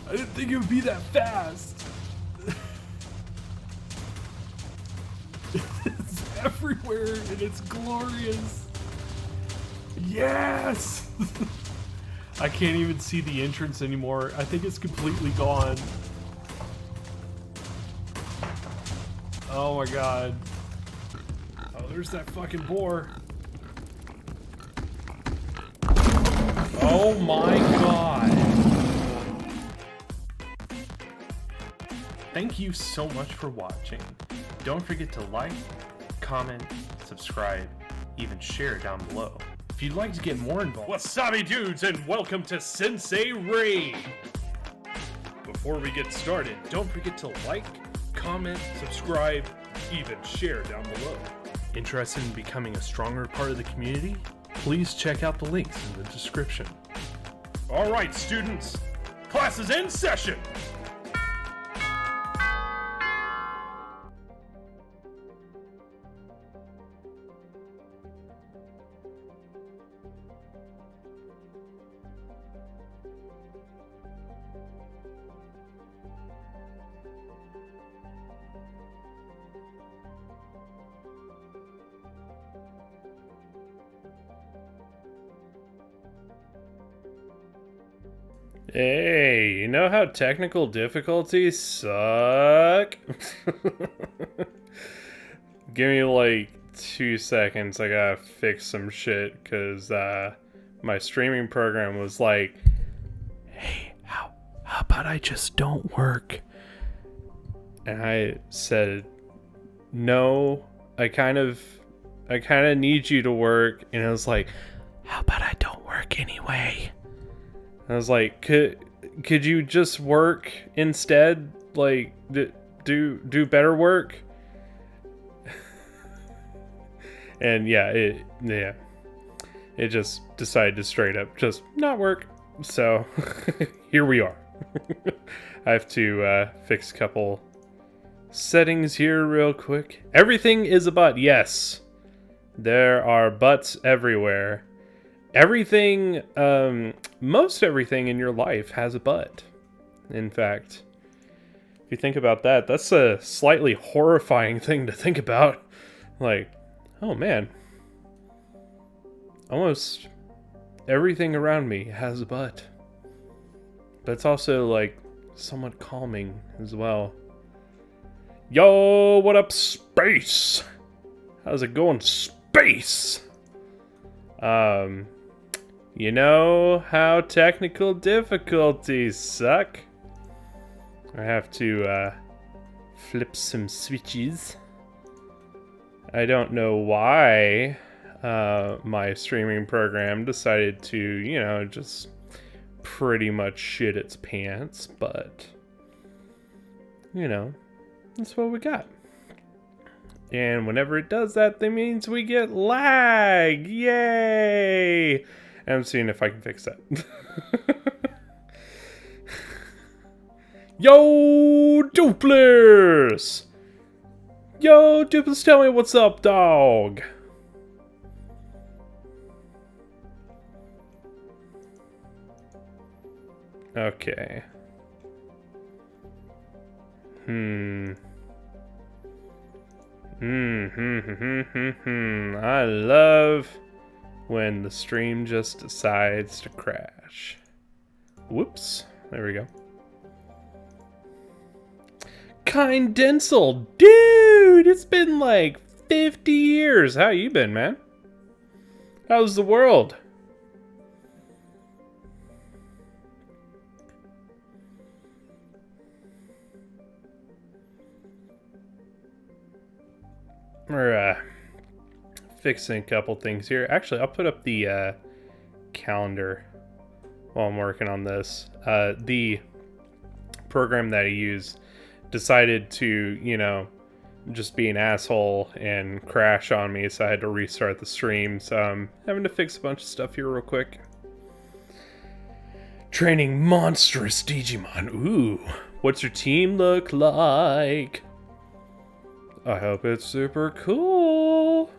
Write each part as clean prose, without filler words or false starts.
I didn't think it would be that fast. It's everywhere and it's glorious. Yes! I can't even see the entrance anymore. I think it's completely gone. Oh my god. Oh, there's that fucking boar. Oh my god. Thank you so much for watching. Don't forget to like, comment, subscribe, even share down below. If you'd like to get more involved, wasabi dudes, and welcome to Sensei Raid! Before we get started, don't forget to like, comment, subscribe, even share down below. Interested in becoming a stronger part of the community? Please check out the links in the description. Alright students, class is in session! Hey, you know how technical difficulties suck? Give me like 2 seconds, I gotta fix some shit, cause my streaming program was like, hey, how about I just don't work? And I said, no, I kind of need you to work, and it was like, how about I don't work anyway? I was like, could you just work instead? Like, do better work? And yeah, it just decided to straight up just not work. So here we are. I have to fix a couple settings here real quick. Everything is a butt. Yes, there are butts everywhere. Everything, most everything in your life has a butt. In fact, if you think about that, that's a slightly horrifying thing to think about. Like, oh man, almost everything around me has a butt. But it's also like somewhat calming as well. Yo, what up, space? How's it going, space? You know how technical difficulties suck? I have to, flip some switches. I don't know why, my streaming program decided to, you know, just pretty much shit its pants, but, you know, that's what we got. And whenever it does that, that means we get lag! Yay! And I'm seeing if I can fix that. Yo, Dupless! Yo, Dupless, tell me what's up, dog! Okay. I love when the stream just decides to crash. Whoops. There we go. Kind Denzel, dude, it's been like 50 years. How you been, man? How's the world? We're fixing a couple things here. Actually, I'll put up the calendar while I'm working on this. The program that I use decided to, you know, just be an asshole and crash on me, so I had to restart the stream. So I'm having to fix a bunch of stuff here real quick. Training monstrous Digimon. Ooh, what's your team look like? I hope it's super cool.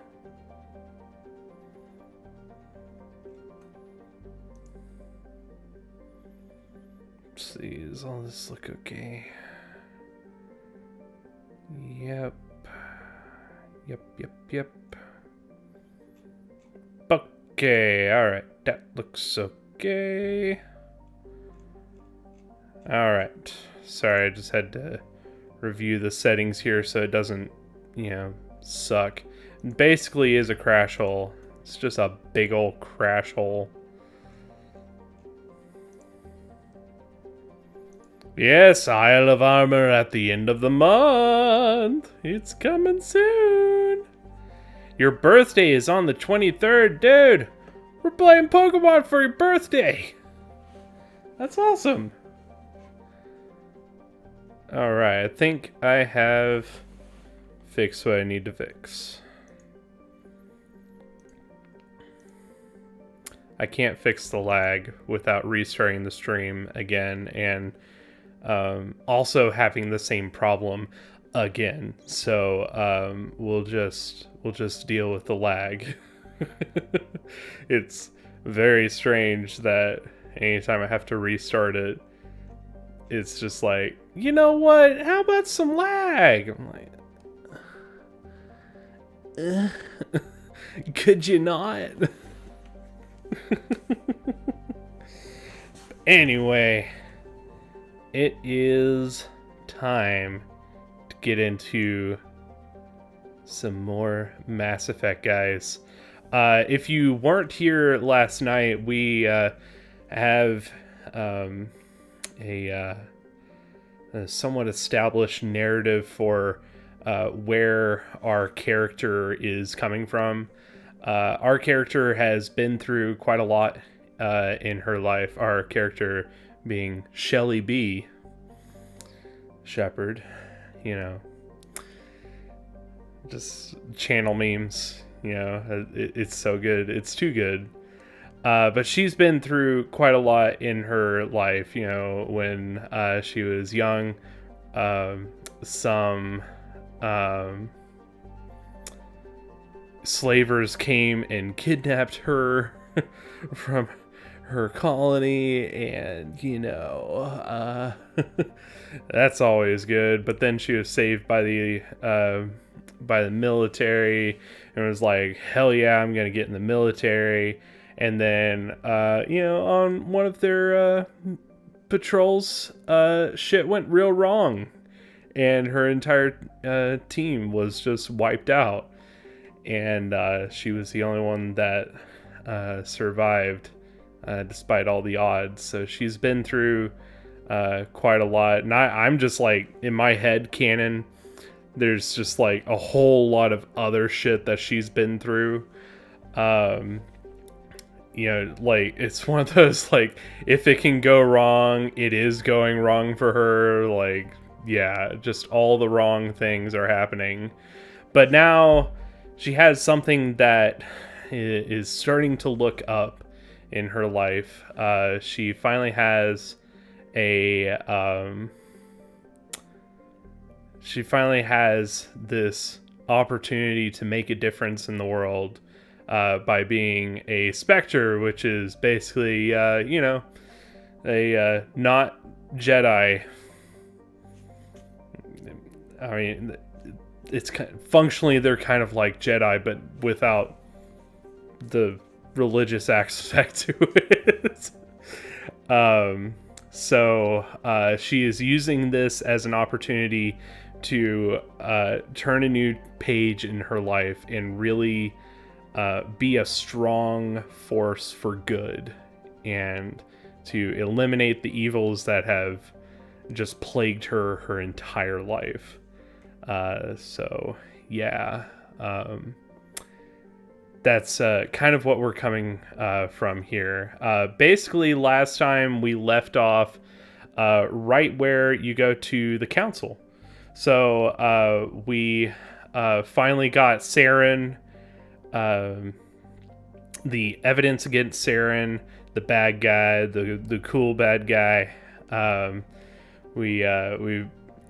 Let's see. Does all this look okay? Yep. Yep. Okay, alright. That looks okay. Alright. Sorry, I just had to review the settings here so it doesn't, suck. It basically is a crash hole. It's just a big old crash hole. Yes, Isle of Armor at the end of the month. It's coming soon. Your birthday is on the 23rd, dude. We're playing Pokemon for your birthday. That's awesome. Alright, I think I have fixed what I need to fix. I can't fix the lag without restarting the stream again and also having the same problem again. So we'll just deal with the lag. It's very strange that anytime I have to restart it, it's just like, you know what? How about some lag? I'm like, could you not? Anyway, it is time to get into some more Mass Effect, guys. If you weren't here last night, we have a somewhat established narrative for where our character is coming from. Our character has been through quite a lot in her life. Our character being Shellie B. Shepherd, just channel memes, it's so good. It's too good. But she's been through quite a lot in her life, when she was young. Some slavers came and kidnapped her from her colony, and that's always good. But then she was saved by the military and was like, hell yeah, I'm gonna get in the military. And then on one of their patrols, shit went real wrong, and her entire team was just wiped out, and she was the only one that survived despite all the odds. So she's been through quite a lot, and I'm just like, in my head canon, there's just like a whole lot of other shit that she's been through. Like, it's one of those, like, if it can go wrong, it is going wrong for her. Like, yeah, just all the wrong things are happening. But now she has something that is starting to look up in her life. She finally has this opportunity to make a difference in the world by being a Spectre, which is basically, a not Jedi. I mean, it's functionally they're kind of like Jedi, but without the religious aspect to it. So she is using this as an opportunity to turn a new page in her life and really be a strong force for good, and to eliminate the evils that have just plagued her entire life. So yeah, that's kind of what we're coming from here. Basically, last time we left off right where you go to the council. So we finally got Saren, the evidence against Saren, the bad guy, the cool bad guy. We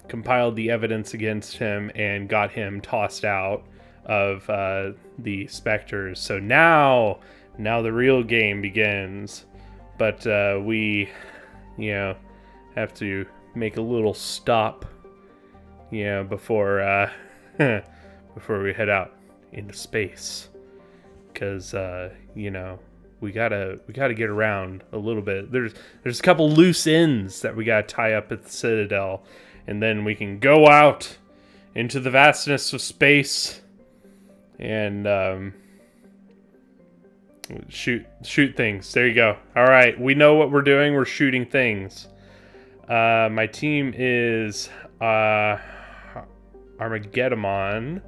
compiled the evidence against him and got him tossed out of the Spectres. So now the real game begins. But we have to make a little stop, before before we head out into space, because we gotta get around a little bit. There's a couple loose ends that we gotta tie up at the Citadel, and then we can go out into the vastness of space and shoot things. There you go. All right, we know what we're doing. We're shooting things. My team is Armageddon,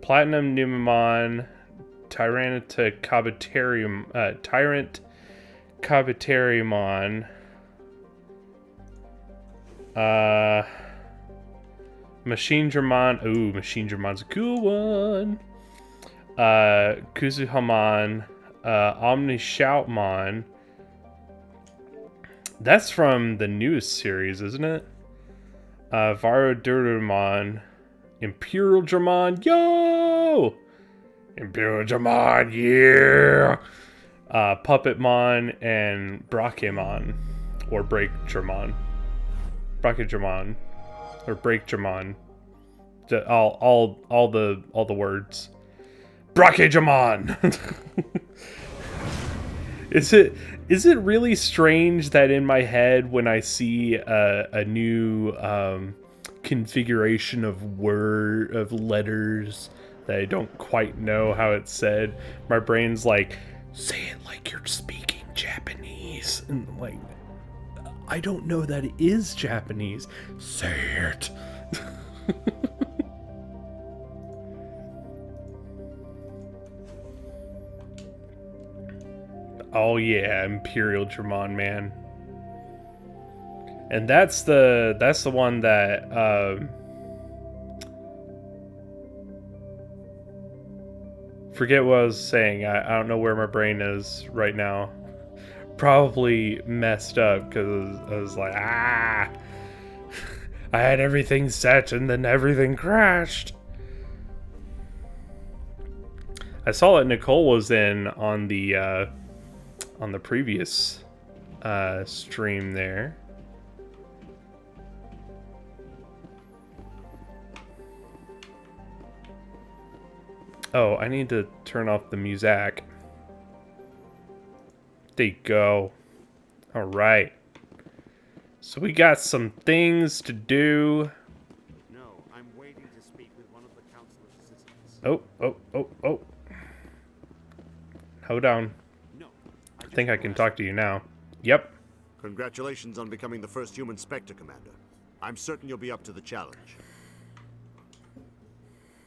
Platinum Numemon, Tyrant Cabiteriumon, Machine German. Ooh, Machine German's a cool one. Kuzuhamon, Omni Shoutmon. That's from the newest series, isn't it? Varodurumon, Imperial German, yo! Imperial German, yeah! Puppetmon and Brakemon, or Break German. Brakegermon, or Break German. All the words. Brakegermon! Is it really strange that in my head when I see a new configuration of letters that I don't quite know how it's said, my brain's like, say it like you're speaking Japanese, and like, I don't know that it is Japanese. Say it. Oh yeah, Imperial German, man. And that's the one that forget what I was saying. I don't know where my brain is right now. Probably messed up because I was like, I had everything set and then everything crashed. I saw that Nicole was in on the previous stream there. Oh, I need to turn off the music. There you go. All right. So we got some things to do. No, I'm waiting to speak with one of the councilor's assistants. Oh. Hold on. No, I think I can talk to you now. Yep. Congratulations on becoming the first human Spectre Commander. I'm certain you'll be up to the challenge.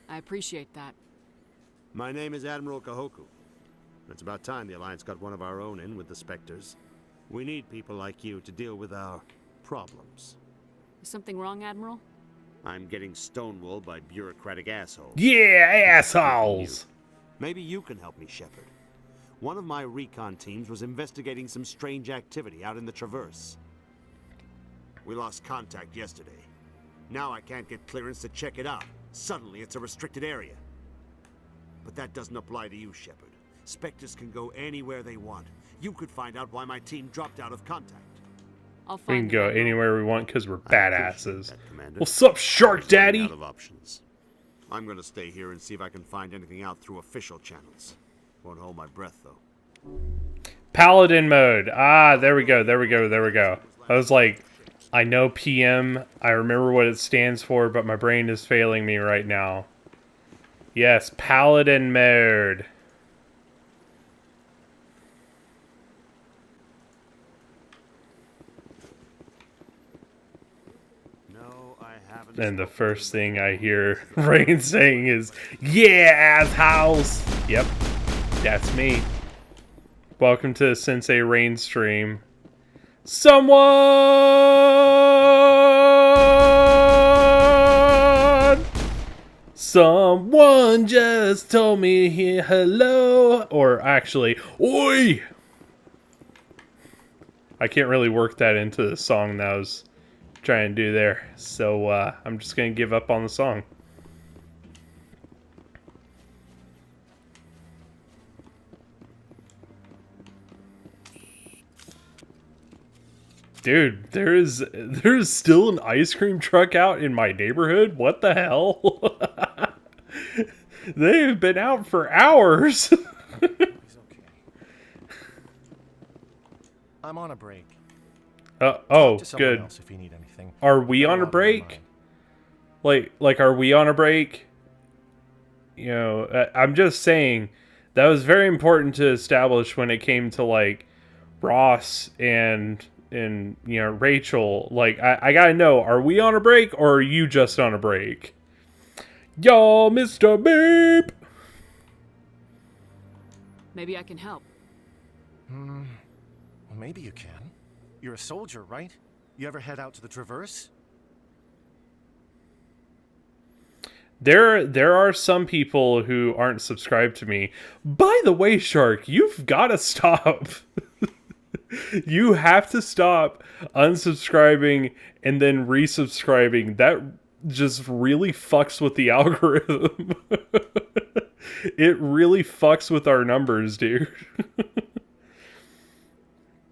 I appreciate that. My name is Admiral Kahoku. It's about time the Alliance got one of our own in with the Spectres. We need people like you to deal with our problems. Is something wrong, Admiral? I'm getting stonewalled by bureaucratic assholes. Yeah, assholes! Maybe you can help me, Shepard. One of my recon teams was investigating some strange activity out in the Traverse. We lost contact yesterday. Now I can't get clearance to check it out. Suddenly it's a restricted area. But that doesn't apply to you, Shepard. Spectres can go anywhere they want. You could find out why my team dropped out of contact. I'll We find can go Admiral. anywhere we want because we're badasses. That, Commander. What's up, Shark Daddy? Out of options. I'm gonna stay here and see if I can find anything out through official channels. Won't hold my breath, though. Paladin mode. Ah, there we go. I was like, I know PM. I remember what it stands for, but my brain is failing me right now. Yes, Paladin mode. No, I haven't. And the first thing I hear Rain saying is, yeah, assholes. Yep, that's me. Welcome to the Sensei Rain stream. Someone just told me hello. Or actually, oi! I can't really work that into the song that I was trying to do there. So I'm just going to give up on the song. Dude, there's still an ice cream truck out in my neighborhood? What the hell? They've been out for hours. He's okay. I'm on a break. Oh, Talk to someone good. else if you need anything. Are we Got on a lot my break? mind. Like, are we on a break? You know, I'm just saying that was very important to establish when it came to like Ross and you know Rachel. Like, I gotta know, are we on a break or are you just on a break? Yo, Mr. Beep. Maybe I can help. Well, maybe you can. You're a soldier, right? You ever head out to the Traverse? There are some people who aren't subscribed to me. By the way, Shark, you've got to stop. You have to stop unsubscribing and then resubscribing. That just really fucks with the algorithm. It really fucks with our numbers, dude.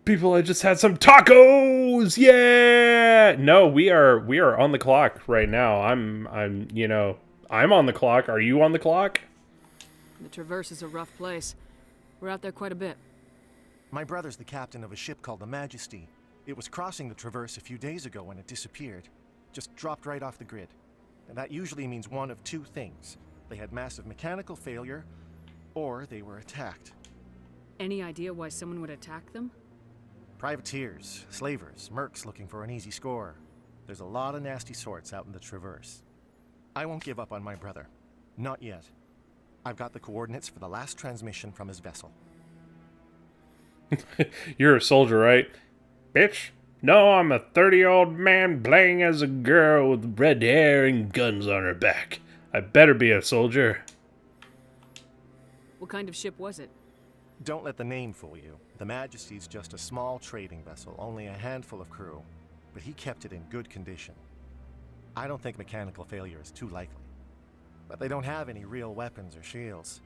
People, I just had some tacos. Yeah. No, we are on the clock right now. I'm you know, I'm on the clock. Are you on the clock? The Traverse is a rough place. We're out there quite a bit. My brother's the captain of a ship called the Majesty. It was crossing the Traverse a few days ago when it disappeared. Just dropped right off the grid. And that usually means one of two things. They had massive mechanical failure, or they were attacked. Any idea why someone would attack them? Privateers, slavers, mercs looking for an easy score. There's a lot of nasty sorts out in the Traverse. I won't give up on my brother. Not yet. I've got the coordinates for the last transmission from his vessel. You're a soldier, right? Bitch. No, I'm a 30-year-old man playing as a girl with red hair and guns on her back. I better be a soldier. What kind of ship was it? Don't let the name fool you. The Majesty's just a small trading vessel, only a handful of crew. But he kept it in good condition. I don't think mechanical failure is too likely. But they don't have any real weapons or shields.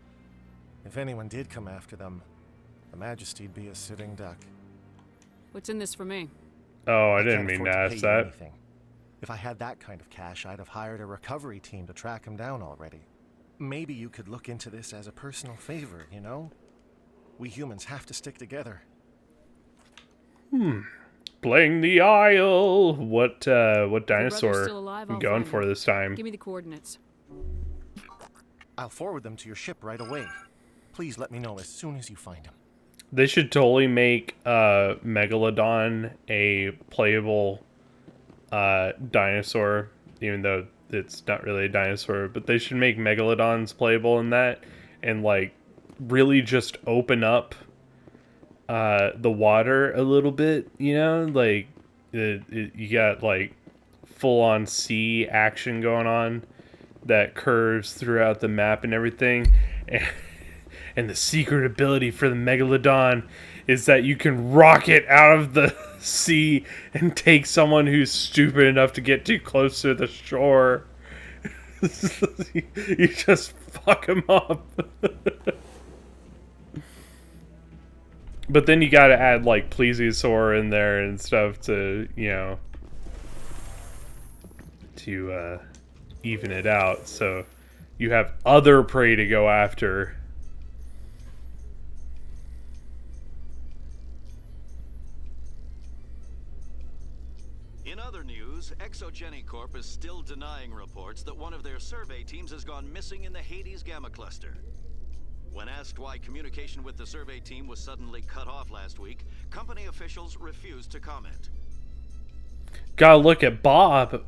If anyone did come after them, the Majesty'd be a sitting duck. What's in this for me? Oh, I I didn't can't mean afford to to ask pay you that. anything. If I had that kind of cash, I'd have hired a recovery team to track him down already. Maybe you could look into this as a personal favor, you know? We humans have to stick together. Playing the Isle. What brother's dinosaur still alive, I'm I'll going find for him. this time? Give me the coordinates. I'll forward them to your ship right away. Please let me know as soon as you find him. They should totally make Megalodon a playable dinosaur, even though it's not really a dinosaur. But they should make Megalodons playable in that, and like really just open up the water a little bit. You know, like you got like full on sea action going on that curves throughout the map and everything. And the secret ability for the Megalodon is that you can rocket out of the sea and take someone who's stupid enough to get too close to the shore. You just fuck them up. But then you gotta add like plesiosaur in there and stuff to, you know, to even it out. So you have other prey to go after. In other news, Exogeny Corp is still denying reports that one of their survey teams has gone missing in the Hades Gamma Cluster. When asked why communication with the survey team was suddenly cut off last week, company officials refused to comment. Gotta look at Bob. I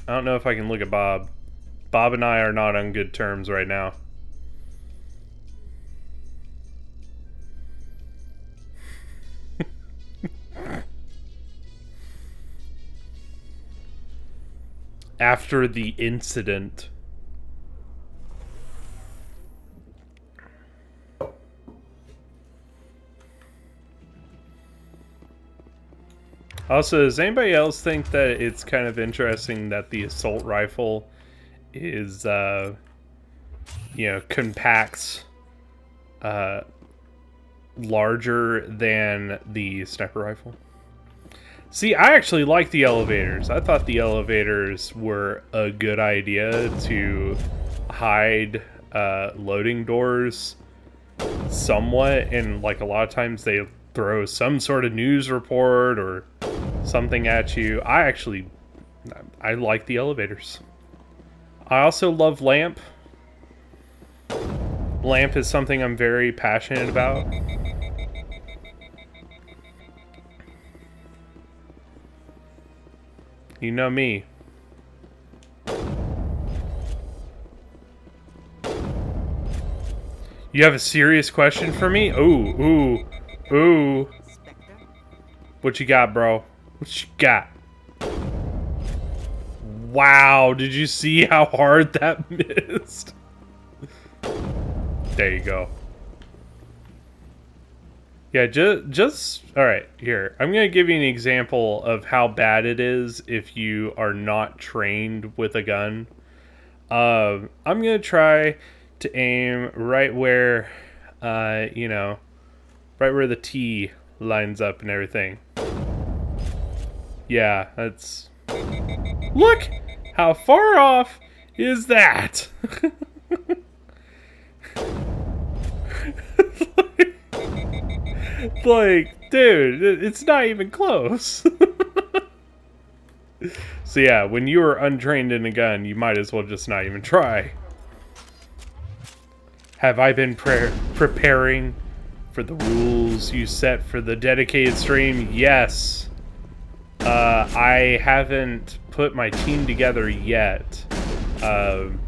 don't know if I can look at Bob. Bob and I are not on good terms right now. After the incident. Also, does anybody else think that it's kind of interesting that the assault rifle is, you know, compacts larger than the sniper rifle? See, I actually like the elevators. I thought the elevators were a good idea to hide loading doors somewhat, and like a lot of times they throw some sort of news report or something at you. I like the elevators. I also love lamp. Lamp is something I'm very passionate about. You know me. You have a serious question for me? Ooh. What you got, bro? What you got? Wow, did you see how hard that missed? There you go. Yeah, just all right, here. I'm going to give you an example of how bad it is if you are not trained with a gun. I'm going to try to aim right where, you know, right where the T lines up and everything. Yeah, that's... Look! How far off is that? like, dude, it's not even close. So yeah, when you are untrained in a gun, you might as well just not even try. Have I been preparing for the rules you set for the dedicated stream? Yes. I haven't put my team together yet,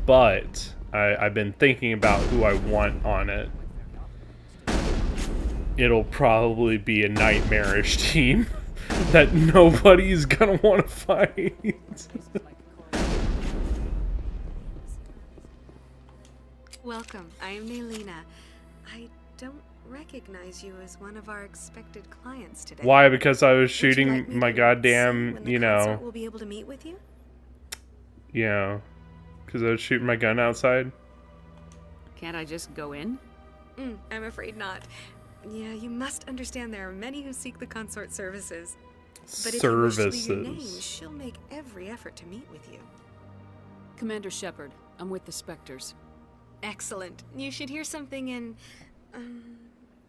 but I've been thinking about who I want on it. It'll probably be a nightmarish team that nobody's gonna want to fight. Welcome, I am Nelina. I don't recognize you as one of our expected clients today. Why? Because I was Would you shooting like me my to goddamn, see when the you know, consort will be able to meet with you? because I was shooting my gun outside. Can't I just go in? I'm afraid not. Yeah, you must understand there are many who seek the consort services. But if you wish to leave your name, she'll make every effort to meet with you. Commander Shepard, I'm with the Spectres. Excellent. You should hear something in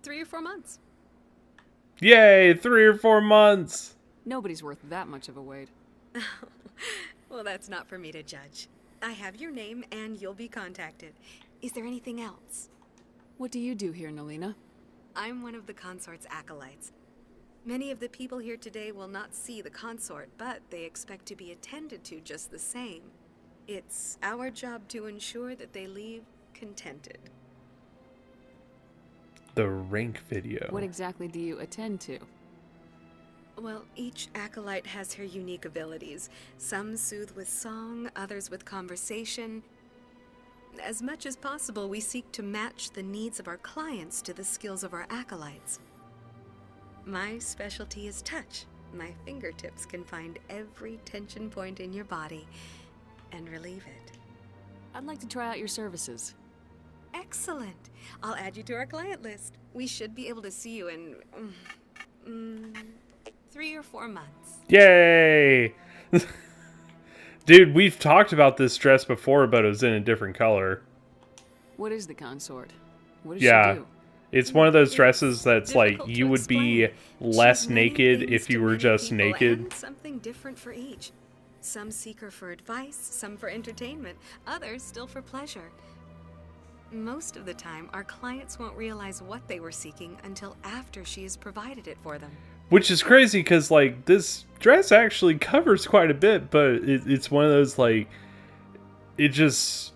3 or 4 months. Yay, 3 or 4 months. Nobody's worth that much of a wait. Well, that's not for me to judge. I have your name and you'll be contacted. Is there anything else? What do you do here, Nelina? I'm one of the consort's acolytes. Many of the people here today will not see the consort, but they expect to be attended to just the same. It's our job to ensure that they leave contented. The rank video. What exactly do you attend to? Well, each acolyte has her unique abilities. Some soothe with song, others with conversation. As much as possible, we seek to match the needs of our clients to the skills of our acolytes. My specialty is touch. My fingertips can find every tension point in your body and relieve it. I'd like to try out your services. Excellent. I'll add you to our client list. We should be able to see you in 3 or 4 months. Yay! Dude, we've talked about this dress before, but it was in a different color. What is the consort? What does Yeah. she do? It's one of those dresses that's like, Difficult you to would be explain. less She's many naked things if you to were many just people, naked. and something different for each. Some seek her for advice, some for entertainment, others still for pleasure. Most of the time, our clients won't realize what they were seeking until after she has provided it for them. Which is crazy, because, like, this dress actually covers quite a bit, but it's one of those, like, it just...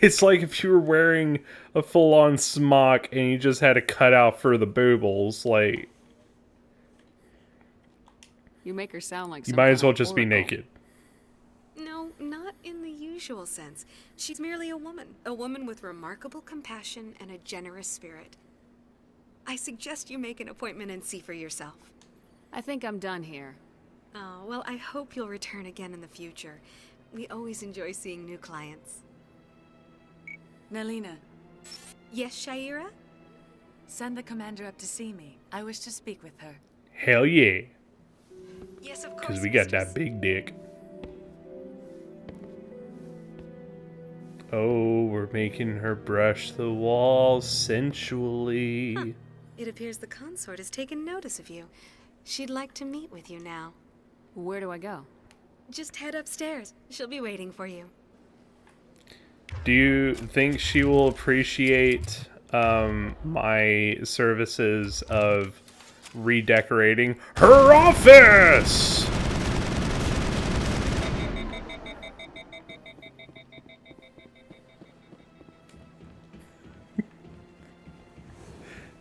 It's like if you were wearing a full-on smock and you just had a cutout for the boobles, like... You make her sound like You some might as kind well of just be oracle. naked. No, not in the usual sense. She's merely a woman with remarkable compassion and a generous spirit. I suggest you make an appointment and see for yourself. I think I'm done here. Oh, well, I hope you'll return again in the future. We always enjoy seeing new clients. Nelina, Yes, Shaira? Send the commander up to see me. I wish to speak with her. Hell yeah. Yes, of course. Because we got mistress. that big dick. Oh, we're making her brush the walls sensually. Huh. It appears the consort has taken notice of you. She'd like to meet with you now. Where do I go? Just head upstairs. She'll be waiting for you. Do you think she will appreciate my services of redecorating her office?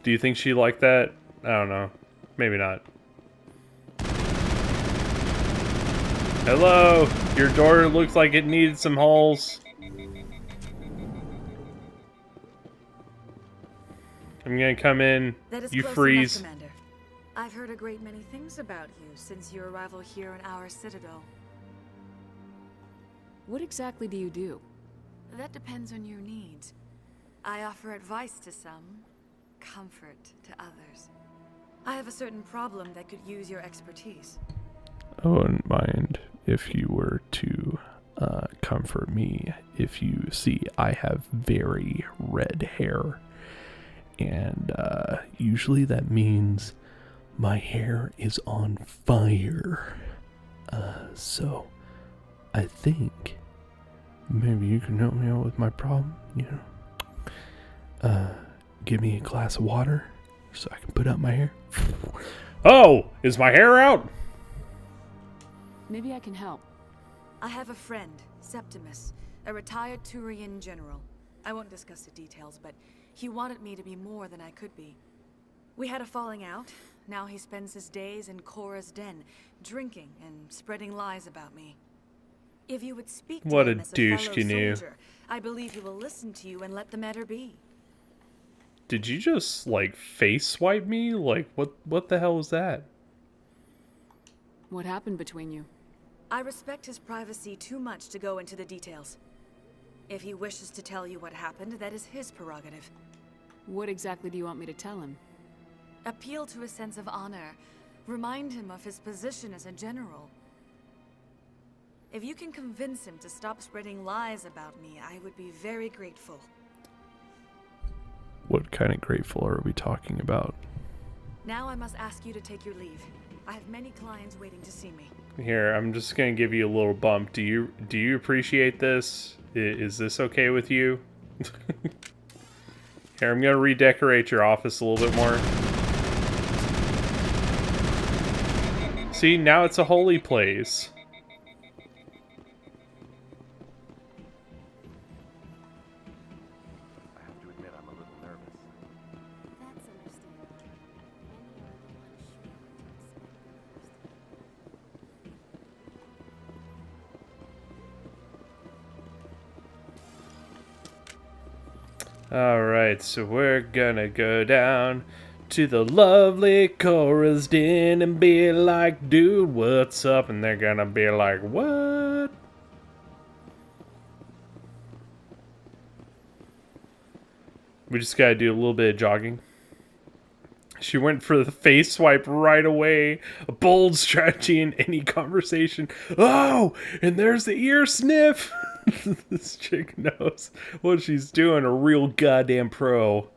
Do you think she liked that? I don't know. Maybe not. Hello? Your door looks like it needed some holes. I'm gonna come in. That is You close freeze. enough, Commander. I've heard a great many things about you since your arrival here in our citadel. What exactly do you do? That depends on your needs. I offer advice to some, comfort to others. I have a certain problem that could use your expertise. I wouldn't mind if you were to comfort me. If you see, I have very red hair. And usually that means my hair is on fire. So I think maybe you can help me out with my problem, you know. Give me a glass of water so I can put out my hair. Oh, is my hair out? Maybe I can help. I have a friend, Septimus, a retired Turian general. I won't discuss the details, but he wanted me to be more than I could be. We had a falling out. Now he spends his days in Cora's den, drinking and spreading lies about me. If you would speak to What a him as douche fellow canoe. soldier, I believe he will listen to you and let the matter be. Did you just, like, face swipe me? Like, what the hell was that? What happened between you? I respect his privacy too much to go into the details. If he wishes to tell you what happened, that is his prerogative. What exactly do you want me to tell him? Appeal to a sense of honor. Remind him of his position as a general. If you can convince him to stop spreading lies about me, I would be very grateful. What kind of grateful are we talking about? Now I must ask you to take your leave. I have many clients waiting to see me. Here, I'm just gonna give you a little bump. Do you appreciate this? Is this okay with you? Here, I'm gonna redecorate your office a little bit more. See, now it's a holy place. I have to admit I'm a little nervous. That's understandable. Alright, so we're gonna go down to the lovely Cora's den and be like, dude, what's up? And they're gonna be like, what? We just gotta do a little bit of jogging. She went for the face swipe right away. A bold strategy in any conversation. Oh, and there's the ear sniff. This chick knows what she's doing. A real goddamn pro.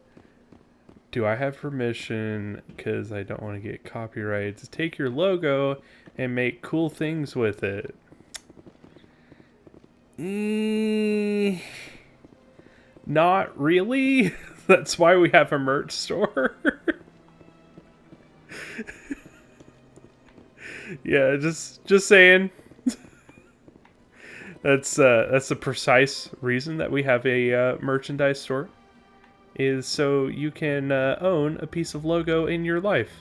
Do I have permission, because I don't want to get copyright, to take your logo and make cool things with it? Not really. That's why we have a merch store. Yeah, just saying. That's the precise reason that we have a merchandise store, is so you can own a piece of logo in your life.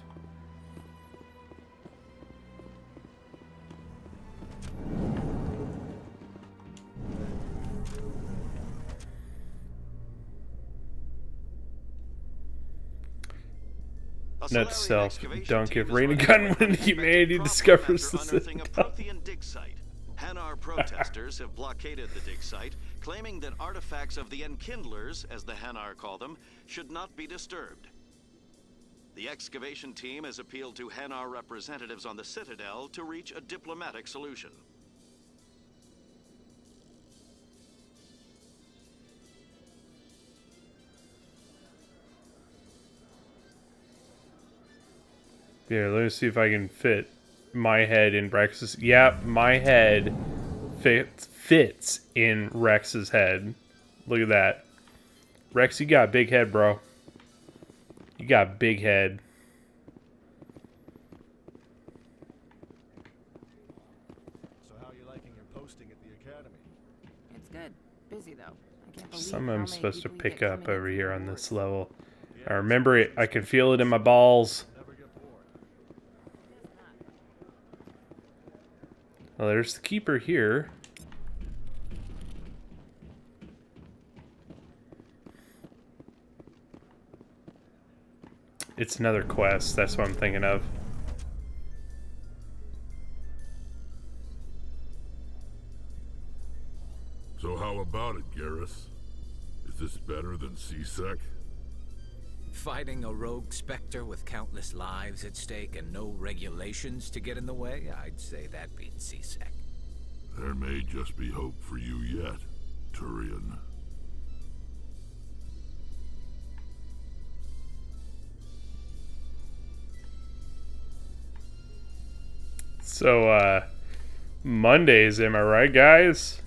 Note to self, don't give Rain a gun when humanity discovers the citadel. Prothean dig site. Hanar protesters have blockaded the dig site, claiming that artifacts of the Enkindlers, as the Hanar call them, should not be disturbed. The excavation team has appealed to Hanar representatives on the Citadel to reach a diplomatic solution. Here, let me see if I can fit my head in Rex's. Yeah, my head fits in Rex's head. Look at that. Rex, you got a big head, bro. You got a big head. So how are you liking your posting at the academy? It's good. Busy though. I can't believe Some how I'm many supposed to people we pick get up coming in over for here on awards. this level. I remember it. I can feel it in my balls. Never get bored. Well, there's the keeper here. It's another quest. That's what I'm thinking of. So how about it, Garrus? Is this better than C-Sec? Fighting a rogue specter with countless lives at stake and no regulations to get in the way? I'd say that beats C-Sec. There may just be hope for you yet, Turian. So, Mondays, am I right, guys?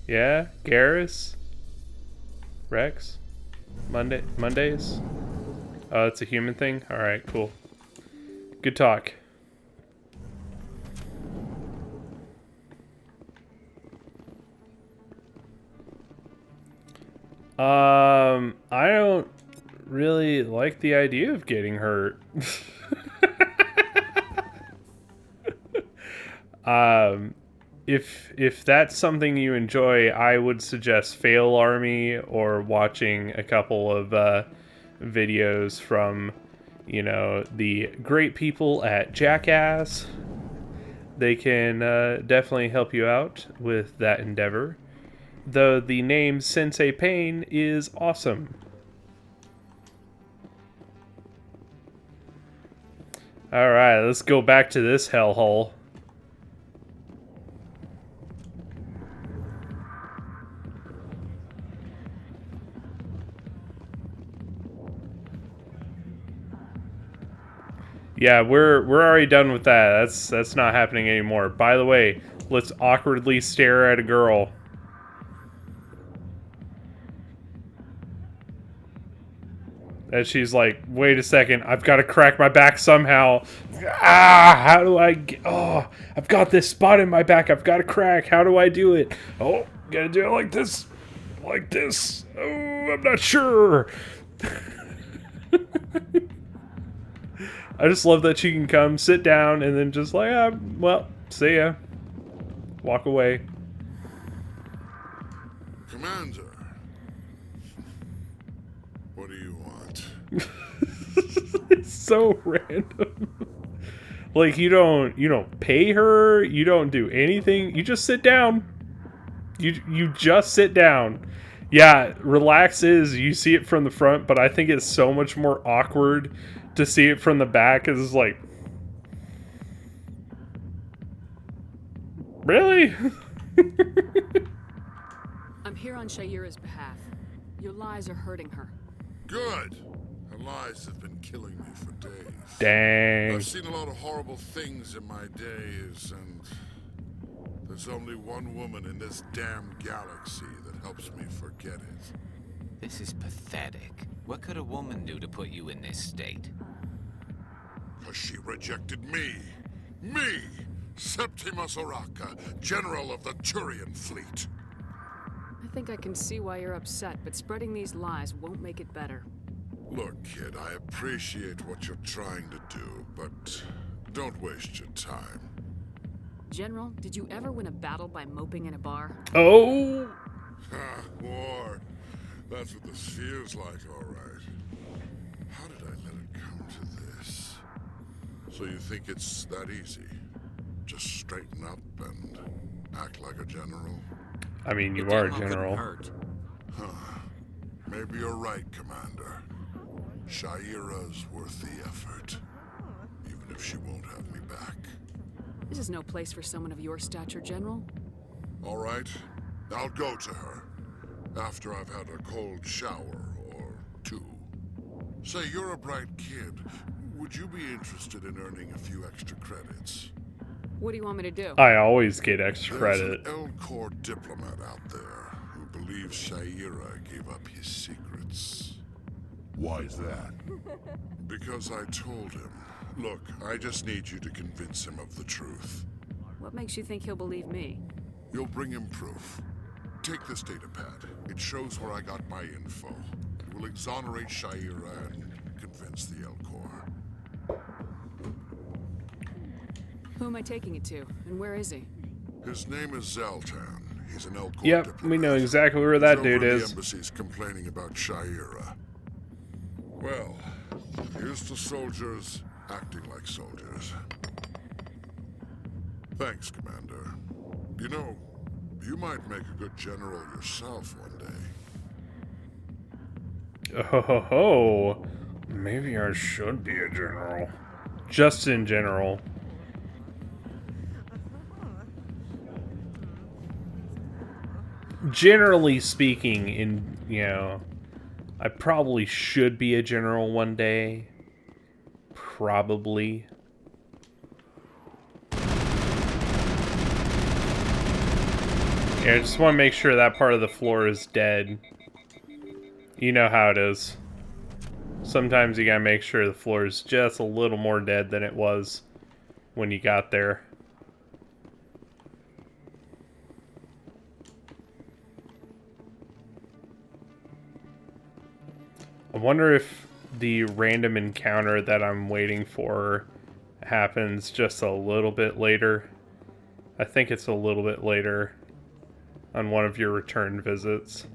Yeah? Garrus? Rex? Mondays? Oh, it's a human thing? Alright, cool. Good talk. I don't really like the idea of getting hurt. If that's something you enjoy, I would suggest Fail Army or watching a couple of videos from, you know, the great people at Jackass. They can definitely help you out with that endeavor. Though the name Sensei Pain is awesome. Alright, let's go back to this hellhole. Yeah, we're already done with that. That's not happening anymore. By the way, let's awkwardly stare at a girl. And she's like, wait a second, I've got to crack my back somehow. Ah, how do I get... Oh, I've got this spot in my back I've got to crack. How do I do it? Oh, gotta do it like this. Like this. Oh, I'm not sure. I just love that she can come, sit down, and then just like, well, see ya. Walk away. Commander, what do you want? It's so random. Like, you don't pay her, you don't do anything, you just sit down. You just sit down. Yeah, relax you see it from the front, but I think it's so much more awkward to see it from the back, because it's like, really? I'm here on Shaira's behalf. Your lies are hurting her. Good. Her lies have been killing me for days. Dang. I've seen a lot of horrible things in my days, and there's only one woman in this damn galaxy that helps me forget it. This is pathetic. What could a woman do to put you in this state? Because she rejected me. Me! Septimus Oraka, General of the Turian Fleet. I think I can see why you're upset, but spreading these lies won't make it better. Look, kid, I appreciate what you're trying to do, but don't waste your time. General, did you ever win a battle by moping in a bar? Oh! Ha, war. That's what this feels like, all right. How did I let it come to this? So you think it's that easy? Just straighten up and act like a general? I mean, you The are a demo couldn't general. hurt. Huh. Maybe you're right, Commander. Shaira's worth the effort, even if she won't have me back. This is no place for someone of your stature, General. All right, I'll go to her after I've had a cold shower or two. Say, you're a bright kid. Would you be interested in earning a few extra credits? What do you want me to do? I always get extra credit. There's an L-Corps diplomat out there who believes Shaira gave up his secrets. Why is that? Because I told him. Look, I just need you to convince him of the truth. What makes you think he'll believe me? You'll bring him proof. Take this data pad. It shows where I got my info. It will exonerate Shaira and convince the L-Corps. Who am I taking it to, and where is he? His name is Zoltan. He's an L-Corps Yep, diplomat. we know exactly where that dude He's over in is. the embassy's complaining about Shaira. Well, here's to soldiers acting like soldiers. Thanks, Commander. You know, you might make a good general yourself one day. Oh, maybe I should be a general. Just in general. Generally speaking, I probably should be a general one day. Probably. Yeah, I just want to make sure that part of the floor is dead. You know how it is. Sometimes you gotta make sure the floor is just a little more dead than it was when you got there. I wonder if the random encounter that I'm waiting for happens just a little bit later. I think it's a little bit later on one of your return visits.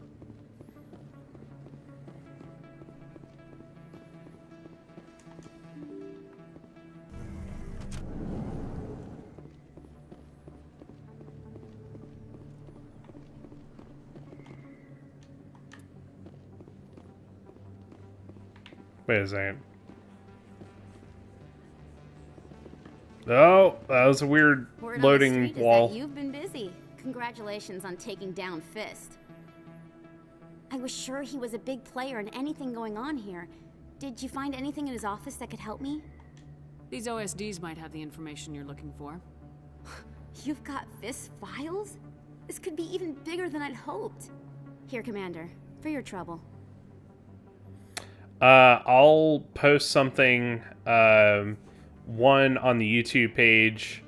Wait a second. Oh, that was a weird Word loading on the street wall. is that you've been busy. Congratulations on taking down Fist. I was sure he was a big player in anything going on here. Did you find anything in his office that could help me? These OSDs might have the information you're looking for. You've got Fist's files? This could be even bigger than I'd hoped. Here, Commander, for your trouble. I'll post something, one on the YouTube page,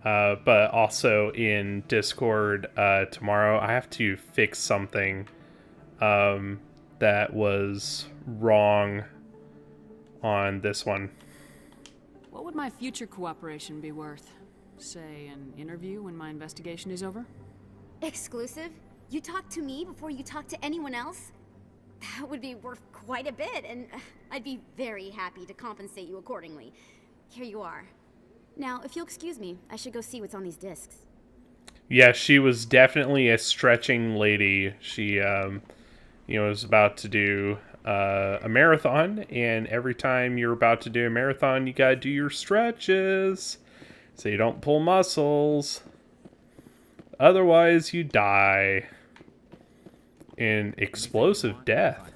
but also in Discord tomorrow. I have to fix something that was wrong on this one. What would my future cooperation be worth? Say, an interview when my investigation is over? Exclusive? You talk to me before you talk to anyone else? That would be worth quite a bit, and I'd be very happy to compensate you accordingly. Here you are. Now, if you'll excuse me, I should go see what's on these discs. Yeah, she was definitely a stretching lady. She, was about to do a marathon, and every time you're about to do a marathon, you gotta do your stretches so you don't pull muscles. Otherwise, you die in explosive death.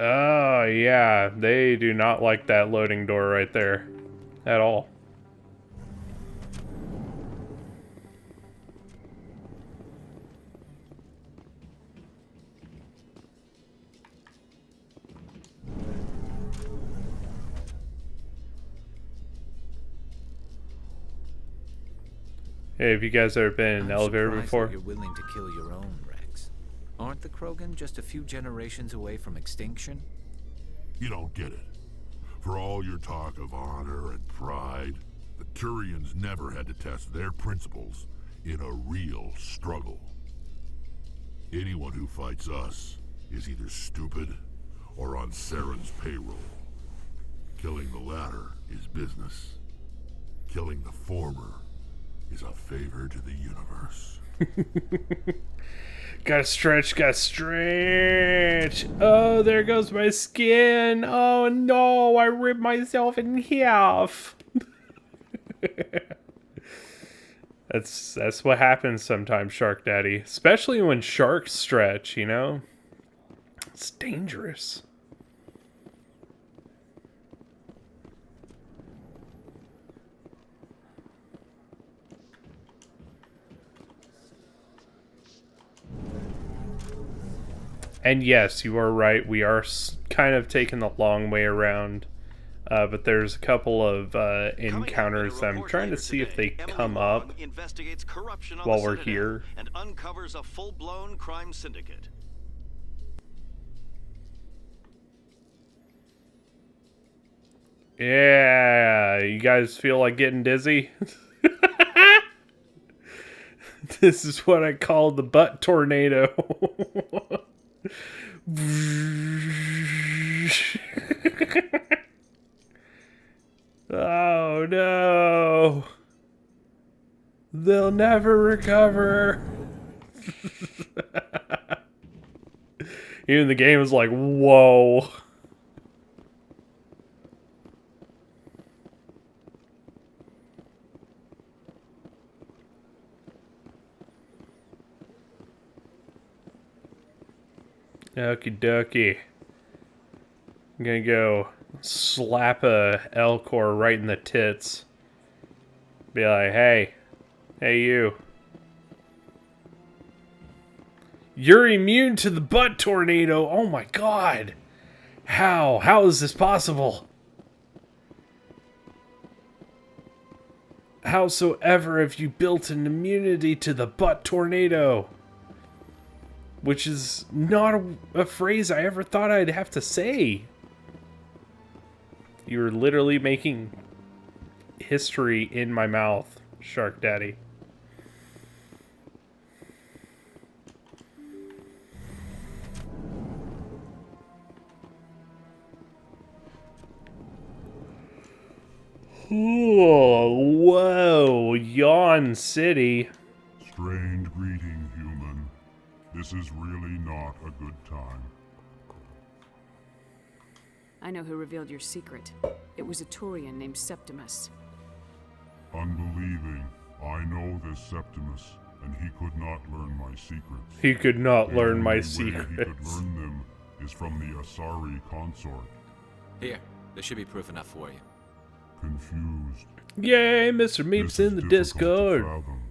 Oh, yeah, they do not like that loading door right there at all. Hey, have you guys ever been in an elevator before? You're willing to kill your own, Rex. Aren't the Krogan just a few generations away from extinction? You don't get it. For all your talk of honor and pride, the Turians never had to test their principles in a real struggle. Anyone who fights us is either stupid or on Saren's payroll. Killing the latter is business. Killing the former is a favor to the universe. Gotta stretch, gotta stretch. Oh, there goes my skin. Oh no, I ripped myself in half. That's what happens sometimes, Shark Daddy. Especially when sharks stretch, you know? It's dangerous. And yes, you are right. We are kind of taking the long way around. But there's a couple of encounters that I'm trying to see if they come up while we're here. And uncovers a full-blown crime syndicate. Yeah, you guys feel like getting dizzy? This is what I call the butt tornado. Oh no. They'll never recover. Even the game is like, whoa. Okie dokie. I'm gonna go slap a Elcor right in the tits. Be like, hey you. You're immune to the butt tornado. Oh my god. How is this possible? Howsoever have you built an immunity to the butt tornado? Which is not a phrase I ever thought I'd have to say. You're literally making history in my mouth, Shark Daddy. Oh, whoa, Yawn City. Strange greeting, human. This is really not a good time. I know who revealed your secret. It was a Turian named Septimus. Unbelieving. I know this Septimus, and he could not learn my secrets. He could not The learn my only way secrets. He could learn them is from the Asari consort. Here, there should be proof enough for you. Confused. Yay, Mr. Meep's This is in the difficult to Discord. fathom.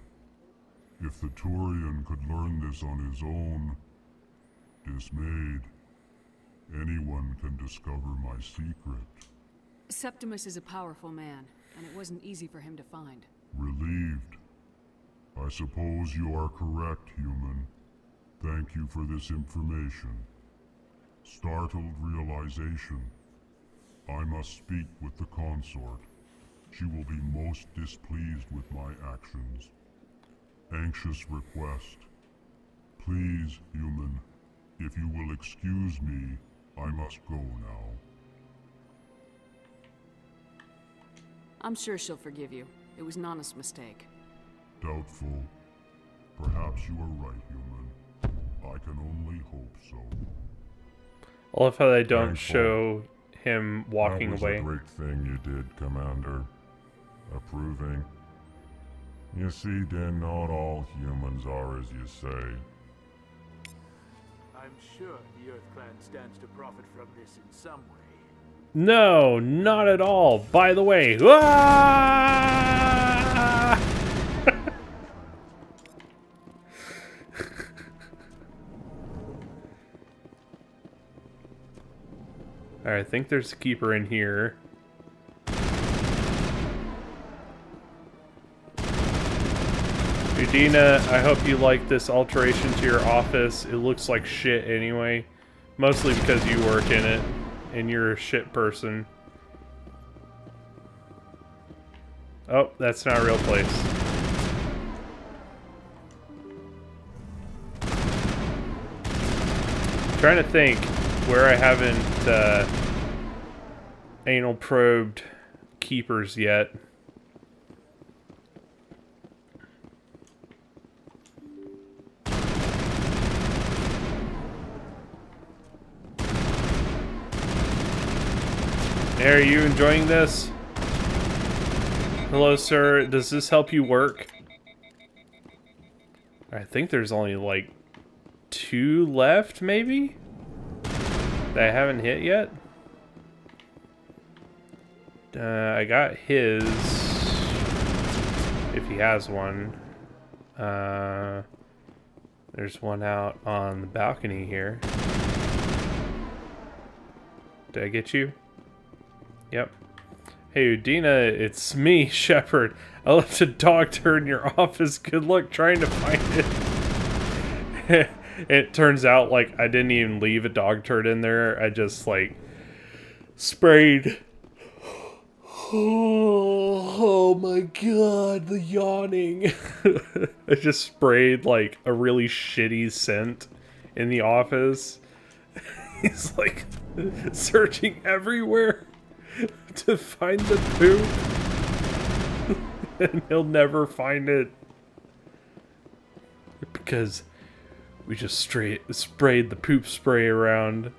If the Turian could learn this on his own, dismayed, anyone can discover my secret. Septimus is a powerful man, and it wasn't easy for him to find. Relieved. I suppose you are correct, human. Thank you for this information. Startled realization. I must speak with the consort. She will be most displeased with my actions. Anxious request. Please, human, if you will excuse me, I must go now. I'm sure she'll forgive you. It was an honest mistake. Doubtful. Perhaps you are right, human. I can only hope so. I love how they don't Thankful. show him walking That was away. a great thing you did, Commander. Approving. You see, then, not all humans are as you say. I'm sure the Earth Clan stands to profit from this in some way. No, not at all. By the way, ah! Alright, I think there's a keeper in here. Udina, I hope you like this alteration to your office. It looks like shit anyway. Mostly because you work in it, and you're a shit person. Oh, that's not a real place. I'm trying to think where I haven't anal probed keepers yet. Are you enjoying this? Hello, sir. Does this help you work? I think there's only like 2 left, maybe? That I haven't hit yet? I got his. If he has one. There's one out on the balcony here. Did I get you? Yep. Hey, Udina, it's me, Shepard. I left a dog turd in your office. Good luck trying to find it. It turns out, like, I didn't even leave a dog turd in there. I just, like, sprayed. Oh my god, the yawning. I just sprayed, like, a really shitty scent in the office. He's, like, searching everywhere to find the poop. And he'll never find it. Because we just sprayed the poop spray around.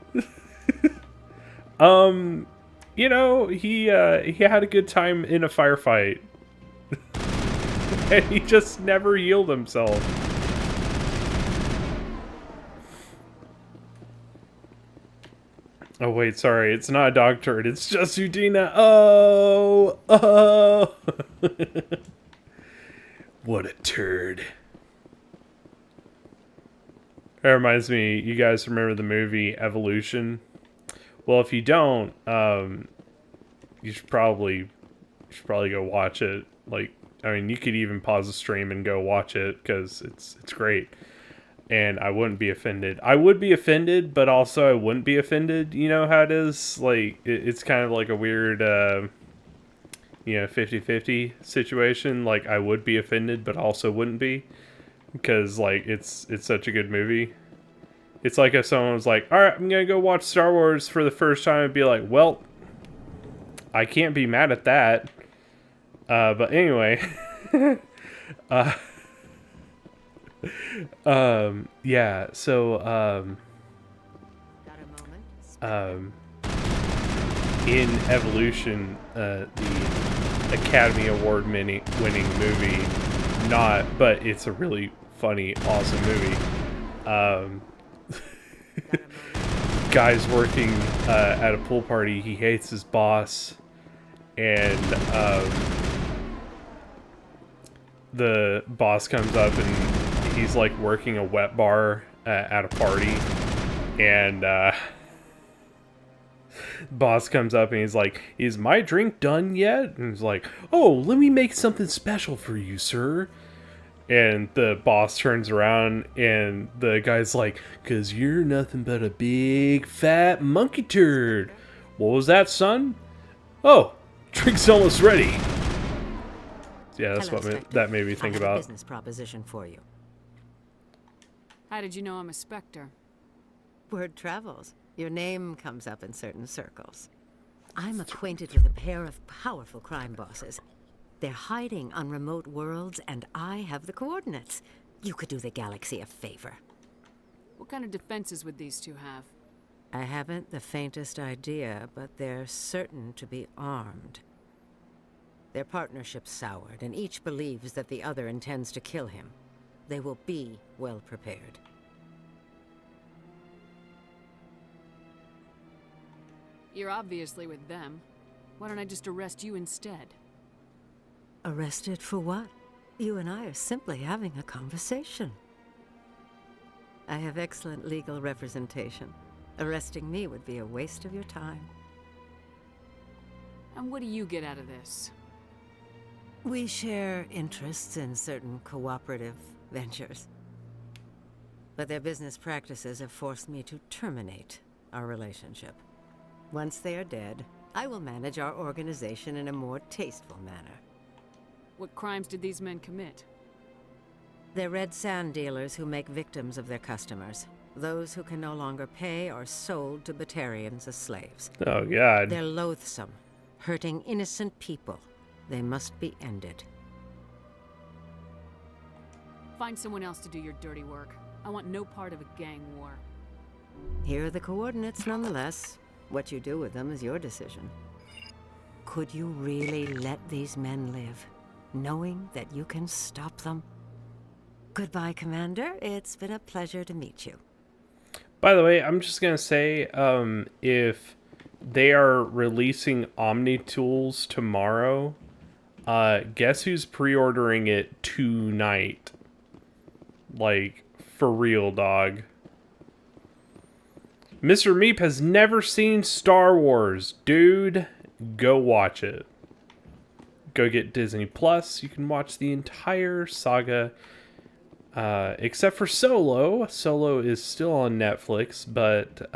You know, he had a good time in a firefight. And he just never healed himself. Oh wait, sorry, it's not a dog turd, it's just Udina. Oh! What a turd. That reminds me, you guys remember the movie Evolution? Well, if you don't, you should probably go watch it. Like, I mean, you could even pause the stream and go watch it, because it's great. And I wouldn't be offended. I would be offended, but also I wouldn't be offended. You know how it is? Like, it's kind of like a weird, 50-50 situation. Like, I would be offended, but also wouldn't be. Because, like, it's such a good movie. It's like if someone was like, alright, I'm gonna go watch Star Wars for the first time, and be like, well, I can't be mad at that. But anyway. Yeah, so, in Evolution, the Academy Award winning movie, but it's a really funny, awesome movie. Guy's working at a pool party. He hates his boss, and the boss comes up and he's like working a wet bar at a party, and boss comes up and he's like, "Is my drink done yet?" And he's like, "Oh, let me make something special for you, sir." And the boss turns around and the guy's like, "'Cause you're nothing but a big fat monkey turd. What was that, son?" "Oh, drink's almost ready." Yeah, that's Hello, what that made me think I have about. A business proposition for you. How did you know I'm a Spectre? Word travels. Your name comes up in certain circles. I'm acquainted with a pair of powerful crime bosses. They're hiding on remote worlds, and I have the coordinates. You could do the galaxy a favor. What kind of defenses would these two have? I haven't the faintest idea, but they're certain to be armed. Their partnership's soured, and each believes that the other intends to kill him. They will be well prepared. You're obviously with them. Why don't I just arrest you instead? Arrested for what? You and I are simply having a conversation. I have excellent legal representation. Arresting me would be a waste of your time. And what do you get out of this? We share interests in certain cooperative ventures. But their business practices have forced me to terminate our relationship. Once they are dead, I will manage our organization in a more tasteful manner. What crimes did these men commit? They're red sand dealers who make victims of their customers. Those who can no longer pay are sold to Batarians as slaves. Oh, God. They're loathsome, hurting innocent people. They must be ended. Find someone else to do your dirty work. I want no part of a gang war. Here are the coordinates nonetheless. What you do with them is your decision. could you really let these men live, knowing that you can stop them? Goodbye, Commander. It's been a pleasure to meet you. By the way, I'm just going to say, if they are releasing Omni Tools tomorrow, guess who's pre-ordering it tonight? Like, for real, dog. Mr. Meep has never seen Star Wars. Dude, go watch it. Go get Disney Plus. You can watch the entire saga. Except for Solo. Solo is still on Netflix, but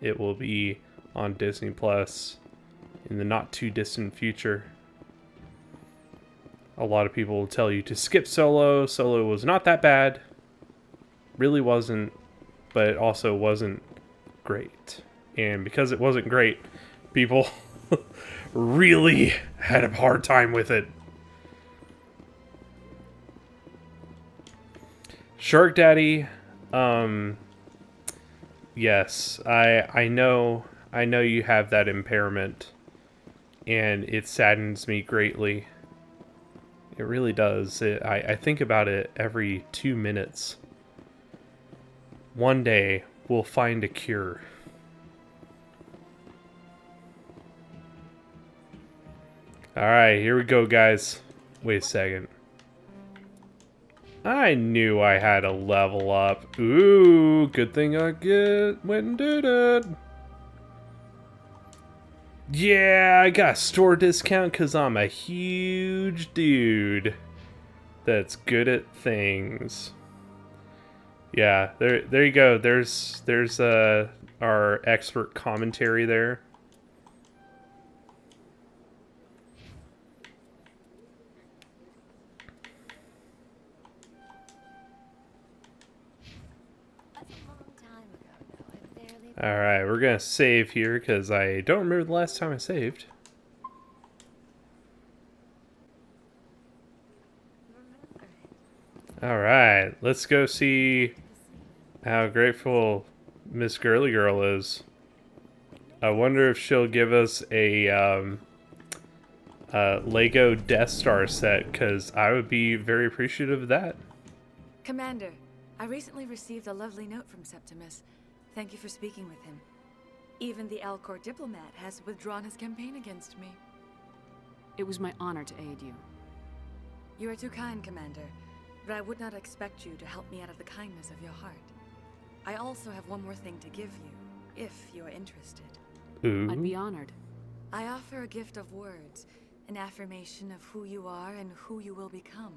it will be on Disney Plus in the not too distant future. A lot of people will tell you to skip Solo. Solo was not that bad. Really wasn't, but it also wasn't great. And because it wasn't great, people really had a hard time with it. Shark Daddy, yes, I know you have that impairment, and it saddens me greatly. It really does. I think about it every 2 minutes. One day, we'll find a cure. Alright, here we go, guys. Wait a second. I knew I had to level up. Ooh, good thing I went and did it. Yeah, I got a store discount because I'm a huge dude that's good at things. Yeah, there you go. There's our expert commentary there. Alright, we're gonna save here because I don't remember the last time I saved. Alright, let's go see how grateful Miss Girly Girl is. I wonder if she'll give us a Lego Death Star set, because I would be very appreciative of that. Commander, I recently received a lovely note from Septimus. Thank you for speaking with him. Even the Alcor diplomat has withdrawn his campaign against me. It was my honor to aid you. You are too kind, Commander, but I would not expect you to help me out of the kindness of your heart. I also have one more thing to give you, if you are interested. Ooh. I'd be honored. I offer a gift of words, an affirmation of who you are and who you will become.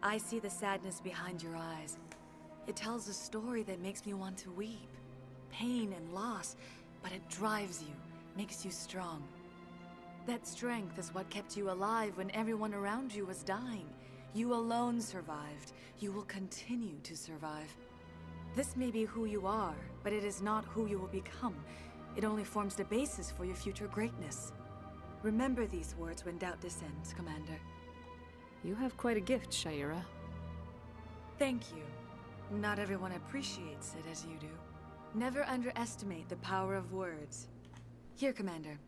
I see the sadness behind your eyes. It tells a story that makes me want to weep. Pain and loss, but it drives you, makes you strong. That strength is what kept you alive when everyone around you was dying. You alone survived. You will continue to survive. This may be who you are, but it is not who you will become. It only forms the basis for your future greatness. Remember these words when doubt descends, Commander. You have quite a gift, Liara. Thank you. Not everyone appreciates it as you do. Never underestimate the power of words. Here, Commander.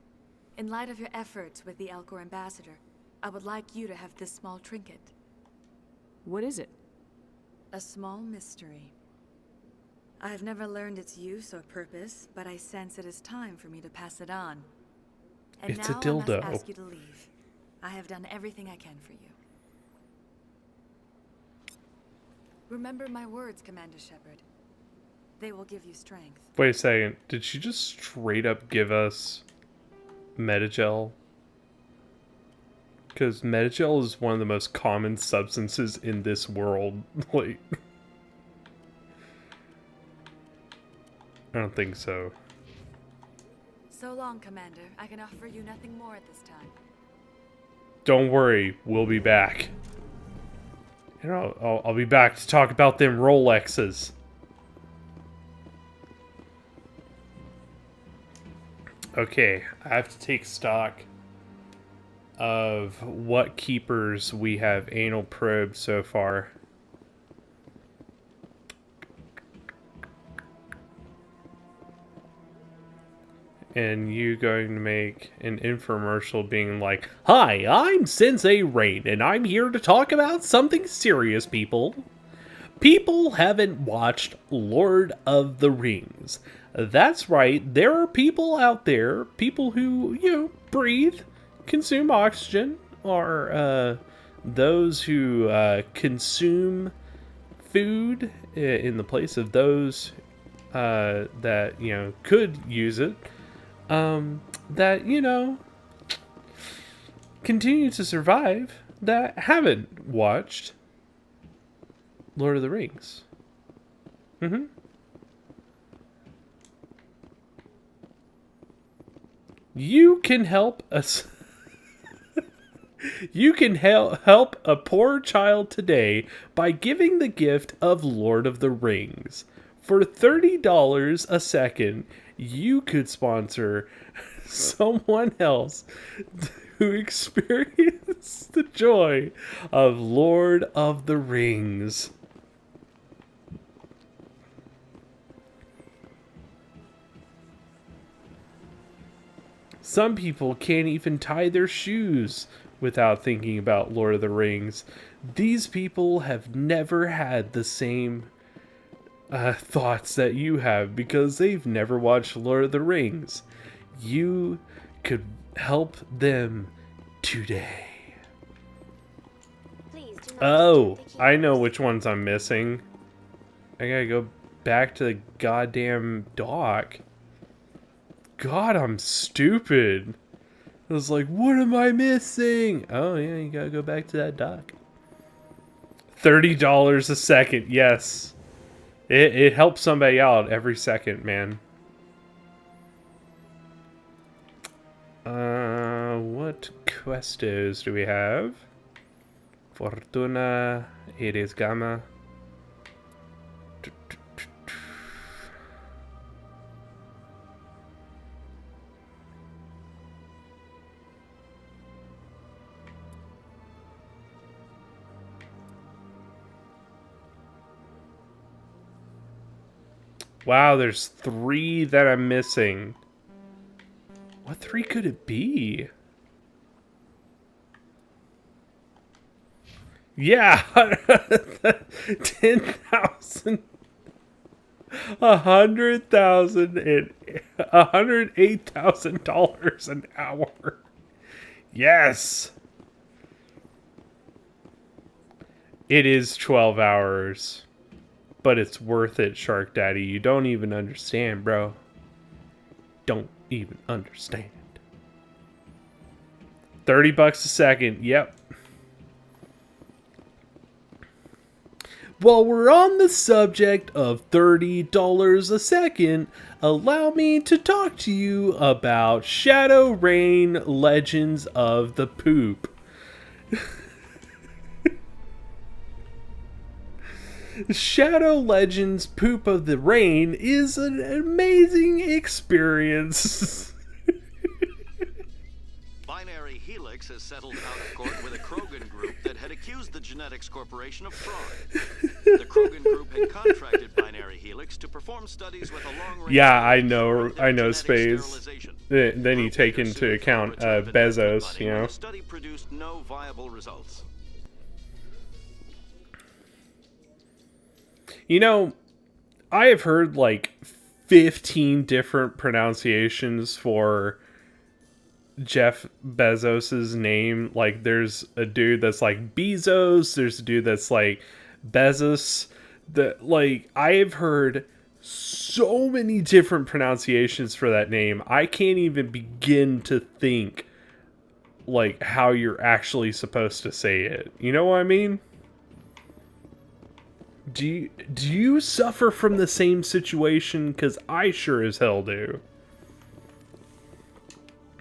In light of your efforts with the Alcor ambassador, I would like you to have this small trinket. What is it? A small mystery. I have never learned its use or purpose, but I sense it is time for me to pass it on. And It's now a dildo. I must ask you to leave. I have done everything I can for you. Remember my words, Commander Shepard. They will give you strength. Wait a second. Did she just straight up give us Metagel? Because Metagel is one of the most common substances in this world. Like, I don't think so. So long, Commander. I can offer you nothing more at this time. Don't worry, we'll be back. You know, I'll be back to talk about them Rolexes. Okay, I have to take stock of what keepers we have anal probed so far. and you going to make an infomercial being like, "Hi, I'm Sensei Rain, and I'm here to talk about something serious, people. People haven't watched Lord of the Rings. That's right, there are people out there, people who, breathe, consume oxygen, or those who consume food in the place of those that, could use it, that, continue to survive, that haven't watched Lord of the Rings. You can help us. You can help a poor child today by giving the gift of Lord of the Rings. For $30 a second, you could sponsor someone else to experience the joy of Lord of the Rings. Some people can't even tie their shoes without thinking about Lord of the Rings. These people have never had the same thoughts that you have because they've never watched Lord of the Rings. You could help them today. Oh, I know which ones I'm missing. I gotta go back to the goddamn dock. God, I'm stupid. I was like, what am I missing? Oh, yeah, you gotta go back to that dock. $30 a second, yes. It helps somebody out every second, man. What questos do we have? Fortuna, Iris Gamma. Wow, there's 3 that I'm missing. What 3 could it be? Yeah, 10,000, 100,000, and $108,000 an hour. Yes. It is 12 hours. But it's worth it, Shark Daddy. You don't even understand, bro. Don't even understand. $30 a second. Yep. While we're on the subject of $30 a second, allow me to talk to you about Shadow Rain Legends of the Poop. Shadow Legends Poop of the Rain is an amazing experience. Binary Helix has settled out of court with a Krogan group that had accused the Genetics Corporation of fraud. The Krogan group had contracted Binary Helix to perform studies with a long-range... Yeah, I know, Spades. Then you take into account Bezos, you know. The study produced no viable results. You know, I have heard like 15 different pronunciations for Jeff Bezos's name. Like, there's a dude that's like Bezos, there's a dude that's like Bezos. That, like, I have heard so many different pronunciations for that name. I can't even begin to think like how you're actually supposed to say it. You know what I mean? Do you suffer from the same situation? Because I sure as hell do.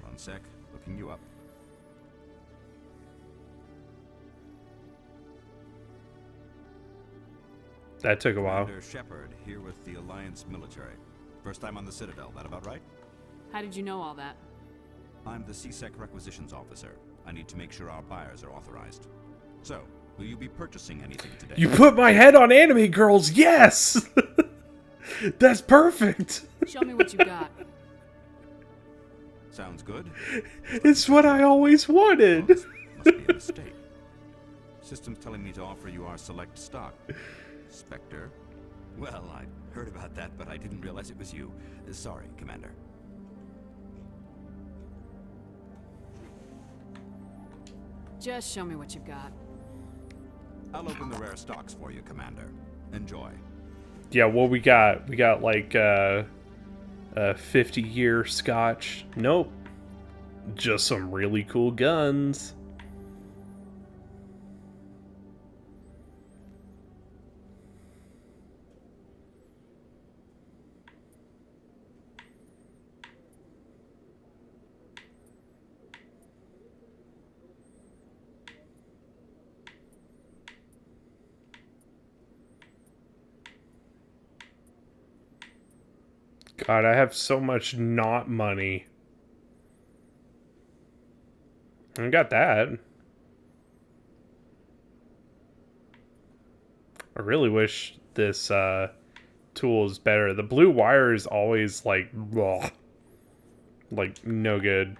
One sec, looking you up. That took a while. Commander Shepard here with the Alliance military. First time on the Citadel, that about right? How did you know all that? I'm the CSEC requisitions officer. I need to make sure our buyers are authorized. So, will you be purchasing anything today? You put my head on Anime Girls, yes! That's perfect! Show me what you got. Sounds good? It's what I always wanted. Must be a mistake. System's telling me to offer you our select stock. Spectre? Well, I heard about that, but I didn't realize it was you. Sorry, Commander. Just show me what you've got. I'll open the rare stocks for you, Commander. Enjoy. Yeah, what we got? We got like a 50-year scotch. Nope. Just some really cool guns. God, I have so much not money. I got that. I really wish this tool is better. The blue wire is always like, ugh, like no good.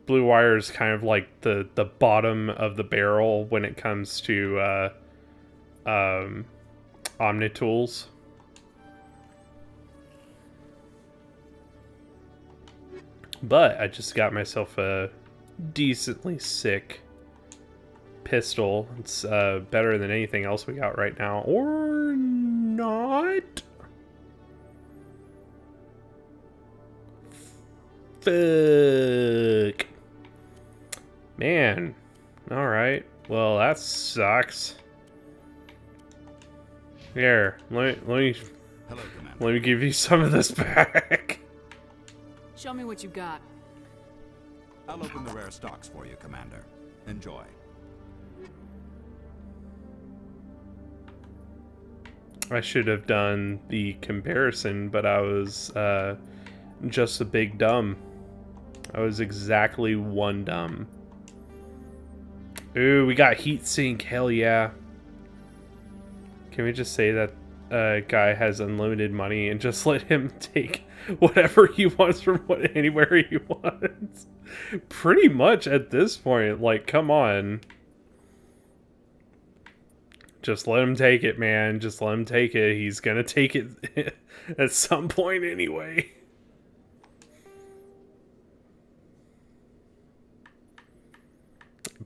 Blue wire is kind of like the bottom of the barrel when it comes to Omnitools. But I just got myself a decently sick pistol. It's better than anything else we got right now. Or not? Fuck. Man. Alright. Well, that sucks. Here, let me give you some of this back. Show me what you got. I'll open the rare stocks for you, Commander. Enjoy. I should have done the comparison, but I was just a big dumb. I was exactly one dumb. Ooh, we got heatsink. Hell yeah. Can we just say that guy has unlimited money and just let him take whatever he wants from anywhere he wants? Pretty much at this point. Like, come on. Just let him take it, man. Just let him take it. He's gonna take it at some point anyway.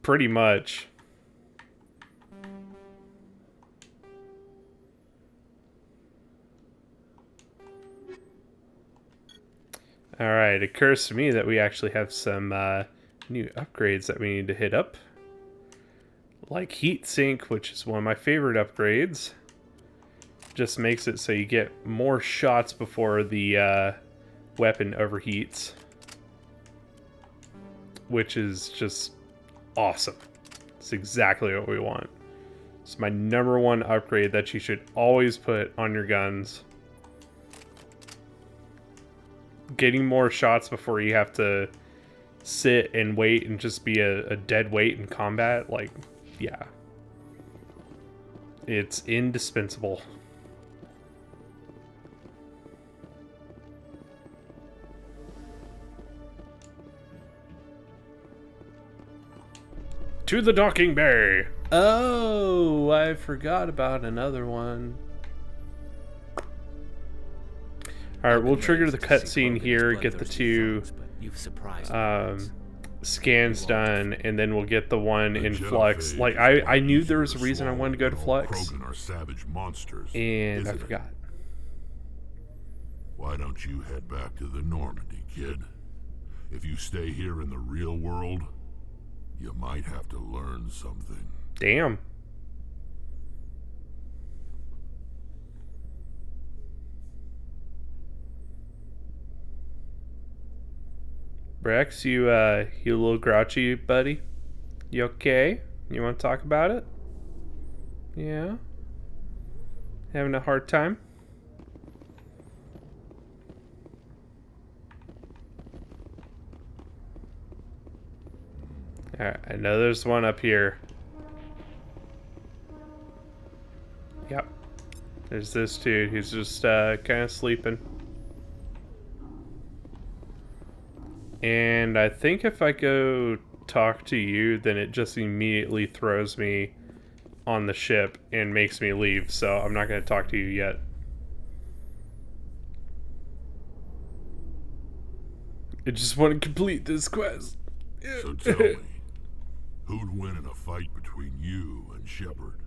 Pretty much. Alright, it occurs to me that we actually have some new upgrades that we need to hit up. Like heatsink, which is one of my favorite upgrades. Just makes it so you get more shots before the weapon overheats. Which is just awesome. It's exactly what we want. It's my #1 upgrade that you should always put on your guns. Getting more shots before you have to sit and wait and just be a dead weight in combat, like, yeah. It's indispensable. To the docking bay! Oh, I forgot about another one. Alright, we'll trigger the cutscene here, get the 2 scans done, and then we'll get the one in Flux. Like, I knew there was a reason I wanted to go to Flux, and I forgot. Why don't you head back to the Normandy, kid? If you stay here in the real world, you might have to learn something. Damn. Rex, you a little grouchy, buddy? You okay? You want to talk about it? Yeah? Having a hard time? Alright, I know there's one up here. Yep. There's this dude who's just kind of sleeping. And I think if I go talk to you, then it just immediately throws me on the ship and makes me leave, so I'm not going to talk to you yet. I just want to complete this quest. So tell me, who'd win in a fight between you and Shepard?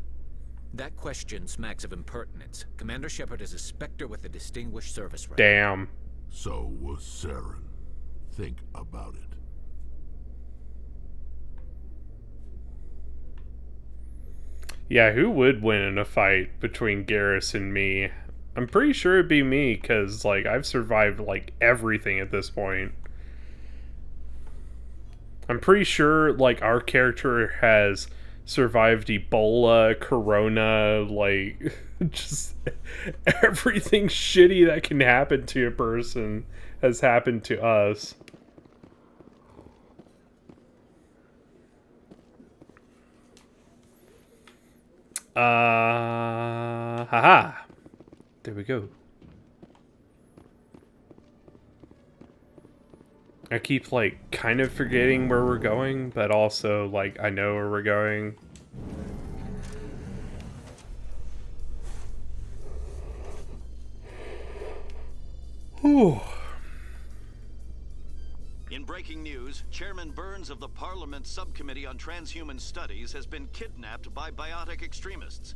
That question smacks of impertinence. Commander Shepard is a Spectre with a distinguished service rank. Damn. So was Saren. Think about it. Yeah, who would win in a fight between Garrus and me? I'm pretty sure it'd be me, because, like, I've survived, like, everything at this point. I'm pretty sure, like, our character has survived Ebola, Corona, like, just everything shitty that can happen to a person has happened to us. Haha. There we go. I keep, like, kind of forgetting where we're going, but also, like, I know where we're going. Whew. In breaking news, Chairman Burns of the Parliament Subcommittee on Transhuman Studies has been kidnapped by biotic extremists.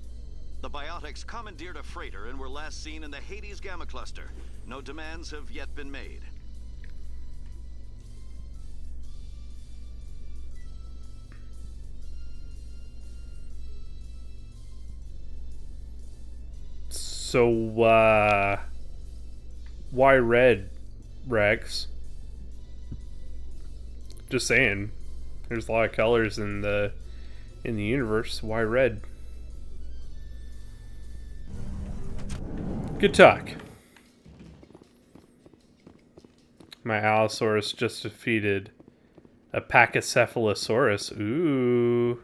The biotics commandeered a freighter and were last seen in the Hades Gamma Cluster. No demands have yet been made. So, why red, Rex? Just saying. There's a lot of colors in the universe. Why red? Good talk. My Allosaurus just defeated a Pachycephalosaurus. Ooh.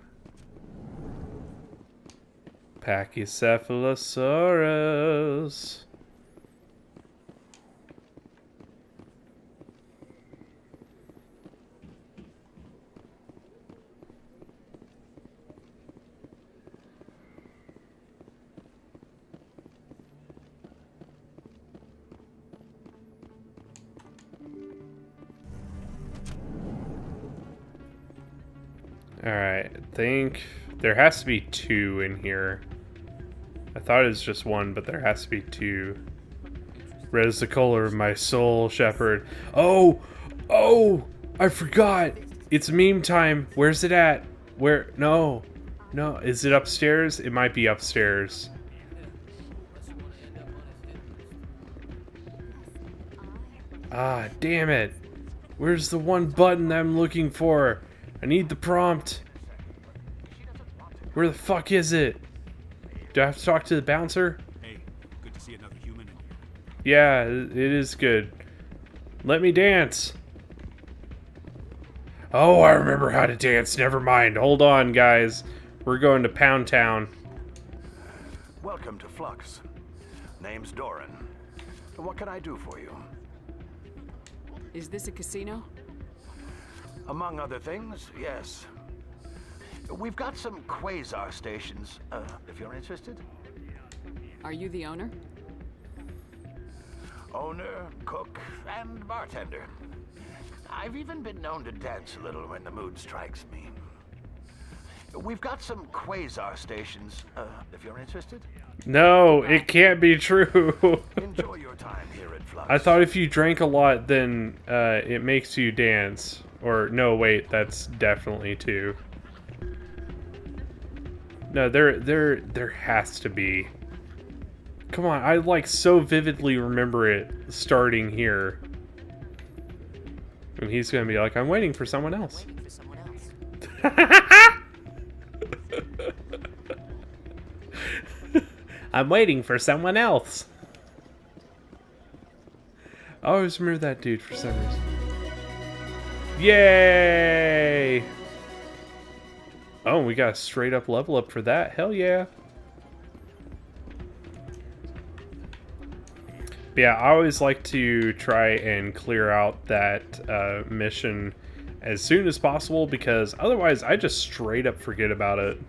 Pachycephalosaurus. Alright, I think there has to be 2 in here. I thought it was just 1, but there has to be 2. Red is the color of my soul, Shepard. Oh! Oh! I forgot! It's meme time. Where's it at? Where? No. No. Is it upstairs? It might be upstairs. Ah, damn it. Where's the one button I'm looking for? I need the prompt. Where the fuck is it? Do I have to talk to the bouncer? Hey, good to see another human in here. Yeah, it is good. Let me dance. Oh, I remember how to dance. Never mind. Hold on, guys. We're going to Pound Town. Welcome to Flux. Name's Doran. What can I do for you? Is this a casino? Among other things, yes. We've got some quasar stations, if you're interested. Are you the owner? Owner, cook, and bartender. I've even been known to dance a little when the mood strikes me. We've got some quasar stations, if you're interested. No, it can't be true. Enjoy your time here at Flux. I thought if you drank a lot, then it makes you dance. Or, no, wait, that's definitely 2. No, there has to be. Come on, I like so vividly remember it starting here. And he's gonna be like, I'm waiting for someone else. I'm waiting for someone else. I always remember that dude for some reason. Yay! Oh, we got a straight up level up for that. Hell yeah. But yeah, I always like to try and clear out that mission as soon as possible, because otherwise I just straight up forget about it.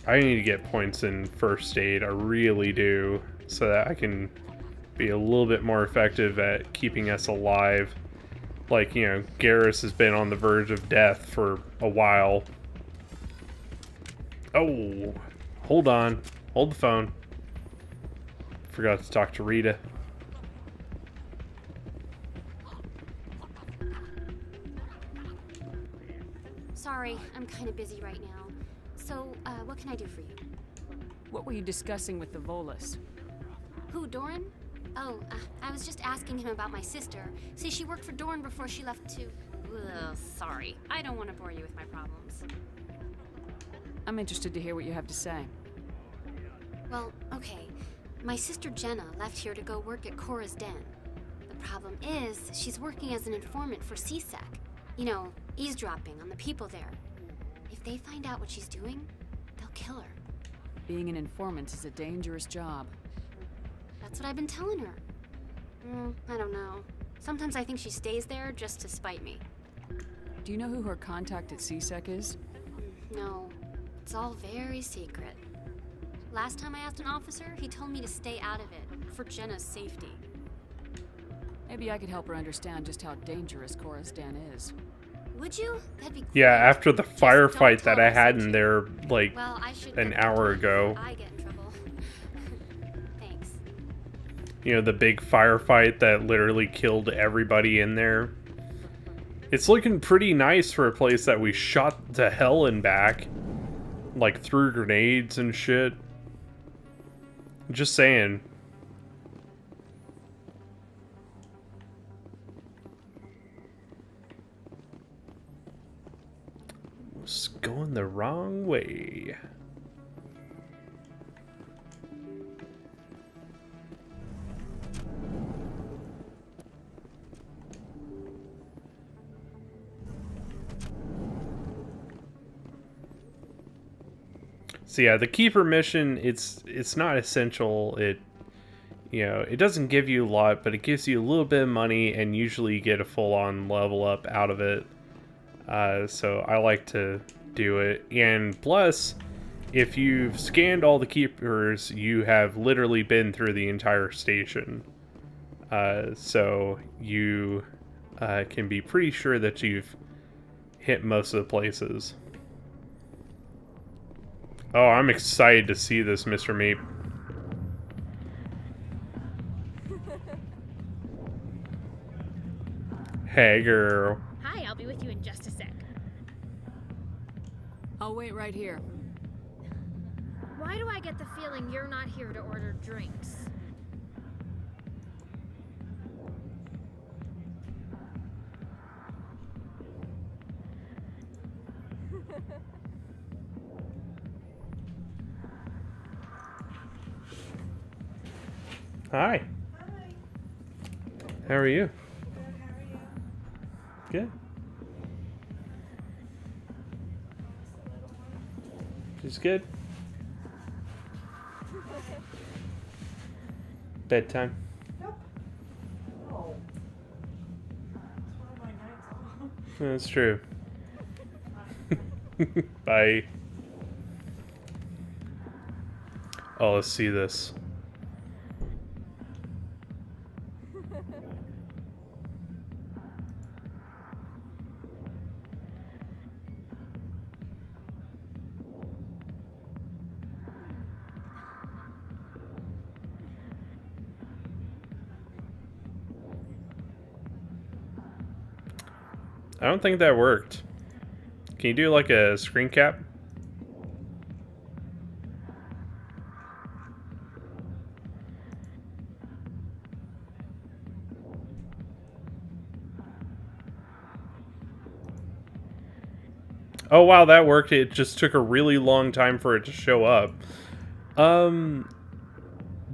I need to get points in first aid, I really do, so that I can be a little bit more effective at keeping us alive. Like, you know, Garrus has been on the verge of death for a while. Oh, hold on. Hold the phone. Forgot to talk to Rita. Sorry, I'm kind of busy right now. So, what can I do for you? What were you discussing with the Volus? Who, Doran? Oh, I was just asking him about my sister. See, she worked for Doran before she left to... Ugh, sorry. I don't want to bore you with my problems. I'm interested to hear what you have to say. Well, okay. My sister Jenna left here to go work at Cora's Den. The problem is, she's working as an informant for CSEC. You know, eavesdropping on the people there. If they find out what she's doing, they'll kill her. Being an informant is a dangerous job. That's what I've been telling her. I don't know. Sometimes I think she stays there just to spite me. Do you know who her contact at CSEC is? No. It's all very secret. Last time I asked an officer, he told me to stay out of it, for Jenna's safety. Maybe I could help her understand just how dangerous Cora's Den is. Would you? That'd be great. Yeah, after the firefight that I had in there, like, an hour ago. I get in trouble. Thanks. You know, the big firefight that literally killed everybody in there. It's looking pretty nice for a place that we shot to hell and back. Like, threw grenades and shit. Just saying. It's going the wrong way. So yeah, the Keeper mission, it's not essential. It, you know, it doesn't give you a lot, but it gives you a little bit of money, and usually you get a full-on level up out of it. So I like to do it. And plus, if you've scanned all the Keepers, you have literally been through the entire station. So you can be pretty sure that you've hit most of the places. Oh, I'm excited to see this, Mr. Meep. Hey, girl. Hi, I'll be with you in just a sec. I'll wait right here. Why do I get the feeling you're not here to order drinks? Hi. Hi. How are you? Good. She's good. Bedtime. Nope. Oh. It's one of my nights off. That's true. Bye. Oh, let's see this. I don't think that worked. Can you do like a screen cap? Oh wow, that worked. It just took a really long time for it to show up.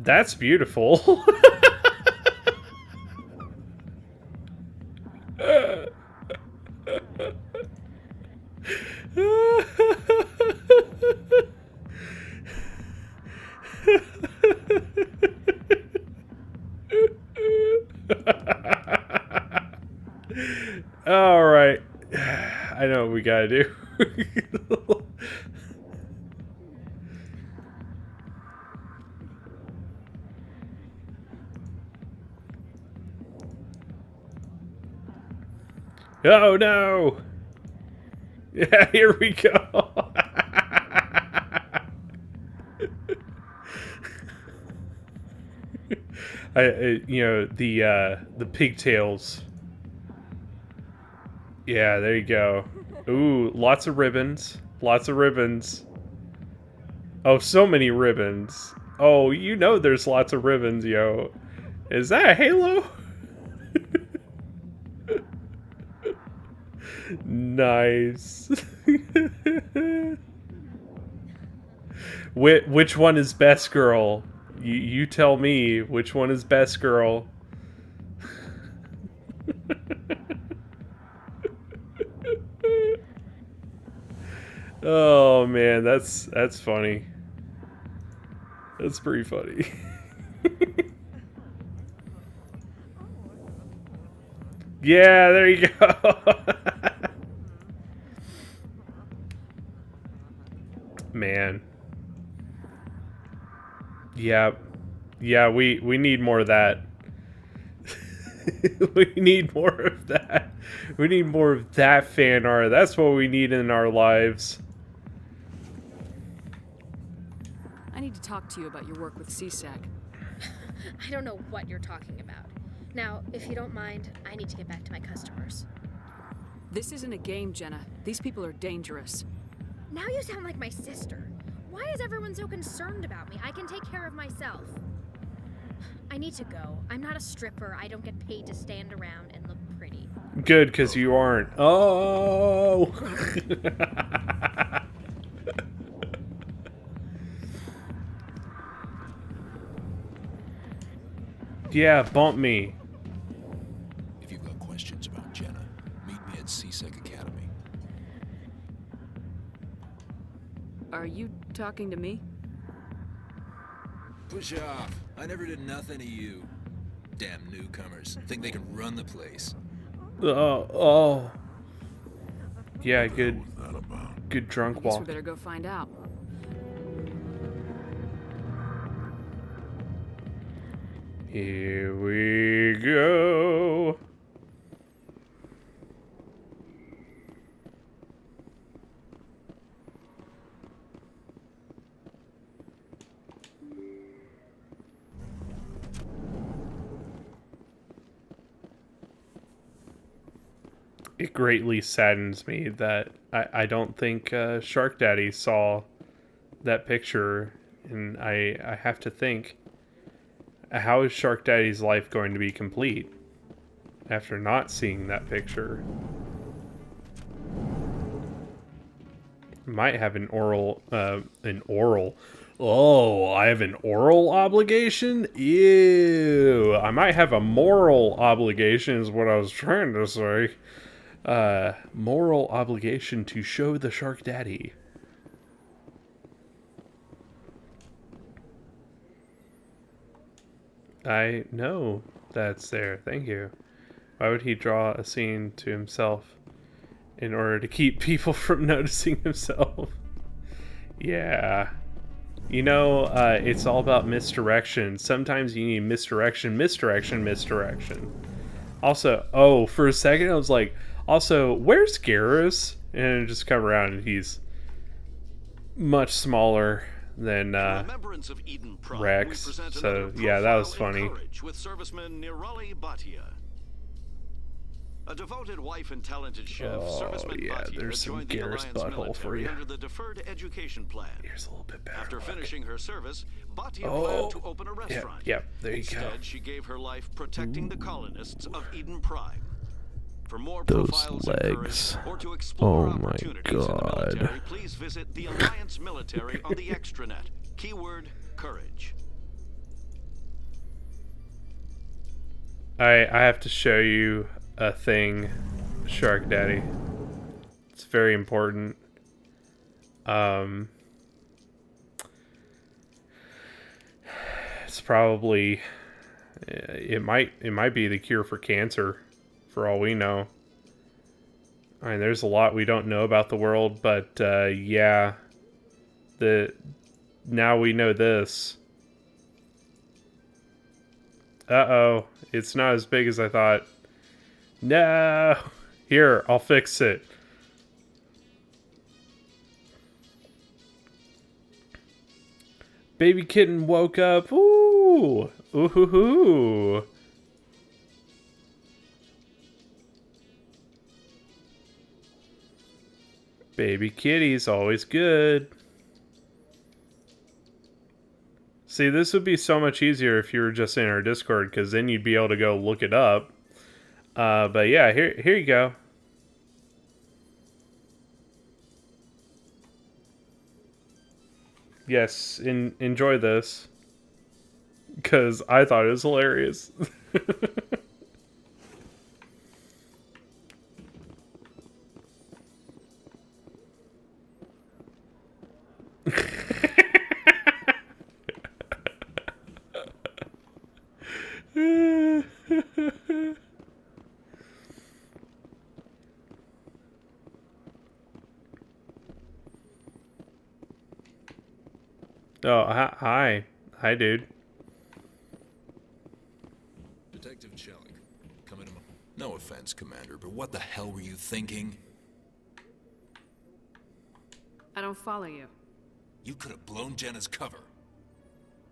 That's beautiful. All right. I know what we gotta do. Oh no! Yeah, here we go. You know, the pigtails. Yeah, there you go. Ooh, lots of ribbons. Lots of ribbons. Oh, so many ribbons. Oh, you know there's lots of ribbons, yo. Is that a halo? Nice. Which one is best girl? You tell me which one is best girl. Oh man, that's funny. That's pretty funny. Yeah, there you go. Man. Yeah. Yeah, we need more of that. We need more of that. We need more of that fan art. That's what we need in our lives. I need to talk to you about your work with CSAC. I don't know what you're talking about. Now, if you don't mind, I need to get back to my customers. This isn't a game, Jenna. These people are dangerous. Now you sound like my sister. Why is everyone so concerned about me? I can take care of myself. I need to go. I'm not a stripper. I don't get paid to stand around and look pretty. Good, because you aren't. Oh! Yeah, bump me. If you've got questions about Jenna, meet me at CSEC Academy. Are you talking to me? Push off. I never did nothing to you. Damn newcomers. Think they can run the place. Oh. Yeah, good drunk I guess walk. we better go find out. Here we go. It greatly saddens me that I don't think Shark Daddy saw that picture, and I have to think, how is Shark Daddy's life going to be complete after not seeing that picture? Might have an oral. Oh, I have an oral obligation? Ew. I might have a moral obligation is what I was trying to say. Moral obligation to show the Shark Daddy. I know that's there. Thank you. Why would he draw a scene to himself in order to keep people from noticing himself? Yeah. You know, it's all about misdirection. Sometimes you need misdirection. Also, oh, for a second I was like, also, where's Garrus? And just come around and he's much smaller than Rex. So yeah, that was funny. With serviceman Nirali Bhatia. A devoted wife and talented chef, serviceman Bhatia joined the Alliance military under the Deferred Education Plan. Here's a little bit better. After finishing her service, Bhatia planned to open a restaurant. Yep, there you go. Instead, she gave her life protecting the colonists of Eden Prime. For more Those profiles legs. or to explore Oh my opportunities in the god. military, please visit the Alliance Military on the extranet. Keyword courage. I have to show you a thing, Shark Daddy. It's very important. It's probably it might be the cure for cancer, for all we know. I mean, there's a lot we don't know about the world, but yeah, now we know this. Uh-oh, it's not as big as I thought. No! Here, I'll fix it. Baby kitten woke up. Ooh! Ooh-hoo-hoo! Baby kitty's always good. See, this would be so much easier if you were just in our Discord, because then you'd be able to go look it up. But yeah, here you go. Yes, enjoy this. Because I thought it was hilarious. Oh, hi. Hi, dude. Detective Shellie, come into my... No offense, Commander, but what the hell were you thinking? I don't follow you. You could have blown Jenna's cover.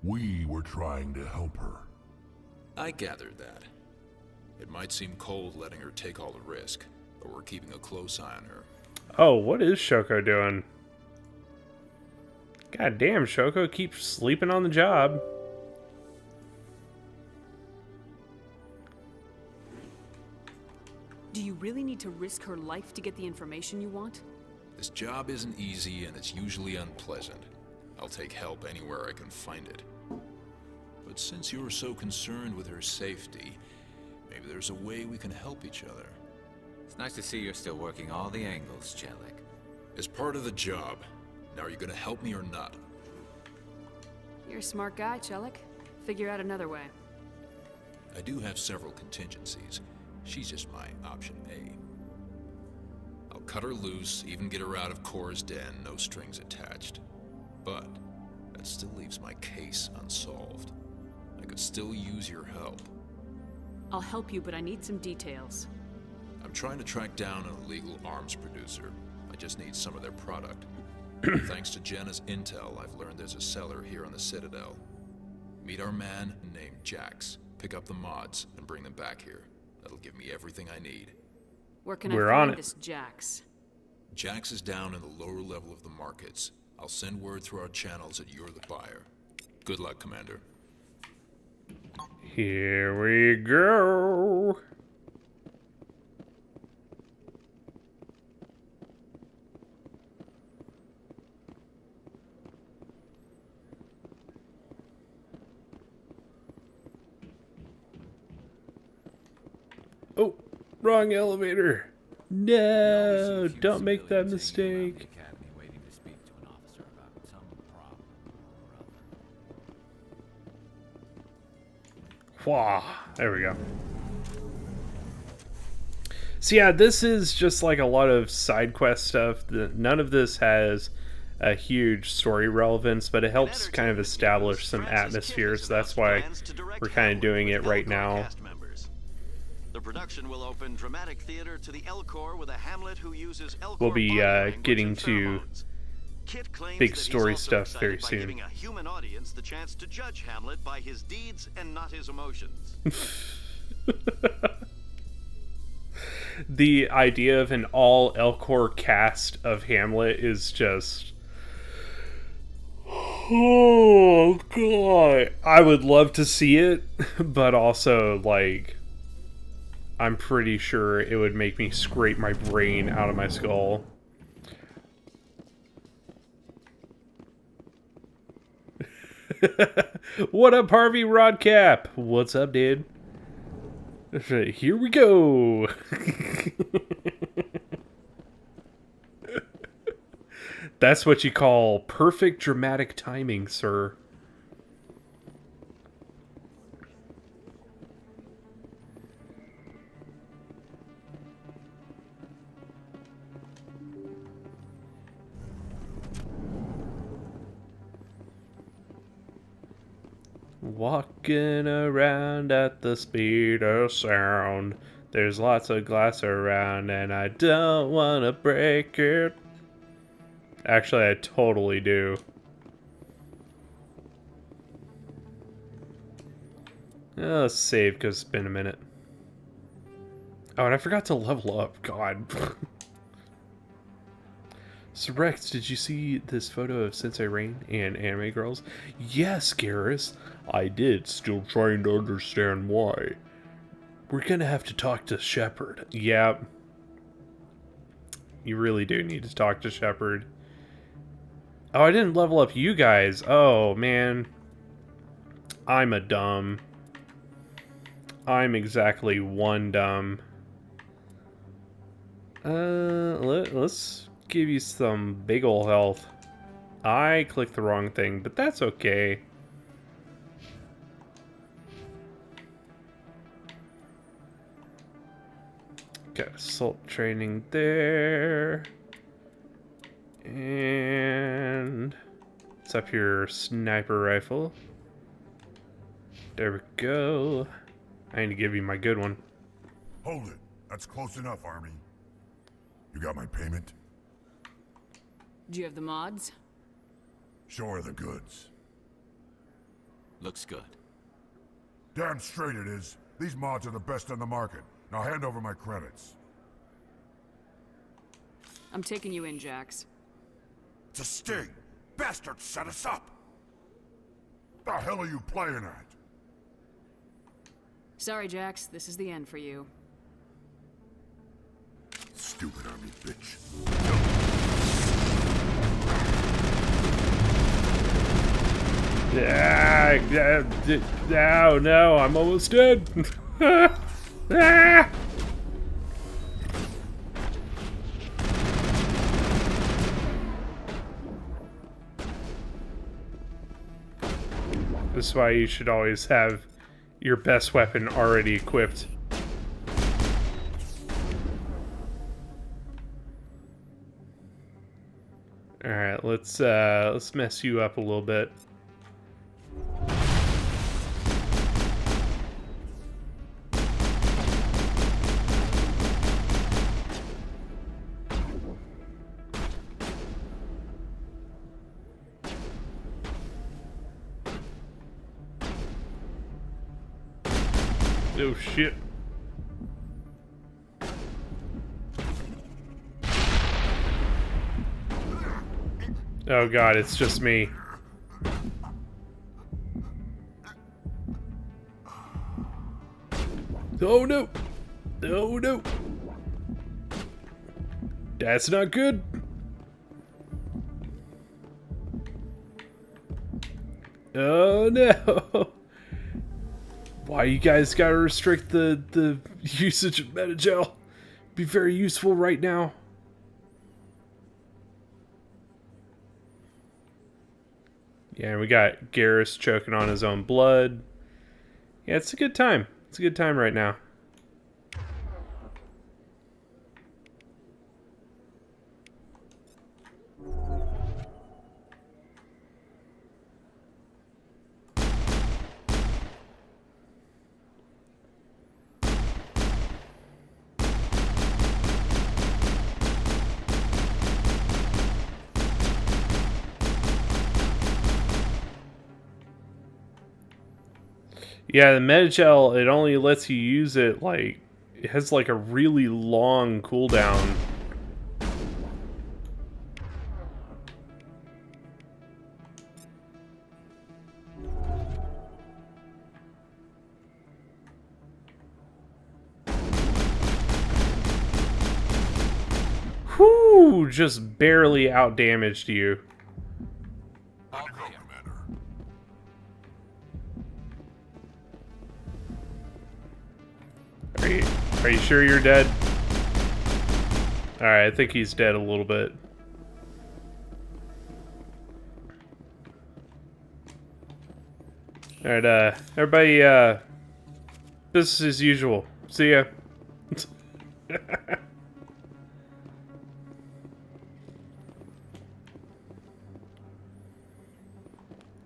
We were trying to help her. I gathered that. It might seem cold letting her take all the risk, but we're keeping a close eye on her. Oh, what is Shoko doing? God damn, Shoko keeps sleeping on the job. Do you really need to risk her life to get the information you want? This job isn't easy and it's usually unpleasant. I'll take help anywhere I can find it. But since you're so concerned with her safety, maybe there's a way we can help each other. It's nice to see you're still working all the angles, Jellic. As part of the job. Now, are you gonna help me or not? You're a smart guy, Chelik. Figure out another way. I do have several contingencies. She's just my option A. I'll cut her loose, even get her out of Cora's den, no strings attached. But that still leaves my case unsolved. I could still use your help. I'll help you, but I need some details. I'm trying to track down an illegal arms producer. I just need some of their product. Thanks to Jenna's intel, I've learned there's a seller here on the Citadel. Meet our man named Jax. Pick up the mods and bring them back here. That'll give me everything I need. Where can I find this Jax? Jax is down in the lower level of the markets. I'll send word through our channels that you're the buyer. Good luck, Commander. Here we go. Oh, wrong elevator. No, don't make that mistake. Wah, there we go. So yeah, this is just like a lot of side quest stuff. None of this has a huge story relevance, but it helps kind of establish some atmosphere, so that's why we're kind of doing it right now. The production will open dramatic theater to the Elcor with a Hamlet who uses Elcor. We'll be getting to big story stuff very soon. Giving a human audience the chance to judge Hamlet by his deeds and not his emotions. The idea of an all Elcor cast of Hamlet is just... oh god, I would love to see it, but also like I'm pretty sure it would make me scrape my brain out of my skull. What up, Harvey Rodcap? What's up, dude? Here we go. That's what you call perfect dramatic timing, sir. Walking around at the speed of sound. There's lots of glass around and I don't want to break it. Actually, I totally do. Let's save because it's been a minute. Oh, and I forgot to level up. God. So Rex, did you see this photo of Sensei Rain and Anime Girls? Yes, Garrus, I did. Still trying to understand why. We're gonna have to talk to Shepard. Yeah. You really do need to talk to Shepard. Oh, I didn't level up you guys. Oh, man. I'm a dumb. I'm exactly one dumb. Let's give you some big ol' health. I clicked the wrong thing, but that's okay. Got assault training there. And let's up your sniper rifle. There we go. I need to give you my good one. Hold it. That's close enough, Army. You got my payment? Do you have the mods? Show her the goods. Looks good. Damn straight it is. These mods are the best on the market. Now hand over my credits. I'm taking you in, Jax. It's a sting! Bastards set us up! The hell are you playing at? Sorry, Jax. This is the end for you. Stupid Army bitch. Oh no, I'm almost dead. Ah! This is why you should always have your best weapon already equipped. All right, let's mess you up a little bit. Oh shit. Oh god, it's just me. Oh no! Oh no! That's not good! Oh no! Why you guys gotta restrict the usage of Metagel? Be very useful right now. Yeah, we got Garrus choking on his own blood. Yeah, it's a good time. It's a good time right now. Yeah, the Metagel, it only lets you use it, like, it has like a really long cooldown. Whew, just barely outdamaged you. Are you sure you're dead? Alright, I think he's dead a little bit. Alright, everybody, business as usual. See ya.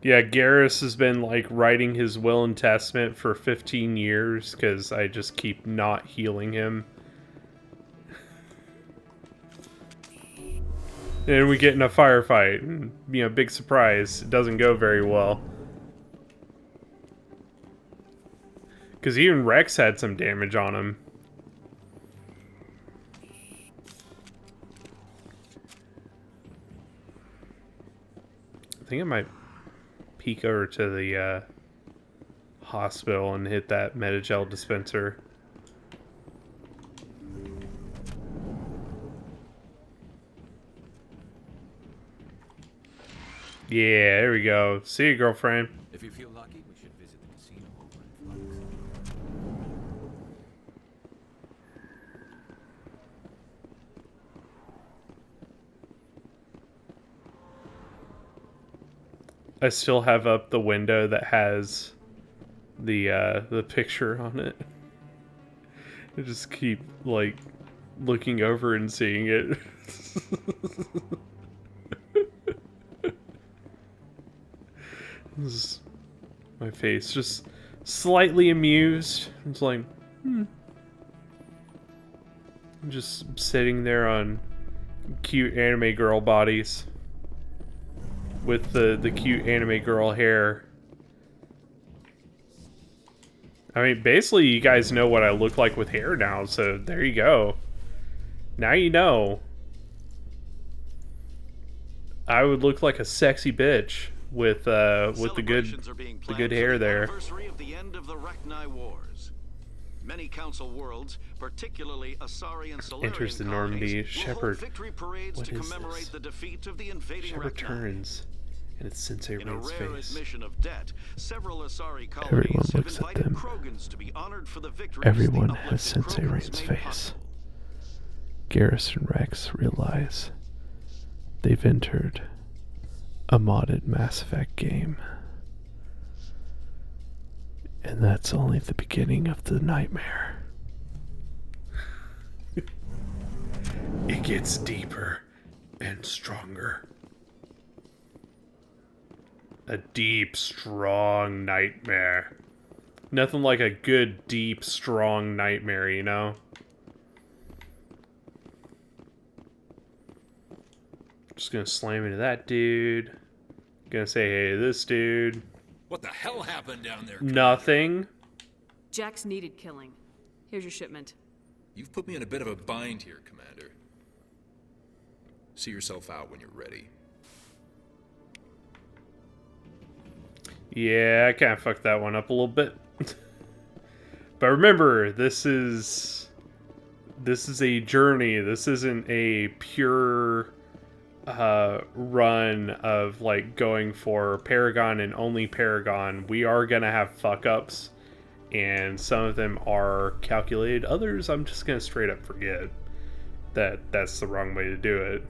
Yeah, Garrus has been like writing his will and testament for 15 years because I just keep not healing him. And we get in a firefight, and, you know, big surprise, it doesn't go very well. Because even Rex had some damage on him. I think I might peek over to the hospital and hit that Metagel dispenser. Yeah, there we go. See you, girlfriend. If you feel lucky, we should visit the casino over in Flux. I still have up the window that has the picture on it. I just keep like looking over and seeing it. This is my face, just slightly amused. It's like, I'm just sitting there on cute anime girl bodies with the cute anime girl hair. I mean, basically, you guys know what I look like with hair now, so there you go. Now you know. I would look like a sexy bitch with the good hair there. Anniversary of the end of the Rachni Wars. Many council worlds, particularly Asari and Solarian Enters the colonies, Normandy. will Shepard. hold victory parades What to is commemorate this? the defeat of the invading Shepard Rachni. turns, and it's Sensei In a Rain's rare face. admission of debt, several Asari Everyone colonies have looks at invited them. Krogans to be honored for the victories Everyone the has uplifted Sensei Krogans Rain's made face. possible. Garrus and Rex realize they've entered a modded Mass Effect game. And that's only the beginning of the nightmare. It gets deeper and stronger. A deep, strong nightmare. Nothing like a good, deep, strong nightmare, you know? Just gonna slam into that dude. Gonna say hey to this dude. What the hell happened down there? Nothing. Jax needed killing. Here's your shipment. You've put me in a bit of a bind here, Commander. See yourself out when you're ready. Yeah, I kind of fucked that one up a little bit. But remember, this is a journey. This isn't a pure run of like going for Paragon and only Paragon. We are gonna have fuck ups, and some of them are calculated. Others I'm just gonna straight up forget that that's the wrong way to do it.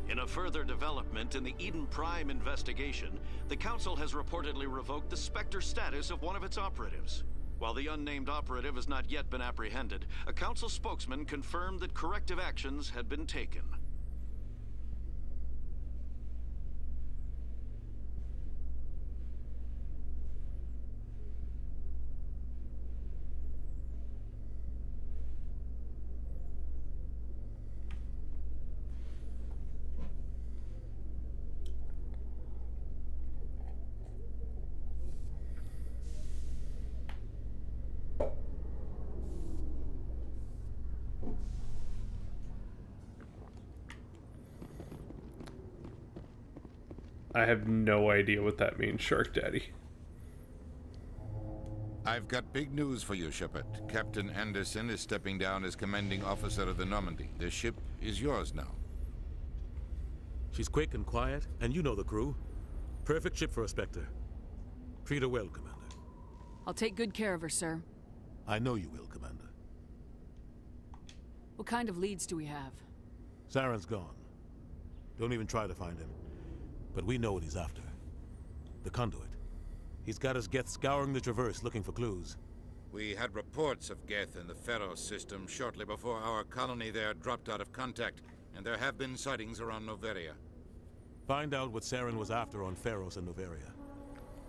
In a further development in the Eden Prime investigation, the Council has reportedly revoked the Spectre status of one of its operatives. While the unnamed operative has not yet been apprehended, a Council spokesman confirmed that corrective actions had been taken. I have no idea what that means, Shark Daddy. I've got big news for you, Shepard. Captain Anderson is stepping down as commanding officer of the Normandy. The ship is yours now. She's quick and quiet, and you know the crew. Perfect ship for a Spectre. Treat her well, Commander. I'll take good care of her, sir. I know you will, Commander. What kind of leads do we have? Saren's gone. Don't even try to find him. But we know what he's after. The conduit. He's got us Geth scouring the Traverse looking for clues. We had reports of Geth in the Pharos system shortly before our colony there dropped out of contact, and there have been sightings around Noveria. Find out what Saren was after on Pharos and Noveria.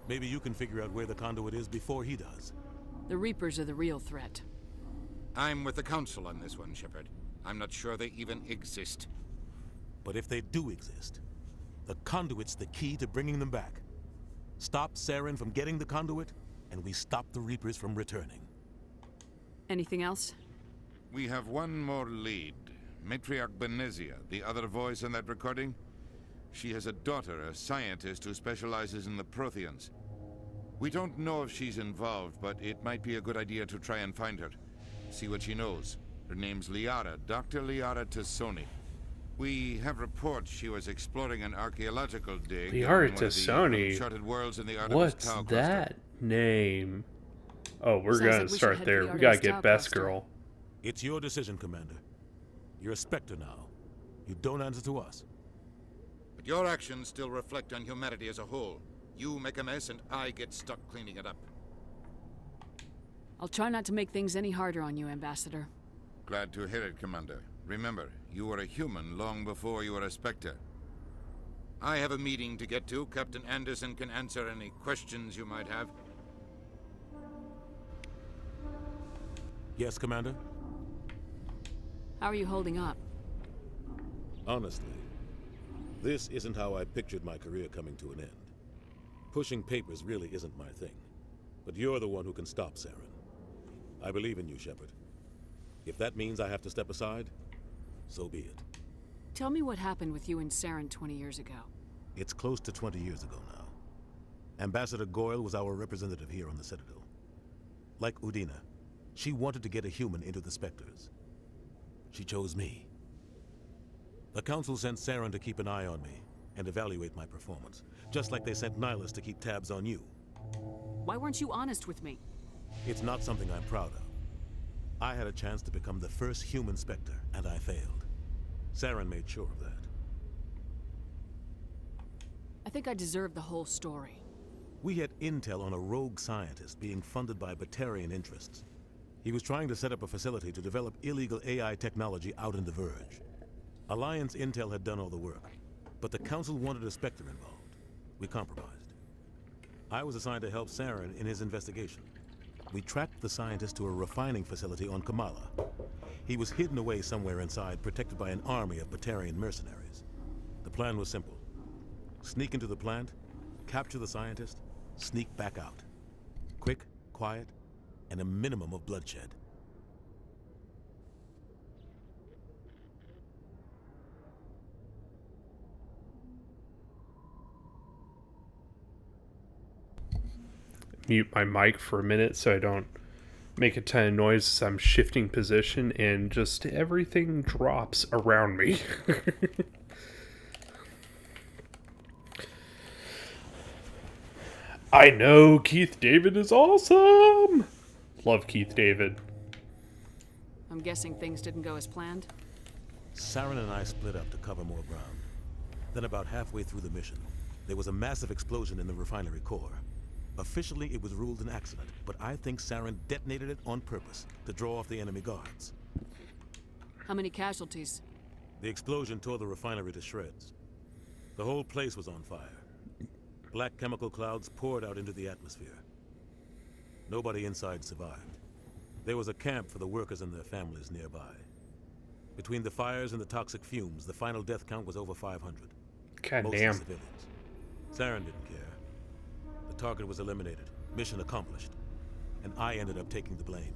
Maybe you can figure out where the conduit is before he does. The Reapers are the real threat. I'm with the Council on this one, Shepard. I'm not sure they even exist. But if they do exist, the conduit's the key to bringing them back. Stop Saren from getting the conduit, and we stop the Reapers from returning. Anything else? We have one more lead. Matriarch Beneziah, the other voice in that recording. She has a daughter, a scientist who specializes in the Protheans. We don't know if she's involved, but it might be a good idea to try and find her. See what she knows. Her name's Liara, Dr. Liara Tassoni. We have reports she was exploring an archaeological dig. Liara Tassoni? What's Tau that name? Oh, we're Sounds gonna like we start should head there. for the We gotta Artemis get Tau Best cluster. Girl. It's your decision, Commander. You're a Spectre now. You don't answer to us. But your actions still reflect on humanity as a whole. You make a mess and I get stuck cleaning it up. I'll try not to make things any harder on you, Ambassador. Glad to hear it, Commander. Remember, you were a human long before you were a Spectre. I have a meeting to get to. Captain Anderson can answer any questions you might have. Yes, Commander? How are you holding up? Honestly, this isn't how I pictured my career coming to an end. Pushing papers really isn't my thing. But you're the one who can stop Saren. I believe in you, Shepard. If that means I have to step aside, so be it. Tell me what happened with you and Saren 20 years ago. It's close to 20 years ago now. Ambassador Goyle was our representative here on the Citadel. Like Udina, she wanted to get a human into the Spectres. She chose me. The Council sent Saren to keep an eye on me and evaluate my performance, just like they sent Nihilus to keep tabs on you. Why weren't you honest with me? It's not something I'm proud of. I had a chance to become the first human Spectre, and I failed. Saren made sure of that. I think I deserve the whole story. We had intel on a rogue scientist being funded by Batarian interests. He was trying to set up a facility to develop illegal AI technology out in the Verge. Alliance intel had done all the work, but the Council wanted a Spectre involved. We compromised. I was assigned to help Saren in his investigation. We tracked the scientist to a refining facility on Kamala. He was hidden away somewhere inside, protected by an army of Batarian mercenaries. The plan was simple. Sneak into the plant, capture the scientist, sneak back out. Quick, quiet, and a minimum of bloodshed. Mute my mic for a minute so I don't make a ton of noise as I'm shifting position and just everything drops around me. I know Keith David is awesome! Love Keith David. I'm guessing things didn't go as planned? Saren and I split up to cover more ground. Then about halfway through the mission, there was a massive explosion in the refinery core. Officially, it was ruled an accident, but I think Saren detonated it on purpose to draw off the enemy guards. How many casualties? The explosion tore the refinery to shreds. The whole place was on fire. Black chemical clouds poured out into the atmosphere. Nobody inside survived. There was a camp for the workers and their families nearby. Between the fires and the toxic fumes, the final death count was over 500. God Mostly damn. civilians. Saren didn't care. The target was eliminated, mission accomplished, and I ended up taking the blame.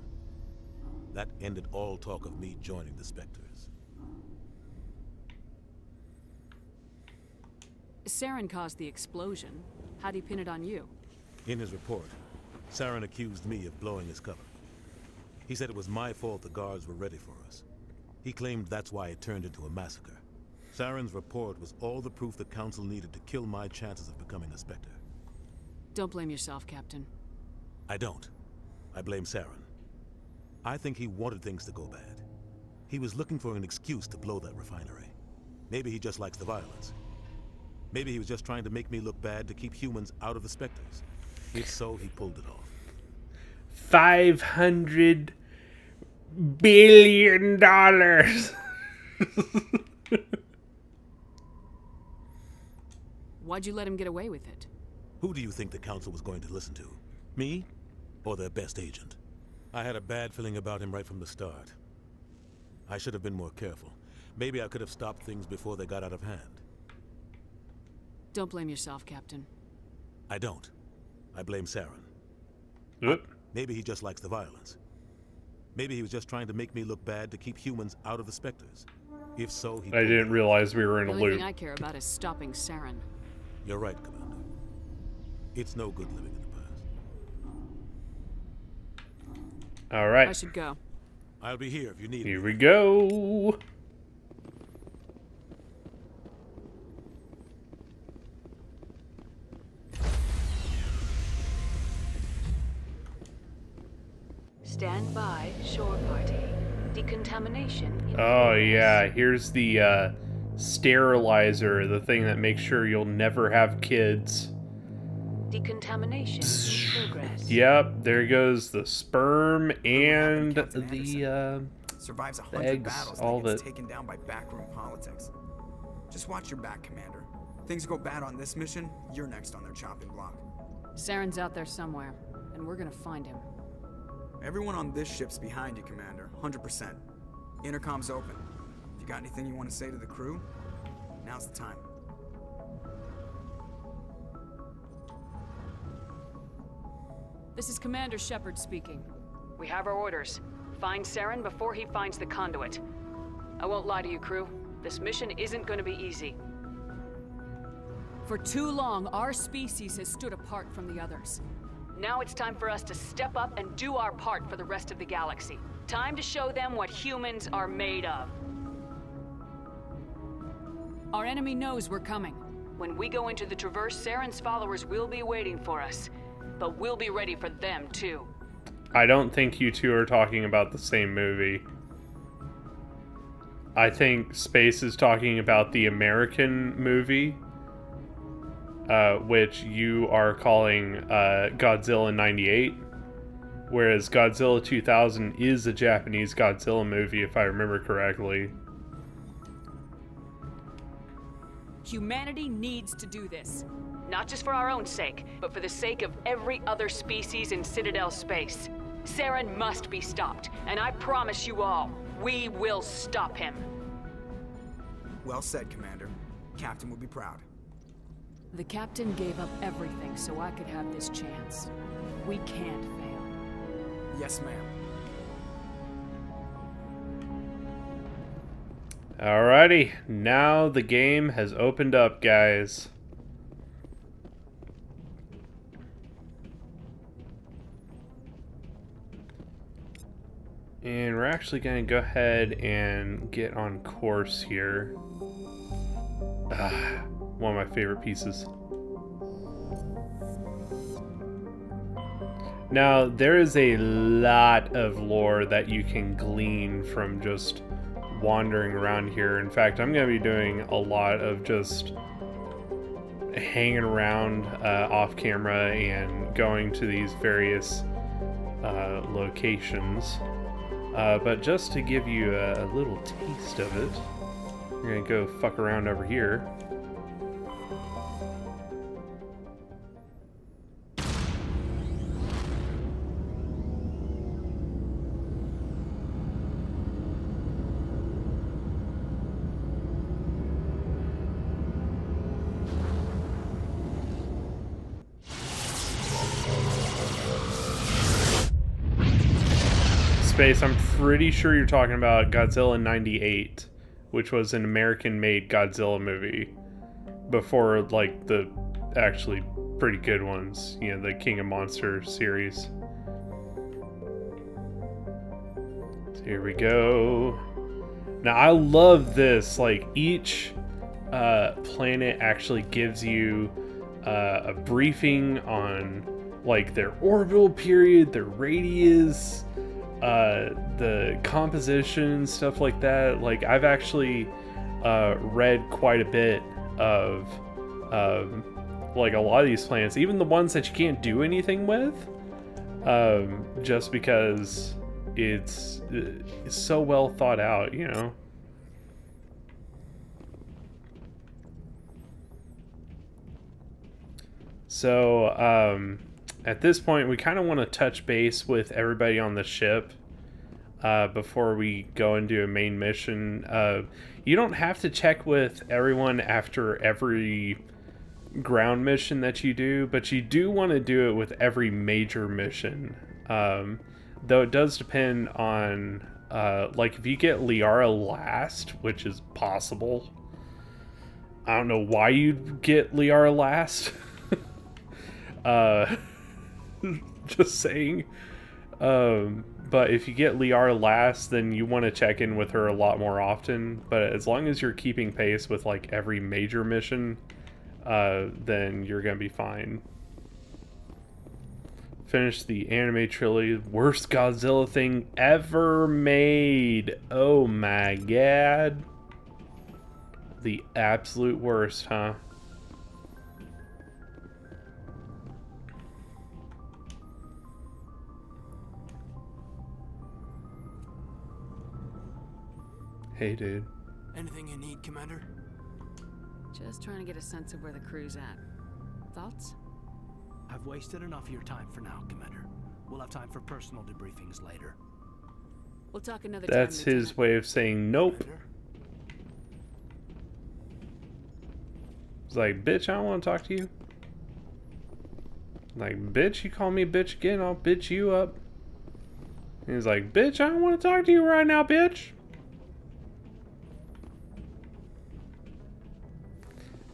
That ended all talk of me joining the Spectres. Saren caused the explosion. How'd he pin it on you? In his report, Saren accused me of blowing his cover. He said it was my fault the guards were ready for us. He claimed that's why it turned into a massacre. Saren's report was all the proof the Council needed to kill my chances of becoming a Spectre. Don't blame yourself, Captain. I don't. I blame Saren. I think he wanted things to go bad. He was looking for an excuse to blow that refinery. Maybe he just likes the violence. Maybe he was just trying to make me look bad to keep humans out of the Spectres. If so, he pulled it off. $500 billion. Why'd you let him get away with it? Who do you think the council was going to listen to? Me? Or their best agent? I had a bad feeling about him right from the start. I should have been more careful. Maybe I could have stopped things before they got out of hand. Don't blame yourself, Captain. I don't. I blame Saren. Yep. Maybe he just likes the violence. Maybe he was just trying to make me look bad to keep humans out of the Spectres. If so, he... I didn't realize we were in a loop. The only loop. thing I care about is stopping Saren. You're right, Commander. It's no good living in the past. All right. I should go. I'll be here if you need me. Here we go. Stand by, shore party. Decontamination. Oh yeah, here's the sterilizer, the thing that makes sure you'll never have kids. Decontamination in progress. Yep, there goes the sperm and the survives 100 eggs, battles all that gets that. taken down by backroom politics. Just watch your back, Commander. Things go bad on this mission, you're next on their chopping block. Saren's out there somewhere, and we're gonna find him. Everyone on this ship's behind you, Commander. 100%. Intercom's open. If you got anything you want to say to the crew, now's the time. This is Commander Shepard speaking. We have our orders. Find Saren before he finds the conduit. I won't lie to you, crew. This mission isn't going to be easy. For too long, our species has stood apart from the others. Now it's time for us to step up and do our part for the rest of the galaxy. Time to show them what humans are made of. Our enemy knows we're coming. When we go into the Traverse, Saren's followers will be waiting for us. But we'll be ready for them, too. I don't think you two are talking about the same movie. I think Space is talking about the American movie, which you are calling Godzilla 98, whereas Godzilla 2000 is a Japanese Godzilla movie, if I remember correctly. Humanity needs to do this. Not just for our own sake, but for the sake of every other species in Citadel space. Saren must be stopped, and I promise you all, we will stop him. Well said, Commander. Captain will be proud. The Captain gave up everything so I could have this chance. We can't fail. Yes, ma'am. Alrighty, now the game has opened up, guys. And we're actually going to go ahead and get on course here. One of my favorite pieces. Now, there is a lot of lore that you can glean from just wandering around here. In fact, I'm going to be doing a lot of just hanging around off camera and going to these various locations. But just to give you a little taste of it, we're gonna go fuck around over here. Space, I'm pretty sure you're talking about Godzilla 98, which was an American-made Godzilla movie before, like, the actually pretty good ones, you know, the King of Monsters series. So here we go. Now, I love this. Like, each planet actually gives you a briefing on, like, their orbital period, their radius, the composition, stuff like that. Like, I've actually read quite a bit of like a lot of these planets, even the ones that you can't do anything with, just because it's so well thought out, you know. . So, at this point, we kind of want to touch base with everybody on the ship before we go and do a main mission. You don't have to check with everyone after every ground mission that you do, but you do want to do it with every major mission. Though it does depend on, like, if you get Liara last, which is possible. I don't know why you'd get Liara last. Just saying. But if you get Liara last, then you want to check in with her a lot more often. But as long as you're keeping pace with, like, every major mission, then you're gonna be fine. Finish the anime trilogy. Worst Godzilla thing ever made. Oh my god. The absolute worst, huh? Hey, dude. Anything you need, Commander? Just trying to get a sense of where the crew's at. Thoughts? I've wasted enough of your time for now, Commander. We'll have time for personal debriefings later. We'll talk another That's time. His way of saying nope. Commander? It's like, bitch, I don't want to talk to you. Like, bitch, you call me bitch again, I'll bitch you up. And he's like, bitch, I don't want to talk to you right now, bitch.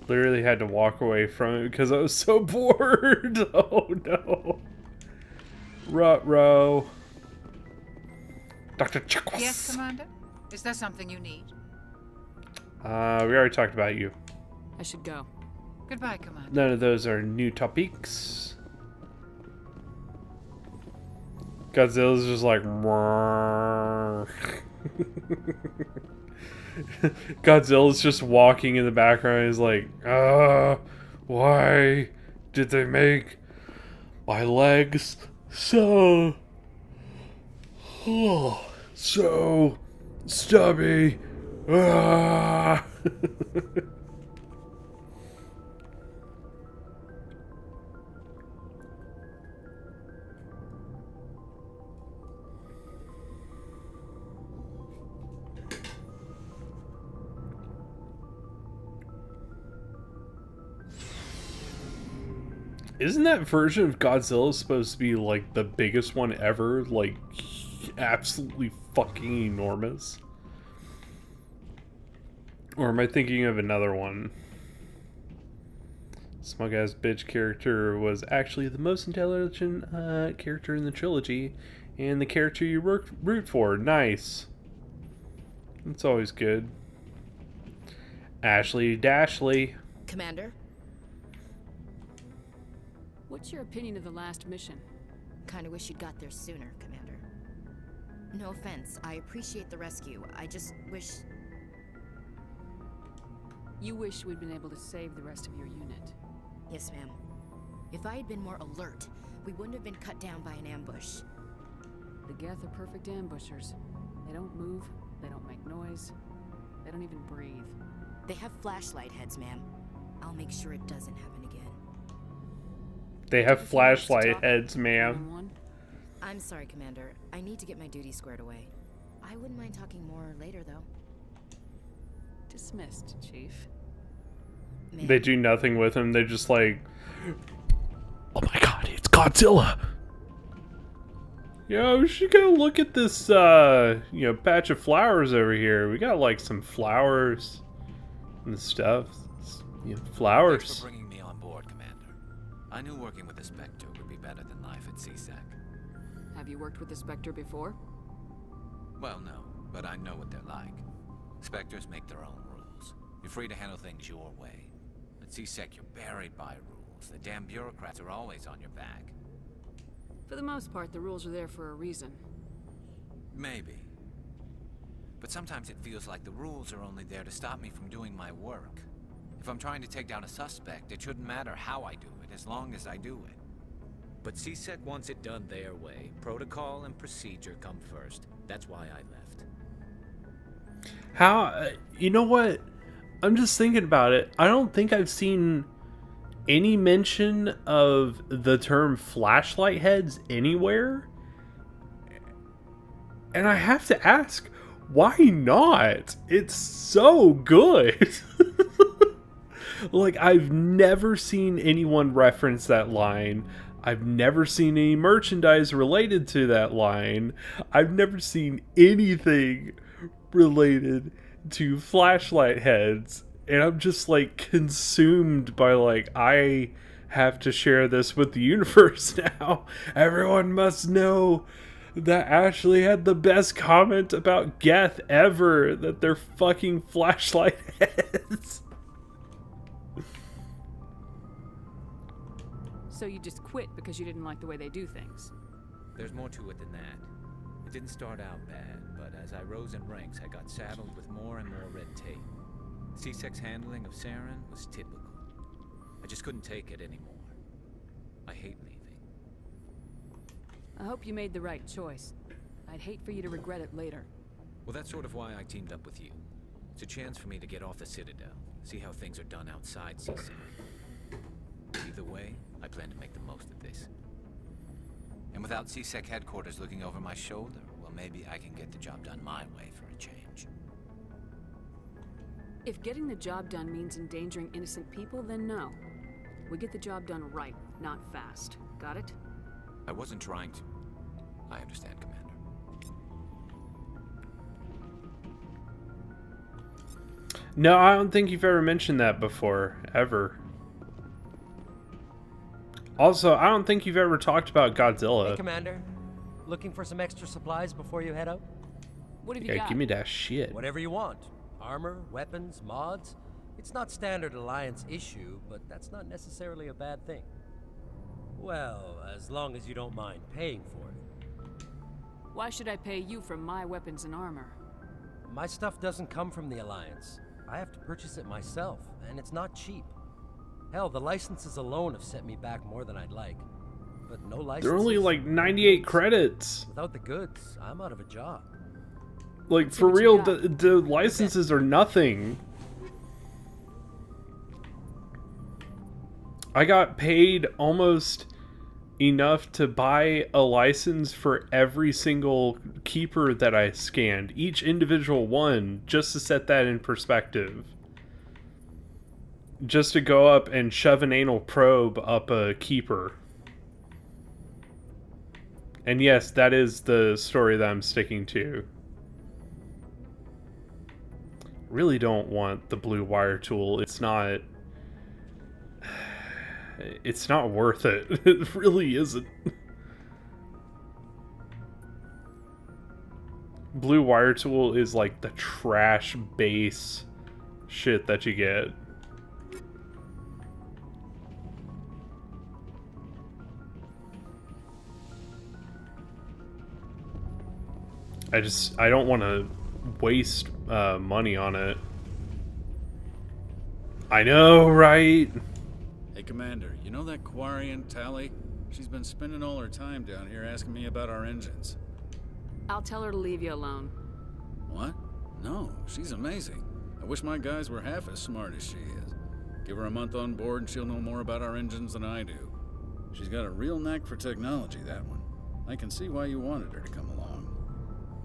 Literally had to walk away from it because I was so bored. Oh no. Ruh-roh. Dr. Chikwas. Yes, Commander? Is there something you need? We already talked about you. I should go. Goodbye, Commander. None of those are new topics. Godzilla's just like... Godzilla's just walking in the background. He's like, why did they make my legs so stubby? Ah. Isn't that version of Godzilla supposed to be, like, the biggest one ever? Like, absolutely fucking enormous? Or am I thinking of another one? Smug-ass bitch character was actually the most intelligent character in the trilogy, and the character you root for. Nice. That's always good. Ashley Dashley. Commander? What's your opinion of the last mission? Kinda wish you'd got there sooner, Commander. No offense, I appreciate the rescue. I just wish... You wish we'd been able to save the rest of your unit. Yes, ma'am. If I had been more alert, we wouldn't have been cut down by an ambush. The Geth are perfect ambushers. They don't move, they don't make noise, they don't even breathe. They have flashlight heads, ma'am. I'll make sure it doesn't happen again. They have flashlight heads, ma'am. I'm sorry, Commander. I need to get my duty squared away. I wouldn't mind talking more later, though. Dismissed, Chief. They do nothing with him. They're just like, oh my god, it's Godzilla. Yo, we should go look at this, patch of flowers over here. We got, like, some flowers and stuff. Flowers. Thanks for bringing me on board, Commander. I knew working with the Spectre would be better than life at CSEC. Have you worked with the Spectre before? Well, no, but I know what they're like. Spectres make their own rules. You're free to handle things your way. At CSEC, you're buried by rules. The damn bureaucrats are always on your back. For the most part, the rules are there for a reason. Maybe. But sometimes it feels like the rules are only there to stop me from doing my work. If I'm trying to take down a suspect, it shouldn't matter how I do it, as long as I do it. But CSEC wants it done their way. Protocol and procedure come first. That's why I left. How, you know what? I'm just thinking about it. I don't think I've seen any mention of the term flashlight heads anywhere. And I have to ask, why not? It's so good. Like, I've never seen anyone reference that line. I've never seen any merchandise related to that line. I've never seen anything related to flashlight heads. And I'm just, like, consumed by, like, I have to share this with the universe now. Everyone must know that Ashley had the best comment about Geth ever. That they're fucking flashlight heads. So you just quit because you didn't like the way they do things? There's more to it than that. It didn't start out bad, but as I rose in ranks, I got saddled with more and more red tape. C-Sec's handling of Saren was typical. I just couldn't take it anymore. I hate leaving. I hope you made the right choice. I'd hate for you to regret it later. Well, that's sort of why I teamed up with you. It's a chance for me to get off the Citadel, see how things are done outside C-Sec. Either way, I plan to make the most of this. And without C-Sec headquarters looking over my shoulder, well, maybe I can get the job done my way for a change. If getting the job done means endangering innocent people, then no. We get the job done right, not fast. Got it? I wasn't trying to. I understand, Commander. No, I don't think you've ever mentioned that before, ever. Also, I don't think you've ever talked about Godzilla. Hey, Commander. Looking for some extra supplies before you head out? What have you got? Yeah, give me that shit. Whatever you want. Armor, weapons, mods. It's not standard Alliance issue, but that's not necessarily a bad thing. Well, as long as you don't mind paying for it. Why should I pay you for my weapons and armor? My stuff doesn't come from the Alliance. I have to purchase it myself, and it's not cheap. Hell, the licenses alone have set me back more than I'd like. But no licenses. They're only like 98 credits. Without the goods, I'm out of a job. Like, for real, the licenses are nothing. I got paid almost enough to buy a license for every single keeper that I scanned. Each individual one, just to set that in perspective. Just to go up and shove an anal probe up a keeper. And yes, that is the story that I'm sticking to. Really don't want the blue wire tool. It's not worth it. It really isn't. Blue wire tool is like the trash base shit that you get. I don't want to waste money on it. I know, right? Hey, Commander, you know that Quarian, Tally? She's been spending all her time down here asking me about our engines. I'll tell her to leave you alone. What? No, she's amazing. I wish my guys were half as smart as she is. Give her a month on board and she'll know more about our engines than I do. She's got a real knack for technology, that one. I can see why you wanted her to come along.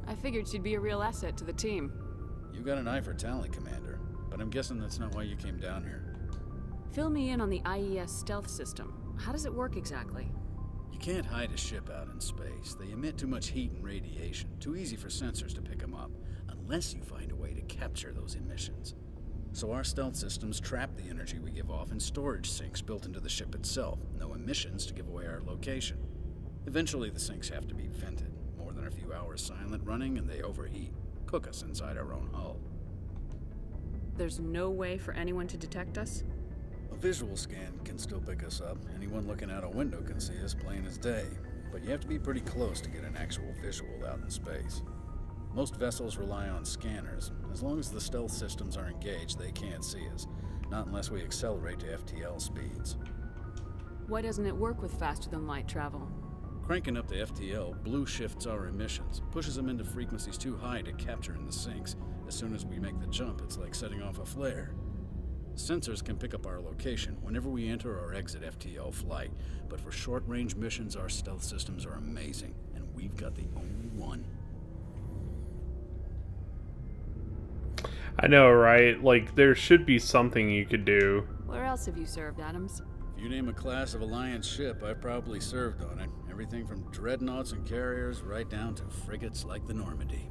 I figured she'd be a real asset to the team. You got an eye for Tally, Commander, but I'm guessing that's not why you came down here. Fill me in on the IES stealth system. How does it work exactly? You can't hide a ship out in space. They emit too much heat and radiation. Too easy for sensors to pick them up, unless you find a way to capture those emissions. So our stealth systems trap the energy we give off in storage sinks built into the ship itself. No emissions to give away our location. Eventually the sinks have to be vented. More than a few hours silent running and they overheat. Cook us inside our own hull. There's no way for anyone to detect us? A visual scan can still pick us up. Anyone looking out a window can see us plain as day. But you have to be pretty close to get an actual visual out in space. Most vessels rely on scanners. As long as the stealth systems are engaged, they can't see us. Not unless we accelerate to FTL speeds. Why doesn't it work with faster-than-light travel? Cranking up the FTL blue shifts our emissions, pushes them into frequencies too high to capture in the sinks. As soon as we make the jump, it's like setting off a flare. Sensors can pick up our location whenever we enter or exit FTL flight, but for short-range missions, our stealth systems are amazing, and we've got the only one. I know, right? Like, there should be something you could do. Where else have you served, Adams? If you name a class of Alliance ship, I've probably served on it. Everything from dreadnoughts and carriers right down to frigates like the Normandy.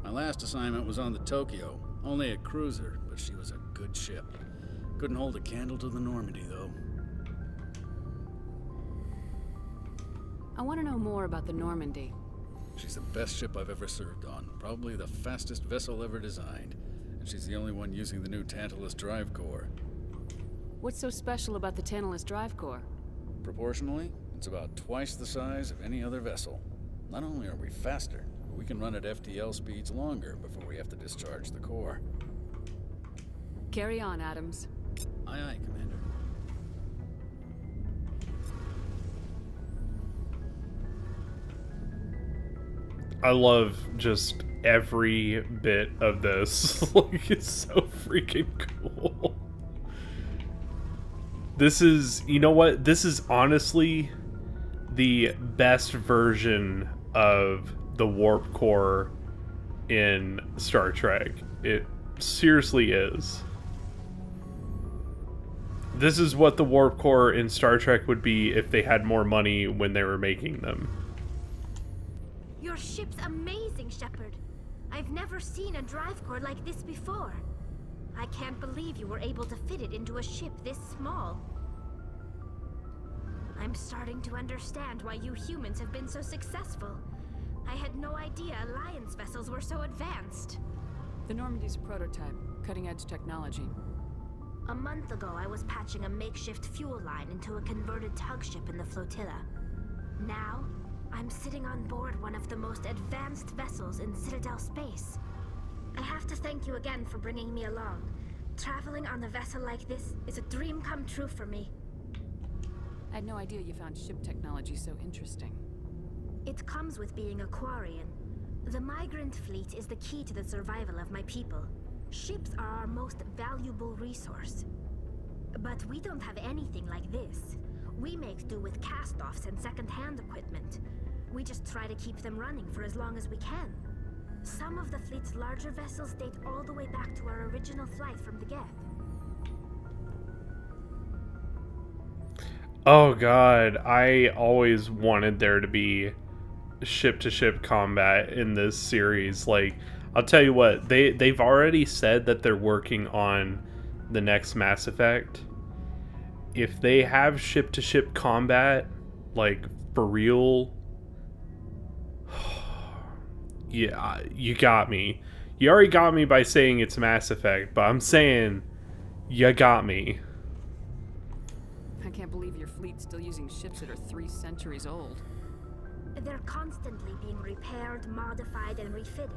My last assignment was on the Tokyo, only a cruiser, but she was a good ship. Couldn't hold a candle to the Normandy, though. I want to know more about the Normandy. She's the best ship I've ever served on, probably the fastest vessel ever designed, and she's the only one using the new Tantalus drive core. What's so special about the Tantalus drive core? Proportionally, it's about twice the size of any other vessel. Not only are we faster, but we can run at FTL speeds longer before we have to discharge the core. Carry on, Adams. Aye, aye, Commander. I love just every bit of this. Like, it's so freaking cool. This is, you know what? This is honestly the best version of the warp core in Star Trek. It seriously is. This is what the warp core in Star Trek would be if they had more money when they were making them. Your ship's amazing, Shepard. I've never seen a drive core like this before. I can't believe you were able to fit it into a ship this small. I'm starting to understand why you humans have been so successful. I had no idea Alliance vessels were so advanced. The Normandy's a prototype, cutting-edge technology. A month ago, I was patching a makeshift fuel line into a converted tug ship in the flotilla. Now, I'm sitting on board one of the most advanced vessels in Citadel space. I have to thank you again for bringing me along. Traveling on a vessel like this is a dream come true for me. I had no idea you found ship technology so interesting. It comes with being a Quarian. The migrant fleet is the key to the survival of my people. Ships are our most valuable resource. But we don't have anything like this. We make do with cast-offs and second-hand equipment. We just try to keep them running for as long as we can. Some of the fleet's larger vessels date all the way back to our original flight from the Geth. Oh god, I always wanted there to be ship-to-ship combat in this series. Like, I'll tell you what, they've already said that they're working on the next Mass Effect. If they have ship-to-ship combat, like, for real, yeah, you got me. You already got me by saying it's Mass Effect, but I'm saying you got me. I can't believe your fleet's still using ships that are 3 centuries old. They're constantly being repaired, modified, and refitted.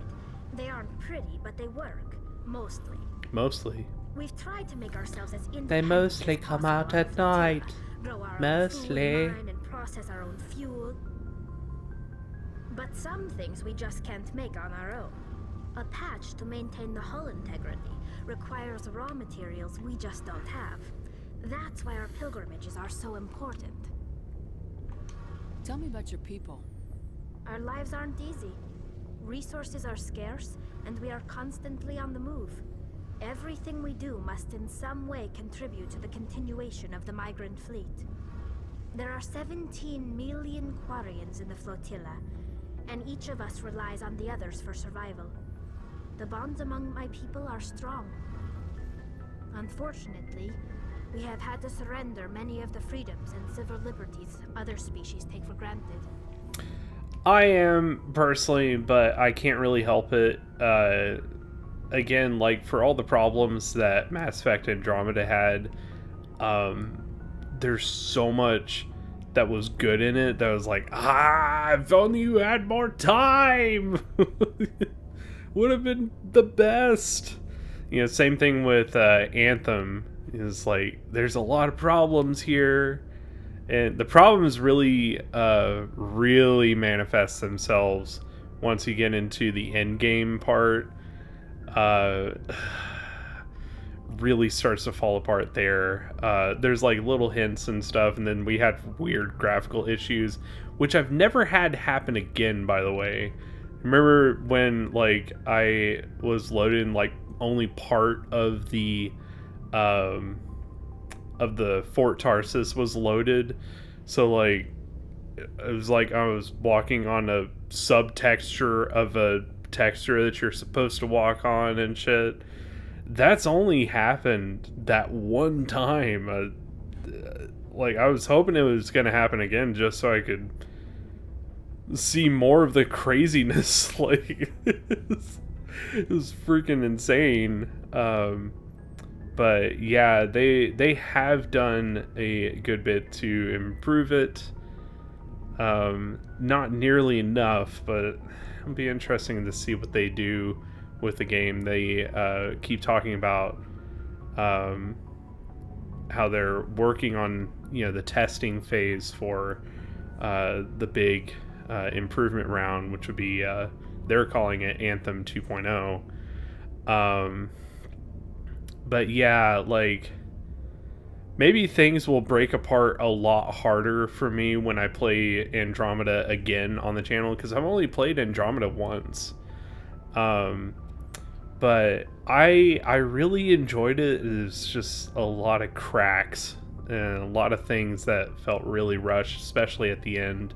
They aren't pretty, but they work. Mostly. Mostly. We've tried to make ourselves as independent They mostly as come out at night. Grow our Mostly. own food, mine, and process our own fuel. But some things we just can't make on our own. A patch to maintain the hull integrity requires raw materials we just don't have. That's why our pilgrimages are so important. Tell me about your people. Our lives aren't easy. Resources are scarce, and we are constantly on the move. Everything we do must in some way contribute to the continuation of the migrant fleet. There are 17 million Quarians in the flotilla, and each of us relies on the others for survival. The bonds among my people are strong. Unfortunately, we have had to surrender many of the freedoms and civil liberties other species take for granted. I am, personally, but I can't really help it. Again, like, for all the problems that Mass Effect Andromeda had, there's so much that was good in it that was like, if only you had more time! Would have been the best! You know, same thing with Anthem. Is like, there's a lot of problems here, and the problems really manifest themselves once you get into the end game part. really starts to fall apart there. There's like little hints and stuff, and then we had weird graphical issues, which I've never had happen again, by the way. Remember when like I was loaded and like only part of the Fort Tarsus was loaded, so like it was like I was walking on a subtexture of a texture that you're supposed to walk on and shit. That's only happened that one time. Like I was hoping it was gonna happen again just so I could see more of the craziness. Like it was freaking insane. But yeah, they have done a good bit to improve it. Not nearly enough, but it'll be interesting to see what they do with the game. They keep talking about how they're working on, you know, the testing phase for the big improvement round, which would be they're calling it Anthem 2.0. But yeah, like maybe things will break apart a lot harder for me when I play Andromeda again on the channel, because I've only played Andromeda once. But I really enjoyed it. It was just a lot of cracks and a lot of things that felt really rushed, especially at the end.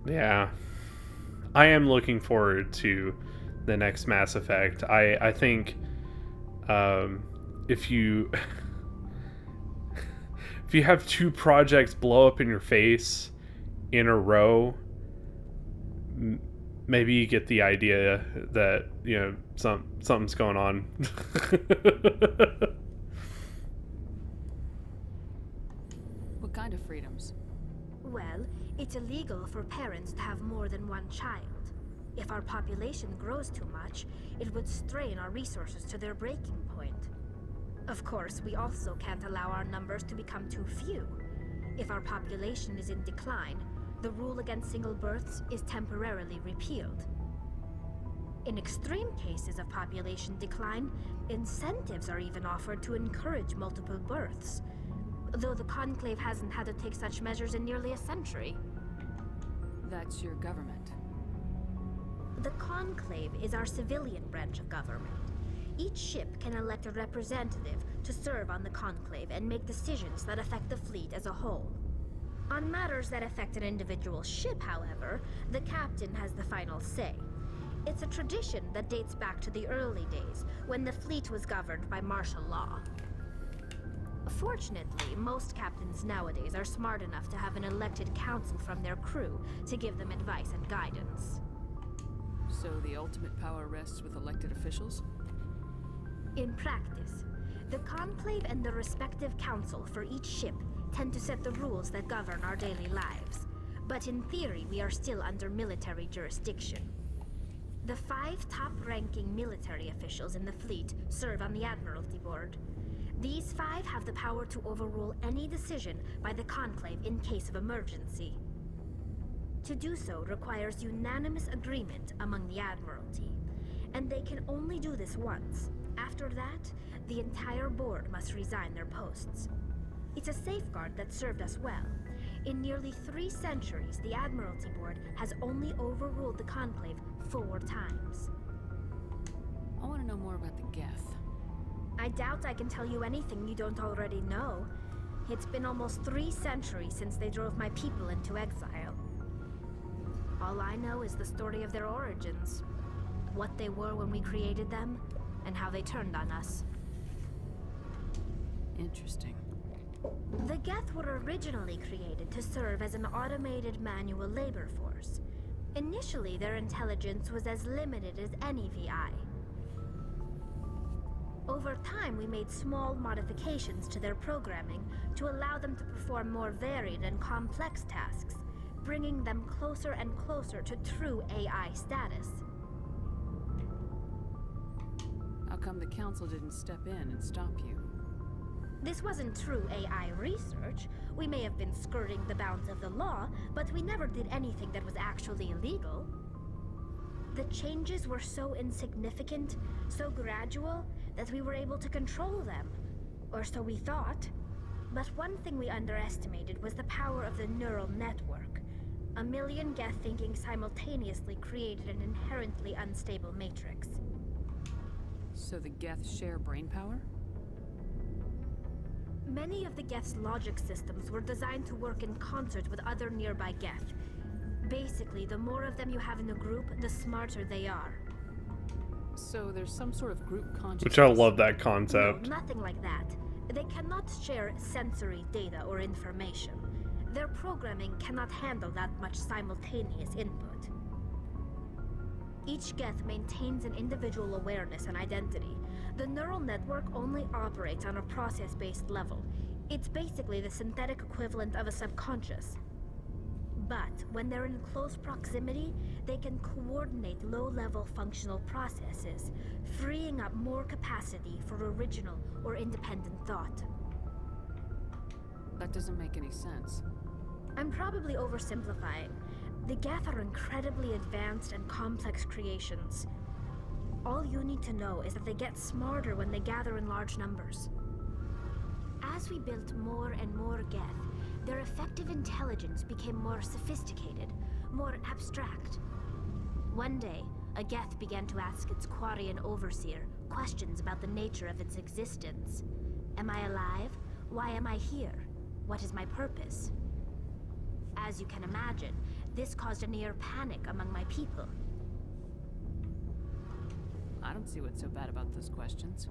Yeah, I am looking forward to the next Mass Effect. I think if you if you have two projects blow up in your face in a row, maybe you get the idea that, you know, something's going on. What kind of freedoms? Well, it's illegal for parents to have more than one child. If our population grows too much, it would strain our resources to their breaking point. Of course, we also can't allow our numbers to become too few. If our population is in decline, the rule against single births is temporarily repealed. In extreme cases of population decline, incentives are even offered to encourage multiple births, though the Conclave hasn't had to take such measures in nearly a century. That's your government. The Conclave is our civilian branch of government. Each ship can elect a representative to serve on the Conclave and make decisions that affect the fleet as a whole. On matters that affect an individual ship, however, the captain has the final say. It's a tradition that dates back to the early days, when the fleet was governed by martial law. Fortunately, most captains nowadays are smart enough to have an elected council from their crew to give them advice and guidance. So the ultimate power rests with elected officials? In practice, the Conclave and the respective council for each ship tend to set the rules that govern our daily lives. But in theory, we are still under military jurisdiction. The 5 top-ranking military officials in the fleet serve on the Admiralty Board. These 5 have the power to overrule any decision by the Conclave in case of emergency. To do so requires unanimous agreement among the Admiralty, and they can only do this once. After that, the entire board must resign their posts. It's a safeguard that served us well. In nearly 3 centuries, the Admiralty Board has only overruled the Conclave 4 times. I want to know more about the Geth. I doubt I can tell you anything you don't already know. It's been almost 3 centuries since they drove my people into exile. All I know is the story of their origins. What they were when we created them, and how they turned on us. Interesting. The Geth were originally created to serve as an automated manual labor force. Initially, their intelligence was as limited as any VI. Over time, we made small modifications to their programming to allow them to perform more varied and complex tasks, bringing them closer and closer to true AI status. How come the Council didn't step in and stop you? This wasn't true AI research. We may have been skirting the bounds of the law, but we never did anything that was actually illegal. The changes were so insignificant, so gradual, that we were able to control them. Or so we thought. But one thing we underestimated was the power of the neural network. A million Geth thinking simultaneously created an inherently unstable matrix. So the Geth share brain power? Many of the Geth's logic systems were designed to work in concert with other nearby Geth. Basically, the more of them you have in a group, the smarter they are. So there's some sort of group consciousness. Which I love that concept. No, nothing like that. They cannot share sensory data or information. Their programming cannot handle that much simultaneous input. Each Geth maintains an individual awareness and identity. The neural network only operates on a process-based level. It's basically the synthetic equivalent of a subconscious. But when they're in close proximity, they can coordinate low-level functional processes, freeing up more capacity for original or independent thought. That doesn't make any sense. I'm probably oversimplifying. The Geth are incredibly advanced and complex creations. All you need to know is that they get smarter when they gather in large numbers. As we built more and more Geth, their effective intelligence became more sophisticated, more abstract. One day, a Geth began to ask its Quarian overseer questions about the nature of its existence. Am I alive? Why am I here? What is my purpose? As you can imagine, this caused a near panic among my people. I don't see what's so bad about those questions.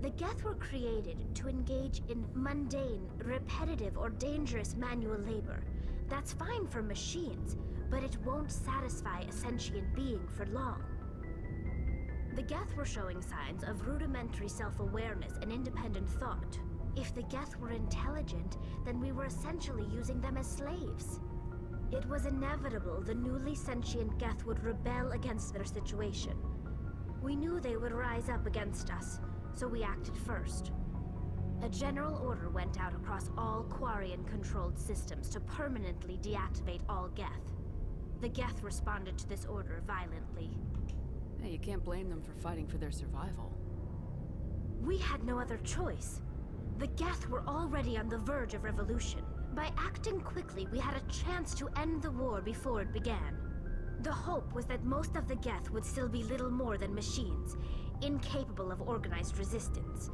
The Geth were created to engage in mundane, repetitive, or dangerous manual labor. That's fine for machines, but it won't satisfy a sentient being for long. The Geth were showing signs of rudimentary self-awareness and independent thought. If the Geth were intelligent, then we were essentially using them as slaves. It was inevitable the newly sentient Geth would rebel against their situation. We knew they would rise up against us, so we acted first. A general order went out across all Quarian-controlled systems to permanently deactivate all Geth. The Geth responded to this order violently. Hey, you can't blame them for fighting for their survival. We had no other choice. The Geth were already on the verge of revolution. By acting quickly, we had a chance to end the war before it began. The hope was that most of the Geth would still be little more than machines, incapable of organized resistance.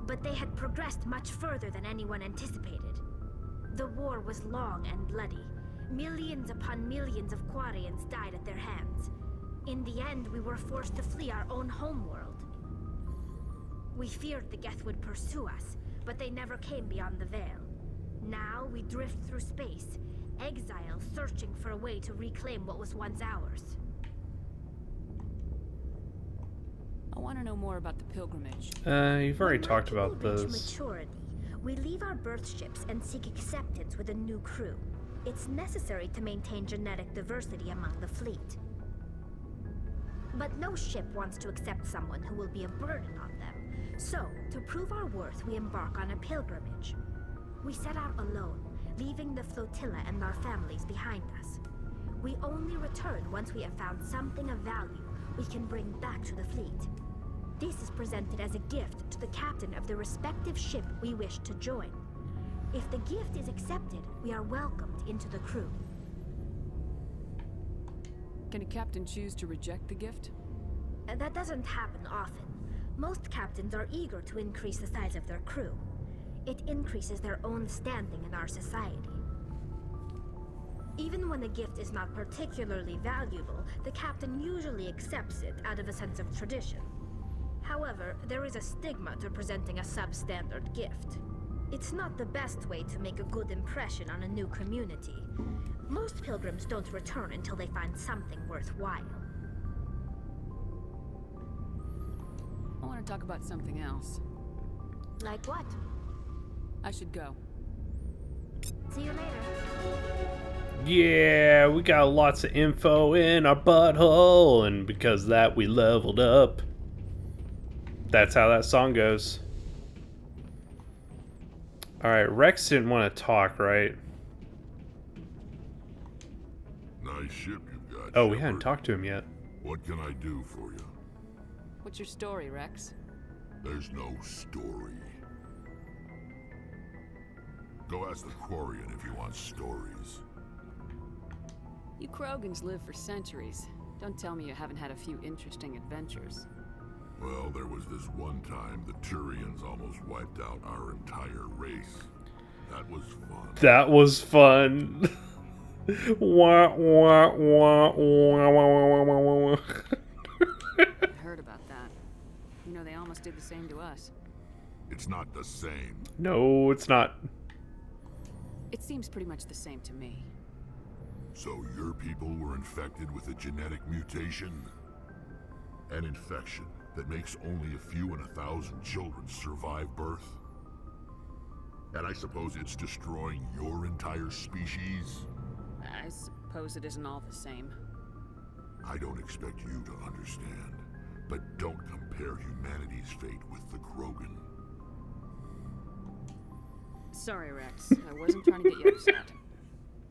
But they had progressed much further than anyone anticipated. The war was long and bloody. Millions upon millions of Quarians died at their hands. In the end, we were forced to flee our own homeworld. We feared the Geth would pursue us, but they never came beyond the Veil. Now we drift through space, exile searching for a way to reclaim what was once ours. I want to know more about the pilgrimage. You've already talked about When this. maturity, we leave our birth ships and seek acceptance with a new crew. It's necessary to maintain genetic diversity among the fleet. But no ship wants to accept someone who will be a burden on them. So, to prove our worth, we embark on a pilgrimage. We set out alone, leaving the flotilla and our families behind us. We only return once we have found something of value we can bring back to the fleet. This is presented as a gift to the captain of the respective ship we wish to join. If the gift is accepted, we are welcomed into the crew. Can a captain choose to reject the gift? That doesn't happen often. Most captains are eager to increase the size of their crew. It increases their own standing in our society. Even when a gift is not particularly valuable, the captain usually accepts it out of a sense of tradition. However, there is a stigma to presenting a substandard gift. It's not the best way to make a good impression on a new community. Most pilgrims don't return until they find something worthwhile. I want to talk about something else. Like what? I should go. See you later. Yeah, we got lots of info in our butthole, and because of that, we leveled up. That's how that song goes. Alright, Rex didn't want to talk, right? Nice ship you've got. Oh, we Shepard. hadn't talked to him yet. What can I do for you? What's your story, Rex? There's no story. Go ask the Quarian if you want stories. You Krogans live for centuries. Don't tell me you haven't had a few interesting adventures. Well, there was this one time the Turians almost wiped out our entire race. That was fun. That was fun. Wah, wah, wah, wah, wah, wah, wah, wah. I heard about that. You know, they almost did the same to us. It's not the same. No, it's not. It seems pretty much the same to me. So your people were infected with a genetic mutation? An infection that makes only a few in 1,000 children survive birth? And I suppose it's destroying your entire species? I suppose it isn't all the same. I don't expect you to understand, but don't compare humanity's fate with the Krogan. Sorry, Rex. I wasn't trying to get you upset.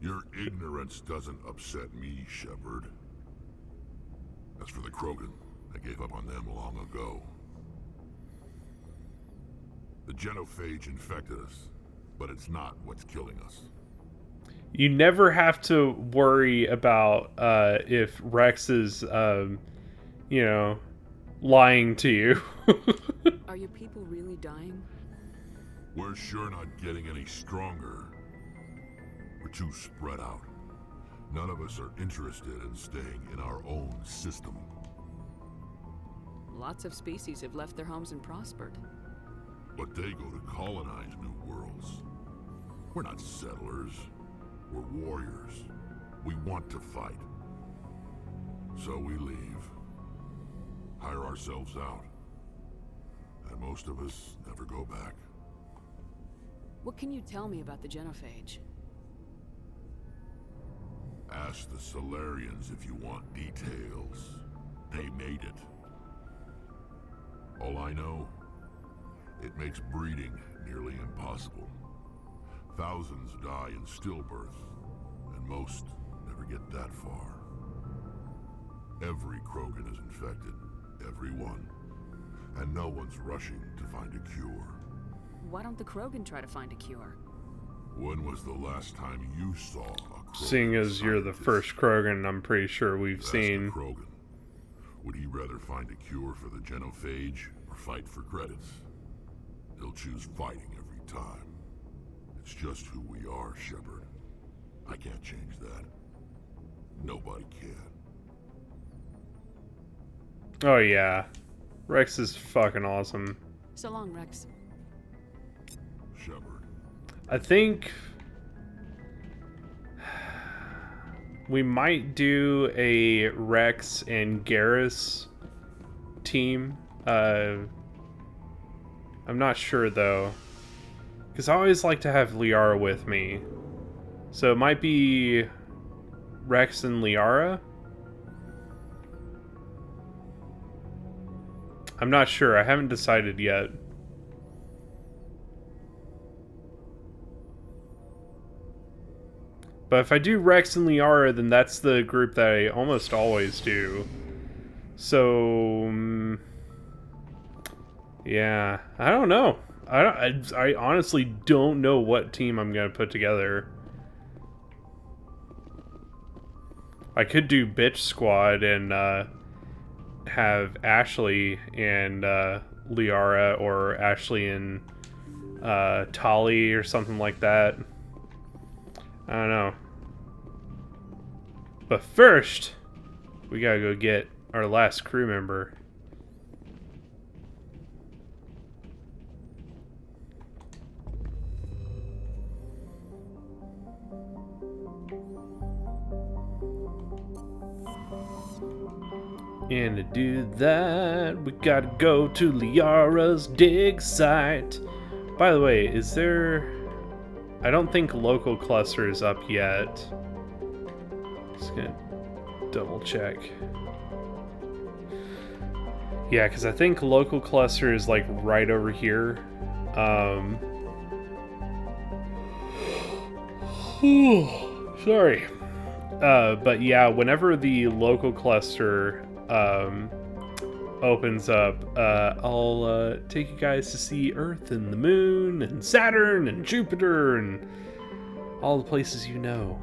Your ignorance doesn't upset me, Shepard. As for the Krogan, I gave up on them long ago. The genophage infected us, but it's not what's killing us. You never have to worry about if Rex is, you know, lying to you. Are your people really dying? We're sure not getting any stronger. We're too spread out. None of us are interested in staying in our own system. Lots of species have left their homes and prospered. But they go to colonize new worlds. We're not settlers. We're warriors. We want to fight. So we leave. Hire ourselves out. And most of us never go back. What can you tell me about the genophage? Ask the Solarians if you want details. They made it. All I know, it makes breeding nearly impossible. Thousands die in stillbirth, and most never get that far. Every Krogan is infected, every one. And no one's rushing to find a cure. Why don't the Krogan try to find a cure? When was the last time you saw a Krogan? Seeing as you're the first Krogan, I'm pretty sure we've seen. Krogan. Would he rather find a cure for the genophage or fight for credits? He'll choose fighting every time. It's just who we are, Shepard. I can't change that. Nobody can. Oh yeah. Rex is fucking awesome. So long, Rex. Shepard. I think we might do a Rex and Garrus team. I'm not sure though, because I always like to have Liara with me. So it might be Rex and Liara. I'm not sure. I haven't decided yet. But if I do Rex and Liara, then that's the group that I almost always do. So, yeah, I don't know. I honestly don't know what team I'm gonna put together. I could do Bitch Squad and have Ashley and Liara, or Ashley and Tali or something like that. I don't know. But first, we gotta go get our last crew member. And to do that, we gotta go to Liara's dig site. By the way, is there... I don't think local cluster is up yet. Just gonna double check. Yeah, because I think local cluster is like right over here. Sorry. But yeah, whenever the local cluster opens up, I'll take you guys to see Earth and the Moon and Saturn and Jupiter and all the places you know.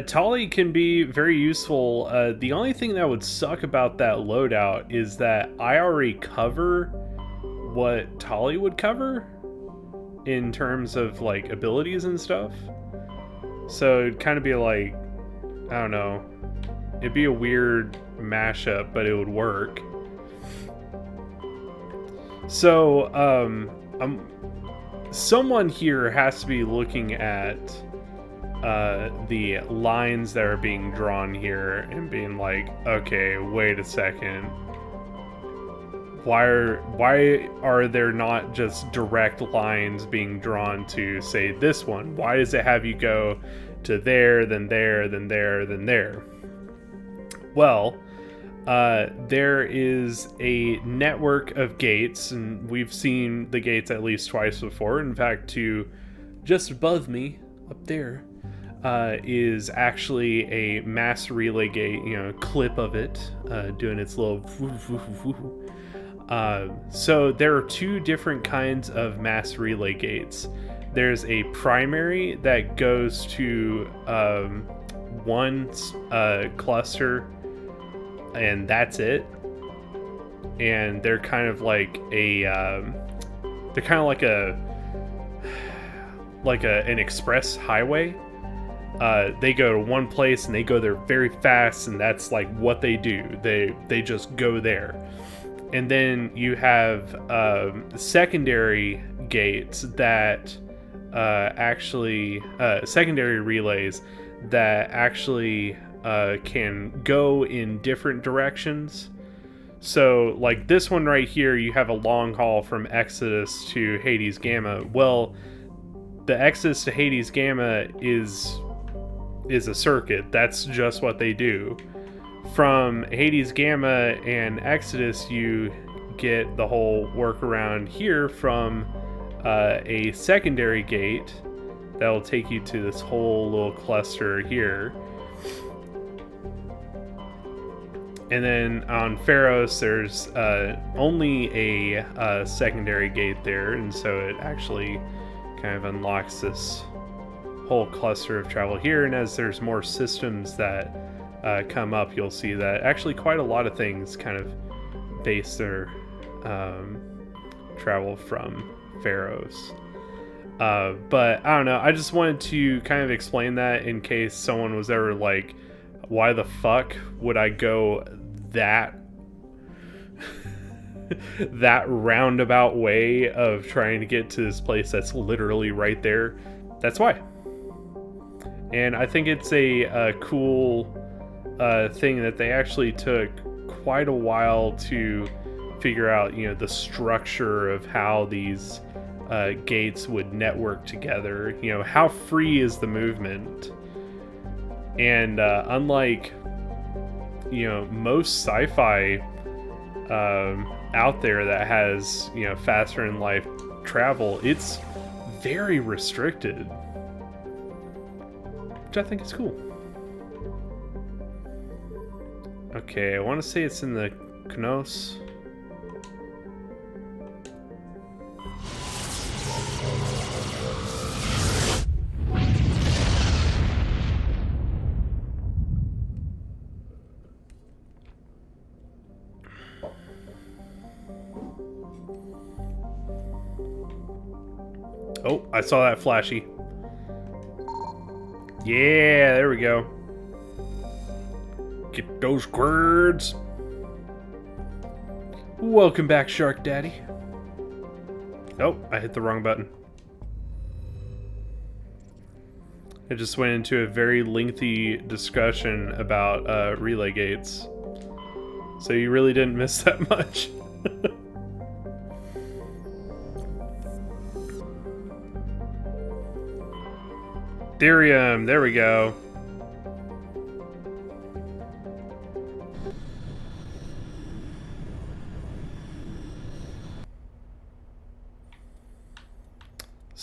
Tolly can be very useful. The only thing that would suck about that loadout is that I already cover what Tolly would cover in terms of like abilities and stuff. So it'd kind of be like, I don't know, it'd be a weird mashup, but it would work. So someone here has to be looking at the lines that are being drawn here and being like, okay, wait a second, why are there not just direct lines being drawn to, say, this one? Why does it have you go to there, then there, then there, then there? Well, there is a network of gates, and we've seen the gates at least twice before. In fact, to just above me, up there, is actually a mass relay gate, clip of it, doing its little woo-woo-woo-woo. So there are two different kinds of mass relay gates. There's a primary that goes to one cluster, and that's it. And they're kind of like an express highway. They go to one place and they go there very fast, and that's like what they do. They just go there. And then you have secondary gates that secondary relays that actually can go in different directions. So like this one right here, you have a long haul from Exodus to Hades Gamma. Well, the Exodus to Hades Gamma is a circuit. That's just what they do. From Hades Gamma and Exodus, you get the whole workaround here from a secondary gate that will take you to this whole little cluster here. And then on Pharos, there's only a secondary gate there, and so it actually kind of unlocks this whole cluster of travel here. And as there's more systems that come up, you'll see that actually quite a lot of things kind of base their travel from Pharos. But I don't know, I just wanted to kind of explain that in case someone was ever like, why the fuck would I go that that roundabout way of trying to get to this place that's literally right there? That's why. And I think it's a cool thing that they actually took quite a while to figure out, the structure of how these gates would network together. How free is the movement? And unlike most sci-fi out there that has faster than light travel, it's very restricted, which I think is cool. Okay, I want to say it's in the Knos. Oh, I saw that flashy. Yeah, there we go. Get those words. Welcome back, Shark Daddy. Oh, I hit the wrong button. I just went into a very lengthy discussion about relay gates. So you really didn't miss that much. Ethereum, there we go.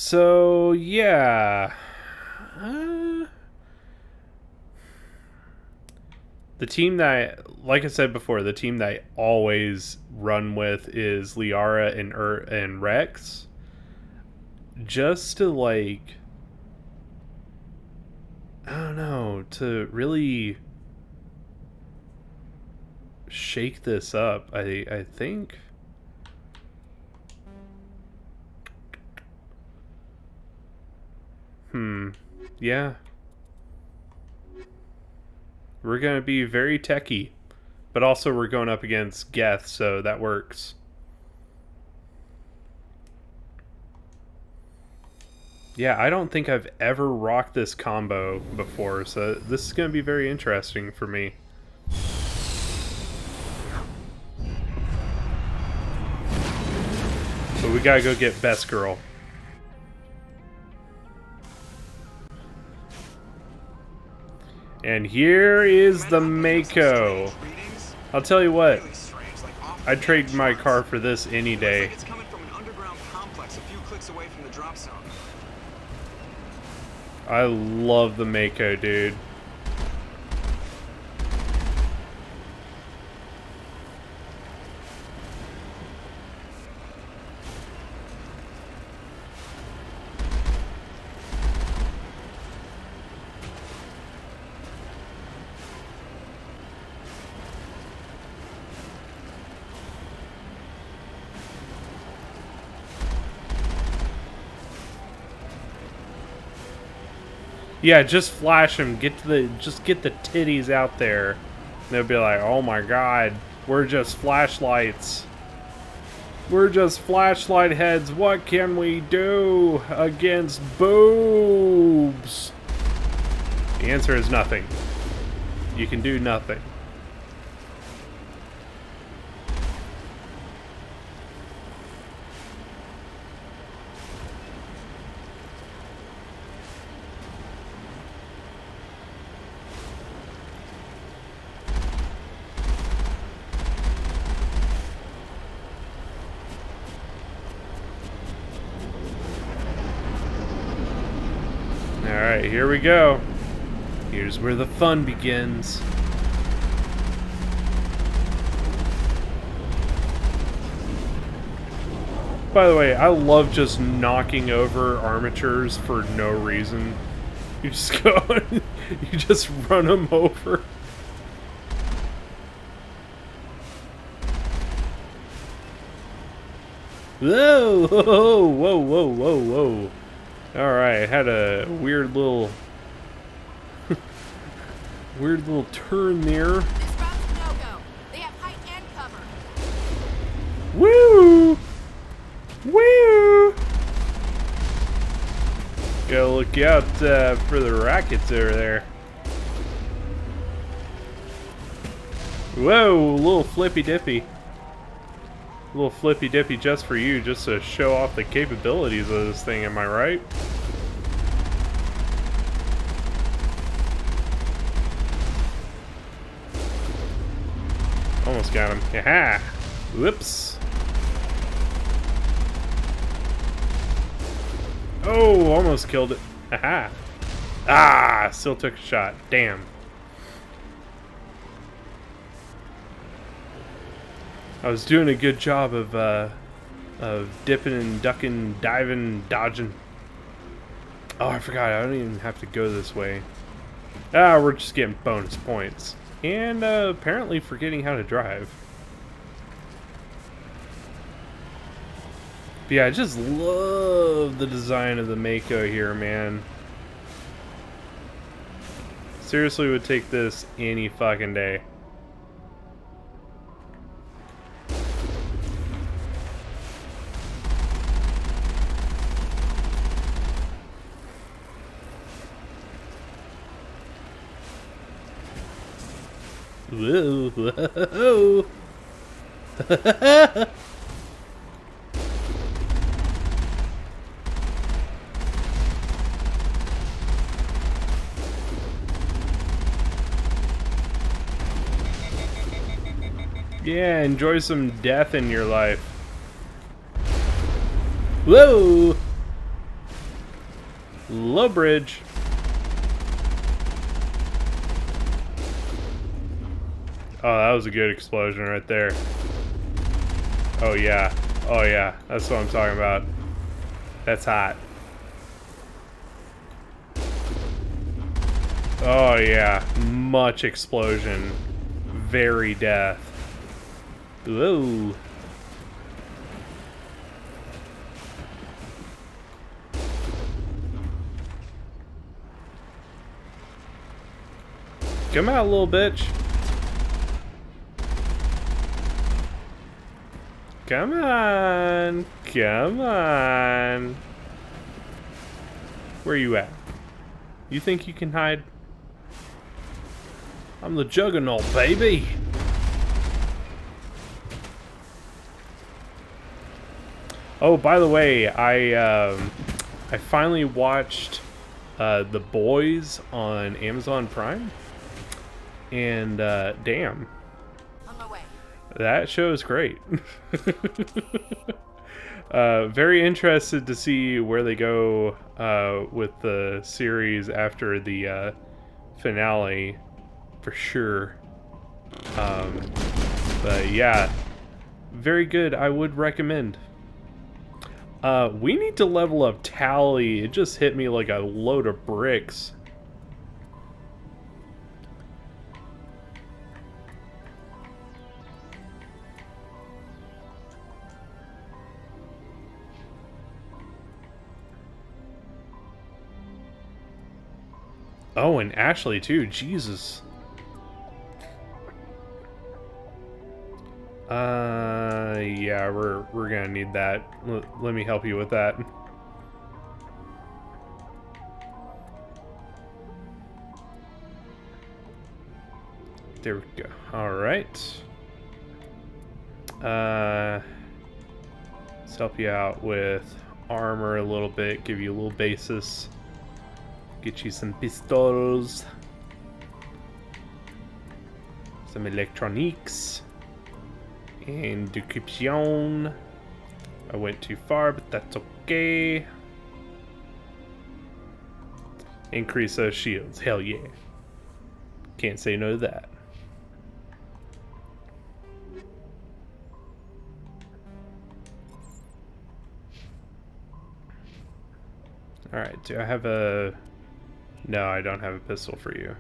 So, yeah. The team that, like I said before, the team that I always run with is Liara and Rex. Just to, like, I don't know, to really shake this up, I think. Yeah. We're going to be very techy, but also we're going up against Geth, so that works. Yeah, I don't think I've ever rocked this combo before, so this is going to be very interesting for me. But we gotta go get Best Girl. And here is the Mako. I'll tell you what, I'd trade my car for this any day. It's coming from an underground complex a few clicks away from the drop zone. I love the Mako, dude. Yeah, just flash them. Just get the titties out there. And they'll be like, "Oh my God, we're just flashlights. We're just flashlight heads. What can we do against boobs?" The answer is nothing. You can do nothing. Alright, here we go. Here's where the fun begins. By the way, I love just knocking over armatures for no reason. You just go and you just run them over. Whoa, whoa, whoa, whoa, whoa, whoa. Alright, had a weird little weird little turn there. This route's a no-go. They have height and cover. Woo! Woo! Gotta look out for the rockets over there. Whoa, a little flippy dippy. A little flippy dippy just for you, just to show off the capabilities of this thing, am I right? Almost got him. Haha! Whoops! Oh, almost killed it. Haha! Ah! Still took a shot. Damn. I was doing a good job of dipping and ducking, diving, dodging. Oh, I forgot. I don't even have to go this way. Ah, we're just getting bonus points. And apparently forgetting how to drive. But yeah, I just love the design of the Mako here, man. Seriously would take this any fucking day. Whoa, whoa. Yeah, enjoy some death in your life. Whoa! Low bridge. Oh, that was a good explosion right there. Oh yeah. Oh yeah. That's what I'm talking about. That's hot. Oh yeah. Much explosion. Very death. Whoa. Come out, little bitch. Come on. Come on. Where you at? You think you can hide? I'm the Juggernaut, baby. Oh, by the way, I finally watched The Boys on Amazon Prime. And damn, that show is great. Very interested to see where they go with the series after the finale, for sure. But yeah, very good. I would recommend. We need to level up Tally. It just hit me like a load of bricks. Oh, and Ashley too. Jesus. Yeah, we're gonna need that. Let me help you with that. There we go. All right. Let's help you out with armor a little bit. Give you a little basis. Get you some pistols, some electronics, and decryption. I went too far, but that's okay. Increase those shields. Hell yeah. Can't say no to that. Alright, do I have a... No, I don't have a pistol for you.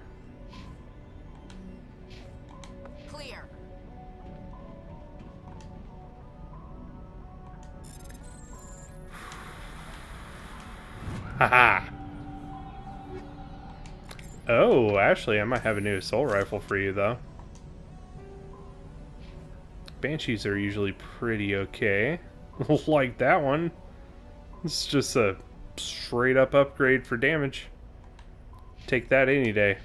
Clear. Haha. Oh, actually, I might have a new assault rifle for you, though. Banshees are usually pretty okay. Like that one. It's just a straight up upgrade for damage. Take that any day.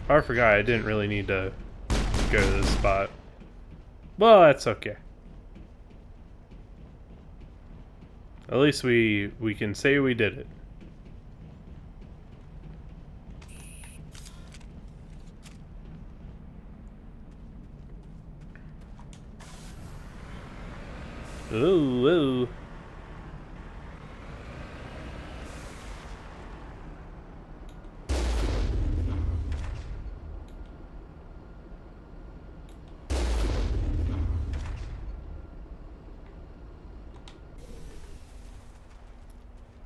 Oh, I forgot I didn't really need to go to this spot. Well, that's okay. At least we can say we did it. Ooh, ooh.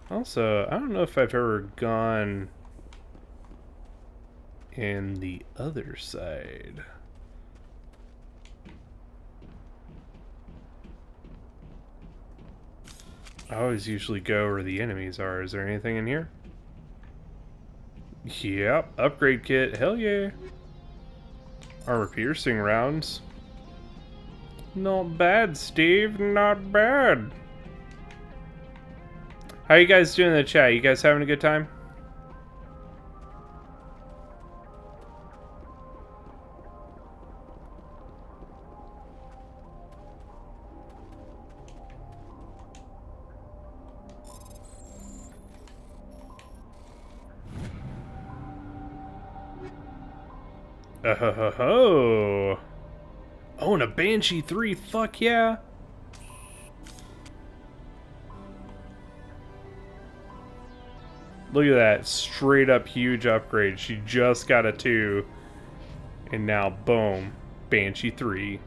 Also, I don't know if I've ever gone in the other side. I always usually go where the enemies are. Is there anything in here? Yep, upgrade kit. Hell yeah. Armor piercing rounds. Not bad, Steve. Not bad. How you guys doing in the chat? You guys having a good time? Oh, and a Banshee 3, fuck yeah. Look at that, straight up huge upgrade. She just got a 2, and now boom, Banshee 3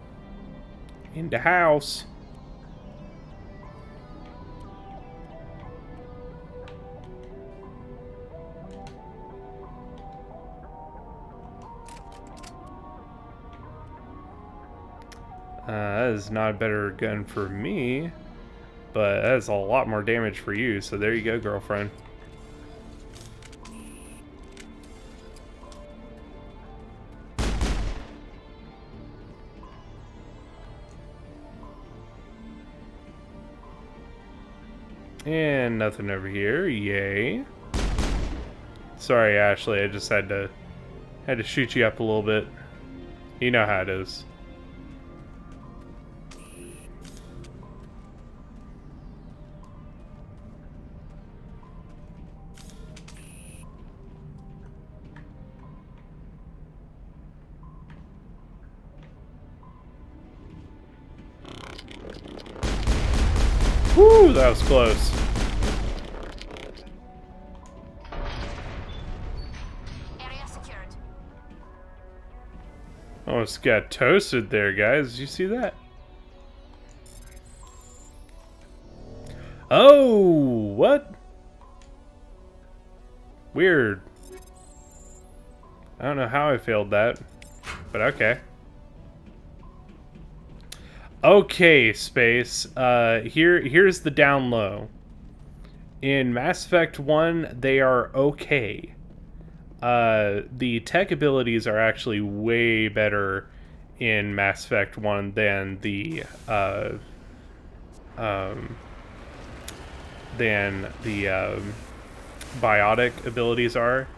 in the house. That is not a better gun for me, but that is a lot more damage for you, so there you go, girlfriend. And nothing over here, yay. Sorry, Ashley, I just had to shoot you up a little bit. You know how it is. Woo, that was close. Area secured. Almost got toasted there, guys. Did you see that? Oh, what? Weird. I don't know how I failed that, but okay. Okay, Space. Here's the down low. In Mass Effect 1, they are okay. The tech abilities are actually way better in Mass Effect 1 than the biotic abilities are.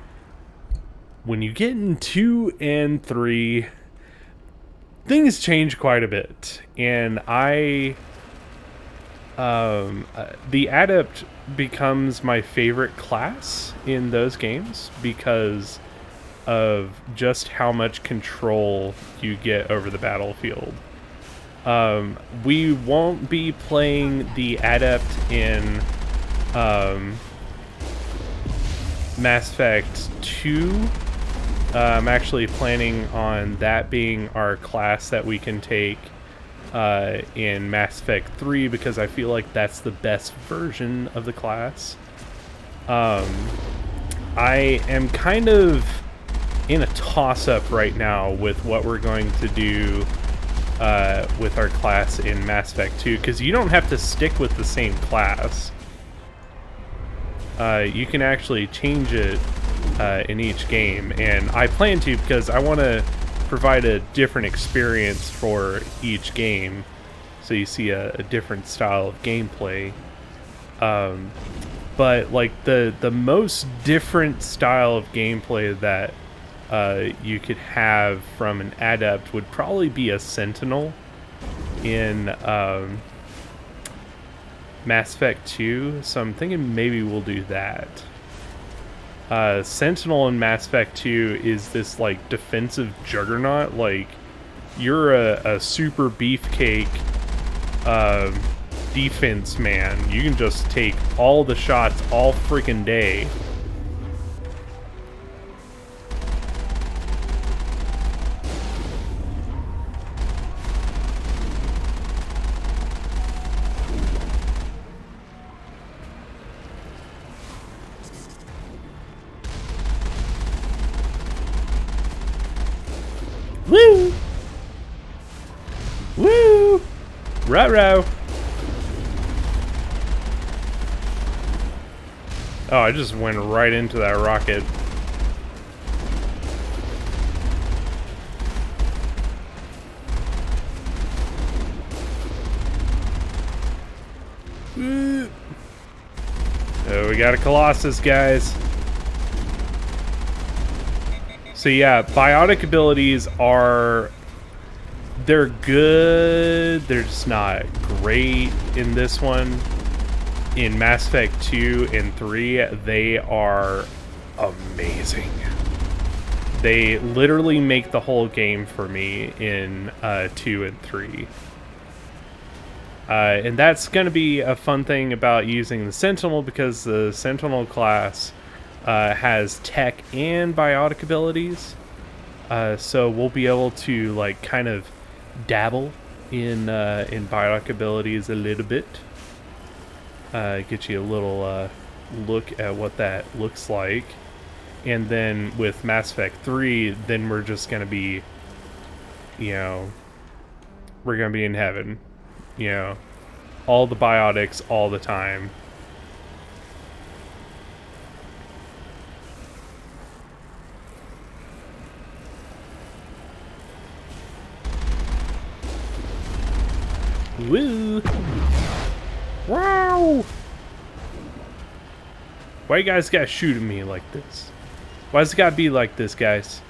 When you get in 2 and 3, things change quite a bit, and the Adept becomes my favorite class in those games because of just how much control you get over the battlefield. We won't be playing the Adept in Mass Effect 2. I'm actually planning on that being our class that we can take in Mass Effect 3 because I feel like that's the best version of the class. I am kind of in a toss-up right now with what we're going to do with our class in Mass Effect 2 because you don't have to stick with the same class. You can actually change it in each game, and I plan to because I want to provide a different experience for each game so you see a different style of gameplay. But like the most different style of gameplay that you could have from an Adept would probably be a Sentinel in Mass Effect 2, so I'm thinking maybe we'll do that. Sentinel in Mass Effect 2 is this like defensive juggernaut. Like, you're a super beefcake defense man. You can just take all the shots all freaking day. Woo! Woo! Ruh-roh! Oh, I just went right into that rocket. Woo! Oh, we got a Colossus, guys. So yeah, biotic abilities they're good, they're just not great in this one. In Mass Effect 2 and 3, they are amazing. They literally make the whole game for me in 2 and 3. And that's going to be a fun thing about using the Sentinel, because the Sentinel class has tech and biotic abilities. So we'll be able to like kind of dabble in biotic abilities a little bit. Get you a little look at what that looks like. And then with Mass Effect 3, then we're just going to be, you know, we're going to be in heaven. You know, all the biotics all the time. Woo! Wow! Why you guys gotta shoot at me like this? Why's it gotta be like this, guys?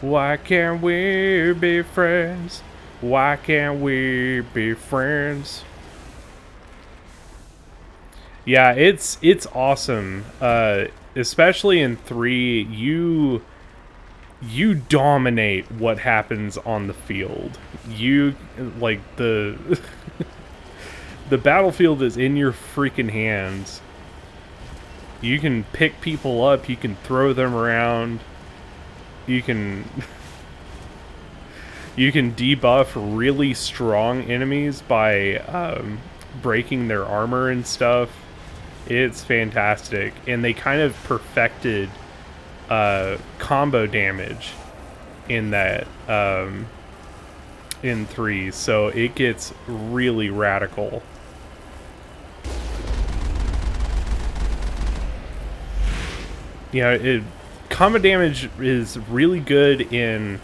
Why can't we be friends? Why can't we be friends? Yeah, it's awesome. Especially in 3, you dominate what happens on the field. You like the the battlefield is in your freaking hands. You can pick people up, you can throw them around. You can debuff really strong enemies by breaking their armor and stuff. It's fantastic. And they kind of perfected combo damage in that in 3, so it gets really radical. You know, combo damage is really good in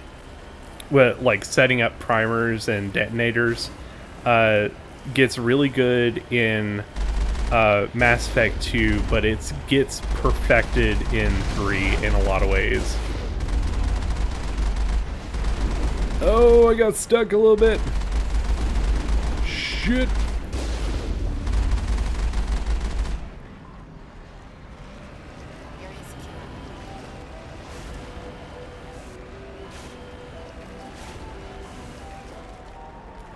like setting up primers and detonators. Gets really good in Mass Effect 2, but it gets perfected in 3 in a lot of ways. Oh, I got stuck a little bit. Shit.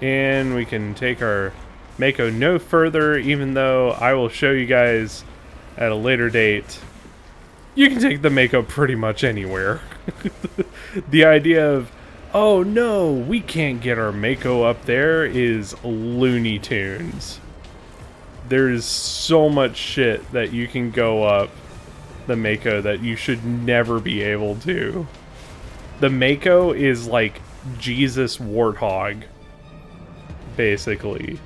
And we can take our Mako no further, even though I will show you guys at a later date. You can take the Mako pretty much anywhere. The idea of, oh no, we can't get our Mako up there is Looney Tunes. There's so much shit that you can go up the Mako that you should never be able to. The Mako is like Jesus Warthog, basically.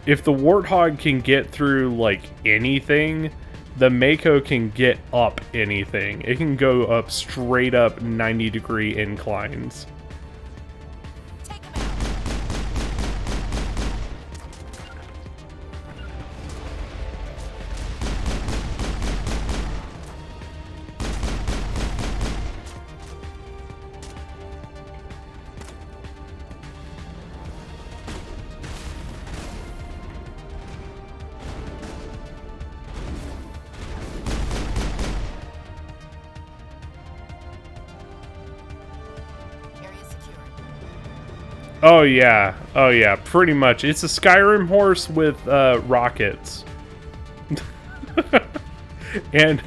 If the Warthog can get through like anything, the Mako can get up anything. It can go up straight up 90-degree inclines. Oh yeah, pretty much. It's a Skyrim horse with rockets. and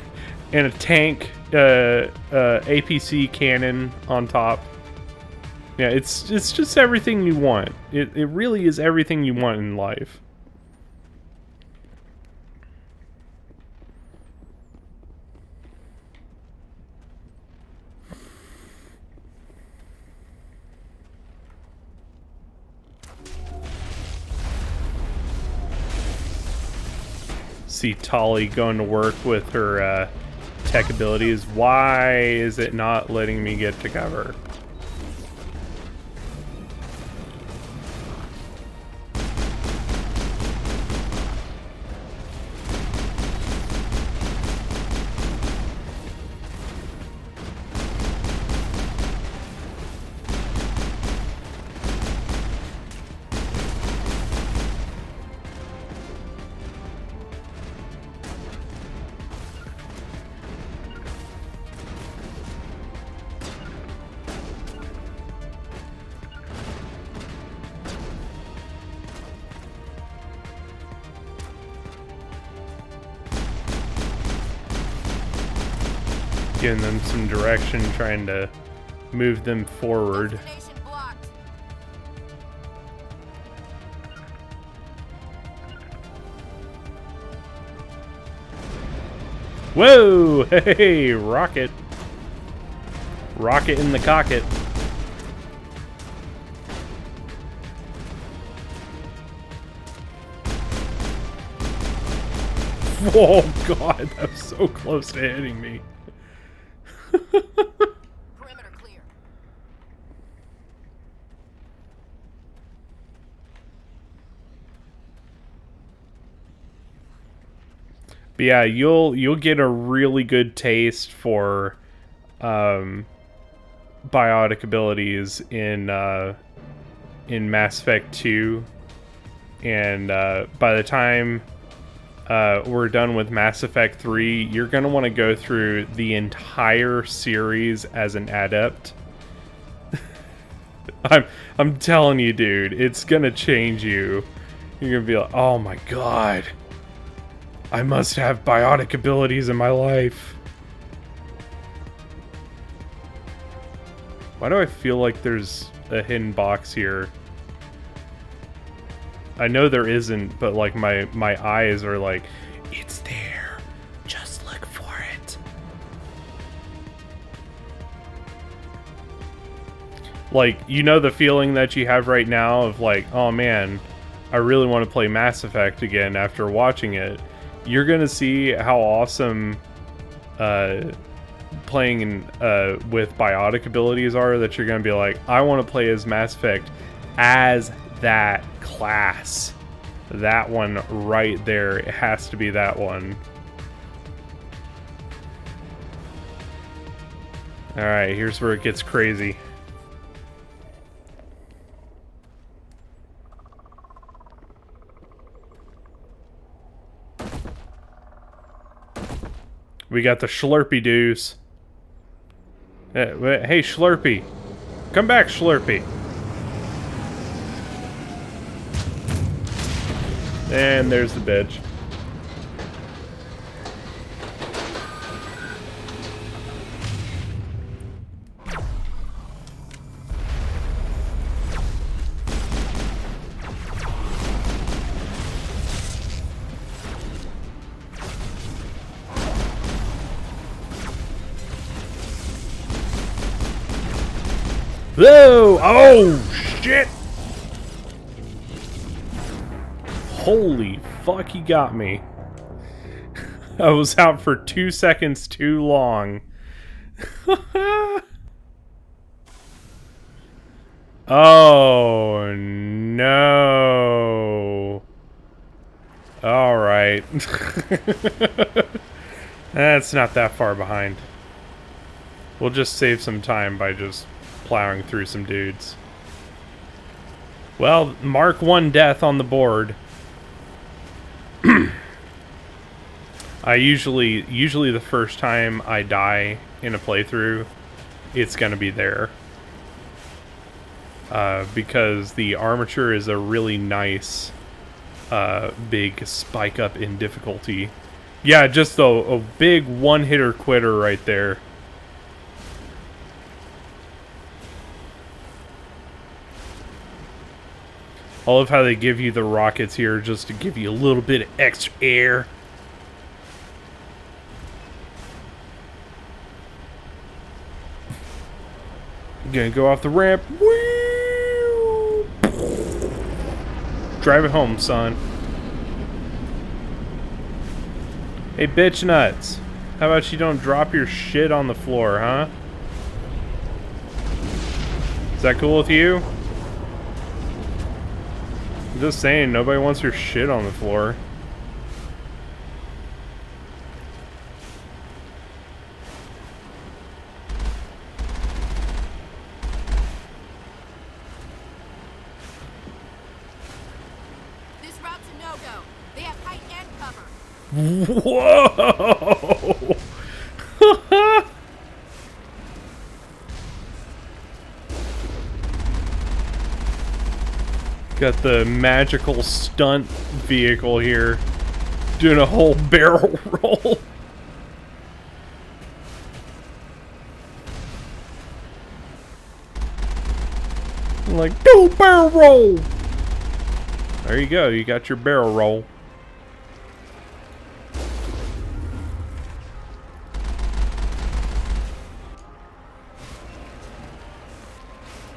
a tank, APC cannon on top. Yeah, it's just everything you want. It really is everything you want in life. See Tali going to work with her tech abilities. Why is it not letting me get to cover? Giving them some direction, trying to move them forward. Whoa! Hey, rocket. Rocket in the cocket. Oh god, that was so close to hitting me. Perimeter clear. But yeah, you'll get a really good taste for biotic abilities in Mass Effect 2, and by the time we're done with Mass Effect 3, you're going to want to go through the entire series as an adept. I'm telling you, dude, it's going to change you. You're going to be like, oh my god, I must have biotic abilities in my life. Why do I feel like there's a hidden box here? I know there isn't, but like my eyes are like, it's there. Just look for it. Like, you know the feeling that you have right now of like, oh man, I really want to play Mass Effect again after watching it. You're gonna see how awesome playing in, with biotic abilities are, that you're gonna be like, I want to play as Mass Effect as that class. That one right there. It has to be that one. Alright, here's where it gets crazy. We got the Schlurpy doos. Hey, Schlurpy. Come back, Schlurpy. And there's the bitch. Whoa! Oh, shit! Holy fuck, he got me. I was out for 2 seconds too long. Oh, no. Alright. That's not that far behind. We'll just save some time by just plowing through some dudes. Well, mark 1 death on the board. I usually the first time I die in a playthrough, it's gonna be there. Because the armature is a really nice big spike up in difficulty. Yeah, just a big one-hitter quitter right there. I love how they give you the rockets here just to give you a little bit of extra air. Gonna go off the ramp. Whee! Drive it home, son. Hey, bitch nuts. How about you don't drop your shit on the floor, huh? Is that cool with you? I'm just saying, nobody wants your shit on the floor. This route's a no-go. They have height and cover. Whoa! Got the magical stunt vehicle here, doing a whole barrel roll. Like, do barrel roll! There you go, you got your barrel roll.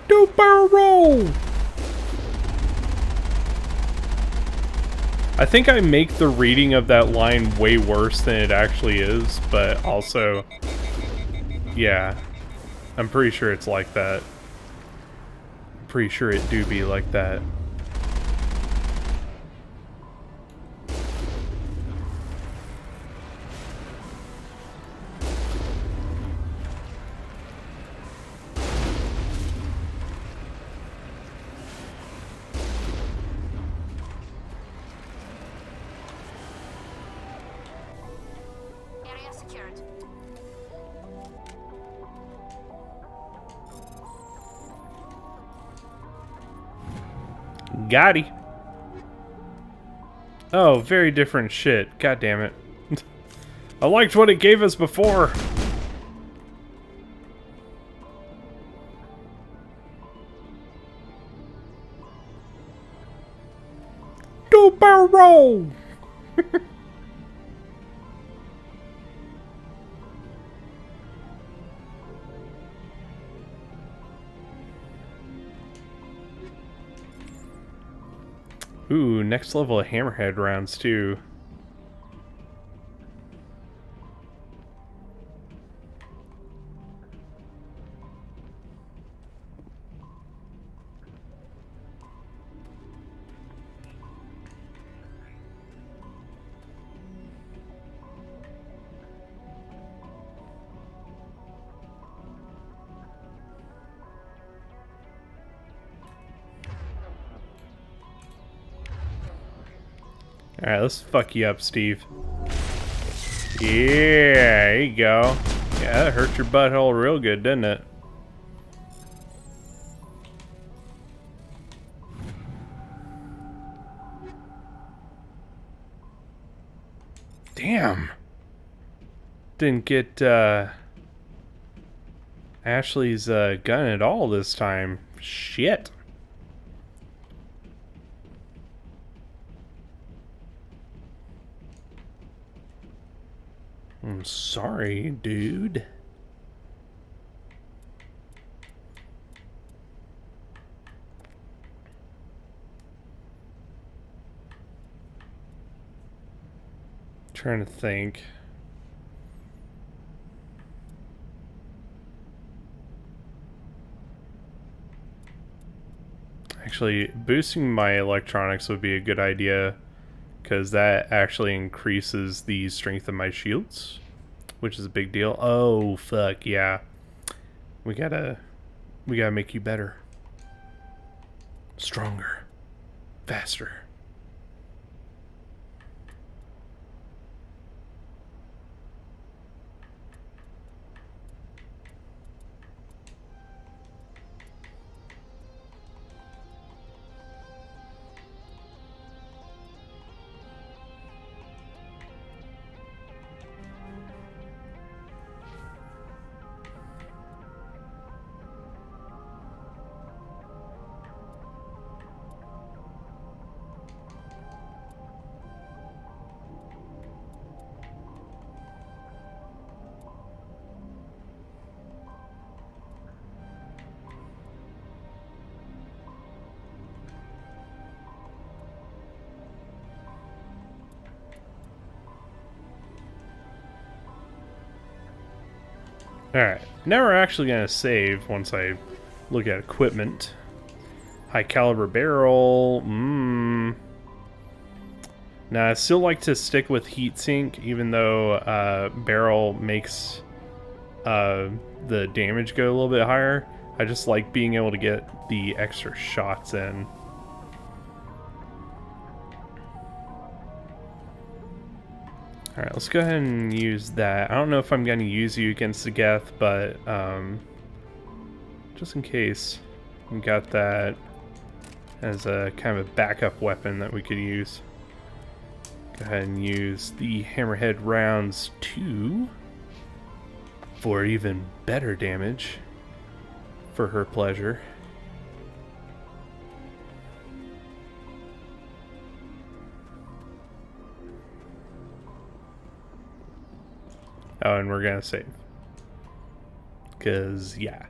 Do barrel roll! I think I make the reading of that line way worse than it actually is, but also, yeah, I'm pretty sure it's like that. I'm pretty sure it do be like that. Area secured. Gotti. Oh, very different shit. God damn it. I liked what it gave us before. Do barrel roll. Ooh, next level of hammerhead rounds too. Alright, let's fuck you up, Steve. Yeah, there you go. Yeah, that hurt your butthole real good, didn't it? Damn. Didn't get Ashley's gun at all this time. Shit. I'm sorry, dude. Trying to think. Actually, boosting my electronics would be a good idea, because that actually increases the strength of my shields, which is a big deal. Oh, fuck, yeah. We gotta make you better. Stronger. Faster. Alright, now we're actually going to save once I look at equipment. High caliber barrel. Now, I still like to stick with heatsink, even though barrel makes the damage go a little bit higher. I just like being able to get the extra shots in. Alright, let's go ahead and use that. I don't know if I'm going to use you against the Geth, but just in case, we got that as a kind of a backup weapon that we could use. Go ahead and use the hammerhead rounds 2 for even better damage for her pleasure. we're gonna save. Cause yeah.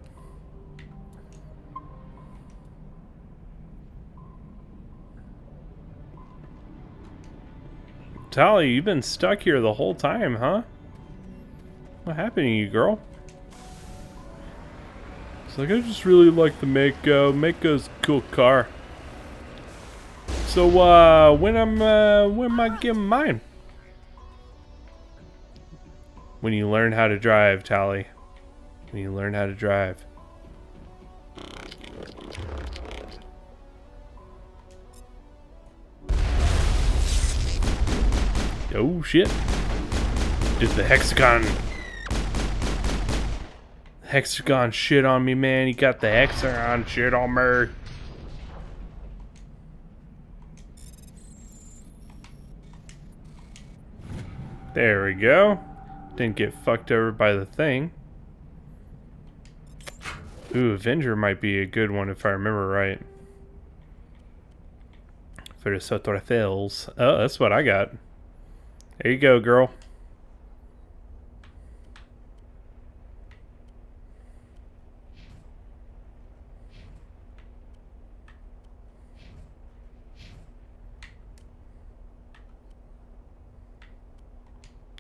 Tali, you've been stuck here the whole time, huh? What happened to you, girl? It's like, I just really like the Mako. Mako's a cool car. So, when am I getting mine? When you learn how to drive, Tali. When you learn how to drive. Oh shit. Did the hexagon shit on me, man? He got the hexagon shit on me. There we go. Didn't get fucked over by the thing. Ooh, Avenger might be a good one if I remember right. For the Sotorfels. Oh, that's what I got. There you go, girl.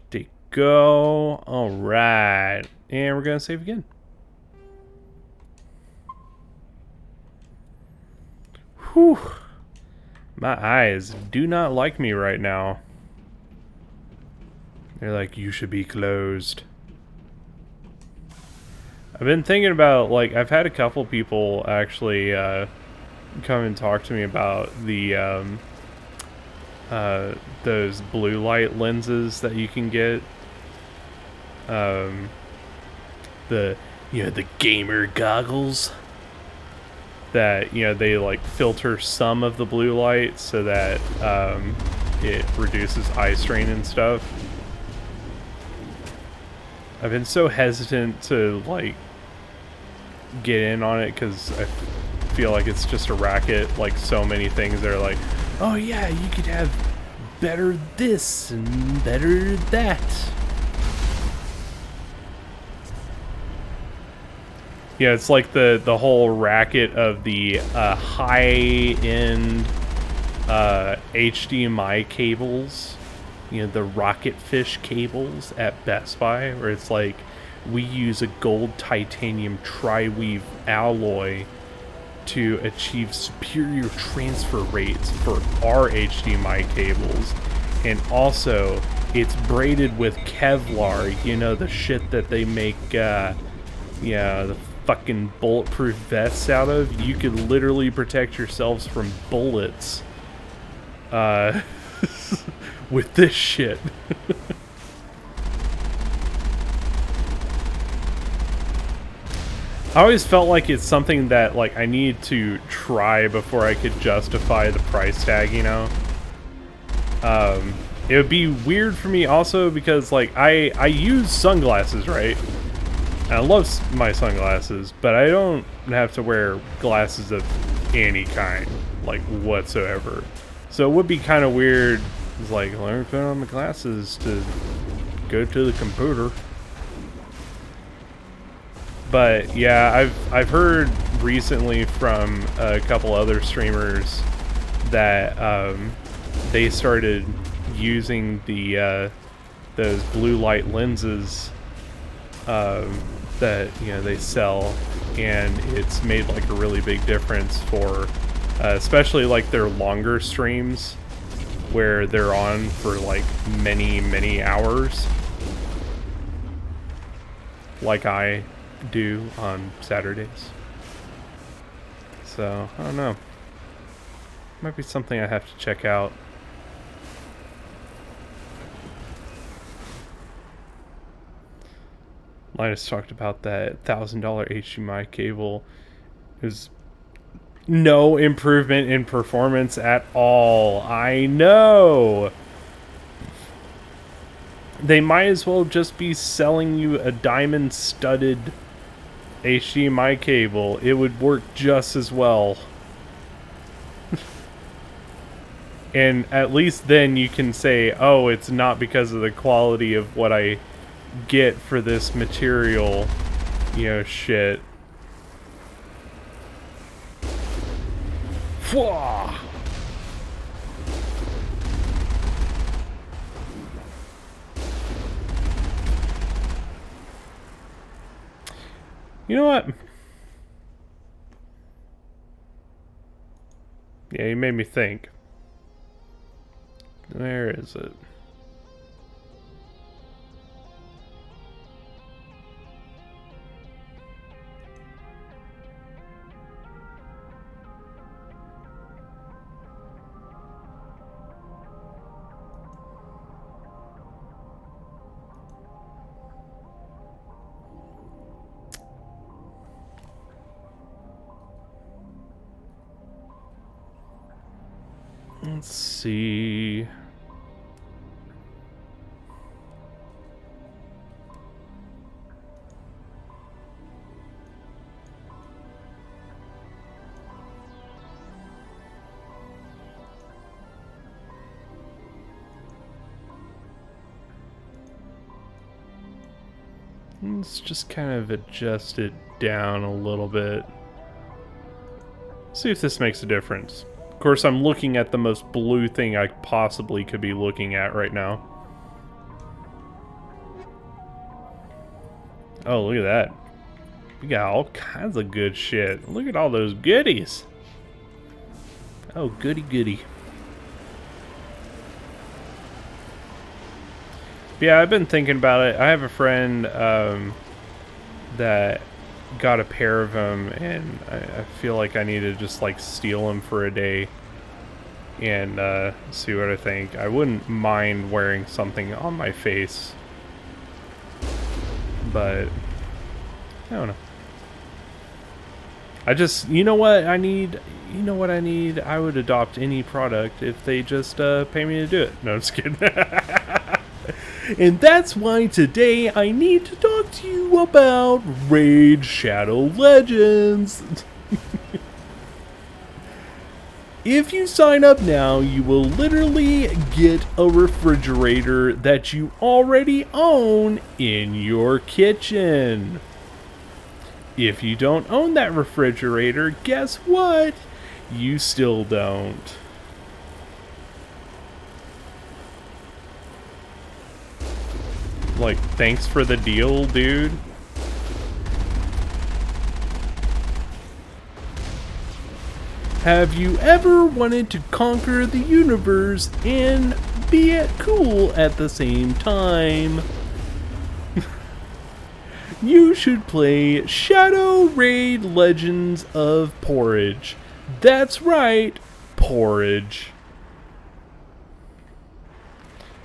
There you go. Alright. And we're going to save again. Whew. My eyes do not like me right now. They're like, you should be closed. I've been thinking about, like, I've had a couple people actually come and talk to me about the those blue light lenses that you can get. The gamer goggles that, they like filter some of the blue light so that it reduces eye strain and stuff. I've been so hesitant to like get in on it because I feel like it's just a racket. Like so many things are like, oh yeah, you could have better this and better that. Yeah, it's like the whole racket of the high-end HDMI cables. The rocket fish cables at Best Buy, where it's like, we use a gold titanium tri-weave alloy to achieve superior transfer rates for our HDMI cables. And also, it's braided with Kevlar, the shit that they make, the fucking bulletproof vests out of. You could literally protect yourselves from bullets. With this shit. I always felt like it's something that like I need to try before I could justify the price tag, It would be weird for me also because like I use sunglasses, right? And I love my sunglasses, but I don't have to wear glasses of any kind, like whatsoever. So it would be kind of weird. It's like, let me put on my glasses to go to the computer. But yeah, I've heard recently from a couple other streamers that they started using the those blue light lenses that they sell, and it's made like a really big difference for especially like their longer streams where they're on for like many hours, like I do on Saturdays. So I don't know, might be something I have to check out. Linus talked about that $1,000 HDMI cable. Is no improvement in performance at all. I know. They might as well just be selling you a diamond-studded HDMI cable. It would work just as well. And at least then you can say, oh, it's not because of the quality of what I get for this material, you know, shit. Fwah! You know what? Yeah, you made me think. Where is it? Let's see. Let's just kind of adjust it down a little bit. See if this makes a difference. Of course, I'm looking at the most blue thing I possibly could be looking at right now. Oh, look at that. We got all kinds of good shit. Look at all those goodies. Oh, goody goody. Yeah, I've been thinking about it. I have a friend that got a pair of them, and I feel like I need to just like steal them for a day and see what I think. I wouldn't mind wearing something on my face, but I don't know. I just, you know what I need? You know what I need? I would adopt any product if they just pay me to do it. No, I'm just kidding. And that's why today I need to talk to you about Raid Shadow Legends. If you sign up now, you will literally get a refrigerator that you already own in your kitchen. If you don't own that refrigerator, guess what? You still don't. Like, thanks for the deal, dude. Have you ever wanted to conquer the universe and be cool at the same time? You should play Shadow Raid Legends of Porridge. That's right, porridge.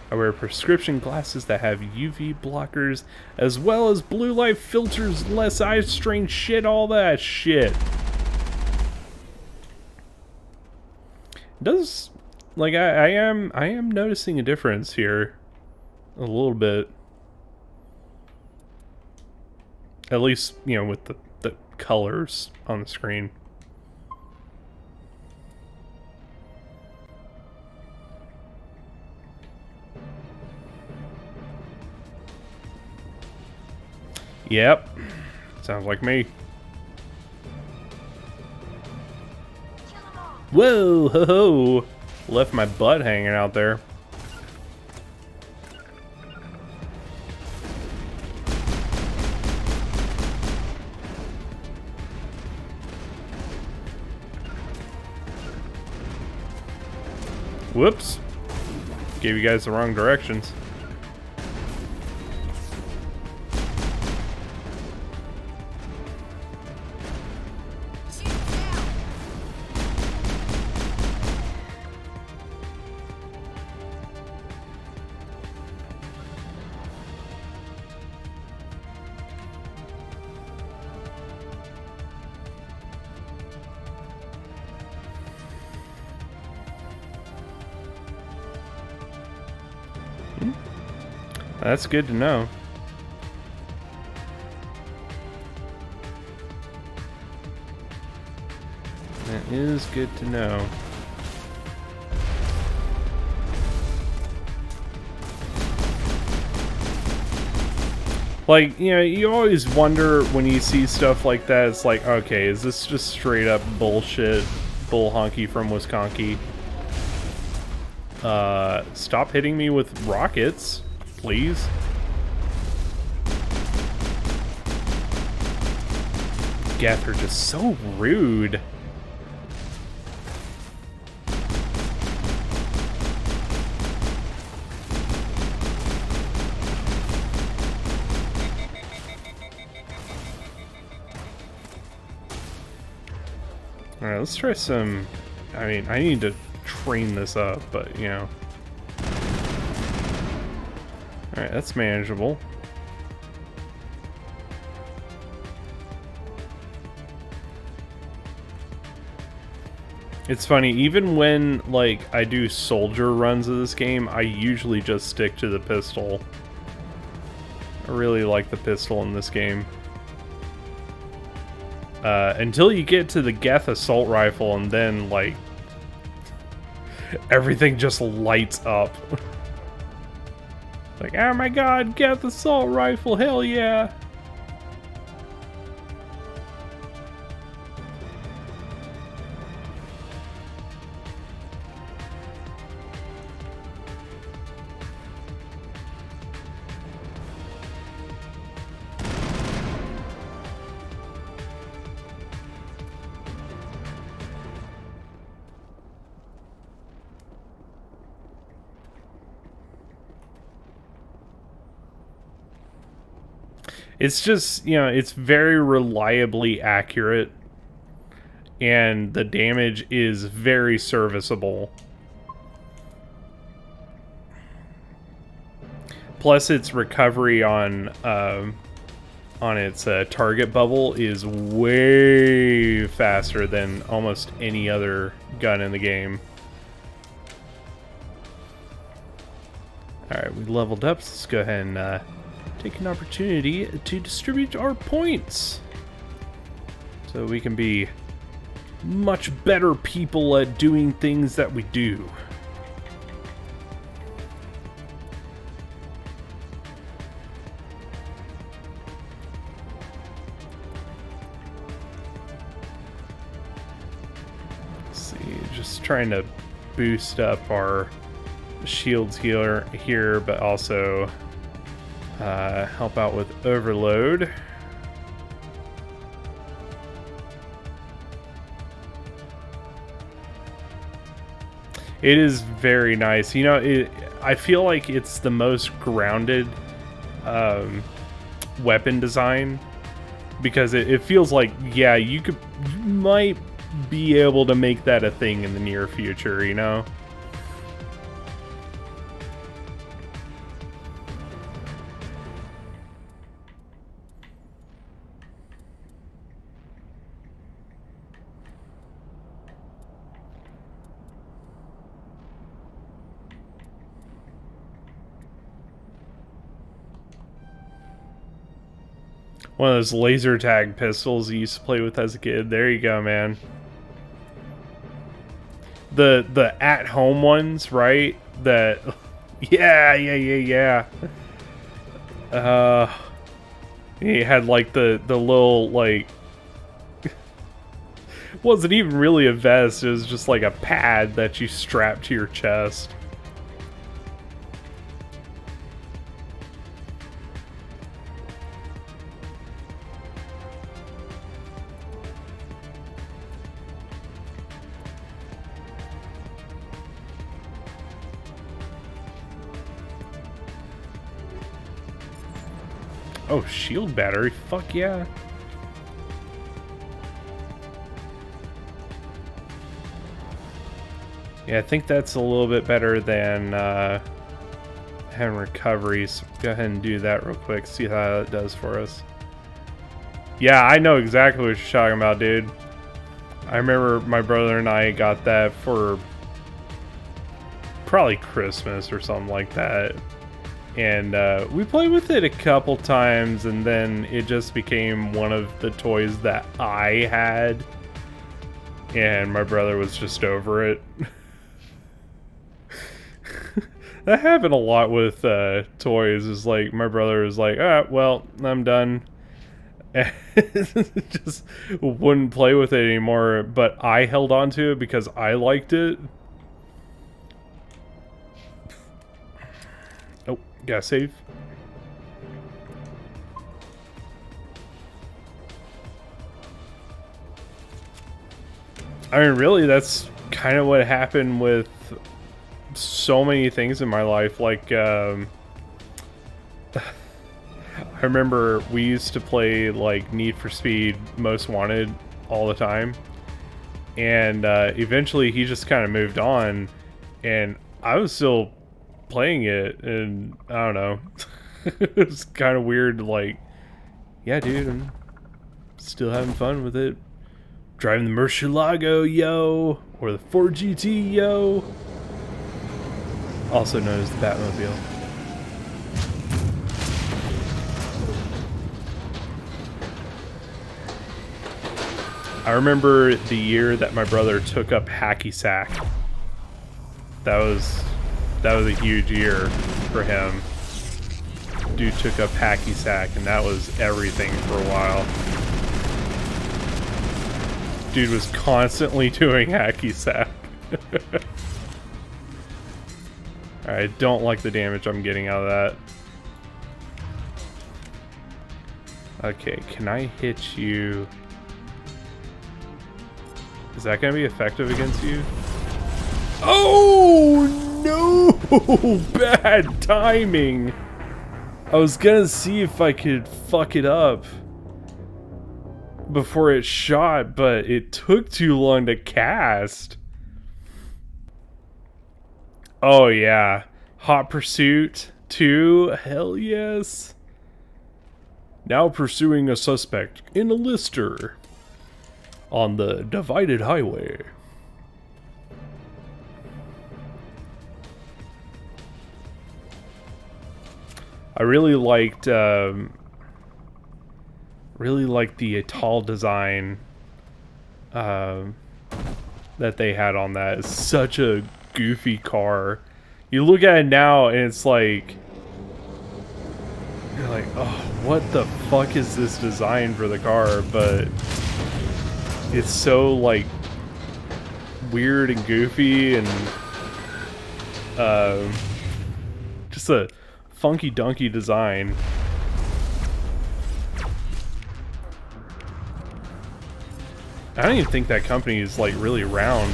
I wear prescription glasses that have UV blockers, as well as blue light filters, less eye strain, shit, all that shit. Does, like, I am noticing a difference here, a little bit. At least, you know, with the colors on the screen. Yep. Sounds like me. Whoa, ho, ho. Left my butt hanging out there. Whoops. Gave you guys the wrong directions. That's good to know. That is good to know. Like, you know, you always wonder when you see stuff like that, it's like, okay, is this just straight up bullshit, bull honky from Wisconsin? Stop hitting me with rockets, please. Geth are just so rude. Alright, let's try some... I mean, I need to train this up, but, you know. Alright, that's manageable. It's funny, even when, like, I do soldier runs of this game, I usually just stick to the pistol. I really like the pistol in this game. Until you get to the Geth assault rifle, and then, like, everything just lights up. Like, oh my god, Geth assault rifle, hell yeah! It's just, you know, it's very reliably accurate, and the damage is very serviceable. Plus, its recovery on its target bubble is way faster than almost any other gun in the game. Alright, we leveled up, so let's go ahead and take an opportunity to distribute our points so we can be much better people at doing things that we do. Let's see, just trying to boost up our shields here, but also help out with overload. It is very nice. You know, I feel like it's the most grounded weapon design, because it feels like, yeah, you might be able to make that a thing in the near future, you know? One of those laser tag pistols you used to play with as a kid. There you go, man. The at-home ones, right? That, yeah. He had like the little, like, wasn't even really a vest. It was just like a pad that you strapped to your chest. Oh, shield battery. Fuck yeah. Yeah, I think that's a little bit better than having recoveries. Go ahead and do that real quick. See how it does for us. Yeah, I know exactly what you're talking about, dude. I remember my brother and I got that for probably Christmas or something like that. And we played with it a couple times, and then it just became one of the toys that I had. And my brother was just over it. That happened a lot with toys. Is like my brother was like, well, I'm done. And just wouldn't play with it anymore. But I held on to it because I liked it. Oh, gotta save. I mean, really, that's kind of what happened with so many things in my life. Like, I remember we used to play, like, Need for Speed Most Wanted all the time. And eventually he just kind of moved on. And I was still playing it. And I don't know. It was kind of weird. Like, yeah, dude, I'm still having fun with it. Driving the Murcielago, yo, or the Ford GT, yo, also known as the Batmobile. I remember the year that my brother took up hacky sack. That was a huge year for him. Dude took up hacky sack, and that was everything for a while. Dude was constantly doing hacky sack. I don't like the damage I'm getting out of that. Okay, can I hit you? Is that going to be effective against you? Oh no! Bad timing! I was gonna see if I could fuck it up before it shot, but it took too long to cast. Oh yeah, Hot Pursuit 2, hell yes. Now pursuing a suspect in a Lister on the divided highway. I really liked the Atoll design that they had on that. It's such a goofy car. You look at it now and it's like, you're like, oh, what the fuck is this design for the car? But it's so like weird and goofy and just a funky dunky design. I don't even think that company is like really around.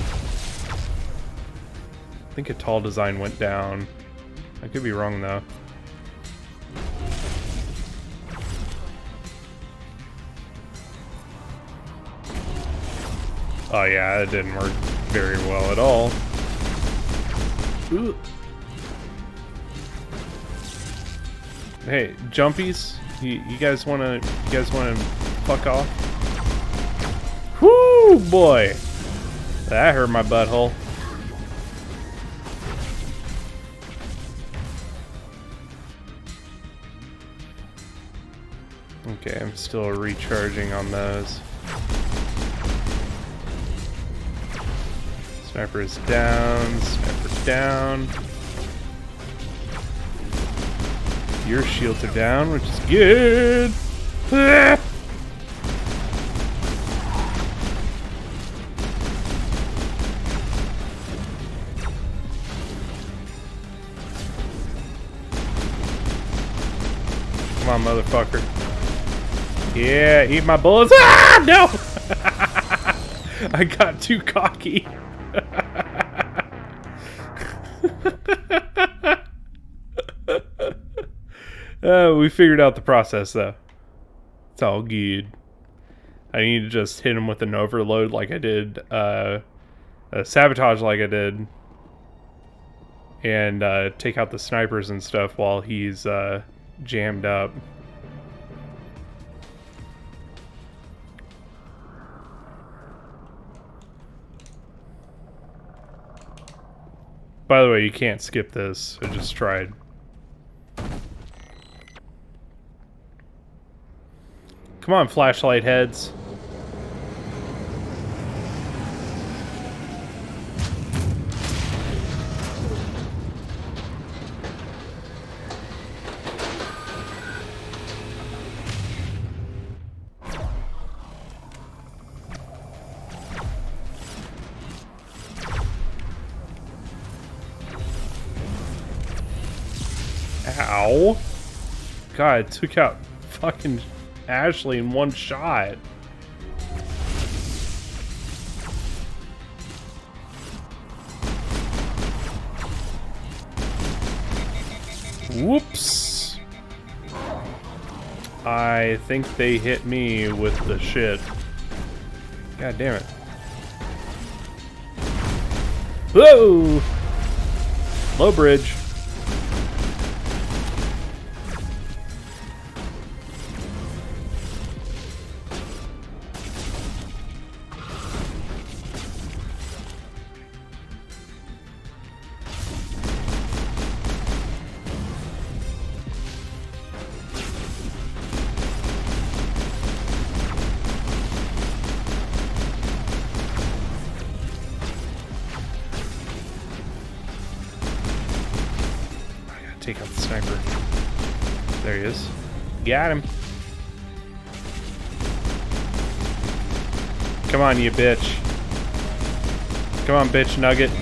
I think Atoll design went down. I could be wrong though. Oh yeah, it didn't work very well at all. Ooh. Hey, jumpies, you guys wanna fuck off? Whoo, boy, that hurt my butthole. Okay, I'm still recharging on those. Sniper is down. Sniper down. Your shields are down, which is good. Ah! Come on, motherfucker. Yeah, eat my bullets. Ah, no! I got too cocky. We figured out the process though. It's all good. I need to just hit him with an overload like I did, a sabotage like I did, and take out the snipers and stuff while he's jammed up. By the way, you can't skip this. I just tried. Come on, flashlight heads. Ow. God, it took out fucking Ashley in one shot. Whoops. I think they hit me with the shit. God damn it. Whoa! Low bridge. Take out the sniper. There he is. Got him. Come on, you bitch. Come on, bitch nugget.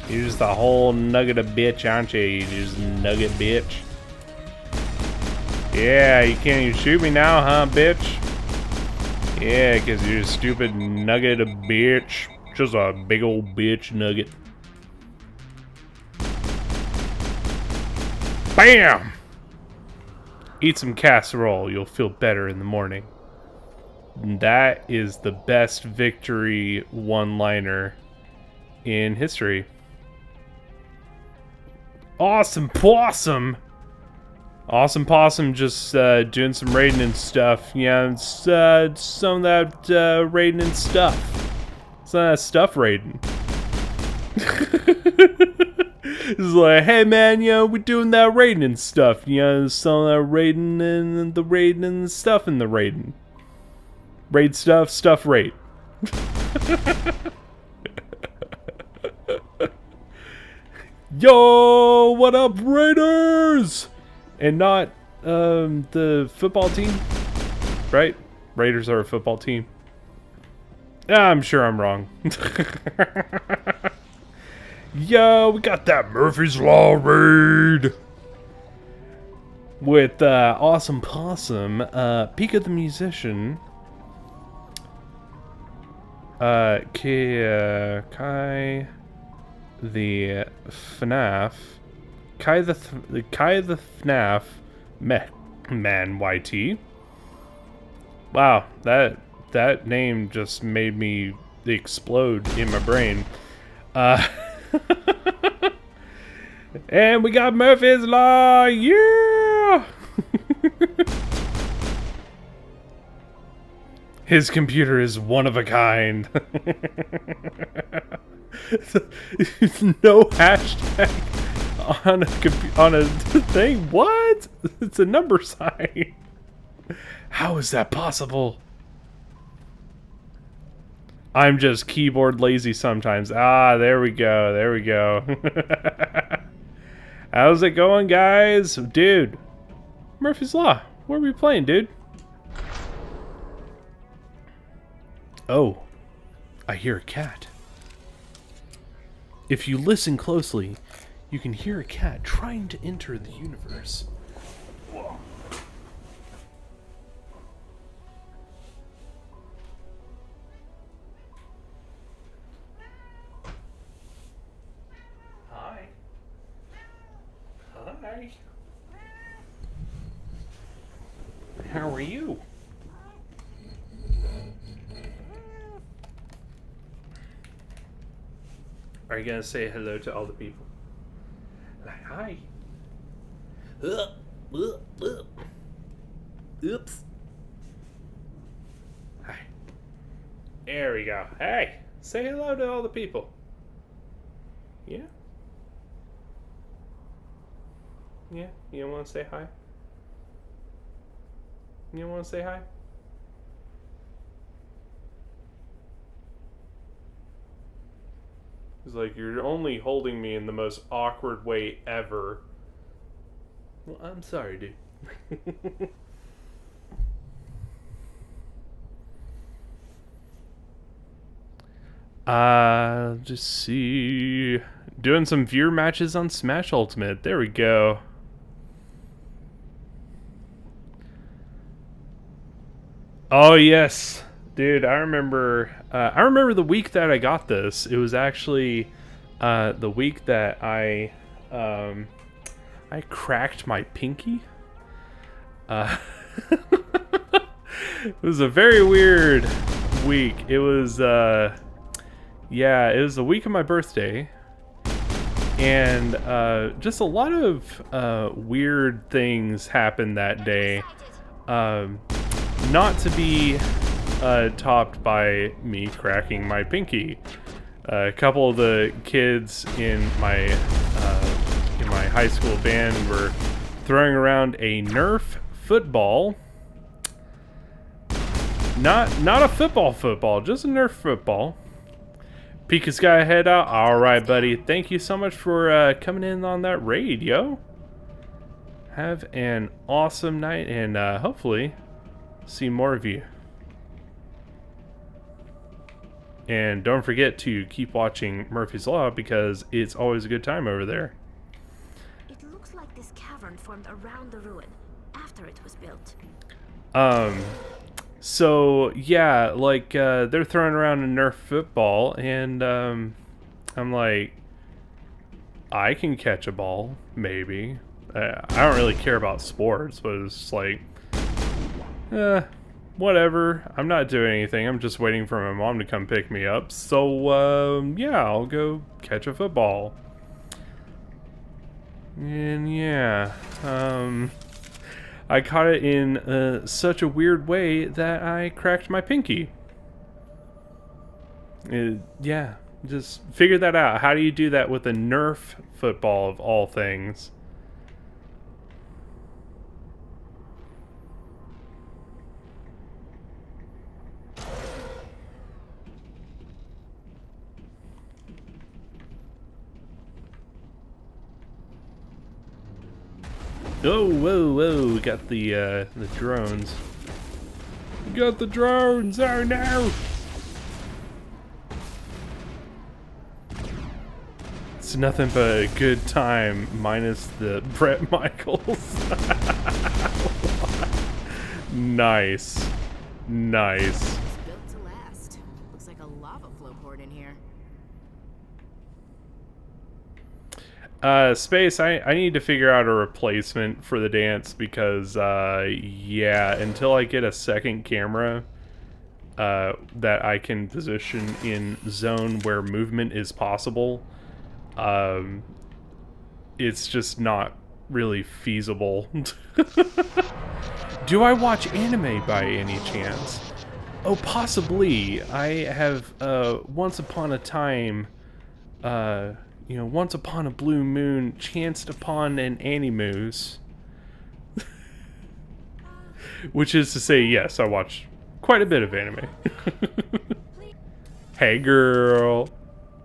You're just a whole nugget of bitch, aren't you? You just nugget bitch. Yeah, you can't even shoot me now, huh, bitch? Yeah, because you're a stupid nugget of bitch. Just a big old bitch nugget. Bam! Eat some casserole, you'll feel better in the morning. That is the best victory one-liner in history. Awesome Possum! Awesome Possum just doing some raiding and stuff. Yeah, it's, some of that raiding and stuff. Some of that stuff raiding. It's like, hey man, you know, we're doing that raiding and stuff. You know, some of that raiding and the raiding and the stuff in the raiding. Raid stuff, stuff raid. Yo, what up, Raiders? And not the football team, right? Raiders are a football team. I'm sure I'm wrong. Yo, we got that Murphy's Law raid with Awesome Possum, Pika the Musician, Kai the FNAF, Kai the FNAF Man YT. Wow, that name just made me explode in my brain. And we got Murphy's Law, yeah! His computer is one of a kind. No hashtag on a thing. What? It's a number sign. How is that possible? I'm just keyboard lazy sometimes. Ah, there we go. There we go. How's it going, guys? Dude, Murphy's Law. What are we playing, dude? Oh, I hear a cat. If you listen closely, you can hear a cat trying to enter the universe. Whoa. Hi. Hi. How are you? Are you gonna say hello to all the people? Like, hi. Oops. Hi. There we go. Hey, say hello to all the people. Yeah? Yeah? You don't want to say hi? You don't want to say hi? It's like, you're only holding me in the most awkward way ever. Well, I'm sorry, dude. Just see. Doing some viewer matches on Smash Ultimate. There we go. Oh yes, dude. I remember the week that I got this. It was actually the week that I cracked my pinky. It was a very weird week. It was yeah, it was the week of my birthday. And just a lot of weird things happened that day. Not to be topped by me cracking my pinky. A couple of the kids in my high school band were throwing around a Nerf football. Not a football, just a Nerf football. Pika's got a head out. Alright, buddy. Thank you so much for coming in on that raid, yo. Have an awesome night, and hopefully see more of you. And don't forget to keep watching Murphy's Law, because it's always a good time over there. It looks like this cavern formed around the ruin after it was built. So yeah, like they're throwing around a Nerf football, and I'm like, I can catch a ball, maybe. I don't really care about sports, but it's just like, whatever. I'm not doing anything. I'm just waiting for my mom to come pick me up. So yeah, I'll go catch a football. And yeah, I caught it in such a weird way that I cracked my pinky. Yeah, just figure that out. How do you do that with a Nerf football of all things? Oh, whoa, whoa, we got the drones. We got the drones, oh no! It's nothing but a good time, minus the Bret Michaels. Nice. Nice. It's built to last. Looks like a lava flow poured in here. Space, I need to figure out a replacement for the dance, because, yeah, until I get a second camera, that I can position in zone where movement is possible, it's just not really feasible. Do I watch anime by any chance? Oh, possibly. I have, once upon a time, you know, once upon a blue moon, chanced upon an animus. Which is to say, yes, I watch quite a bit of anime. Hey girl.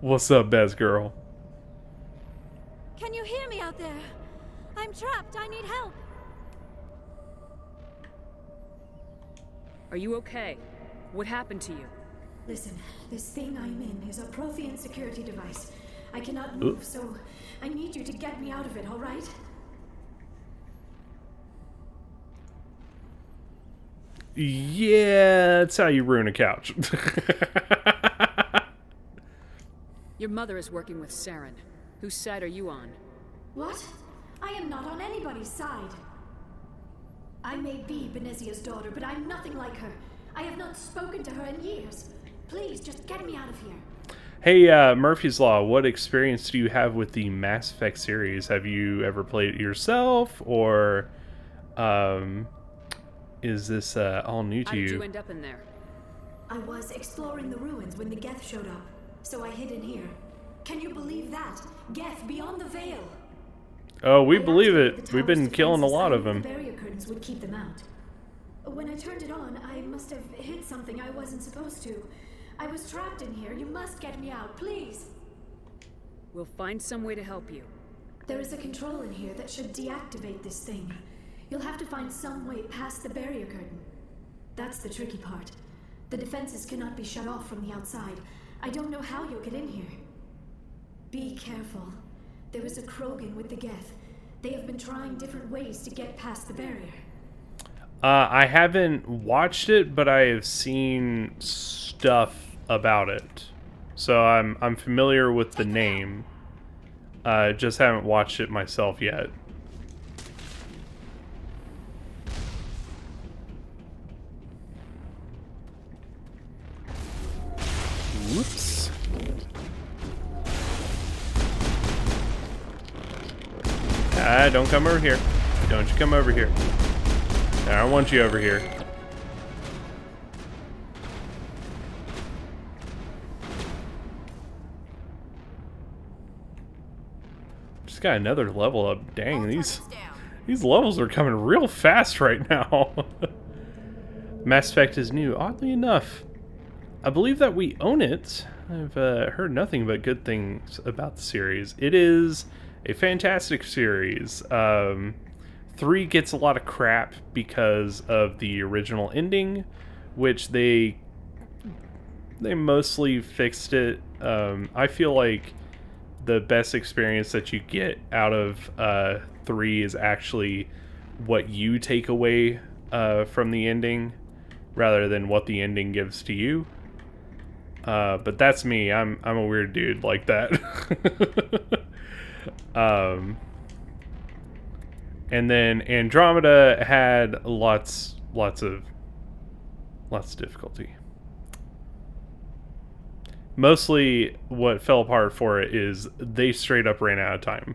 What's up, best girl? Can you hear me out there? I'm trapped. I need help. Are you okay? What happened to you? Listen, this thing I'm in is a Prothean security device. I cannot move, so I need you to get me out of it, all right? Yeah, that's how you ruin a couch. Your mother is working with Saren. Whose side are you on? What? I am not on anybody's side. I may be Beneziah's daughter, but I'm nothing like her. I have not spoken to her in years. Please, just get me out of here. Hey, Murphy's Law, what experience do you have with the Mass Effect series? Have you ever played it yourself, or is this all new to you? How did you end up in there? I was exploring the ruins when the Geth showed up, so I hid in here. Can you believe that? Geth beyond the veil. Oh, we believe it. We've been killing a lot of them. The barrier curtains would keep them out. When I turned it on, I must have hit something I wasn't supposed to. I was trapped in here. You must get me out, please. We'll find some way to help you. There is a control in here that should deactivate this thing. You'll have to find some way past the barrier curtain. That's the tricky part. The defenses cannot be shut off from the outside. I don't know how you'll get in here. Be careful. There is a Krogan with the Geth. They have been trying different ways to get past the barrier. I haven't watched it, but I have seen stuff about it. So I'm familiar with the name. Just haven't watched it myself yet. Whoops. Don't come over here. Don't you come over here. I don't want you over here. Just got another level up. Dang, these levels are coming real fast right now. Mass Effect is new, oddly enough. I believe that we own it. I've heard nothing but good things about the series. It is a fantastic series. 3 gets a lot of crap because of the original ending, which they mostly fixed it. I feel like the best experience that you get out of 3 is actually what you take away from the ending, rather than what the ending gives to you. But that's me. I'm a weird dude like that. And then Andromeda had lots of difficulty. Mostly what fell apart for it is they straight up ran out of time.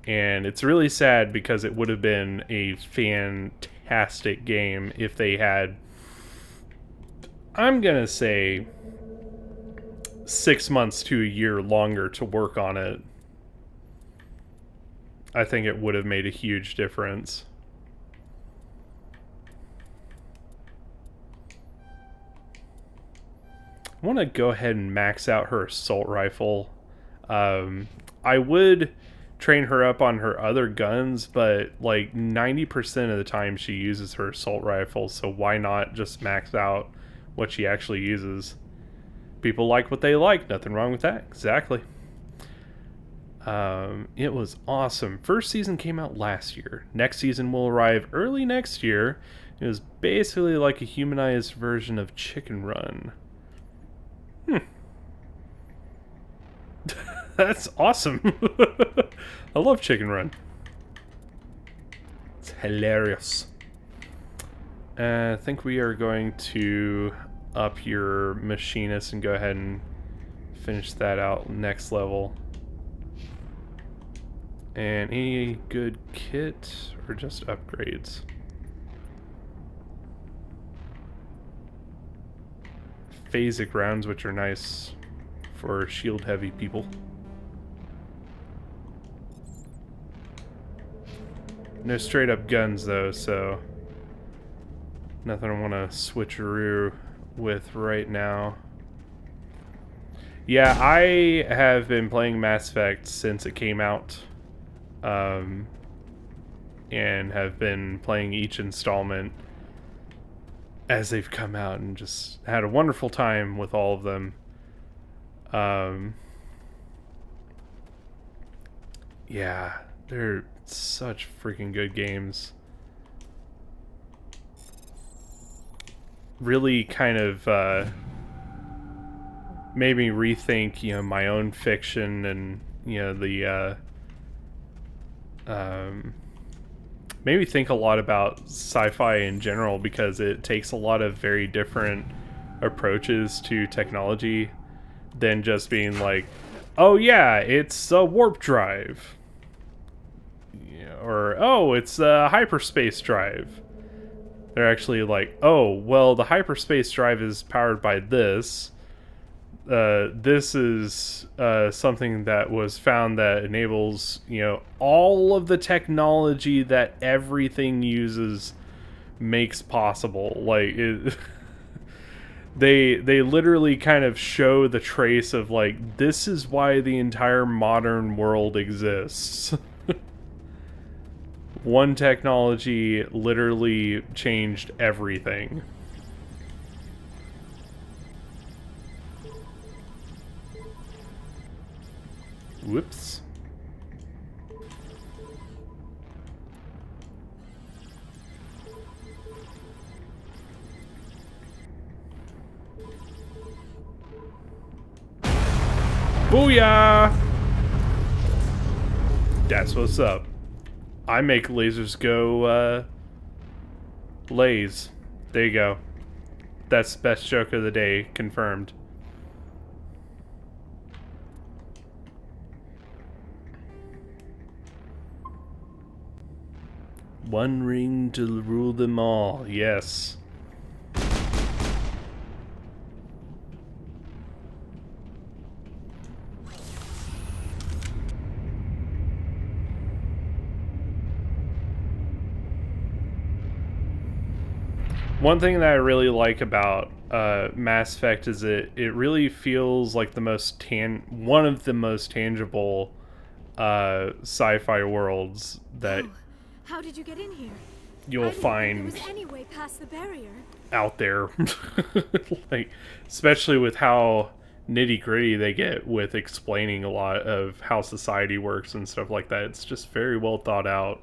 And it's really sad because it would have been a fantastic game if they had, I'm gonna say, 6 months to a year longer to work on it. I think it would have made a huge difference. I want to go ahead and max out her assault rifle. I would train her up on her other guns, but like 90% of the time she uses her assault rifle, so why not just max out what she actually uses? People like what they like. Nothing wrong with that. Exactly. It was awesome. First season came out last year. Next season will arrive early next year. It was basically like a humanized version of Chicken Run. That's awesome. I love Chicken Run. It's hilarious. I think we are going to up your machinist and go ahead and finish that out next level. And any good kit or just upgrades? Phasic rounds, which are nice for shield heavy people. No straight up guns though, so nothing I want to switcheroo with right now. Yeah, I have been playing Mass Effect since it came out. And have been playing each installment as they've come out and just had a wonderful time with all of them. Yeah, they're such freaking good games. Really kind of made me rethink, you know, my own fiction and, you know, the made me think a lot about sci-fi in general, because it takes a lot of very different approaches to technology than just being like, oh yeah, it's a warp drive, or oh, it's a hyperspace drive. They're actually like, oh, well, the hyperspace drive is powered by this. This is something that was found that enables, you know, all of the technology that everything uses makes possible. Like, they literally kind of show the trace of, like, this is why the entire modern world exists. One technology literally changed everything. Whoops. Booyah! That's what's up. I make lasers go, lays. There you go. That's the best joke of the day, confirmed. One ring to rule them all, yes. One thing that I really like about Mass Effect is it really feels like the most one of the most tangible sci-fi worlds that How did you get in here? you'll find There was any way past the barrier. out there. Like, especially with how nitty-gritty they get with explaining a lot of how society works and stuff like that. It's just very well thought out.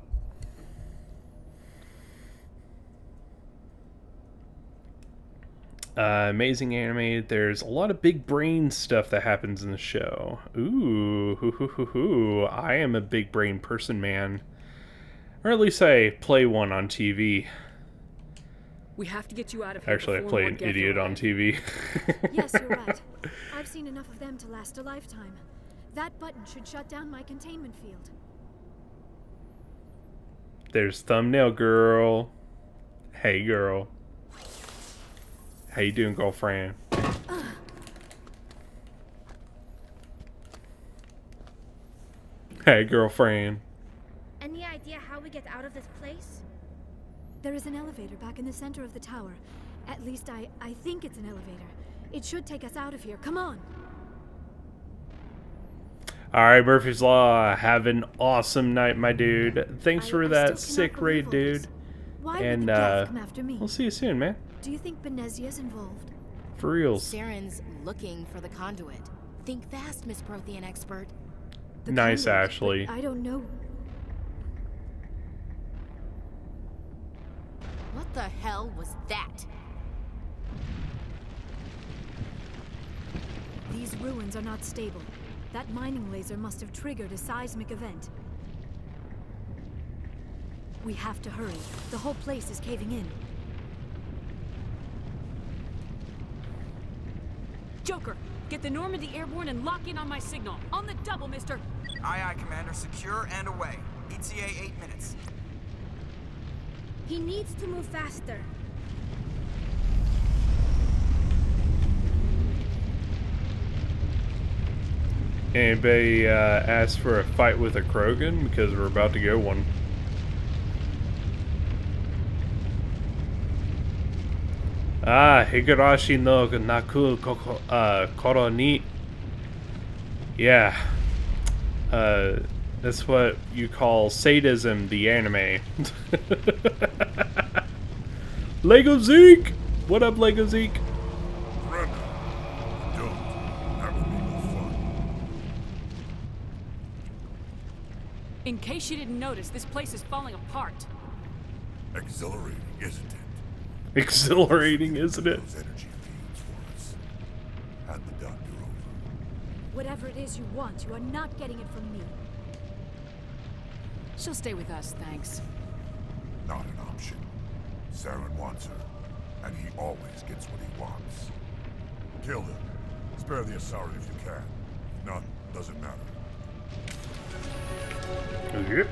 Amazing anime. There's a lot of big brain stuff that happens in the show. Ooh, hoo, hoo, hoo, hoo. I am a big brain person, man. Or at least I play one on TV. We have to get you out of here. Actually, I play an idiot on TV. Yes, you're right. I've seen enough of them to last a lifetime. That button should shut down my containment field. There's thumbnail girl. Hey, girl. How you doing, girlfriend? Hey, girlfriend. Any idea how we get out of this place? There is an elevator back in the center of the tower. At least I think it's an elevator. It should take us out of here. Come on. Alright, Murphy's Law. Have an awesome night, my dude. Thanks for that sick raid, dude. And come after me? we'll see you soon, man. Do you think Beneziah's involved? For reals. Saren's looking for the conduit. Think fast, Miss Prothean expert. Nice, Ashley. I don't know. What the hell was that? These ruins are not stable. That mining laser must have triggered a seismic event. We have to hurry. The whole place is caving in. Joker, get the Normandy airborne and lock in on my signal. On the double, mister. Aye, aye, Commander. Secure and away. ETA 8 minutes. He needs to move faster. Anybody ask for a fight with a Krogan? Because we're about to go one. Higurashi no Naku Koro ni. Yeah. That's what you call sadism, the anime. Lego Zeke! What up, Lego Zeke? In case you didn't notice, this place is falling apart. Exhilarating, isn't it? Exhilarating, isn't it? Those energy fields for us. Hand the doctor over. Whatever it is you want, you are not getting it from me. She'll stay with us, thanks. Not an option. Saren wants her, and he always gets what he wants. Kill him. Spare the Asari if you can. None. Doesn't matter. Yep.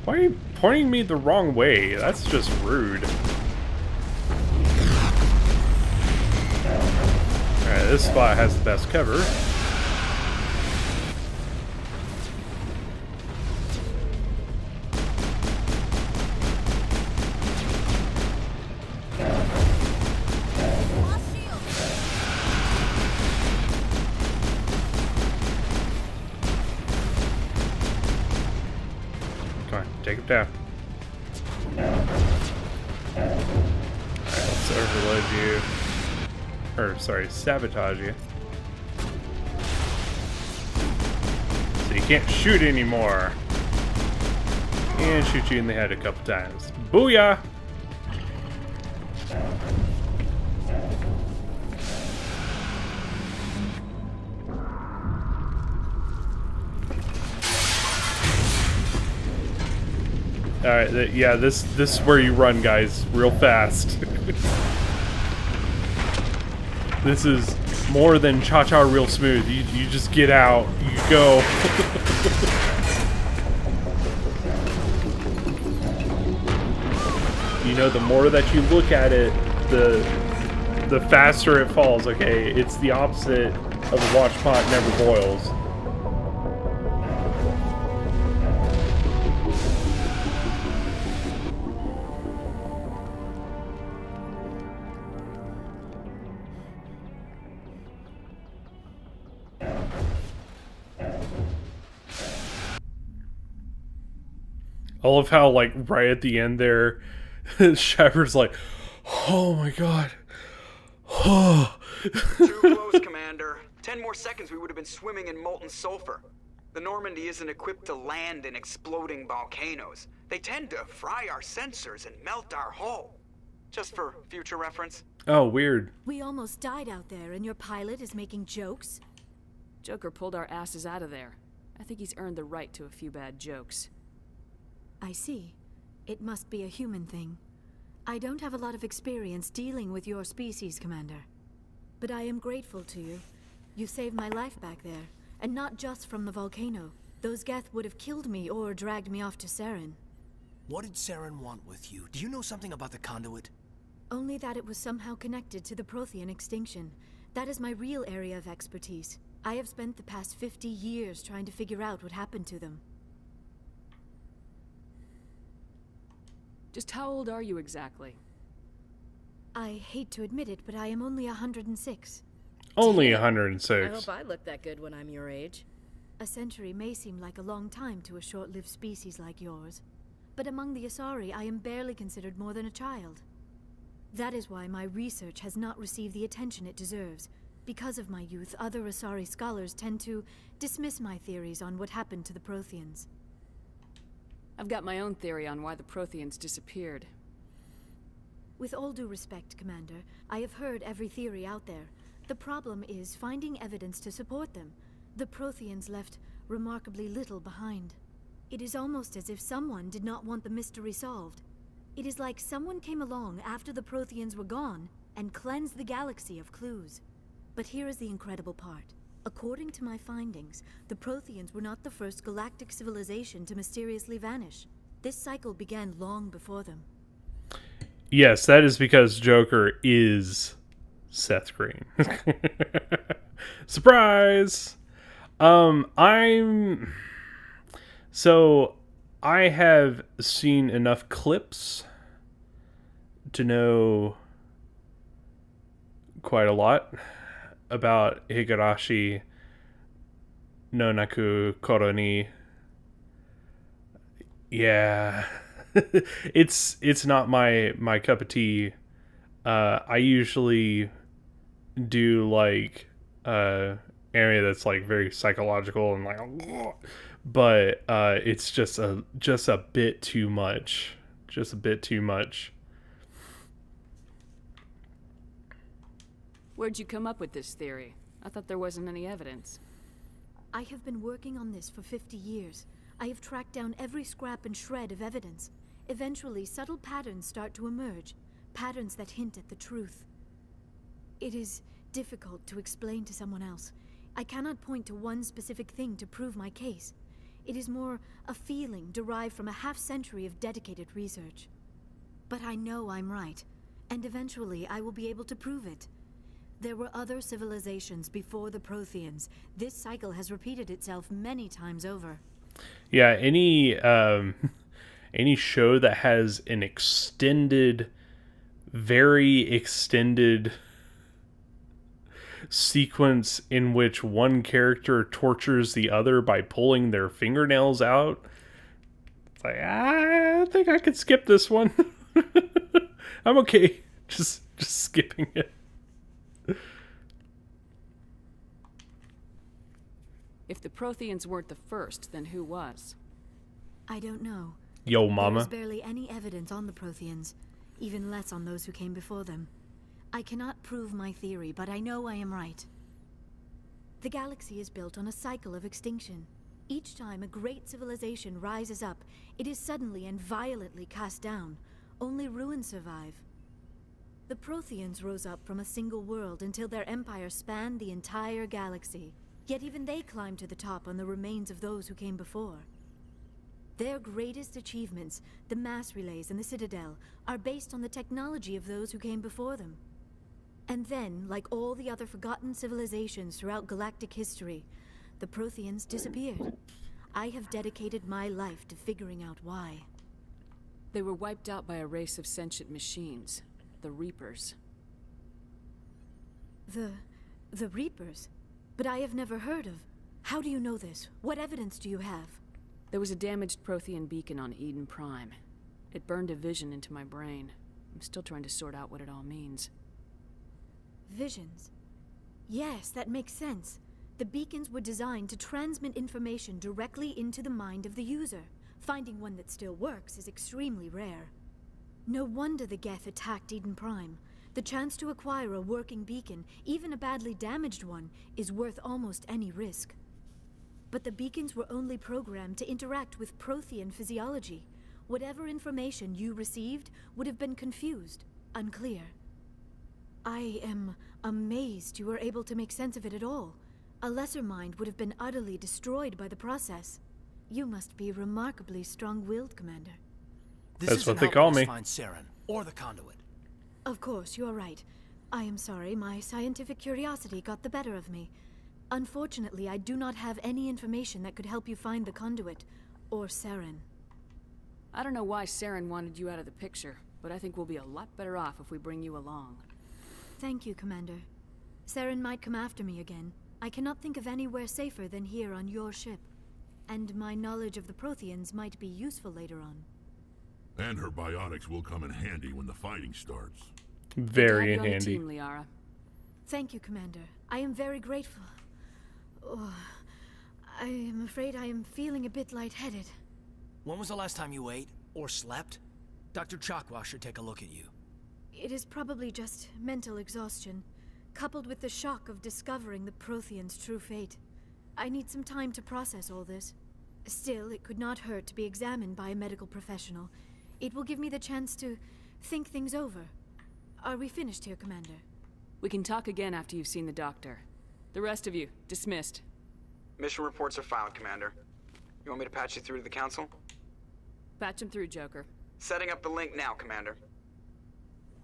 Why are you pointing me the wrong way? That's just rude. Alright, this spot has the best cover. Come on, take him down. Alright, let's overload you. Or, sorry, sabotage you. So you can't shoot anymore. And shoot you in the head a couple times. Booyah! Alright, yeah, this is where you run, guys, real fast. This is more than cha-cha real smooth. You just get out, you go. You know, the more that you look at it, the faster it falls, okay? It's the opposite of the watch pot never boils. I love how, like, right at the end there, Shepard's like, oh my god. Too close, Commander. 10 more seconds we would have been swimming in molten sulfur. The Normandy isn't equipped to land in exploding volcanoes. They tend to fry our sensors and melt our hull. Just for future reference. Oh, weird. We almost died out there, and your pilot is making jokes? Joker pulled our asses out of there. I think he's earned the right to a few bad jokes. I see. It must be a human thing. I don't have a lot of experience dealing with your species, Commander. But I am grateful to you. You saved my life back there, and not just from the volcano. Those Geth would have killed me or dragged me off to Saren. What did Saren want with you? Do you know something about the conduit? Only that it was somehow connected to the Prothean extinction. That is my real area of expertise. I have spent the past 50 years trying to figure out what happened to them. Just how old are you exactly? I hate to admit it, but I am only 106. Only 106. I hope I look that good when I'm your age. A century may seem like a long time to a short-lived species like yours. But among the Asari, I am barely considered more than a child. That is why my research has not received the attention it deserves. Because of my youth, other Asari scholars tend to dismiss my theories on what happened to the Protheans. I've got my own theory on why the Protheans disappeared. With all due respect, Commander, I have heard every theory out there. The problem is finding evidence to support them. The Protheans left remarkably little behind. It is almost as if someone did not want the mystery solved. It is like someone came along after the Protheans were gone and cleansed the galaxy of clues. But here is the incredible part. According to my findings, the Protheans were not the first galactic civilization to mysteriously vanish. This cycle began long before them. Yes, that is because Joker is Seth Green. Surprise! I have seen enough clips to know quite a lot about Higurashi no Naku Koroni. Yeah. it's not my cup of tea. I usually do like area that's like very psychological and like, but it's just a bit too much. Just a bit too much. Where'd you come up with this theory? I thought there wasn't any evidence. I have been working on this for 50 years. I have tracked down every scrap and shred of evidence. Eventually, subtle patterns start to emerge, patterns that hint at the truth. It is difficult to explain to someone else. I cannot point to one specific thing to prove my case. It is more a feeling derived from a half-century of dedicated research. But I know I'm right, and eventually I will be able to prove it. There were other civilizations before the Protheans. This cycle has repeated itself many times over. Yeah, any show that has an very extended sequence in which one character tortures the other by pulling their fingernails out, it's like, I think I could skip this one. I'm okay just skipping it. If the Protheans weren't the first, then who was? I don't know. Yo, mama. There's barely any evidence on the Protheans, even less on those who came before them. I cannot prove my theory, but I know I am right. The galaxy is built on a cycle of extinction. Each time a great civilization rises up, it is suddenly and violently cast down. Only ruins survive. The Protheans rose up from a single world until their empire spanned the entire galaxy. Yet even they climbed to the top on the remains of those who came before. Their greatest achievements, the mass relays and the Citadel, are based on the technology of those who came before them. And then, like all the other forgotten civilizations throughout galactic history, the Protheans disappeared. I have dedicated my life to figuring out why. They were wiped out by a race of sentient machines, the Reapers. The Reapers? But I have never heard of. How do you know this? What evidence do you have? There was a damaged Prothean beacon on Eden Prime. It burned a vision into my brain. I'm still trying to sort out what it all means. Visions? Yes, that makes sense. The beacons were designed to transmit information directly into the mind of the user. Finding one that still works is extremely rare. No wonder the Geth attacked Eden Prime. The chance to acquire a working beacon, even a badly damaged one, is worth almost any risk. But the beacons were only programmed to interact with Prothean physiology. Whatever information you received would have been confused, unclear. I am amazed you were able to make sense of it at all. A lesser mind would have been utterly destroyed by the process. You must be remarkably strong-willed, Commander. That's what they call me. Find Saren or the conduit. Of course, you are right. I am sorry, my scientific curiosity got the better of me. Unfortunately, I do not have any information that could help you find the conduit, or Saren. I don't know why Saren wanted you out of the picture, but I think we'll be a lot better off if we bring you along. Thank you, Commander. Saren might come after me again. I cannot think of anywhere safer than here on your ship. And my knowledge of the Protheans might be useful later on. And her biotics will come in handy when the fighting starts. Very in handy. Team, Liara. Thank you, Commander. I am very grateful. Oh, I am afraid I am feeling a bit lightheaded. When was the last time you ate or slept? Dr. Chakwa should take a look at you. It is probably just mental exhaustion, coupled with the shock of discovering the Protheans' true fate. I need some time to process all this. Still, it could not hurt to be examined by a medical professional. It will give me the chance to think things over. Are we finished here, Commander? We can talk again after you've seen the doctor. The rest of you, dismissed. Mission reports are filed, Commander. You want me to patch you through to the Council? Patch him through, Joker. Setting up the link now, Commander.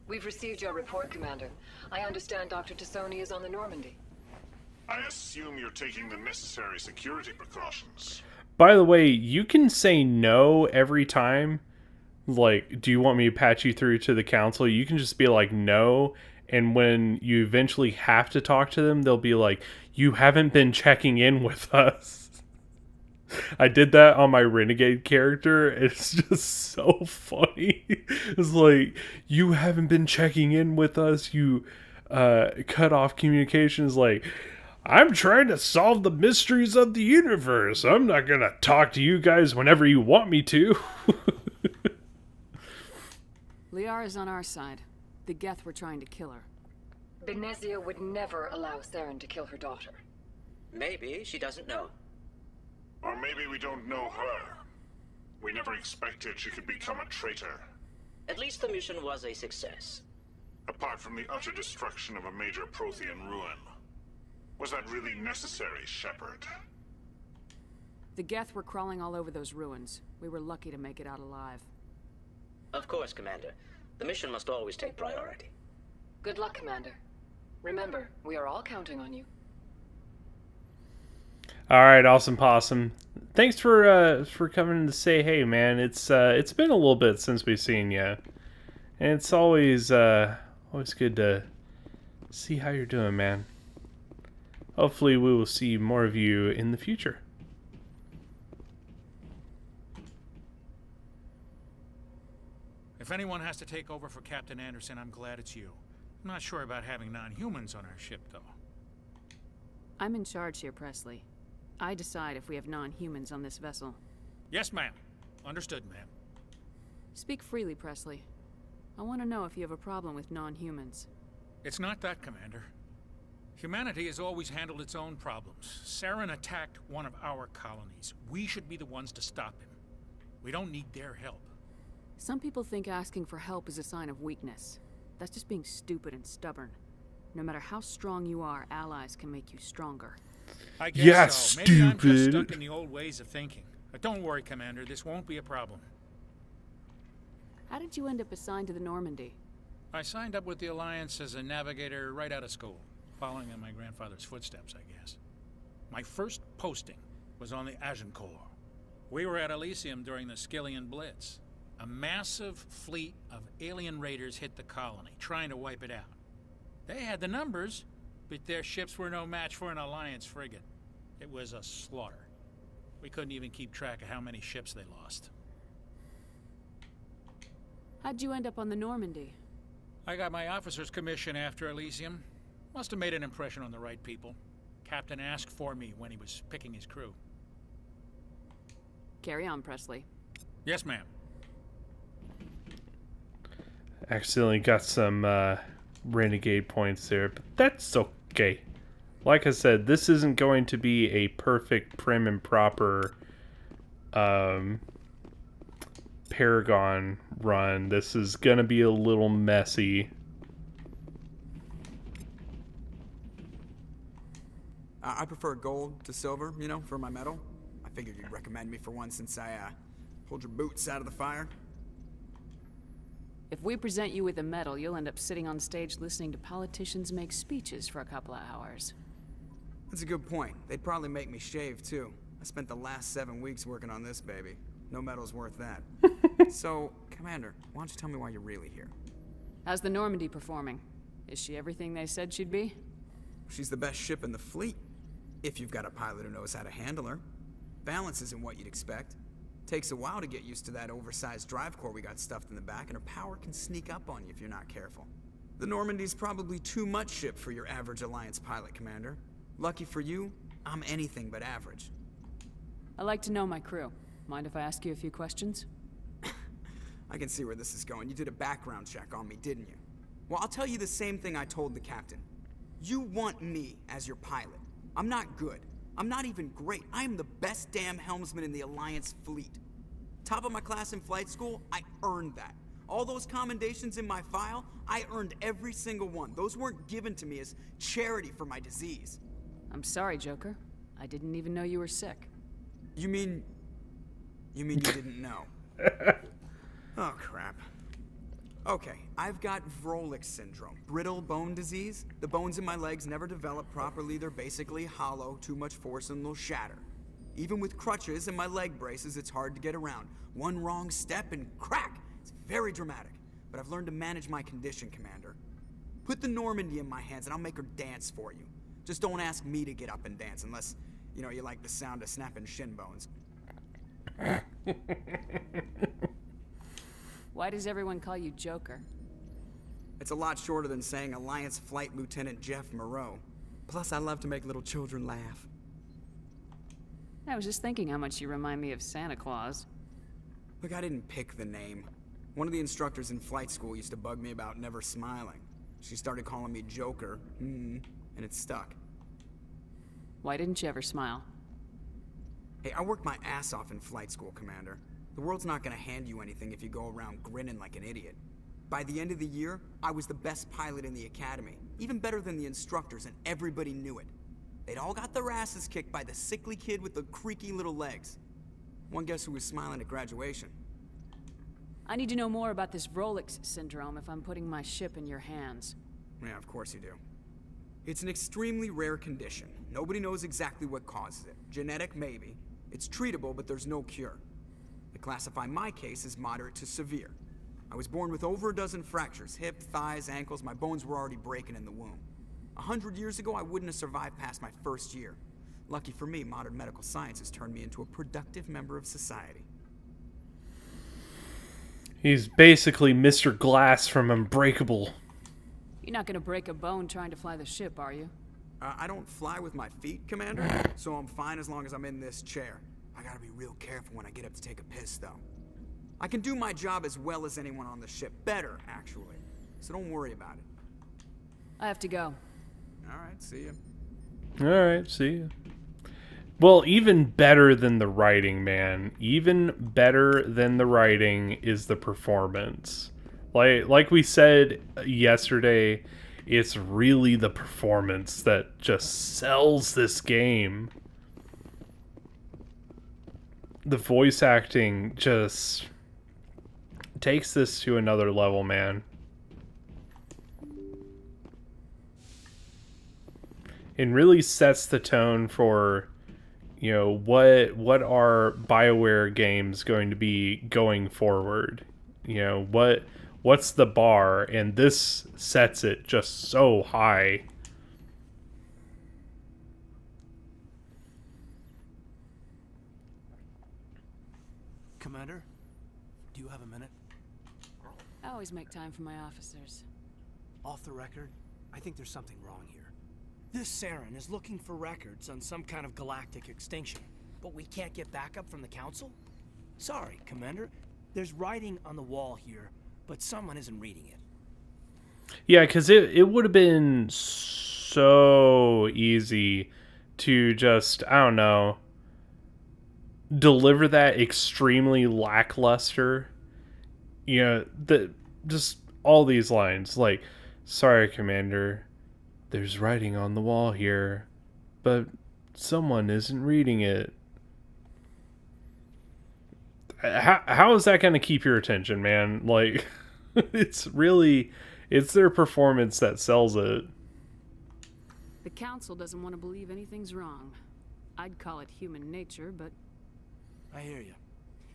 We've received your report, Commander. I understand Dr. Tassoni is on the Normandy. I assume you're taking the necessary security precautions. By the way, you can say no every time. Like, do you want me to patch you through to the Council? You can just be like, no. And when you eventually have to talk to them, they'll be like, you haven't been checking in with us. I did that on my Renegade character. It's just so funny. It's like, you haven't been checking in with us. You cut off communications. Like, I'm trying to solve the mysteries of the universe. I'm not going to talk to you guys whenever you want me to. Liara's on our side. The Geth were trying to kill her. Beneziah would never allow Saren to kill her daughter. Maybe she doesn't know. Or maybe we don't know her. We never expected she could become a traitor. At least the mission was a success. Apart from the utter destruction of a major Prothean ruin. Was that really necessary, Shepard? The Geth were crawling all over those ruins. We were lucky to make it out alive. Of course, Commander. The mission must always take priority. Good luck, Commander. Remember, we are all counting on you. All right, Awesome Possum. Thanks for coming to say hey, man. It's been a little bit since we've seen you, and it's always good to see how you're doing, man. Hopefully, we will see more of you in the future. If anyone has to take over for Captain Anderson, I'm glad it's you. I'm not sure about having non-humans on our ship, though. I'm in charge here, Presley. I decide if we have non-humans on this vessel. Yes, ma'am. Understood, ma'am. Speak freely, Presley. I want to know if you have a problem with non-humans. It's not that, Commander. Humanity has always handled its own problems. Saren attacked one of our colonies. We should be the ones to stop him. We don't need their help. Some people think asking for help is a sign of weakness. That's just being stupid and stubborn. No matter how strong you are, allies can make you stronger. I guess so. Maybe I'm just stuck in the old ways of thinking. But don't worry, Commander. This won't be a problem. How did you end up assigned to the Normandy? I signed up with the Alliance as a navigator right out of school, following in my grandfather's footsteps, I guess. My first posting was on the Agincourt. We were at Elysium during the Skillian Blitz. A massive fleet of alien raiders hit the colony, trying to wipe it out. They had the numbers, but their ships were no match for an Alliance frigate. It was a slaughter. We couldn't even keep track of how many ships they lost. How'd you end up on the Normandy? I got my officer's commission after Elysium. Must have made an impression on the right people. Captain asked for me when he was picking his crew. Carry on, Presley. Yes, ma'am. Accidentally got some renegade points there, but that's okay. Like I said, this isn't going to be a perfect, prim and proper Paragon run. This is going to be a little messy. I prefer gold to silver, you know, for my medal. I figured you'd recommend me for one since I pulled your boots out of the fire. If we present you with a medal, you'll end up sitting on stage listening to politicians make speeches for a couple of hours. That's a good point. They'd probably make me shave, too. I spent the last 7 weeks working on this baby. No medal's worth that. So, Commander, why don't you tell me why you're really here? How's the Normandy performing? Is she everything they said she'd be? She's the best ship in the fleet. If you've got a pilot who knows how to handle her. Balance isn't what you'd expect. Takes a while to get used to that oversized drive core we got stuffed in the back, and her power can sneak up on you if you're not careful. The Normandy's probably too much ship for your average Alliance pilot, Commander. Lucky for you, I'm anything but average. I like to know my crew. Mind if I ask you a few questions? I can see where this is going. You did a background check on me, didn't you? Well, I'll tell you the same thing I told the captain. You want me as your pilot. I'm not good. I'm not even great. I am the best damn helmsman in the Alliance fleet. Top of my class in flight school, I earned that. All those commendations in my file, I earned every single one. Those weren't given to me as charity for my disease. I'm sorry, Joker. I didn't even know you were sick. You mean you didn't know? Oh, crap. Okay, I've got Vrolik syndrome, brittle bone disease. The bones in my legs never develop properly. They're basically hollow, too much force and they'll shatter. Even with crutches and my leg braces, it's hard to get around. One wrong step and crack! It's very dramatic, but I've learned to manage my condition, Commander. Put the Normandy in my hands and I'll make her dance for you. Just don't ask me to get up and dance unless, you know, you like the sound of snapping shin bones. Why does everyone call you Joker? It's a lot shorter than saying Alliance Flight Lieutenant Jeff Moreau. Plus, I love to make little children laugh. I was just thinking how much you remind me of Santa Claus. Look, I didn't pick the name. One of the instructors in flight school used to bug me about never smiling. She started calling me Joker, and it stuck. Why didn't you ever smile? Hey, I worked my ass off in flight school, Commander. The world's not gonna hand you anything if you go around grinning like an idiot. By the end of the year, I was the best pilot in the academy, even better than the instructors, and everybody knew it. They'd all got their asses kicked by the sickly kid with the creaky little legs. One guess who was smiling at graduation? I need to know more about this Vrolik syndrome if I'm putting my ship in your hands. Yeah, of course you do. It's an extremely rare condition. Nobody knows exactly what causes it. Genetic, maybe. It's treatable, but there's no cure. They classify my case as moderate to severe. I was born with over a dozen fractures, hip, thighs, ankles. My bones were already breaking in the womb. 100 years ago, I wouldn't have survived past my first year. Lucky for me, modern medical science has turned me into a productive member of society. He's basically Mr. Glass from Unbreakable. You're not gonna break a bone trying to fly the ship, are you? I don't fly with my feet, Commander, so I'm fine as long as I'm in this chair. I gotta be real careful when I get up to take a piss, though. I can do my job as well as anyone on the ship. Better, actually. So don't worry about it. I have to go. Alright, see ya. Alright, see ya. Well, even better than the writing, man. Even better than the writing is the performance. Like we said yesterday, it's really the performance that just sells this game. The voice acting just takes this to another level, man. It really sets the tone for, you know, what are BioWare games going to be going forward? You know, what's the bar? And this sets it just so high. Commander, do you have a minute? I always make time for my officers. Off the record, I think there's something wrong here. This Saren is looking for records on some kind of galactic extinction, but we can't get backup from the Council? Sorry, Commander. There's writing on the wall here, but someone isn't reading it. Yeah, because it would have been so easy to just, I don't know, deliver that extremely lackluster. You know, just all these lines, like, sorry, Commander, there's writing on the wall here, but someone isn't reading it. How is that going to keep your attention, man? Like, it's their performance that sells it. The Council doesn't want to believe anything's wrong. I'd call it human nature, but... I hear you.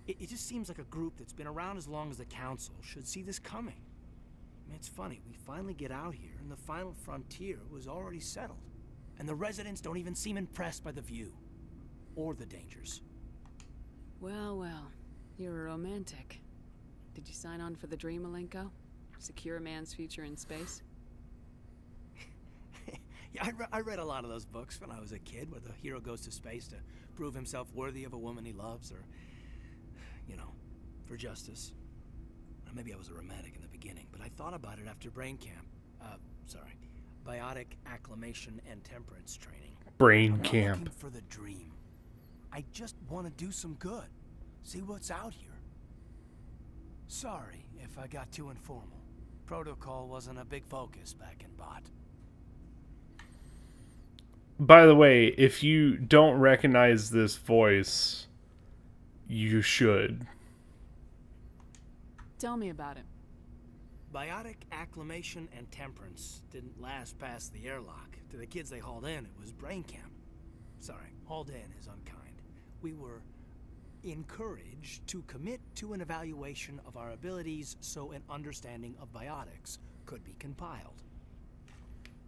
It just seems like a group that's been around as long as the Council should see this coming. I mean, it's funny, we finally get out here, and the final frontier was already settled. And the residents don't even seem impressed by the view. Or the dangers. Well, well. You're a romantic. Did you sign on for the dream, Malenko? Secure a man's future in space? Yeah, I read a lot of those books when I was a kid, where the hero goes to space to prove himself worthy of a woman he loves, or, you know, for justice. Or maybe I was a romantic in the beginning, but I thought about it after brain camp. Biotic acclimation and temperance training. Brain I'm camp. Not looking for the dream. I just want to do some good. See what's out here. Sorry if I got too informal. Protocol wasn't a big focus back in Bot. By the way, if you don't recognize this voice, you should. Tell me about it. Biotic acclimation and temperance didn't last past the airlock. To the kids they hauled in, it was brain camp. Sorry, hauled in is unkind. We were encouraged to commit to an evaluation of our abilities so an understanding of biotics could be compiled.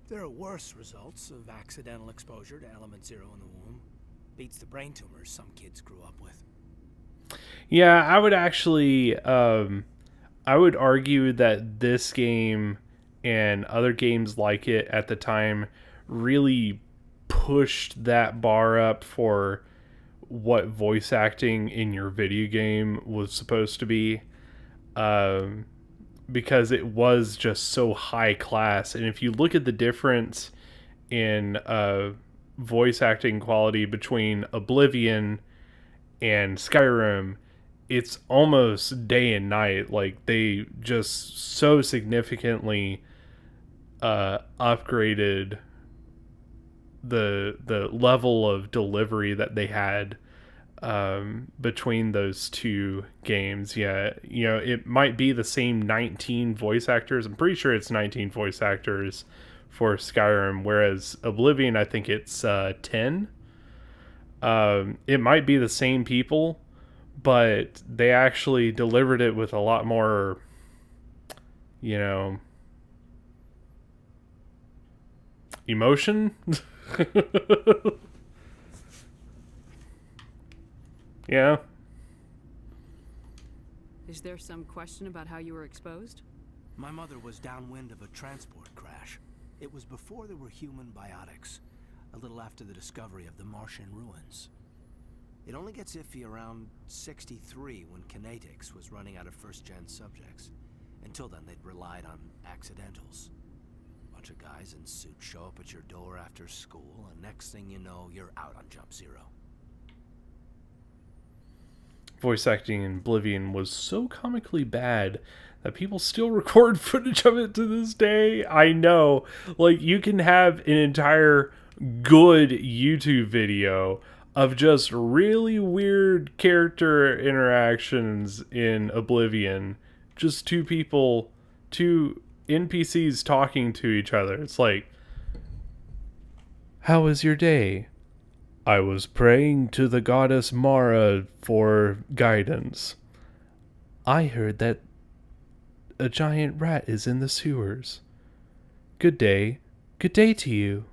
There are worse results of accidental exposure to element 0 in the womb. Beats the brain tumors some kids grew up with. Yeah, I would actually, I would argue that this game and other games like it at the time really pushed that bar up for what voice acting in your video game was supposed to be, because it was just so high class. And if you look at the difference in voice acting quality between Oblivion and Skyrim, it's almost day and night. Like, they just so significantly upgraded the level of delivery that they had between those two games. Yeah, you know, it might be the same 19 voice actors. I'm pretty sure it's 19 voice actors for Skyrim, whereas Oblivion, I think it's 10. It might be the same people, but they actually delivered it with a lot more, you know, emotion. Yeah. Is there some question about how you were exposed? My mother was downwind of a transport crash. It was before there were human biotics, a little after the discovery of the Martian ruins. It only gets iffy around 63 when Kinetics was running out of first-gen subjects. Until then, they'd relied on accidentals. Bunch of guys in suits show up at your door after school, and next thing you know, you're out on Jump Zero. Voice acting in Oblivion was so comically bad that people still record footage of it to this day. I know. Like, you can have an entire good YouTube video of just really weird character interactions in Oblivion. Just two NPCs talking to each other. It's like, how was your day? I was praying to the goddess Mara for guidance. I heard that a giant rat is in the sewers. Good day. Good day to you.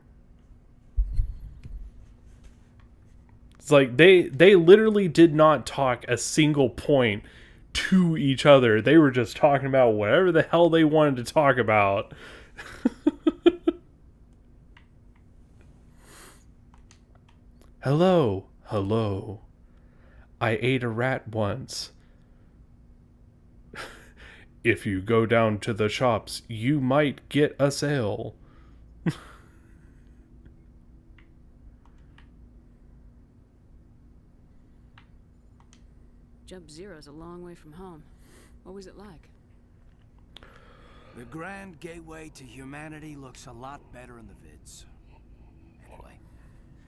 It's like they literally did not talk a single point to each other. They were just talking about whatever the hell they wanted to talk about. Hello, hello. I ate a rat once. If you go down to the shops, you might get a sale. Jump Zero's a long way from home. What was it like? The grand gateway to humanity looks a lot better in the vids. Anyway,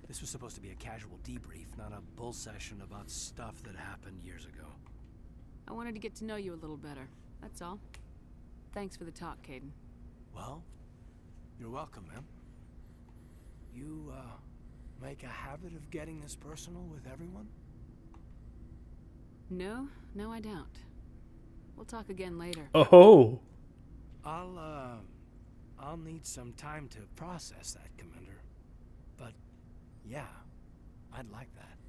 this was supposed to be a casual debrief, not a bull session about stuff that happened years ago. I wanted to get to know you a little better. That's all. Thanks for the talk, Caden. Well, you're welcome, ma'am. You, make a habit of getting this personal with everyone? No, I don't. We'll talk again later. Oh. I'll need some time to process that, Commander. But, yeah, I'd like that.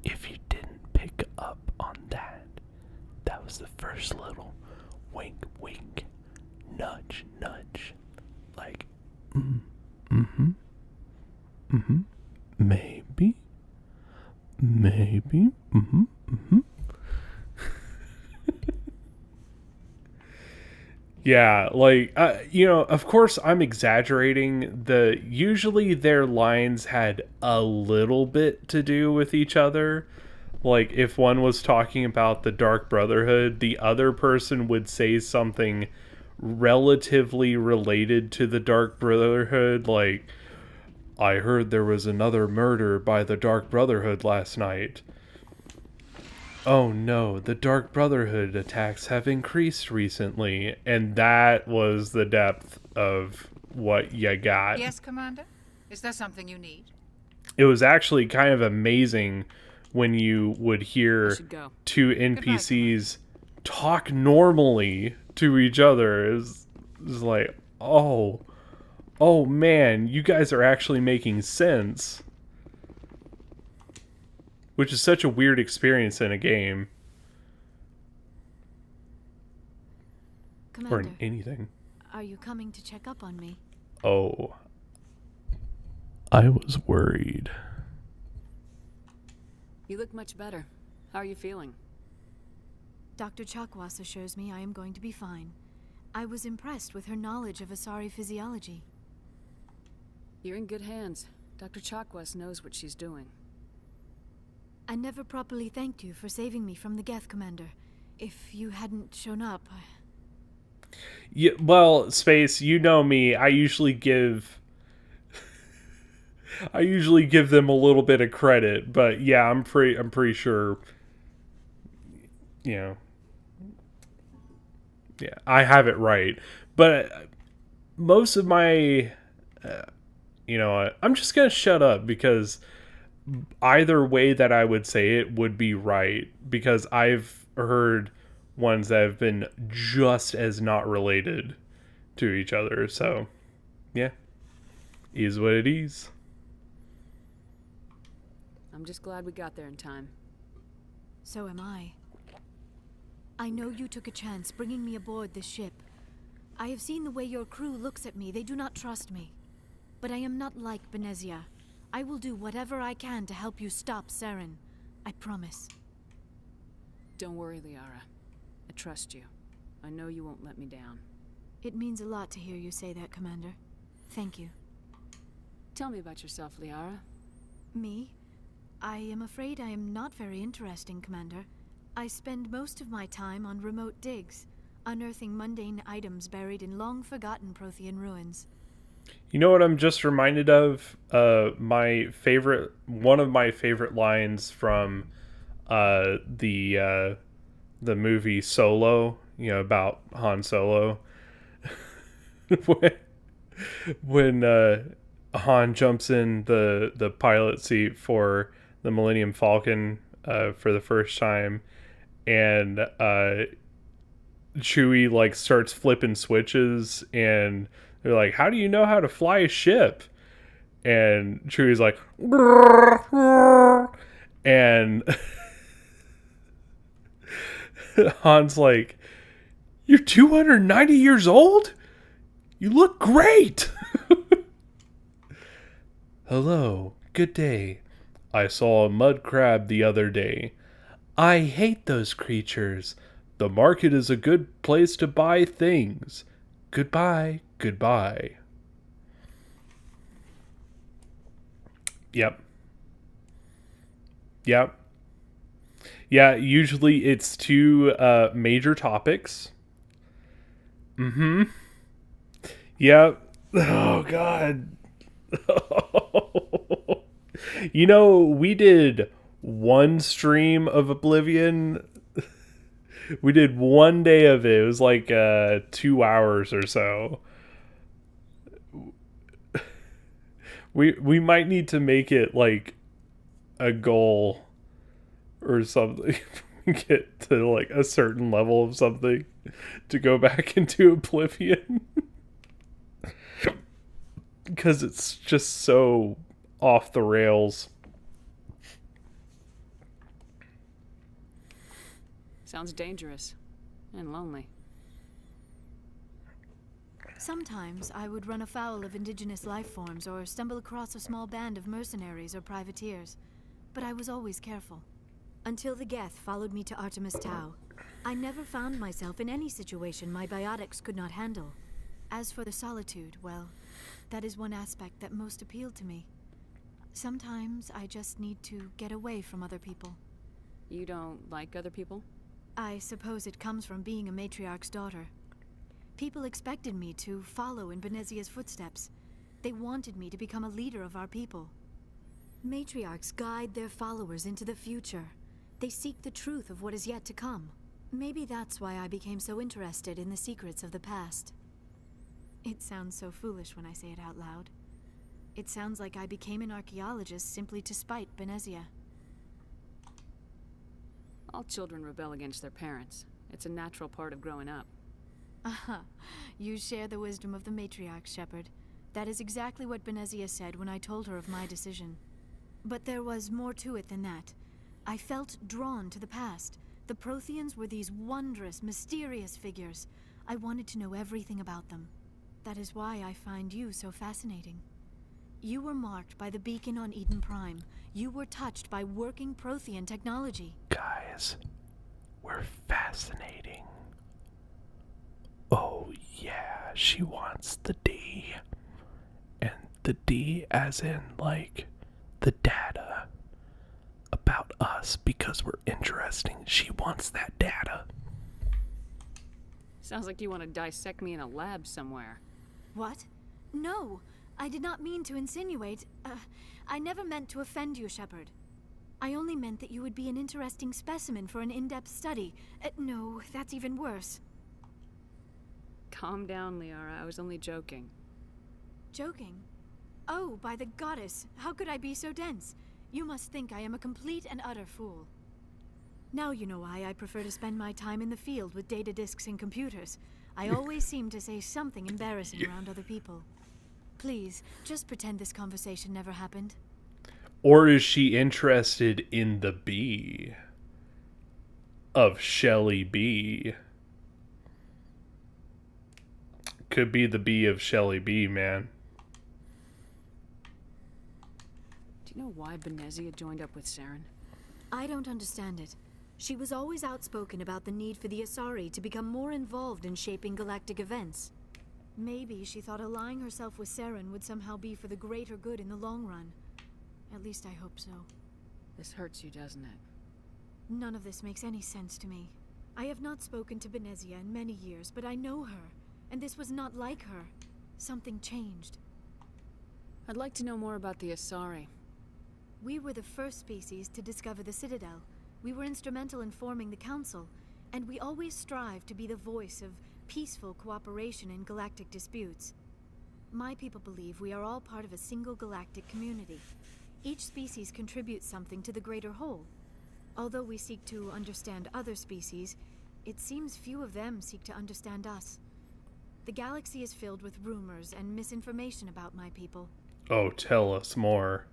If you didn't pick up on that, that was the first little wink, wink, nudge, nudge. Like, maybe, Yeah, like, of course I'm exaggerating. Usually their lines had a little bit to do with each other. Like, if one was talking about the Dark Brotherhood, the other person would say something relatively related to the Dark Brotherhood. Like, I heard there was another murder by the Dark Brotherhood last night. Oh no, the Dark Brotherhood attacks have increased recently. And that was the depth of what you got. Yes, Commander? Is there something you need? It was actually kind of amazing when you would hear two NPCs talk normally to each other. It's like, oh man, you guys are actually making sense. Which is such a weird experience in a game. Commander, or in anything. Are you coming to check up on me? Oh. I was worried. You look much better. How are you feeling? Dr. Chakwas assures me I am going to be fine. I was impressed with her knowledge of Asari physiology. You're in good hands. Dr. Chakwas knows what she's doing. I never properly thanked you for saving me from the Geth, Commander. If you hadn't shown up... Yeah, well, Space, you know me. I usually give them a little bit of credit, but yeah, I'm pretty sure, yeah, I have it right. But most of my, I'm just gonna shut up, because either way that I would say it would be right, because I've heard ones that have been just as not related to each other. So, yeah, is what it is. I'm just glad we got there in time. So am I. I know you took a chance bringing me aboard this ship. I have seen the way your crew looks at me. They do not trust me. But I am not like Beneziah. I will do whatever I can to help you stop Saren. I promise. Don't worry, Liara. I trust you. I know you won't let me down. It means a lot to hear you say that, Commander. Thank you. Tell me about yourself, Liara. Me? I am afraid I am not very interesting, Commander. I spend most of my time on remote digs, unearthing mundane items buried in long-forgotten Prothean ruins. You know what I'm just reminded of? One of my favorite lines from the movie Solo, you know, about Han Solo. when Han jumps in the pilot seat for the Millennium Falcon for the first time, and Chewie like starts flipping switches, and they're like, "How do you know how to fly a ship?" And Chewie's like, and Han's like, "You're 290 years old? You look great." "Hello, good day. I saw a mud crab the other day. I hate those creatures. The market is a good place to buy things. Goodbye, goodbye." Yep. Yeah, usually it's two major topics. Yep. Oh, God. You know, we did one stream of Oblivion. We did one day of it. It was like 2 hours or so. We might need to make it like a goal or something. Get to like a certain level of something to go back into Oblivion. Because it's just so off the rails. Sounds dangerous and lonely. Sometimes I would run afoul of indigenous life forms or stumble across a small band of mercenaries or privateers, but I was always careful. Until the Geth followed me to Artemis Tau, I never found myself in any situation my biotics could not handle. As for the solitude, well, that is one aspect that most appealed to me. Sometimes I just need to get away from other people. You don't like other people? I suppose it comes from being a matriarch's daughter. People expected me to follow in Beneziah's footsteps. They wanted me to become a leader of our people. Matriarchs guide their followers into the future. They seek the truth of what is yet to come. Maybe that's why I became so interested in the secrets of the past. It sounds so foolish when I say it out loud. It sounds like I became an archaeologist simply to spite Beneziah. All children rebel against their parents. It's a natural part of growing up. Aha, you share the wisdom of the matriarch, Shepard. That is exactly what Beneziah said when I told her of my decision. But there was more to it than that. I felt drawn to the past. The Protheans were these wondrous, mysterious figures. I wanted to know everything about them. That is why I find you so fascinating. You were marked by the beacon on Eden Prime. You were touched by working Prothean technology. Guys, we're fascinating. Oh yeah, she wants the D. And the D as in, like, the data about us because we're interesting. She wants that data. Sounds like you want to dissect me in a lab somewhere. What? No, I did not mean to insinuate. I never meant to offend you, Shepard. I only meant that you would be an interesting specimen for an in-depth study. No, that's even worse. Calm down, Liara. I was only joking. Joking? Oh, by the goddess, how could I be so dense? You must think I am a complete and utter fool. Now you know why I prefer to spend my time in the field with data disks and computers. I always seem to say something embarrassing around other people. Please, just pretend this conversation never happened. Or is she interested in the B of Shellie B? could be the B of Shellie B, man. Do you know why Beneziah joined up with Saren? I don't understand it. She was always outspoken about the need for the Asari to become more involved in shaping galactic events. Maybe she thought allying herself with Saren would somehow be for the greater good in the long run. At least I hope so. This hurts you, doesn't it? None of this makes any sense to me. I have not spoken to Beneziah in many years, but I know her, and this was not like her. Something changed. I'd like to know more about the Asari. We were the first species to discover the Citadel. We were instrumental in forming the Council, and we always strive to be the voice of peaceful cooperation in galactic disputes. My people believe we are all part of a single galactic community. Each species contributes something to the greater whole. Although we seek to understand other species, it seems few of them seek to understand us. The galaxy is filled with rumors and misinformation about my people. Oh, tell us more.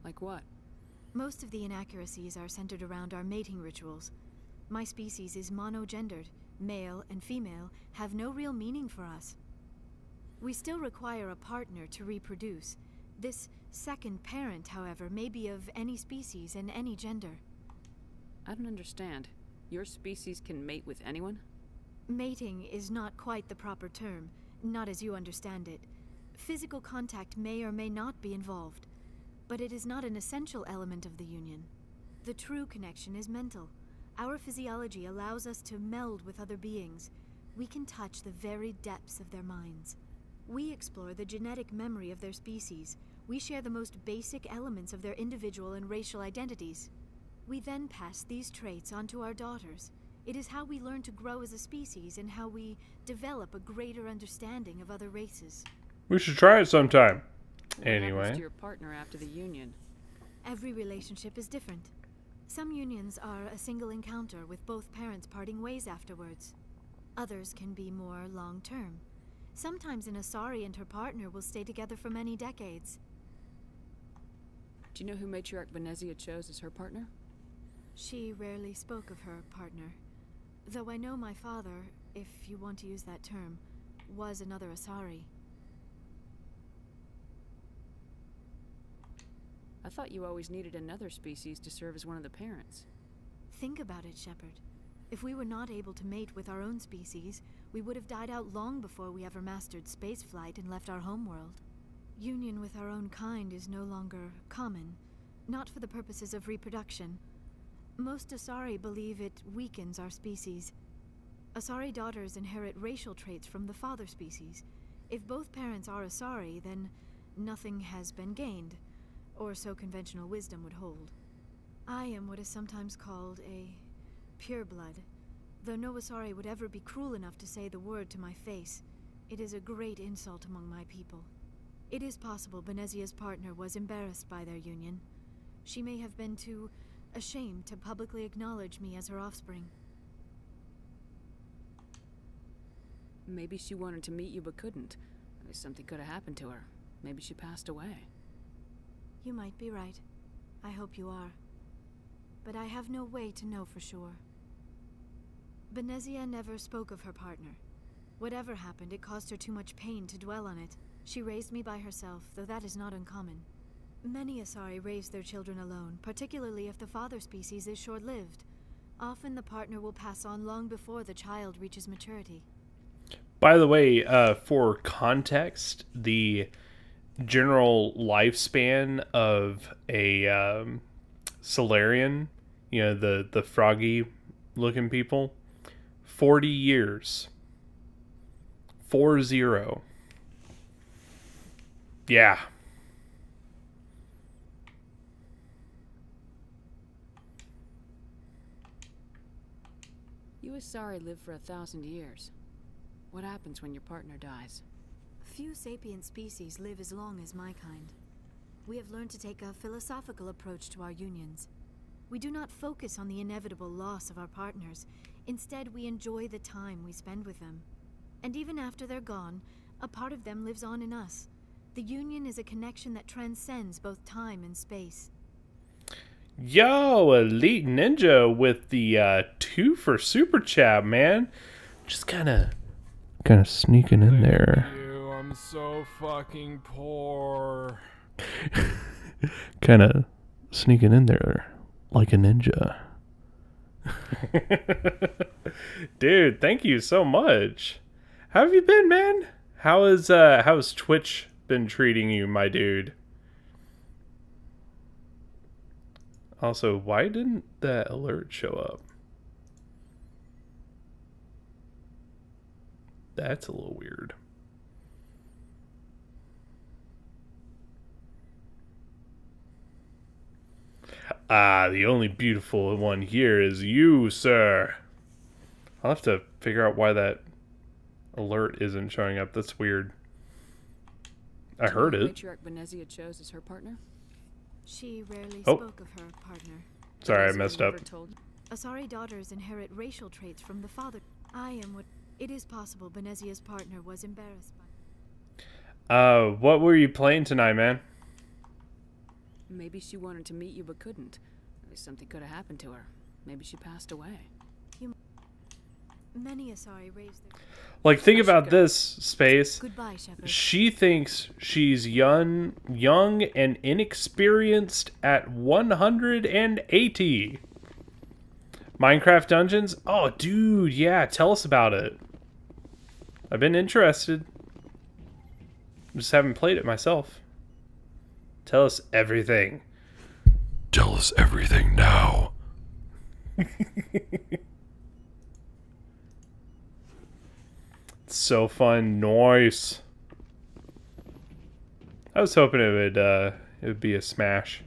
Like what? Most of the inaccuracies are centered around our mating rituals. My species is monogendered. Male and female have no real meaning for us. We still require a partner to reproduce. This second parent, however, may be of any species and any gender. I don't understand. Your species can mate with anyone? Mating is not quite the proper term, not as you understand it. Physical contact may or may not be involved, but it is not an essential element of the union. The true connection is mental. Our physiology allows us to meld with other beings. We can touch the very depths of their minds. We explore the genetic memory of their species. We share the most basic elements of their individual and racial identities. We then pass these traits onto our daughters. It is how we learn to grow as a species and how we develop a greater understanding of other races. We should try it sometime. What Anyway. happens to your partner after the union? Every relationship is different. Some unions are a single encounter with both parents parting ways afterwards. Others can be more long-term. Sometimes an Asari and her partner will stay together for many decades. Do you know who Matriarch Beneziah chose as her partner? She rarely spoke of her partner. Though I know my father, if you want to use that term, was another Asari. I thought you always needed another species to serve as one of the parents. Think about it, Shepard. If we were not able to mate with our own species, we would have died out long before we ever mastered spaceflight and left our homeworld. Union with our own kind is no longer common, not for the purposes of reproduction. Most Asari believe it weakens our species. Asari daughters inherit racial traits from the father species. If both parents are Asari, then nothing has been gained, or so conventional wisdom would hold. I am what is sometimes called a pureblood. Though no Asari would ever be cruel enough to say the word to my face, it is a great insult among my people. It is possible Beneziah's partner was embarrassed by their union. She may have been too ashamed to publicly acknowledge me as her offspring. Maybe she wanted to meet you but couldn't. Something could have happened to her. Maybe she passed away. You might be right. I hope you are. But I have no way to know for sure. Beneziah never spoke of her partner. Whatever happened, it caused her too much pain to dwell on it. She raised me by herself, though that is not uncommon. Many Asari raise their children alone, particularly if the father species is short-lived. Often the partner will pass on long before the child reaches maturity. By the way, for context, the general lifespan of a Solarian, you know, the froggy-looking people, 40 years. 40. Yeah. You Asari live for 1,000 years. What happens when your partner dies? Few sapient species live as long as my kind. We have learned to take a philosophical approach to our unions. We do not focus on the inevitable loss of our partners. Instead, we enjoy the time we spend with them. And even after they're gone, a part of them lives on in us. The union is a connection that transcends both time and space. Yo, Elite Ninja with the 2 for Super Chat, man. Just kind of Kind of sneaking in there. You, I'm so fucking poor. Kind of sneaking in there like a ninja. Dude, thank you so much. How have you been, man? How's Twitch been treating you, my dude? Also, why didn't that alert show up? That's a little weird. Ah, the only beautiful one here is you, sir. I'll have to figure out why that alert isn't showing up. That's weird. I heard it. Matriarch Beneziah chose as her partner? She rarely Oh. spoke of her partner. Sorry, I messed up. Asari daughters inherit racial traits from the father. I am what... It is possible Beneziah's partner was embarrassed by... What were you playing tonight, man? Maybe she wanted to meet you but couldn't. Maybe something could have happened to her. Maybe she passed away. Many Asari raised their... Like, think about this, Space. Goodbye, Shepard. She thinks she's young and inexperienced at 180. Minecraft Dungeons? Oh, dude, yeah, tell us about it. I've been interested. Just haven't played it myself. Tell us everything. Tell us everything now. So fun, nice. I was hoping it would be a smash.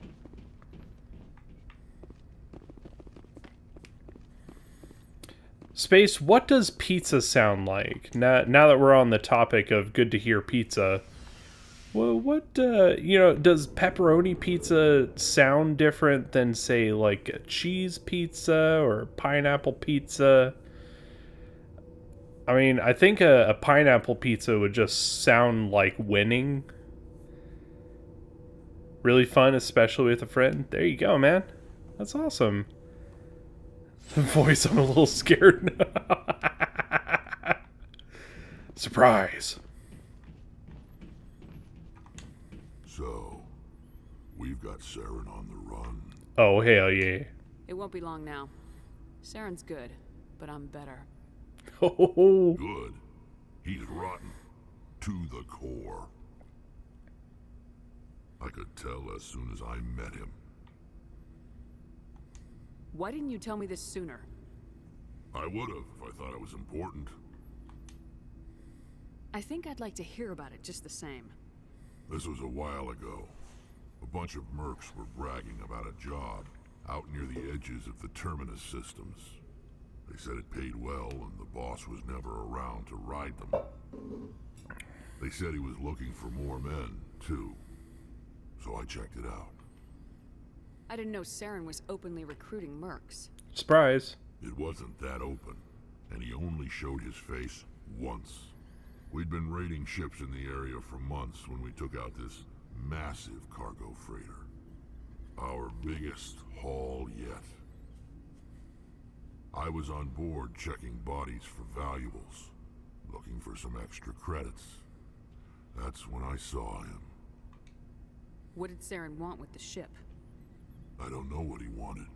Space, what does pizza sound like? Now that we're on the topic of good to hear pizza, well, what does pepperoni pizza sound different than, say, like a cheese pizza or pineapple pizza? I mean, I think a pineapple pizza would just sound like winning. Really fun, especially with a friend. There you go, man. That's awesome. Voice, I'm a little scared now. Surprise. So, we've got Saren on the run. Oh, hell yeah. It won't be long now. Saren's good, but I'm better. Oh. Good. He's rotten. To the core. I could tell as soon as I met him. Why didn't you tell me this sooner? I would have if I thought it was important. I think I'd like to hear about it just the same. This was a while ago. A bunch of mercs were bragging about a job out near the edges of the Terminus systems. They said it paid well and the boss was never around to ride them. They said he was looking for more men, too. So I checked it out. I didn't know Saren was openly recruiting mercs. Surprise. It wasn't that open, and he only showed his face once. We'd been raiding ships in the area for months when we took out this massive cargo freighter. Our biggest haul yet. I was on board checking bodies for valuables, looking for some extra credits. That's when I saw him. What did Saren want with the ship? I don't know what he wanted.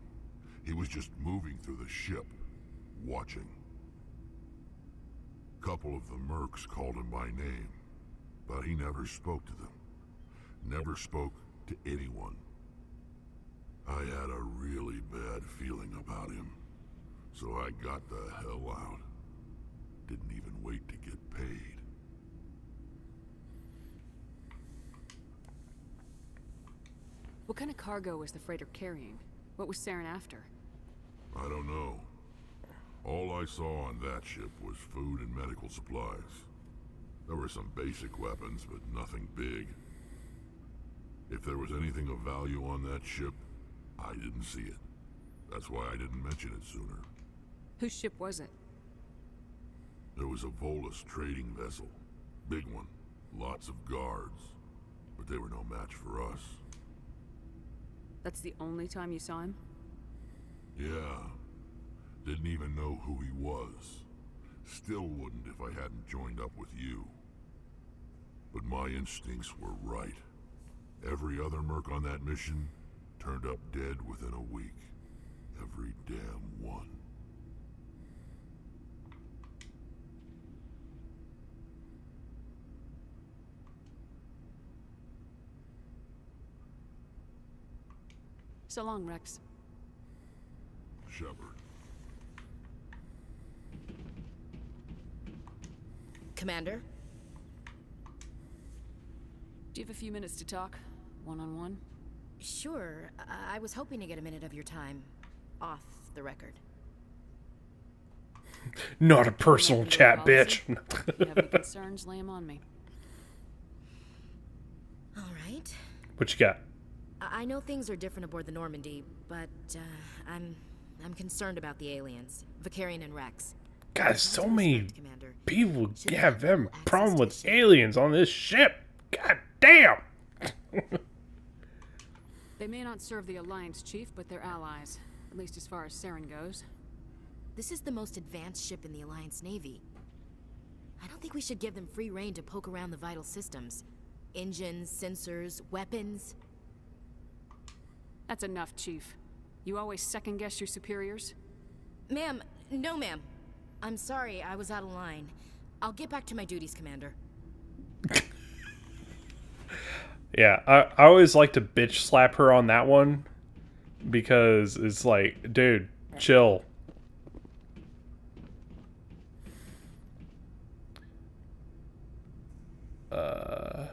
He was just moving through the ship, watching. Couple of the mercs called him by name, but he never spoke to them. Never spoke to anyone. I had a really bad feeling about him, so I got the hell out. Didn't even wait to get paid. What kind of cargo was the freighter carrying? What was Saren after? I don't know. All I saw on that ship was food and medical supplies. There were some basic weapons, but nothing big. If there was anything of value on that ship, I didn't see it. That's why I didn't mention it sooner. Whose ship was it? There was a Volus trading vessel. Big one. Lots of guards. But they were no match for us. That's the only time you saw him? Yeah. Didn't even know who he was. Still wouldn't if I hadn't joined up with you. But my instincts were right. Every other merc on that mission turned up dead within a week. Every damn one. So long, Rex. Shepard. Commander? Do you have a few minutes to talk? One-on-one? Sure. I was hoping to get a minute of your time. Off the record. Not a personal chat, bitch. If you have any concerns, lay them on me. All right. What you got? I know things are different aboard the Normandy, but I'm concerned about the aliens, Vicarian and Rex. God, so many people have a problem with aliens on this ship. God damn. They may not serve the Alliance, Chief, but they're allies. At least as far as Saren goes. This is the most advanced ship in the Alliance Navy. I don't think we should give them free rein to poke around the vital systems. Engines, sensors, weapons. That's enough, Chief. You always second-guess your superiors? Ma'am, no ma'am. I'm sorry, I was out of line. I'll get back to my duties, Commander. Yeah, I always like to bitch slap her on that one. Because it's like, dude, chill. Girl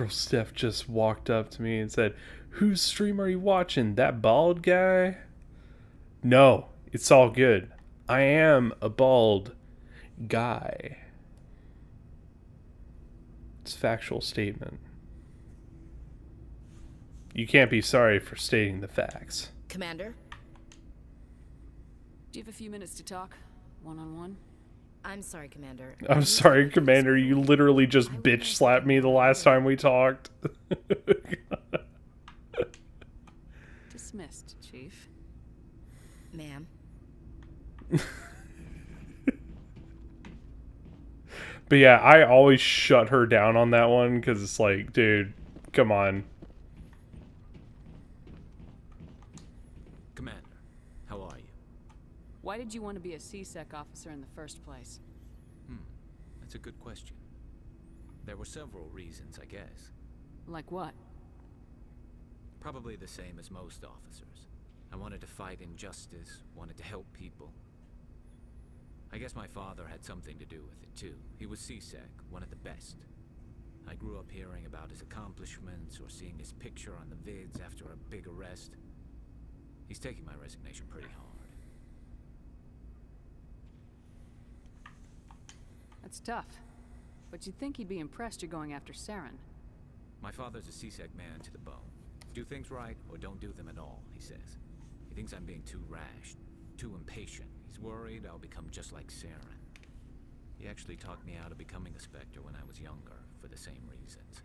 Steph just walked up to me and said, "Whose stream are you watching? That bald guy?" No, it's all good. I am a bald guy. It's a factual statement. You can't be sorry for stating the facts. Commander? Do you have a few minutes to talk? One-on-one? I'm sorry, Commander. I'm sorry, Commander. You literally just bitch slapped me the last time we talked. Dismissed, Chief. Ma'am. But yeah, I always shut her down on that one because it's like, dude, come on. Commander, how are you? Why did you want to be a CSEC officer in the first place? That's a good question. There were several reasons, I guess. Like what? Probably the same as most officers. I wanted to fight injustice, wanted to help people. I guess my father had something to do with it, too. He was CSEC, one of the best. I grew up hearing about his accomplishments or seeing his picture on the vids after a big arrest. He's taking my resignation pretty hard. That's tough. But you'd think he'd be impressed you're going after Saren. My father's a CSEC man to the bone. Do things right or don't do them at all, he says. He thinks I'm being too rash, too impatient. He's worried I'll become just like Saren. He actually talked me out of becoming a Spectre when I was younger, for the same reasons.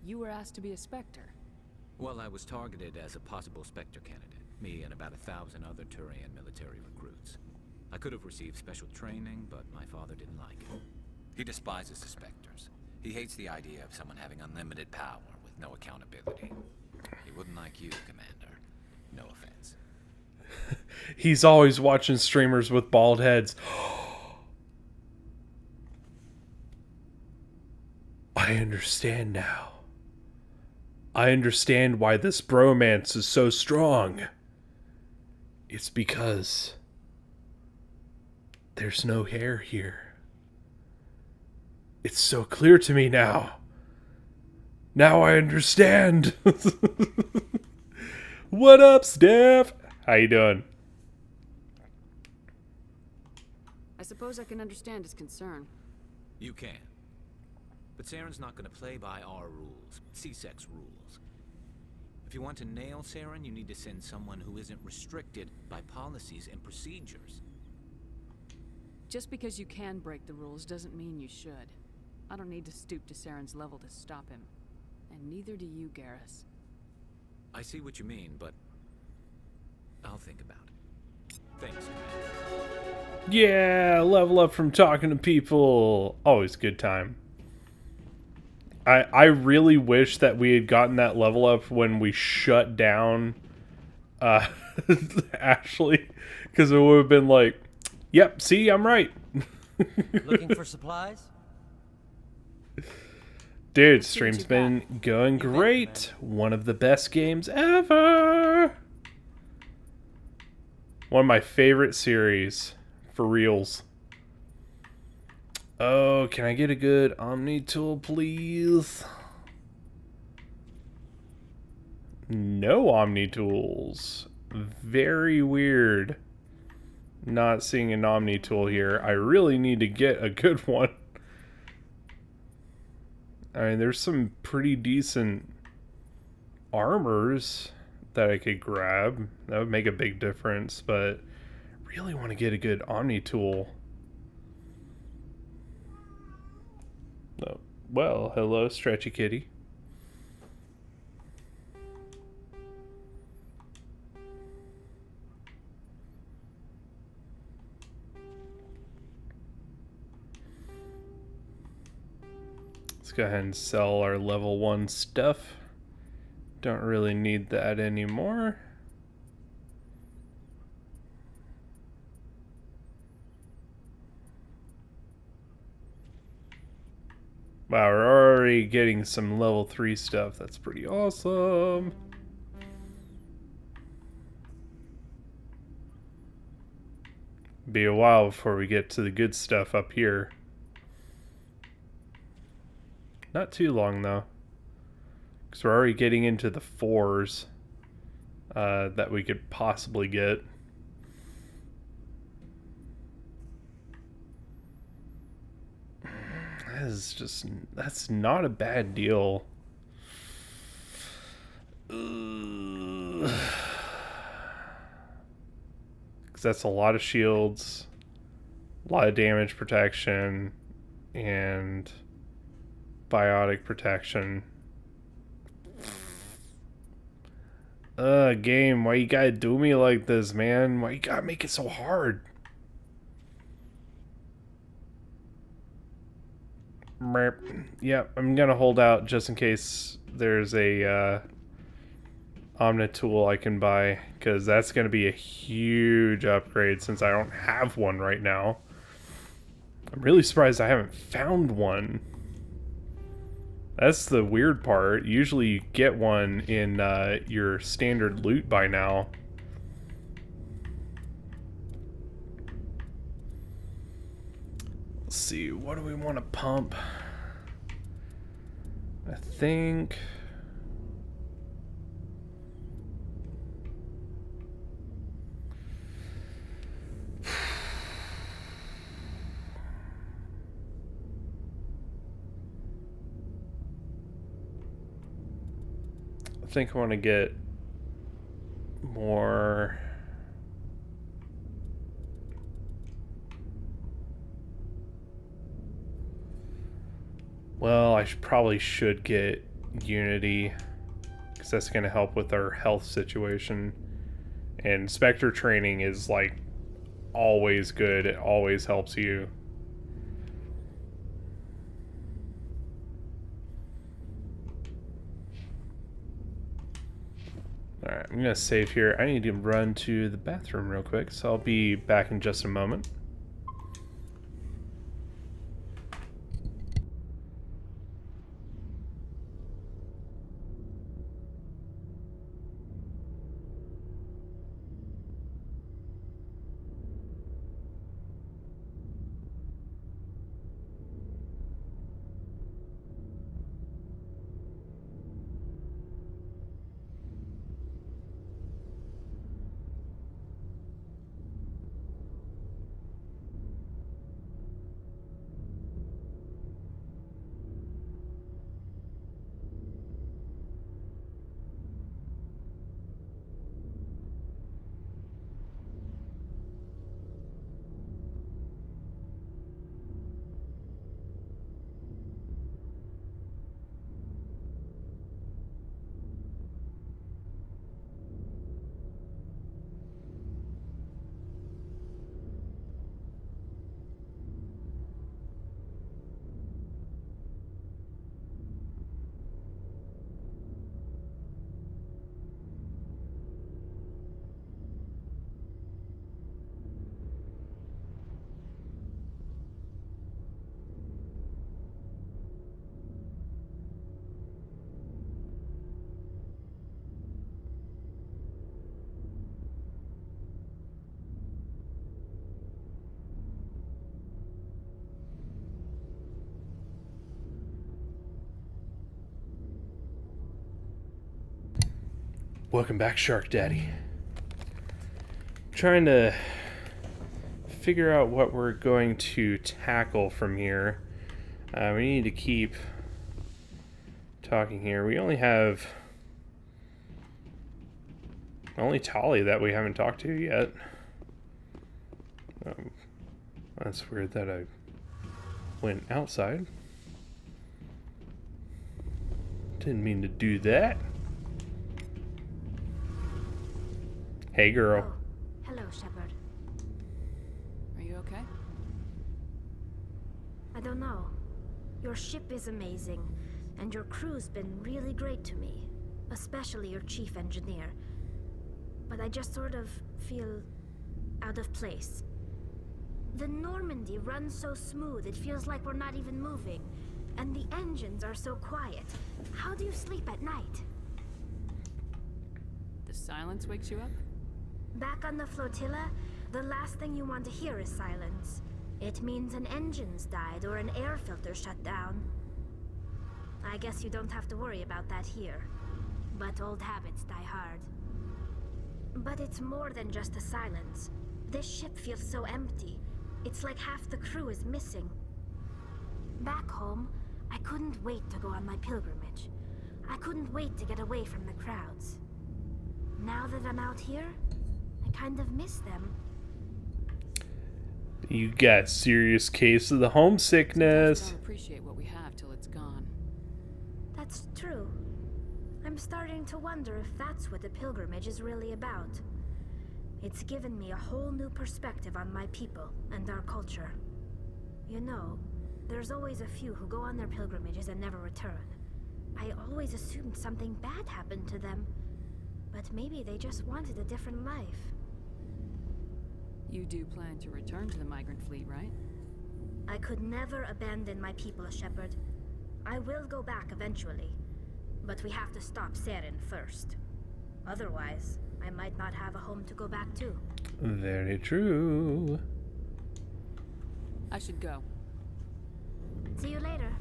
You were asked to be a Spectre? Well, I was targeted as a possible Spectre candidate. Me and about 1,000 other Turian military recruits. I could have received special training, but my father didn't like it. He despises the Spectres. He hates the idea of someone having unlimited power with no accountability. He wouldn't like you, Commander. No offense. He's always watching streamers with bald heads. I understand now. I understand why this bromance is so strong. It's because there's no hair here. It's so clear to me now. Now I understand. What up, Steph? How you doing? I suppose I can understand his concern. You can. But Saren's not going to play by our rules, CSEC's rules. If you want to nail Saren, you need to send someone who isn't restricted by policies and procedures. Just because you can break the rules doesn't mean you should. I don't need to stoop to Saren's level to stop him. And neither do you, Garrus. I see what you mean, but I'll think about it. Thanks, Commander. Yeah, level up from talking to people. Always good time. I really wish that we had gotten that level up when we shut down Ashley, because it would have been like, yep, see, I'm right. Looking for supplies? Dude, stream's been going great. One of the best games ever. One of my favorite series. For reals. Oh, can I get a good Omni tool, please? No Omni tools. Very weird. Not seeing an Omni tool here. I really need to get a good one. I mean, there's some pretty decent armors that I could grab. That would make a big difference, but I really want to get a good Omni tool. Oh, well, hello, Stretchy Kitty. Let's go ahead and sell our level 1 stuff. Don't really need that anymore. Wow, we're already getting some level 3 stuff. That's pretty awesome. Be a while before we get to the good stuff up here. Not too long though, because we're already getting into the 4s that we could possibly get. That's not a bad deal. Because that's a lot of shields, a lot of damage protection, and biotic protection. Game, why you gotta do me like this, man? Why you gotta make it so hard? Yeah, I'm gonna hold out just in case there's a Omni tool I can buy, because that's gonna be a huge upgrade since I don't have one right now. I'm really surprised I haven't found one. That's the weird part. Usually you get one in your standard loot by now. Let's see, what do we want to pump? I think... I think I want to get more... Well, I probably should get Unity, because that's going to help with our health situation. And Spectre training is like always good. It always helps you. Alright, I'm going to save here. I need to run to the bathroom real quick, so I'll be back in just a moment. Welcome back, Shark Daddy. Trying to figure out what we're going to tackle from here. We need to keep talking here. We only have Tali that we haven't talked to yet. That's weird that I went outside. Didn't mean to do that. Hey, girl. Oh, hello, Shepard. Are you okay? I don't know. Your ship is amazing, and your crew's been really great to me, especially your chief engineer. But I just sort of feel out of place. The Normandy runs so smooth, it feels like we're not even moving. And the engines are so quiet. How do you sleep at night? The silence wakes you up? Back on the flotilla, the last thing you want to hear is silence. It means an engine's died or an air filter shut down. I guess you don't have to worry about that here. But old habits die hard. But it's more than just the silence. This ship feels so empty. It's like half the crew is missing. Back home, I couldn't wait to go on my pilgrimage. I couldn't wait to get away from the crowds. Now that I'm out here, I kind of miss them. You got serious case of the homesickness. Don't appreciate what we have till it's gone. That's true. I'm starting to wonder if that's what the pilgrimage is really about. It's given me a whole new perspective on my people and our culture. You know, there's always a few who go on their pilgrimages and never return. I always assumed something bad happened to them, but maybe they just wanted a different life. You do plan to return to the migrant fleet, right? I could never abandon my people, Shepard. I will go back eventually, but we have to stop Saren first. Otherwise, I might not have a home to go back to. Very true. I should go. See you later.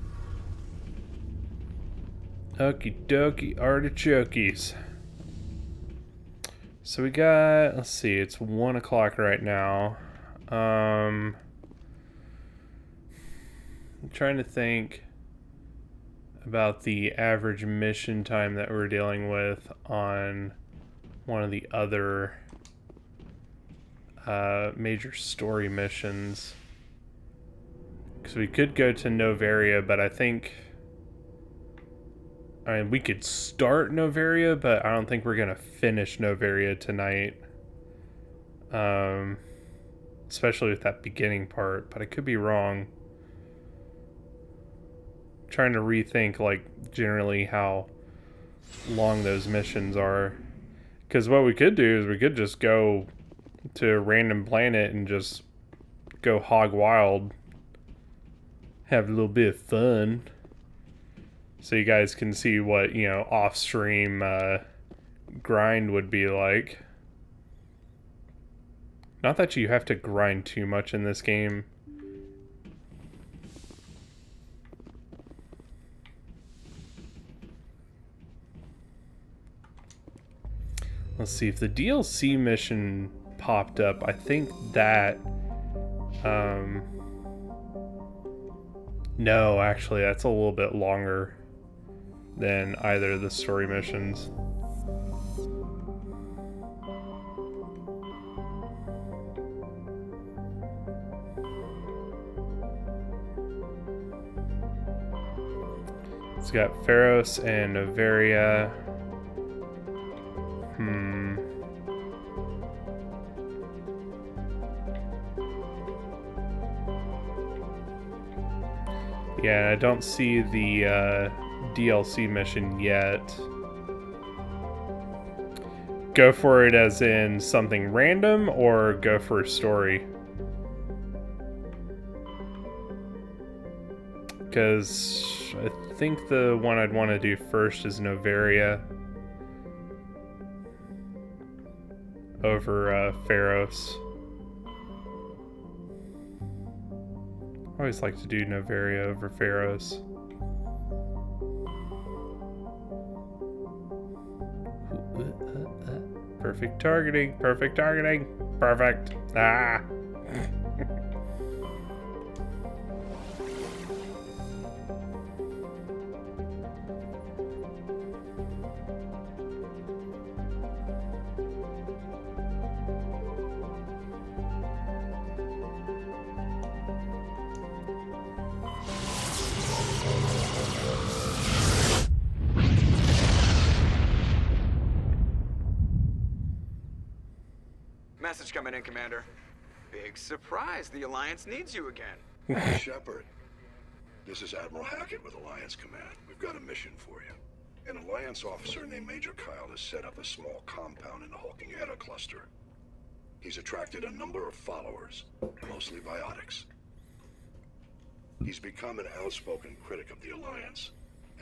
Okie dokie artichokes. So we got, let's see, it's 1 o'clock right now. I'm trying to think about the average mission time that we're dealing with on one of the other major story missions. Because we could go to Noveria, but I mean, we could start Noveria, but I don't think we're going to finish Noveria tonight. Especially with that beginning part, but I could be wrong. I'm trying to rethink, like, generally how long those missions are. Because what we could do is we could just go to a random planet and just go hog wild. Have a little bit of fun. So you guys can see what, you know, off-stream grind would be like. Not that you have to grind too much in this game. Let's see, if the DLC mission popped up, I think that... no, actually, that's a little bit longer than either of the story missions. It's got Pharos and Noveria. Yeah, I don't see the DLC mission yet. Go for it as in something random, or go for a story? Because I think the one I'd want to do first is Noveria over Pharos. I always like to do Noveria over Pharos. Perfect targeting. Perfect targeting. Perfect. Ah. Message coming in, Commander. Big surprise. The Alliance needs you again. Shepard, this is Admiral Hackett with Alliance Command. We've got a mission for you. An Alliance officer named Major Kyle has set up a small compound in the Hulking Eta cluster. He's attracted a number of followers, mostly biotics. He's become an outspoken critic of the Alliance,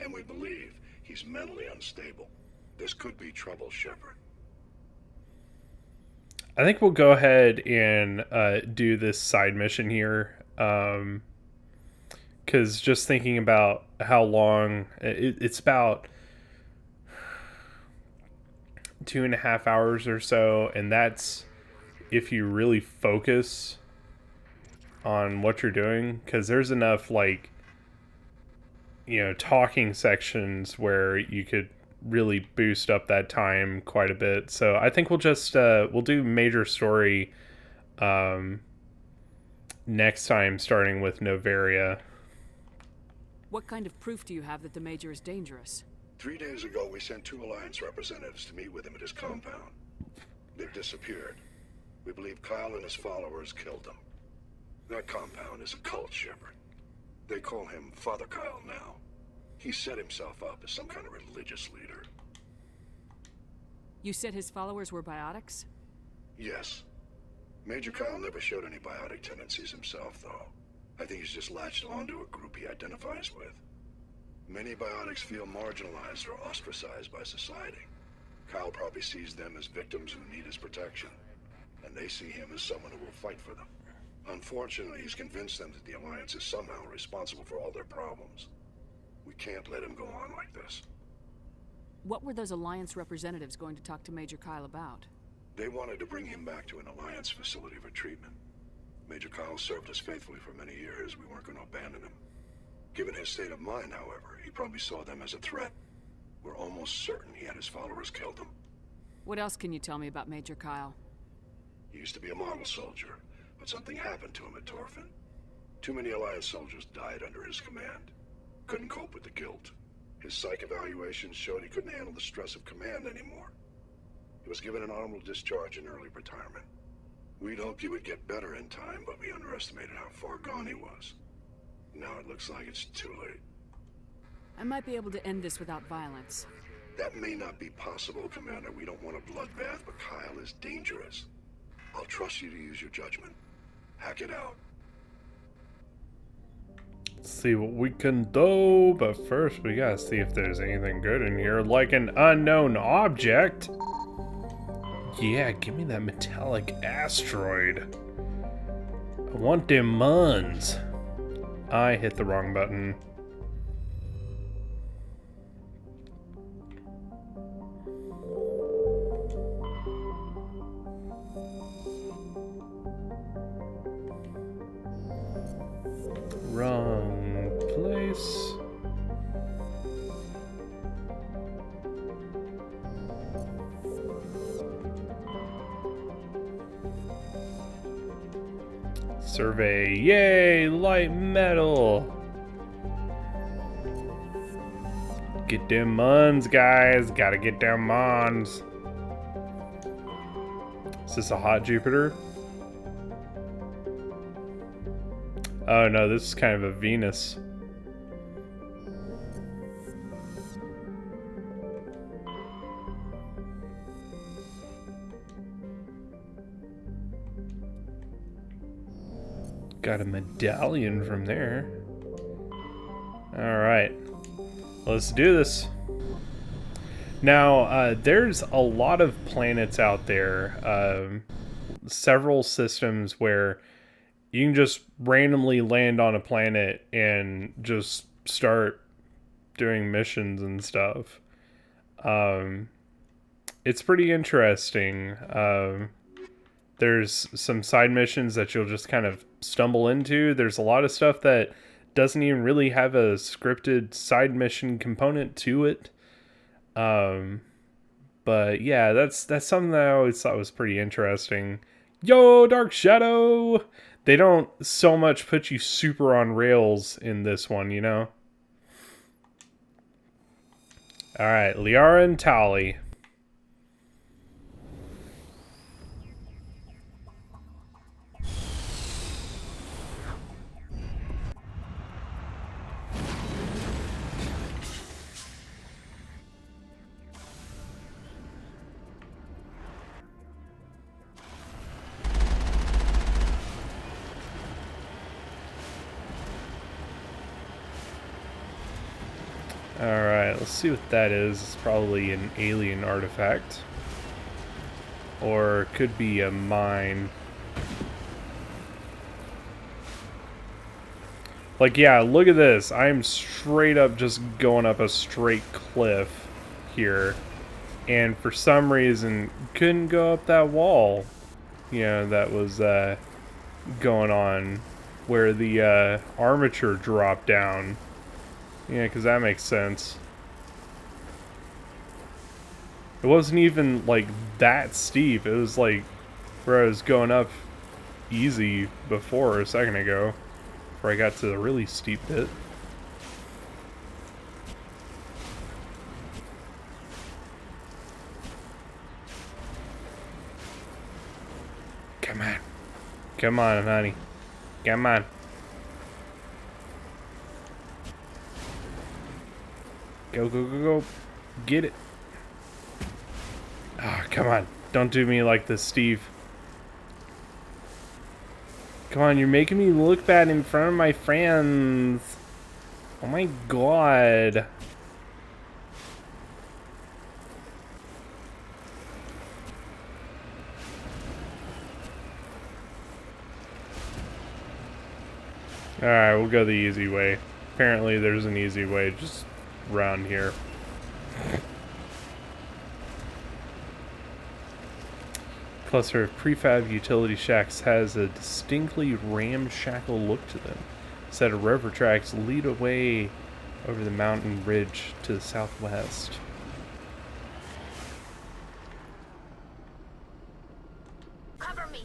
and we believe he's mentally unstable. This could be trouble, Shepard. I think we'll go ahead and do this side mission here. Because just thinking about how long... It's about 2.5 hours or so. And that's if you really focus on what you're doing. Because there's enough, like, you know, talking sections where you could really boost up that time quite a bit. So I think we'll just we'll do major story next time, starting with Noveria. What kind of proof do you have that the Major is dangerous? 3 days ago, we sent 2 Alliance representatives to meet with him at his compound. They've disappeared. We believe Kyle and his followers killed them. That compound is a cult, Shepard. They call him Father Kyle now. He set himself up as some kind of religious leader. You said his followers were biotics? Yes. Major Kyle never showed any biotic tendencies himself, though. I think he's just latched onto a group he identifies with. Many biotics feel marginalized or ostracized by society. Kyle probably sees them as victims who need his protection, and they see him as someone who will fight for them. Unfortunately, he's convinced them that the Alliance is somehow responsible for all their problems. We can't let him go on like this. What were those Alliance representatives going to talk to Major Kyle about? They wanted to bring him back to an Alliance facility for treatment. Major Kyle served us faithfully for many years. We weren't going to abandon him. Given his state of mind, however, he probably saw them as a threat. We're almost certain he had his followers killed him. What else can you tell me about Major Kyle? He used to be a model soldier, but something happened to him at Torfin. Too many Alliance soldiers died under his command. Couldn't cope with the guilt. His psych evaluations showed he couldn't handle the stress of command anymore. He was given an honorable discharge in early retirement. We'd hoped he would get better in time, but we underestimated how far gone he was. Now it looks like it's too late. I might be able to end this without violence. That may not be possible, Commander. We don't want a bloodbath, but Kyle is dangerous. I'll trust you to use your judgment. Hack it out. See what we can do, but first we gotta see if there's anything good in here, like an unknown object. Yeah, give me that metallic asteroid. I want them muns. I hit the wrong button. Wrong place. Survey. Yay, light metal. Get them muns, guys. Gotta get them muns. Is this a hot Jupiter? Oh no, this is kind of a Venus. Got a medallion from there. Alright. Let's do this. Now, there's a lot of planets out there. Several systems where you can just randomly land on a planet and just start doing missions and stuff. it's pretty interesting. There's some side missions that you'll just kind of stumble into. There's a lot of stuff that doesn't even really have a scripted side mission component to it. But yeah, that's something that I always thought was pretty interesting. Yo, Dark Shadow! They don't so much put you super on rails in this one, you know? Alright, Liara and Tali. Alright, let's see what that is. It's probably an alien artifact. Or could be a mine. Like, yeah, look at this. I'm straight up just going up a straight cliff here. And for some reason, couldn't go up that wall. You know, that was going on. Where the armature dropped down. Yeah, because that makes sense. It wasn't even, like, that steep. It was, like, where I was going up easy before a second ago. Before I got to the really steep bit. Come on. Come on, honey. Come on. Go, go, go, go. Get it. Ah, oh, come on. Don't do me like this, Steve. Come on, you're making me look bad in front of my friends. Oh my god. Alright, we'll go the easy way. Apparently there's an easy way just around here. Cluster of prefab utility shacks has a distinctly ramshackle look to them. A set of rover tracks lead away over the mountain ridge to the southwest. Cover me.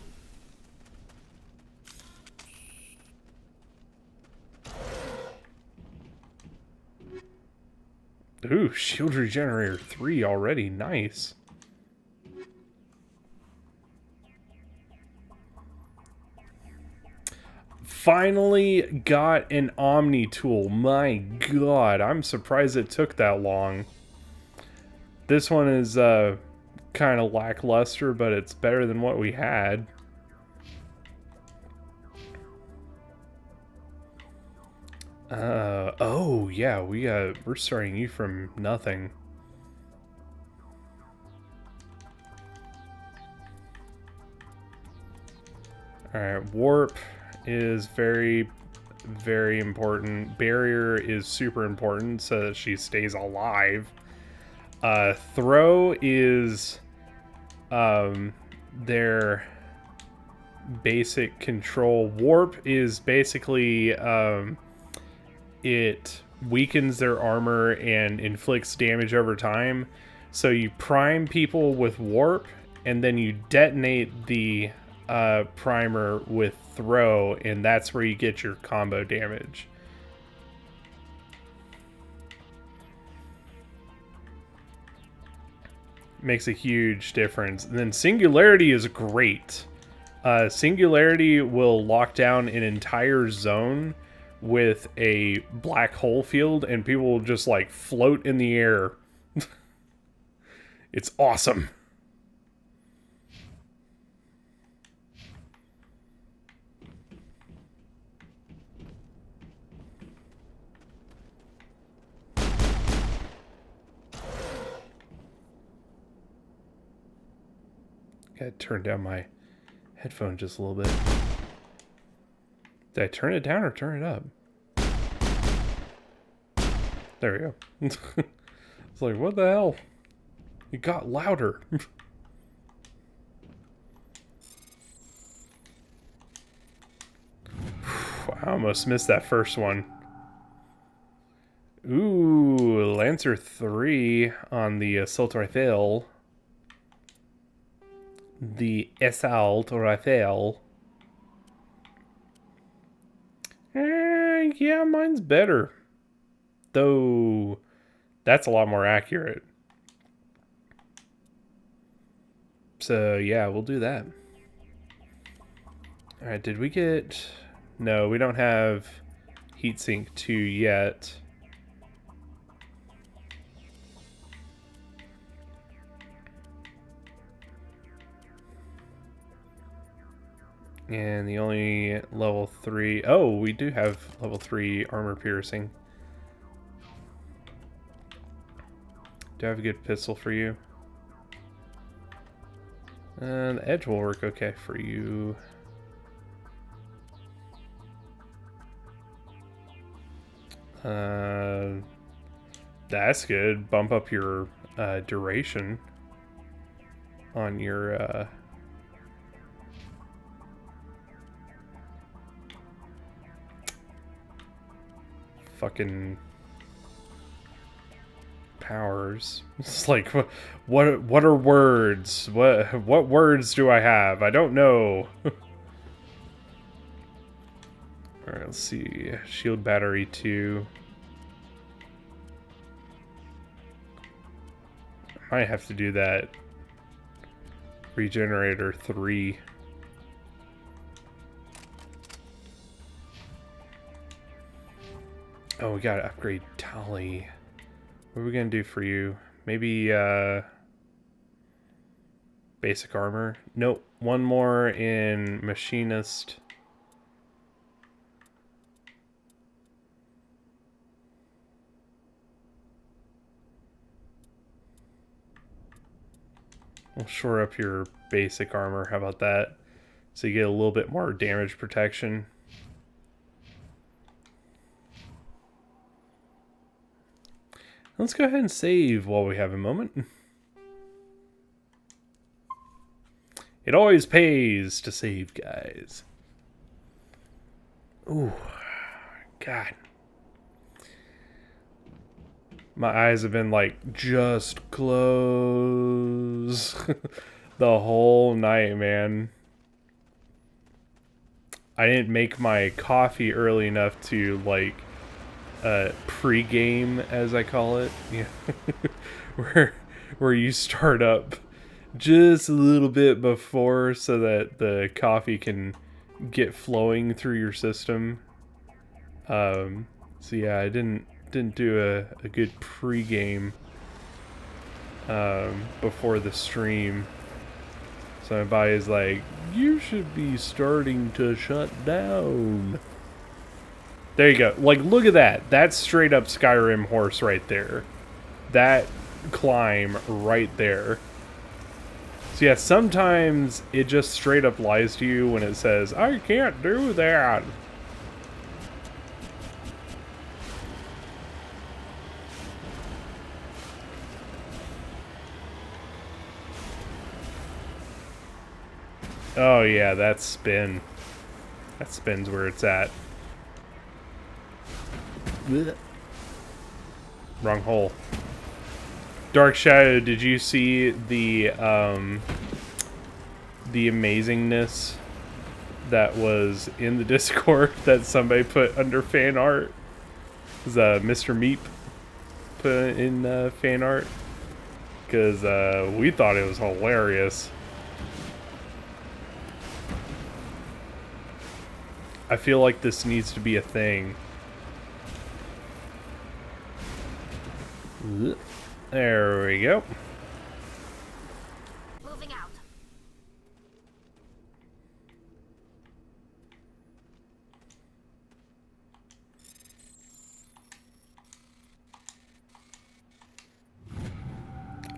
Ooh, shield regenerator 3 already. Nice. Finally got an Omni tool. My god, I'm surprised it took that long. This one is kind of lackluster, but it's better than what we had. Oh yeah, we're starting you from nothing. Alright, warp is very, very important. Barrier is super important so that she stays alive. Throw is their basic control. Warp is basically it weakens their armor and inflicts damage over time. So you prime people with warp and then you detonate the primer with throw, and that's where you get your combo damage. Makes a huge difference. And then singularity is great. Singularity will lock down an entire zone with a black hole field, and people will just like float in the air. It's awesome. Gotta turn down my headphone just a little bit. Did I turn it down or turn it up? There we go. It's like, what the hell? It got louder. I almost missed that first one. Ooh, Lancer 3 on the Assault Rifle. The Assault Rifle. Yeah, mine's better. Though, that's a lot more accurate. So, yeah, we'll do that. Alright, did we get... No, we don't have Heatsink 2 yet. And the only level 3... Oh, we do have level 3 armor piercing. Do I have a good pistol for you? The edge will work okay for you. That's good. Bump up your duration on your fucking powers. It's like, what are words? What words do I have? I don't know. Alright, let's see. Shield battery 2. I might have to do that. Regenerator 3. Oh, we gotta upgrade Tali. What are we gonna do for you? Maybe, basic armor? Nope. One more in Machinist. We'll shore up your basic armor. How about that? So you get a little bit more damage protection. Let's go ahead and save while we have a moment. It always pays to save, guys. Ooh, God. My eyes have been like just close the whole night, man. I didn't make my coffee early enough to like pre-game, as I call it. Yeah. where you start up just a little bit before so that the coffee can get flowing through your system. So yeah, I didn't do a good pre-game before the stream. So my body's like, you should be starting to shut down. There you go. Like, look at that. That's straight up Skyrim horse right there. That climb right there. So yeah, sometimes it just straight up lies to you when it says, I can't do that. Oh yeah, that spin. That spin's where it's at. Blech. Wrong hole. Dark Shadow, did you see the amazingness that was in the Discord that somebody put under fan art? It was Mr. Meep put in fan art? Because we thought it was hilarious. I feel like this needs to be a thing. There we go. Moving out.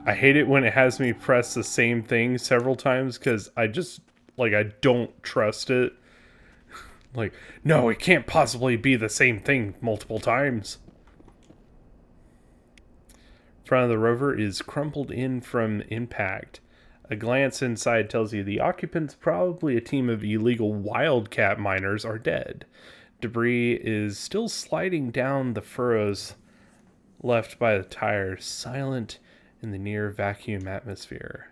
I hate it when it has me press the same thing several times because I just, like, I don't trust it. Like, no, it can't possibly be the same thing multiple times. front of the rover is crumpled in from impact. A glance inside tells you the occupants, probably a team of illegal wildcat miners, are dead. Debris is still sliding down the furrows left by the tires, silent in the near vacuum atmosphere.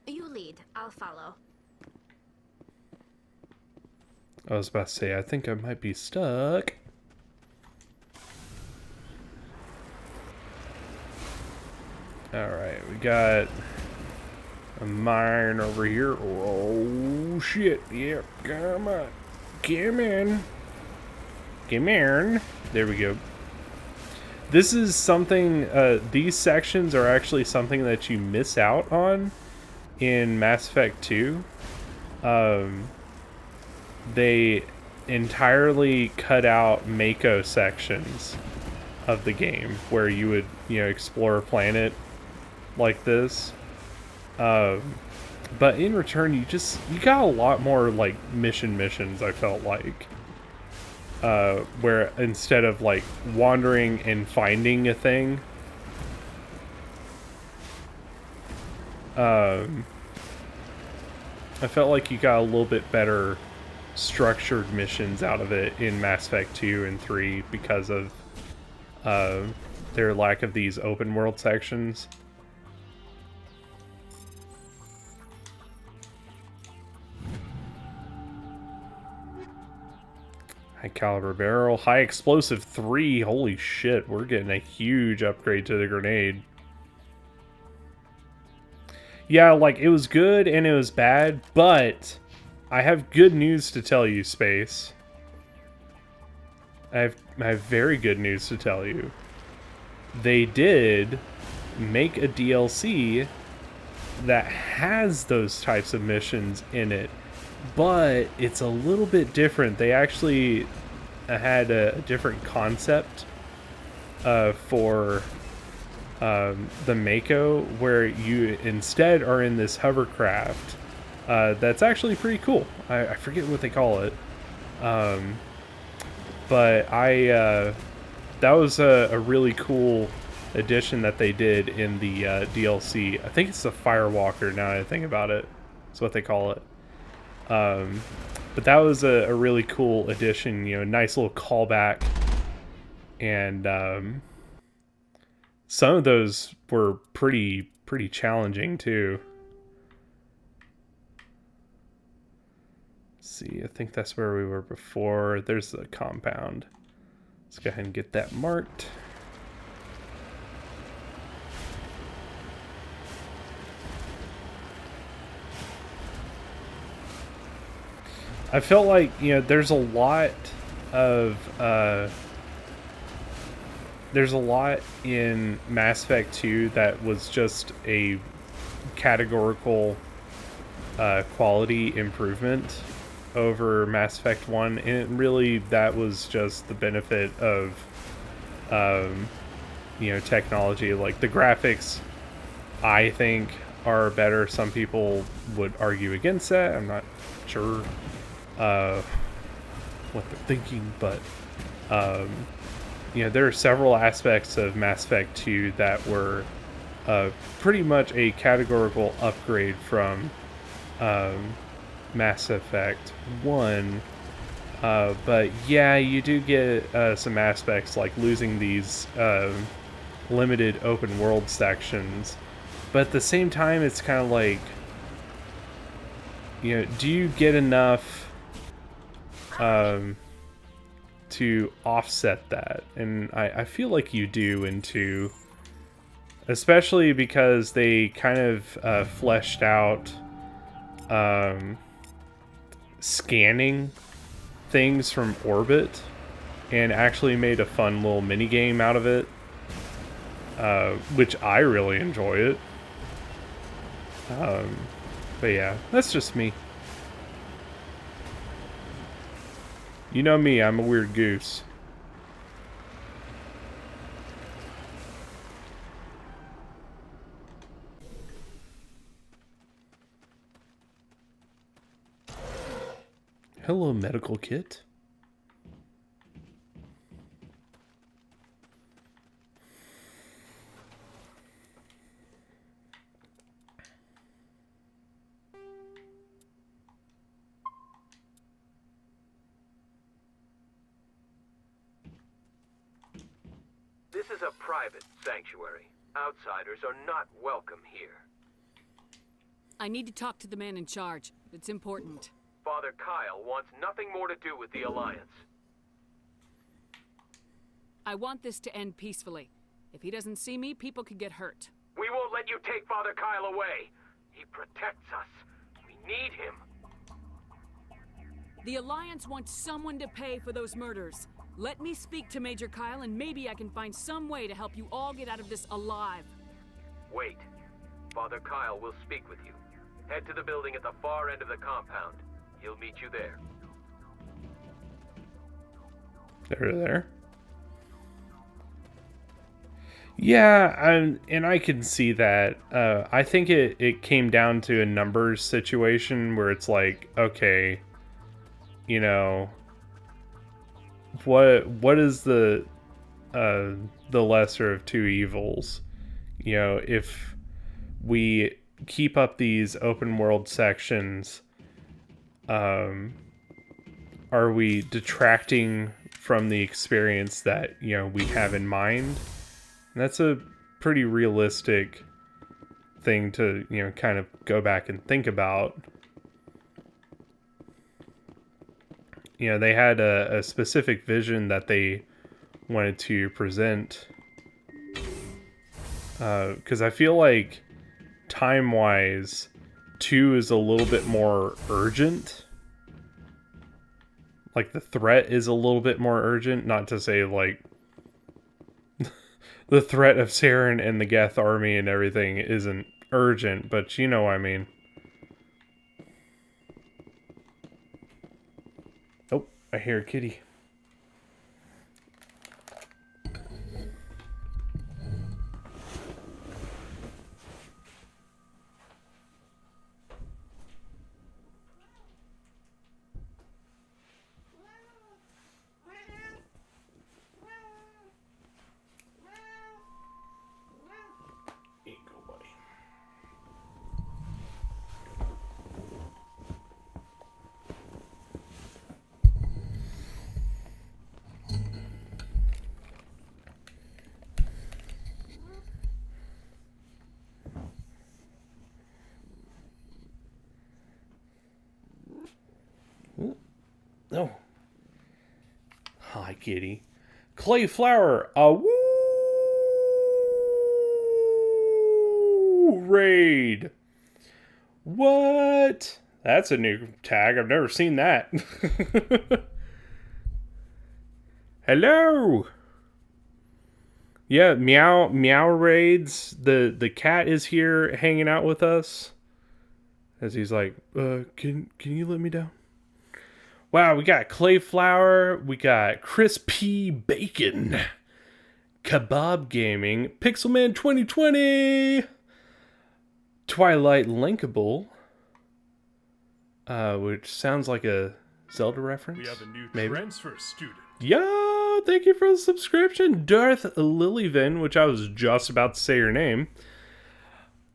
You lead. I'll follow. I was about to say, I think I might be stuck. Alright, we got a mine over here. Oh, shit. Yep, come on. Come in. Come in. There we go. This is something, these sections are actually something that you miss out on in Mass Effect 2. They entirely cut out Mako sections of the game where you would, explore a planet like this. But in return, you got a lot more, like, missions, I felt like. Where instead of, like, wandering and finding a thing, I felt like you got a little bit better structured missions out of it in Mass Effect 2 and 3 because of their lack of these open world sections. High caliber barrel, high explosive 3. Holy shit, we're getting a huge upgrade to the grenade. Yeah, like, it was good and it was bad, but I have good news to tell you, Space. I have very good news to tell you. They did make a DLC that has those types of missions in it, but it's a little bit different. They actually had a different concept for the Mako, where you instead are in this hovercraft that's actually pretty cool. I forget what they call it, but that was a really cool addition that they did in the DLC. I think it's the Firewalker, now that I think about it. That's what they call it. But that was a really cool addition, nice little callback. And some of those were pretty challenging too. Let's see, I think that's where we were before. There's the compound. Let's go ahead and get that marked. I felt like, there's a lot in Mass Effect 2 that was just a categorical quality improvement over Mass Effect 1, and really that was just the benefit of technology. Like, the graphics, I think, are better. Some people would argue against that. I'm not sure what they're thinking, but there are several aspects of Mass Effect 2 that were pretty much a categorical upgrade from Mass Effect 1. But yeah, you do get some aspects like losing these limited open world sections. But at the same time, it's kind of like, do you get enough to offset that? And I feel like you do in 2, especially because they kind of fleshed out scanning things from orbit and actually made a fun little mini game out of it, which I really enjoy it. But yeah, that's just me. You know me, I'm a weird goose. Hello, medical kit. private sanctuary. Outsiders are not welcome here. I need to talk to the man in charge. It's important. Father Kyle wants nothing more to do with the Alliance. I want this to end peacefully. If he doesn't see me, people could get hurt. We won't let you take Father Kyle away. He protects us. We need him. The Alliance wants someone to pay for those murders. Let me speak to Major Kyle and maybe I can find some way to help you all get out of this alive. Wait. Father Kyle will speak with you. Head to the building at the far end of the compound. He'll meet you there. There. Yeah, and I can see that. I think it came down to a numbers situation where it's like, okay, you know, what is the lesser of two evils? You know, if we keep up these open world sections, are we detracting from the experience that, you know, we have in mind? And that's a pretty realistic thing to, you know, kind of go back and think about. You know, they had a specific vision that they wanted to present. Because I feel like time-wise, 2 is a little bit more urgent. Like, the threat is a little bit more urgent. Not to say, like, the threat of Saren and the Geth army and everything isn't urgent, but you know what I mean. Oh, I hear a kitty. Oh. Hi, kitty. Clay flower. A woo raid. What? That's a new tag. I've never seen that. Hello. Yeah, meow raids. The cat is here hanging out with us. As he's like, can you let me down? Wow, we got Clay Flower, we got Crispy Bacon, Kebab Gaming, Pixelman 2020, Twilight Linkable, which sounds like a Zelda reference. We have a new maybe. transfer student. Yo, thank you for the subscription, Darth Lilyvin, which I was just about to say your name.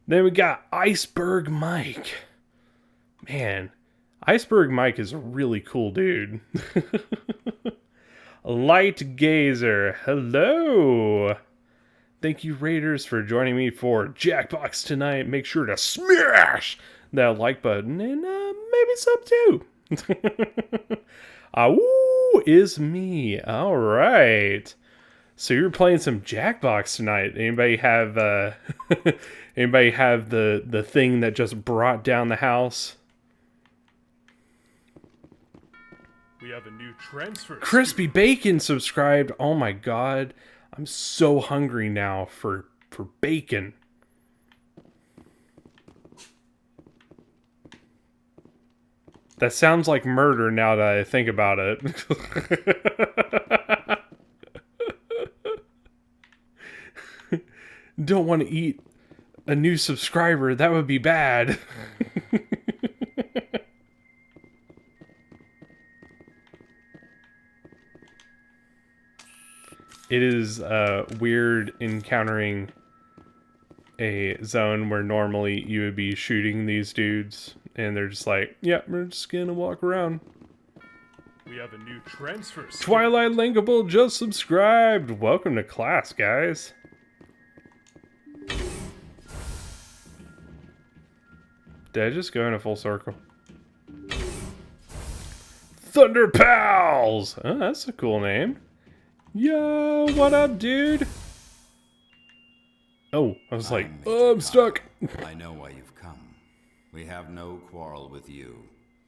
Then we got Iceberg Mike. Man. Iceberg Mike is a really cool dude. Light Gazer, hello. Thank you, Raiders, for joining me for Jackbox tonight. Make sure to smash that like button and maybe sub too. Woo is me. All right. So you're playing some Jackbox tonight. Anybody have anybody have the thing that just brought down the house? We have a new transfer. Crispy Bacon subscribed. Oh my god. I'm so hungry now for bacon. That sounds like murder now that I think about it. Don't want to eat a new subscriber. That would be bad. It is weird encountering a zone where normally you would be shooting these dudes, and they're just like, yeah, we're just gonna walk around. We have a new transfer. Twilight Linkable just subscribed. Welcome to class, guys. Did I just go in a full circle? Thunder Pals! Oh, that's a cool name. Yo, what up, dude? Oh, I was like, oh, I'm stuck. I know why you've come. We have no quarrel with you.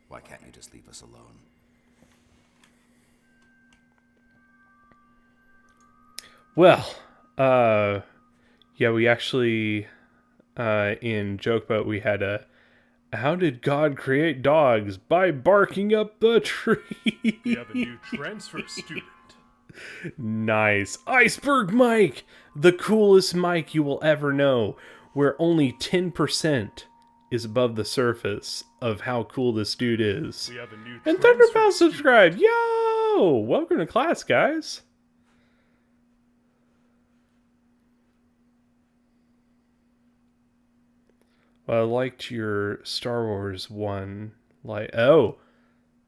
Why can't you just leave us alone? Well, yeah, we actually, in Joke Boat, we had a, how did God create dogs? By barking up the tree. We have a new transfer student. Nice. Iceberg Mike! The coolest mic you will ever know, where only 10% is above the surface of how cool this dude is. We have a new and Thunderfowl subscribed. Yo! Welcome to class, guys. Well, I liked your Star Wars one.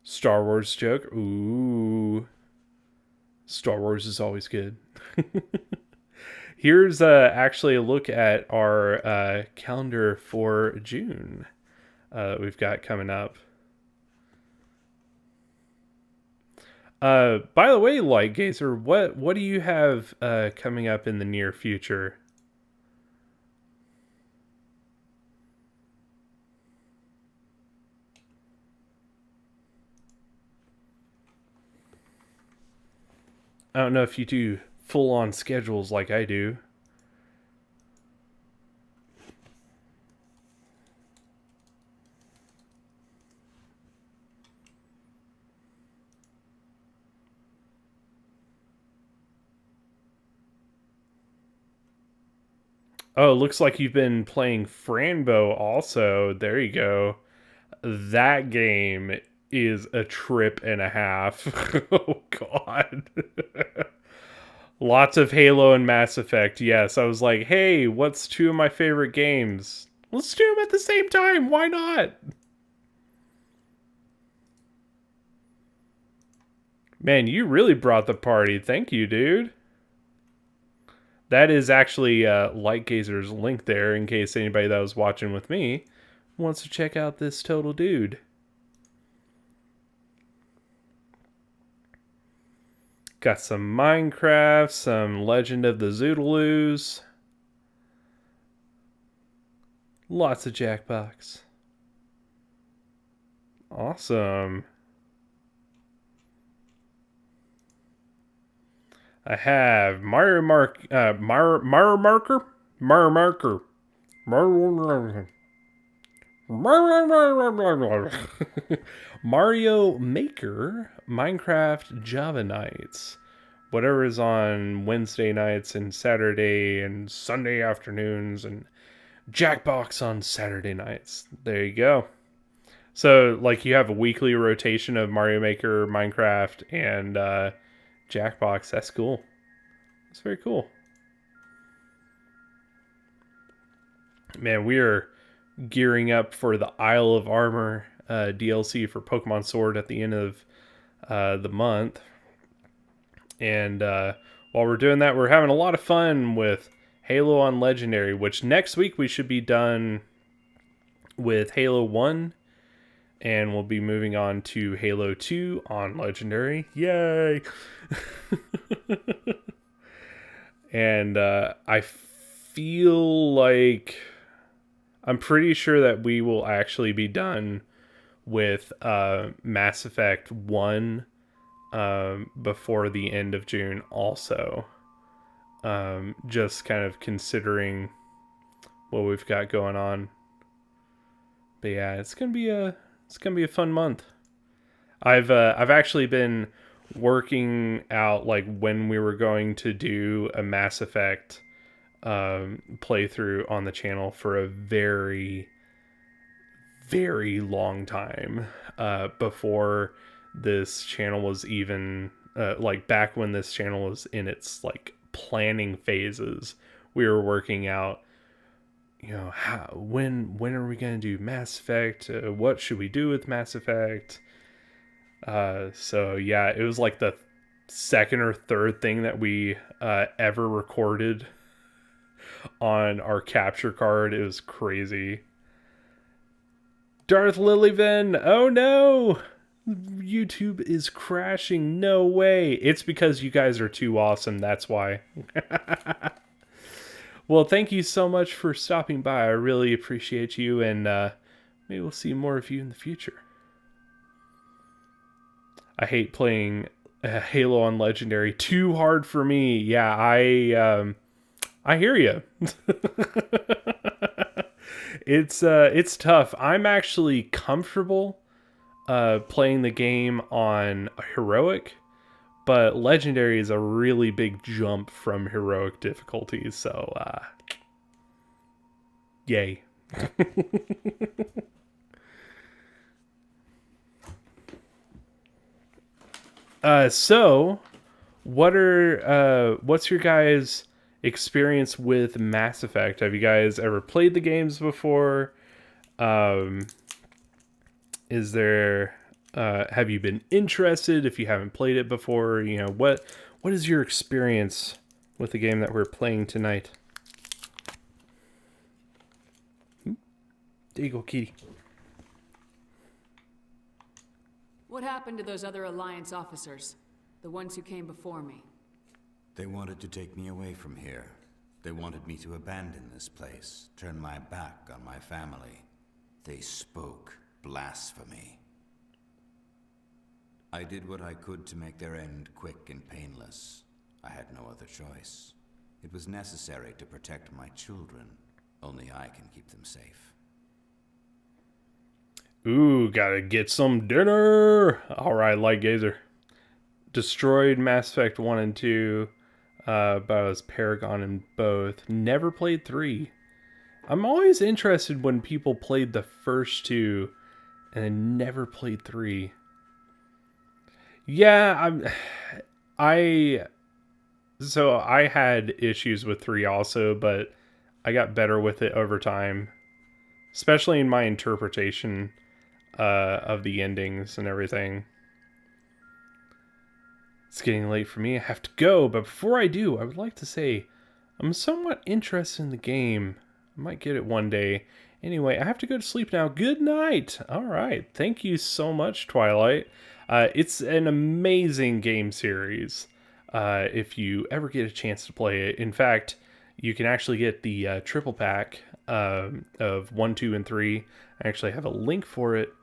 Star Wars joke. Ooh. Star Wars is always good. Here's actually a look at our calendar for June we've got coming up. By the way, Light Gazer, what do you have coming up in the near future? I don't know if you do full-on schedules like I do. Oh, looks like you've been playing Franbo also. There you go. That game is a trip and a half. Oh, God. Lots of Halo and Mass Effect. Yes, I was like, hey, what's two of my favorite games? Let's do them at the same time. Why not? Man, you really brought the party. Thank you, dude. That is actually Light Gazer's link there in case anybody that was watching with me wants to check out this total dude. Got some Minecraft, some Legend of the Zoodaloos. Lots of Jackbox. Awesome. I have Mario Maker, Minecraft Java Nights. Whatever is on Wednesday nights and Saturday and Sunday afternoons, and Jackbox on Saturday nights. There you go. So, like, you have a weekly rotation of Mario Maker, Minecraft, and Jackbox. That's cool. That's very cool. Man, we are gearing up for the Isle of Armor DLC for Pokemon Sword at the end of the month. And while we're doing that, we're having a lot of fun with Halo on Legendary, which next week we should be done with Halo 1. And we'll be moving on to Halo 2 on Legendary. Yay! And I feel like I'm pretty sure that we will actually be done with Mass Effect 1 before the end of June also. Just kind of considering what we've got going on. But yeah, it's gonna be a fun month. I've actually been working out like when we were going to do a Mass Effect playthrough on the channel for a very, very long time before this channel was even like back when this channel was in its like planning phases. We were working out, you know, when are we going to do Mass Effect? What should we do with Mass Effect? So yeah, it was like the second or third thing that we ever recorded on our capture card. It was crazy. Darth Lilyvan, oh no! YouTube is crashing, no way. It's because you guys are too awesome, that's why. Well, thank you so much for stopping by. I really appreciate you, and maybe we'll see more of you in the future. I hate playing Halo on Legendary. Too hard for me. Yeah, I hear you. It's tough. I'm actually comfortable playing the game on heroic, but Legendary is a really big jump from heroic difficulties, so yay. So what's your guys' experience with Mass Effect? Have you guys ever played the games before? Is there have you been interested if you haven't played it before? You know, what is your experience with the game that we're playing tonight? There you go, kitty. What happened to those other Alliance officers? The ones who came before me? They wanted to take me away from here. They wanted me to abandon this place, turn my back on my family. They spoke blasphemy. I did what I could to make their end quick and painless. I had no other choice. It was necessary to protect my children. Only I can keep them safe. Ooh, gotta get some dinner! Alright, Light Gazer. Destroyed Mass Effect 1 and 2, but I was Paragon in both. Never played 3. I'm always interested when people played the first 2 and then never played 3. Yeah, I had issues with 3 also, but I got better with it over time. Especially in my interpretation of the endings and everything. It's getting late for me. I have to go, but before I do, I would like to say I'm somewhat interested in the game. I might get it one day. Anyway, I have to go to sleep now. Good night. All right. Thank you so much, Twilight. It's an amazing game series. If you ever get a chance to play it. In fact, you can actually get the triple pack of 1, 2, and 3. I actually have a link for it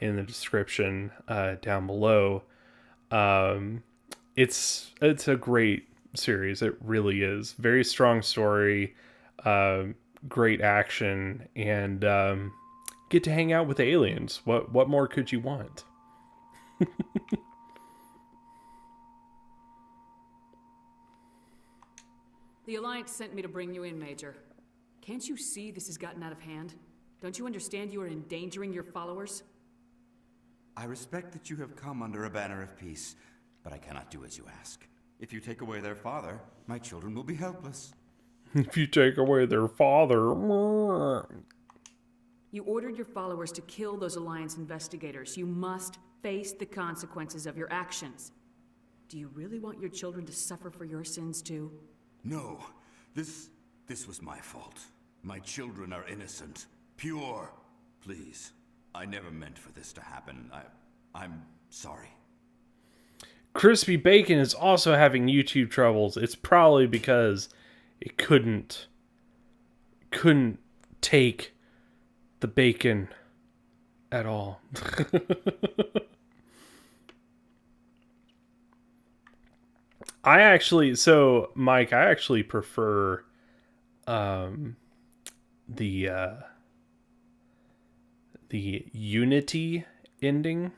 in the description down below. It's a great series. It really is. Very strong story, great action, and get to hang out with aliens. What more could you want? The Alliance sent me to bring you in, Major. Can't you see this has gotten out of hand? Don't you understand you are endangering your followers? I respect that you have come under a banner of peace, but I cannot do as you ask. If you take away their father, my children will be helpless. If you take away their father... You ordered your followers to kill those Alliance investigators. You must face the consequences of your actions. Do you really want your children to suffer for your sins too? No, this was my fault. My children are innocent, pure. Please, I never meant for this to happen. I'm sorry. Crispy Bacon is also having YouTube troubles. It's probably because it couldn't take the bacon at all. Mike, I actually prefer the Unity ending.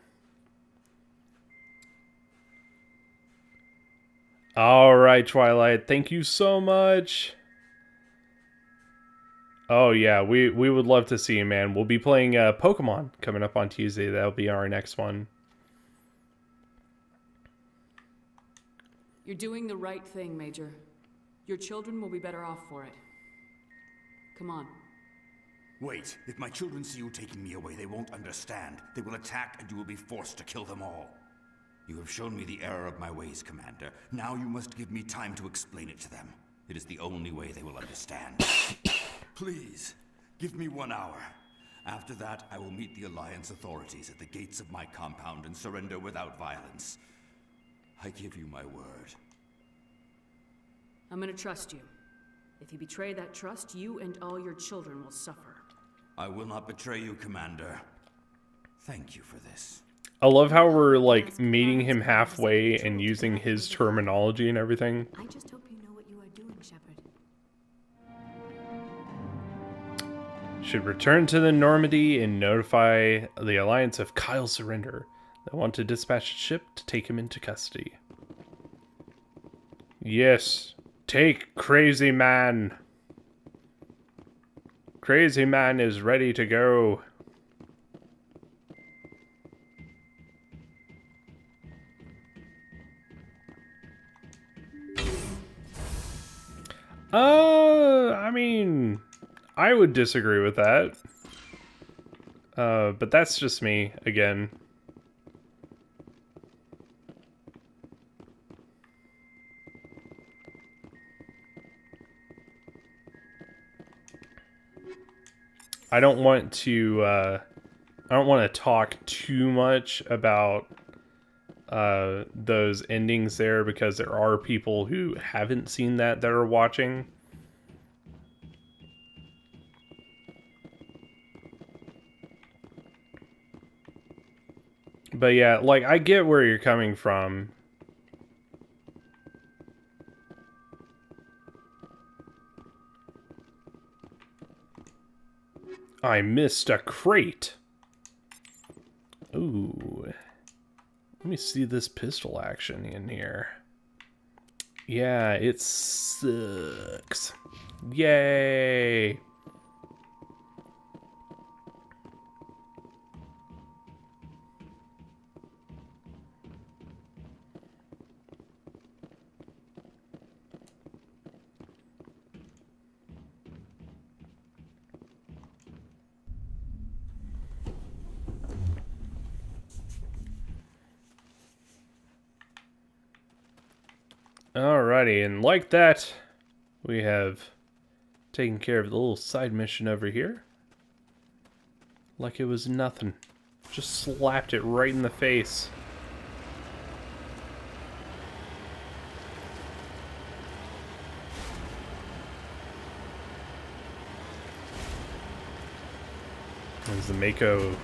All right, Twilight, thank you so much. Oh yeah, we would love to see you, man. We'll be playing Pokemon coming up on Tuesday. That'll be our next one. You're doing the right thing, Major. Your children will be better off for it. Come on. Wait, if my children see you taking me away, they won't understand. They will attack and you will be forced to kill them all. You have shown me the error of my ways, Commander. Now you must give me time to explain it to them. It is the only way they will understand. Please, give me 1 hour. After that, I will meet the Alliance authorities at the gates of my compound and surrender without violence. I give you my word. I'm gonna trust you. If you betray that trust, you and all your children will suffer. I will not betray you, Commander. Thank you for this. I love how we're like meeting him halfway and using his terminology and everything. I just hope you know what you are doing, Shepard. Should return to the Normandy and notify the Alliance of Kyle's surrender. They want to dispatch a ship to take him into custody. Yes, take Crazy Man. Crazy Man is ready to go. I mean, I would disagree with that. But that's just me, again. I don't want to talk too much about those endings there, because there are people who haven't seen that are watching. But yeah, like, I get where you're coming from. I missed a crate. Ooh. Let me see this pistol action in here. Yeah, it sucks. Yay! Alrighty, and like that, we have taken care of the little side mission over here. Like it was nothing. Just slapped it right in the face. As the Mako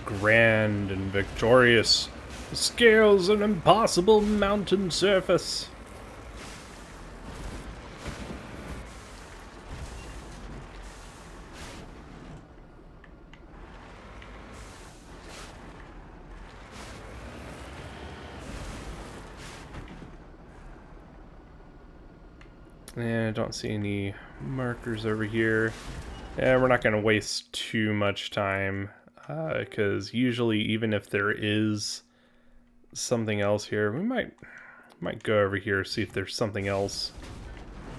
grand and victorious scales an impossible mountain surface. And I don't see any markers over here. And we're not going to waste too much time, because usually even if there is something else here, we might go over here, see if there's something else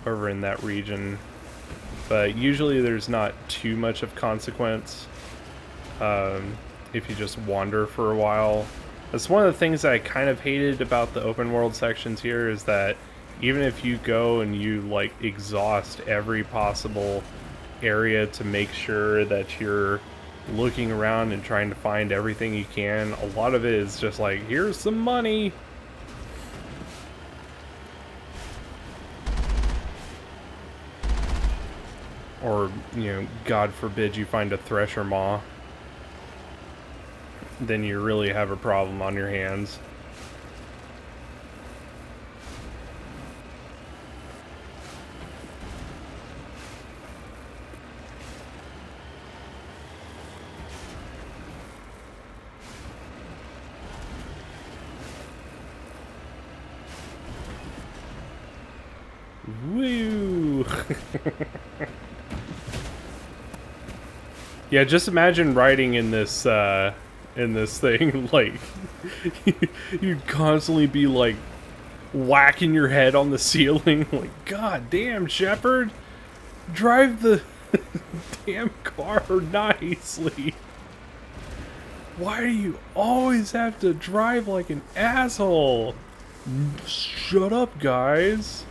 over in that region. But usually there's not too much of consequence if you just wander for a while. That's one of the things that I kind of hated about the open world sections here, is that even if you go and you like exhaust every possible area to make sure that you're looking around and trying to find everything you can, a lot of it is just like, here's some money. Or, you know, God forbid you find a thresher maw. Then you really have a problem on your hands. Woo! Yeah, just imagine riding in this thing, like, you'd constantly be, like, whacking your head on the ceiling, like, God damn, Shepard! Drive the damn car nicely! Why do you always have to drive like an asshole? Shut up, guys!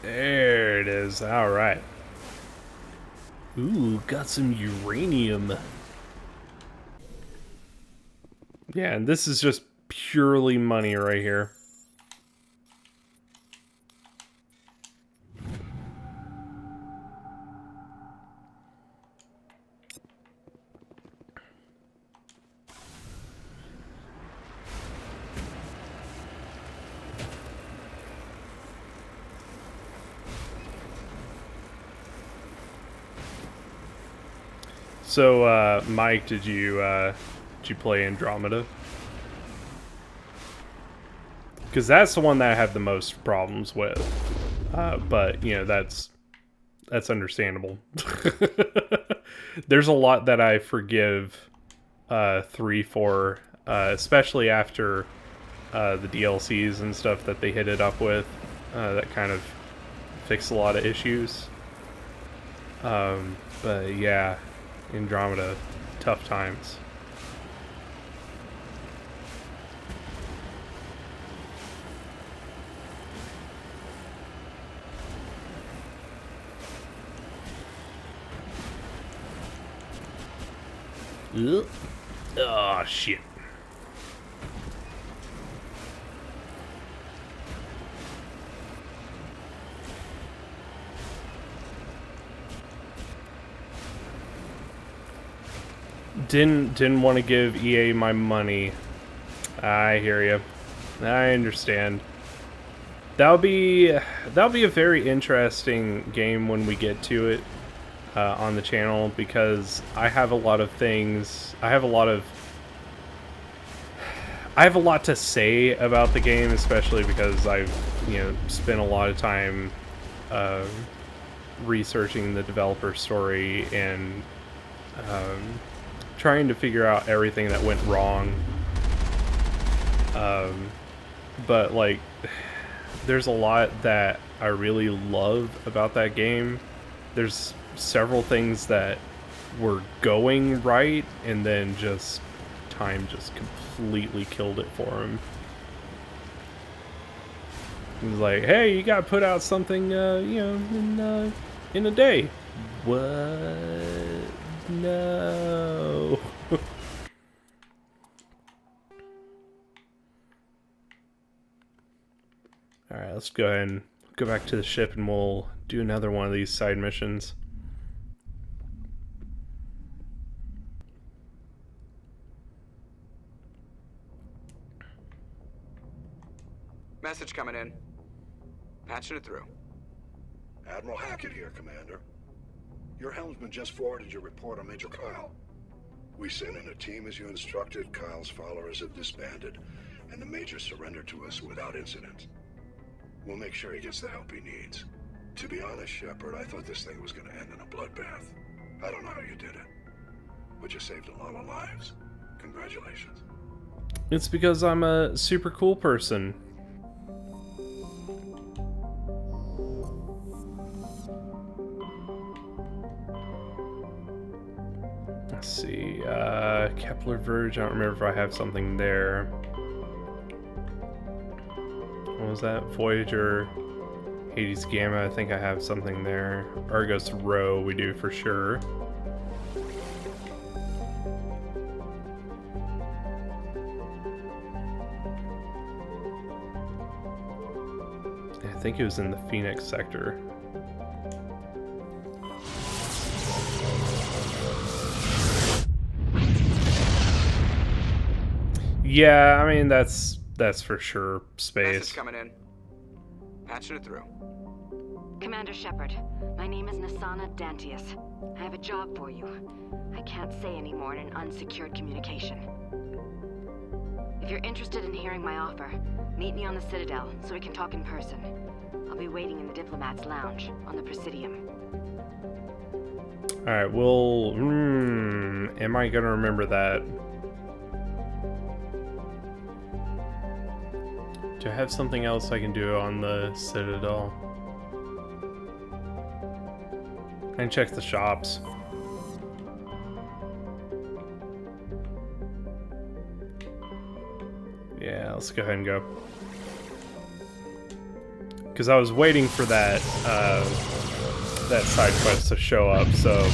There it is. All right. Ooh, got some uranium. Yeah, and this is just purely money right here. So, Mike, did you play Andromeda? Because that's the one that I have the most problems with. But, you know, that's understandable. There's a lot that I forgive 3 for, especially after the DLCs and stuff that they hit it up with. That kind of fixed a lot of issues. But yeah, Andromeda, tough times. Oh, shit. Didn't want to give EA my money. I hear you. I understand. That'll be a very interesting game when we get to it on the channel, because I have a lot of things. I have a lot to say about the game, especially because I've, you know, spent a lot of time researching the developer story and trying to figure out everything that went wrong. But like, there's a lot that I really love about that game. There's several things that were going right, and then just time just completely killed it for him. It was like, hey, you gotta put out something, you know, in a day. What? No. Alright, let's go ahead and go back to the ship and we'll do another one of these side missions. Message coming in. Patching it through. Admiral Hackett here, Commander. Your helmsman just forwarded your report on Major Kyle. We sent in a team as you instructed. Kyle's followers have disbanded, and the Major surrendered to us without incident. We'll make sure he gets the help he needs. To be honest, Shepard, I thought this thing was going to end in a bloodbath. I don't know how you did it, but you saved a lot of lives. Congratulations. It's because I'm a super cool person. Let's see, Kepler Verge, I don't remember if I have something there. What was that? Voyager, Hades Gamma, I think I have something there. Argos Rho, we do for sure. I think it was in the Phoenix sector. Yeah, I mean, that's for sure space. Message coming in. Patching it through. Commander Shepard, my name is Nasana Dantius. I have a job for you. I can't say any more in an unsecured communication. If you're interested in hearing my offer, meet me on the Citadel so we can talk in person. I'll be waiting in the Diplomat's Lounge on the Presidium. Alright, well, am I gonna remember that? Do I have something else I can do on the Citadel? I can check the shops. Yeah, let's go ahead and go. Because I was waiting for that that side quest to show up, so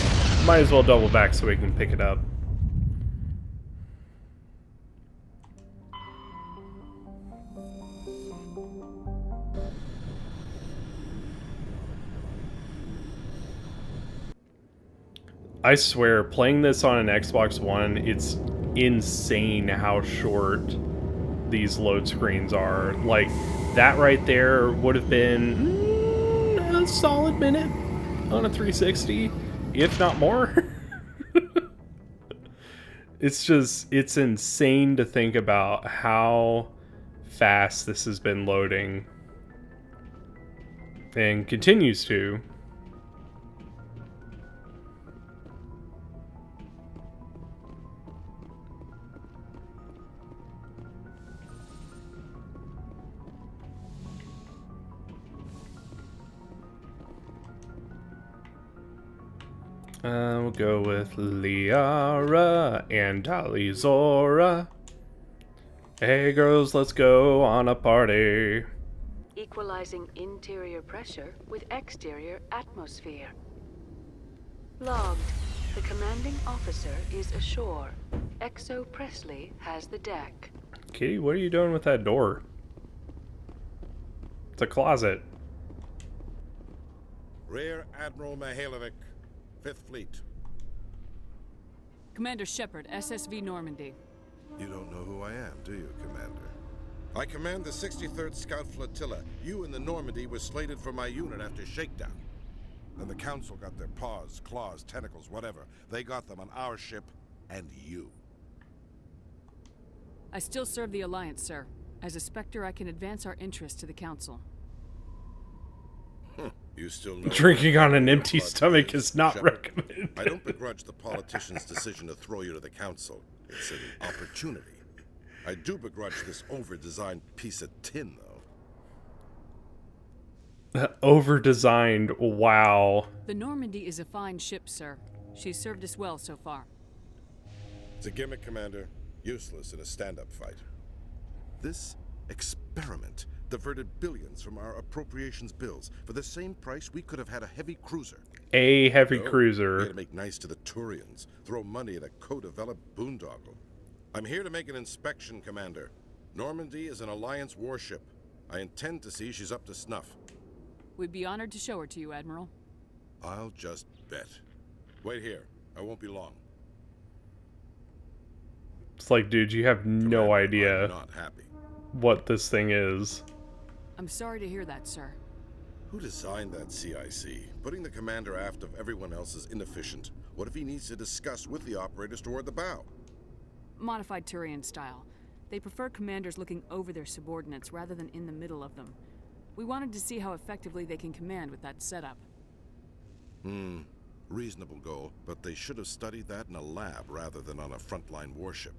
might as well double back so we can pick it up. I swear, playing this on an Xbox One, it's insane how short these load screens are. Like, that right there would have been a solid minute on a 360, if not more. It's insane to think about how fast this has been loading. And continues to. We'll go with Liara and Alizora. Hey girls, let's go on a party. Equalizing interior pressure with exterior atmosphere. Logged. The commanding officer is ashore. Exo Presley has the deck. Kitty, what are you doing with that door? It's a closet. Rear Admiral Mihailovic, 5th Fleet. Commander Shepard, SSV Normandy. You don't know who I am, do you, Commander? I command the 63rd Scout Flotilla. You and the Normandy were slated for my unit after shakedown. Then the Council got their paws, claws, tentacles, whatever. They got them on our ship and you. I still serve the Alliance, sir. As a Spectre, I can advance our interests to the Council. You still know Drinking on an empty stomach is not Shepard. recommended. I don't begrudge the politician's decision to throw you to the Council. It's an opportunity. I do begrudge this over-designed piece of tin, though. Over-designed, wow. The Normandy is a fine ship, sir. She's served us well so far. It's a gimmick, Commander. Useless in a stand-up fight. This experiment diverted billions from our appropriations bills. For the same price, we could have had a heavy cruiser. A heavy We cruiser. had to make nice to the Turians, throw money at a co-developed boondoggle. I'm here to make an inspection, Commander. Normandy is an Alliance warship. I intend to see she's up to snuff. We'd be honored to show her to you, Admiral. I'll just bet. Wait here. I won't be long. It's like, dude, you have no idea I'm not happy. what this thing is. I'm sorry to hear that, sir. Who designed that CIC? Putting the commander aft of everyone else is inefficient. What if he needs to discuss with the operators toward the bow? Modified Turian style. They prefer commanders looking over their subordinates rather than in the middle of them. We wanted to see how effectively they can command with that setup. Reasonable goal, but they should have studied that in a lab rather than on a frontline warship.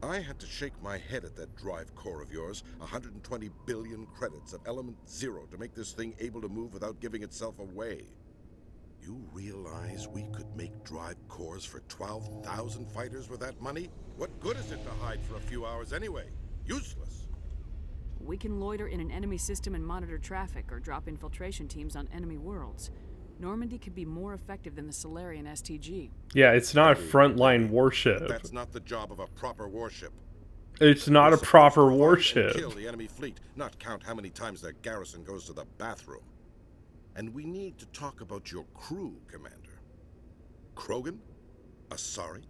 I had to shake my head at that drive core of yours. 120 billion credits of element 0 to make this thing able to move without giving itself away. You realize we could make drive cores for 12,000 fighters with that money? What good is it to hide for a few hours anyway? Useless. We can loiter in an enemy system and monitor traffic or drop infiltration teams on enemy worlds. Normandy could be more effective than the Solarian STG. Yeah, it's not a frontline warship. That's not the job of a proper warship. It's not a proper warship. Kill the enemy fleet, not count how many times their garrison goes to the bathroom. And we need to talk about your crew, Commander. Krogan? Asari?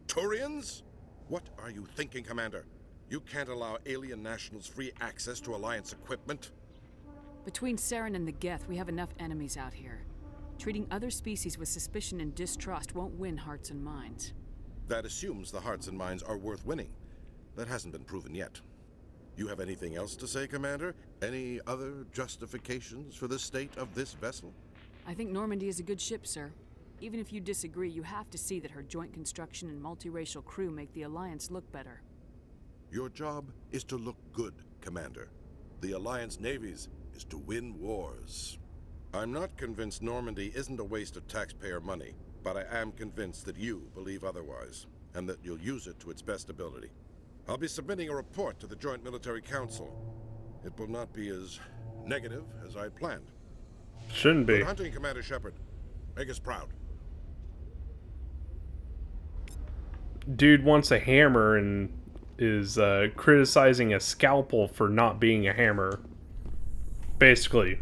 Turians? What are you thinking, Commander? You can't allow alien nationals free access to Alliance equipment? Between Saren and the Geth, we have enough enemies out here. Treating other species with suspicion and distrust won't win hearts and minds. That assumes the hearts and minds are worth winning. That hasn't been proven yet. You have anything else to say, Commander? Any other justifications for the state of this vessel? I think Normandy is a good ship, sir. Even if you disagree, you have to see that her joint construction and multiracial crew make the Alliance look better. Your job is to look good, Commander. The Alliance navies is to win wars. I'm not convinced Normandy isn't a waste of taxpayer money, but I am convinced that you believe otherwise, and that you'll use it to its best ability. I'll be submitting a report to the Joint Military Council. It will not be as Negative, as I planned. Shouldn't be. Good hunting, Commander Shepard. Make us proud. Dude wants a hammer and is criticizing a scalpel for not being a hammer. Basically.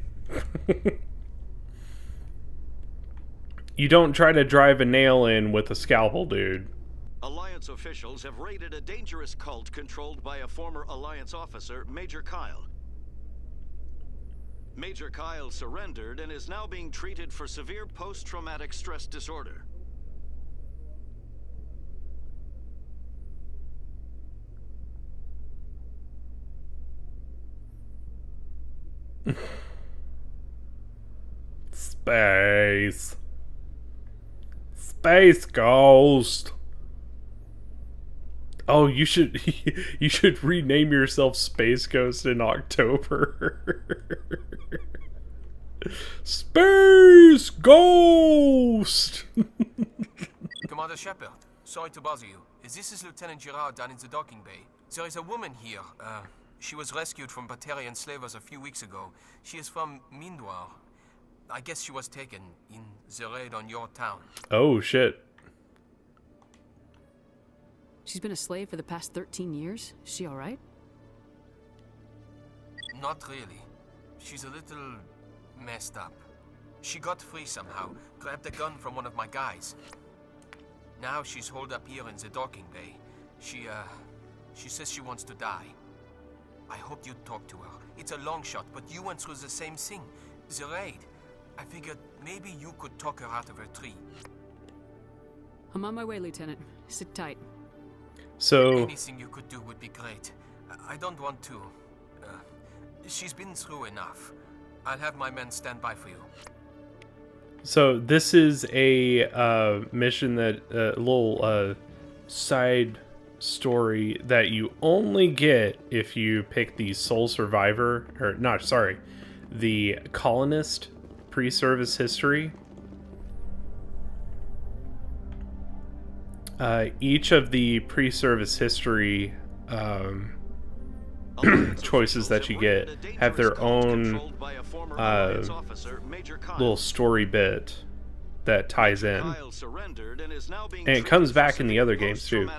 You don't try to drive a nail in with a scalpel, dude. Alliance officials have raided a dangerous cult controlled by a former Alliance officer, Major Kyle. Major Kyle surrendered and is now being treated for severe post-traumatic stress disorder. Space. Space Ghost. Oh, you should rename yourself Space Ghost in October. Space Ghost. Commander Shepard, sorry to bother you. This is Lieutenant Girard down in the docking bay. There is a woman here. She was rescued from Batarian slavers a few weeks ago. She is from Mindwar. I guess she was taken in the raid on your town. Oh, shit. She's been a slave for the past 13 years? Is she alright? Not really. She's a little messed up. She got free somehow, grabbed a gun from one of my guys. Now she's holed up here in the docking bay. She says she wants to die. I hope you'd talk to her. It's a long shot, but you went through the same thing. The raid. I figured maybe you could talk her out of her tree. I'm on my way, Lieutenant. Sit tight. So... anything you could do would be great. I don't want to. She's been through enough. I'll have my men stand by for you. So this is a mission that a little side story that you only get if you pick the sole survivor, or not, sorry, the colonist pre-service history. Each of the pre-service history choices that you get have their own little story bit that ties in. And it comes back in the other games too.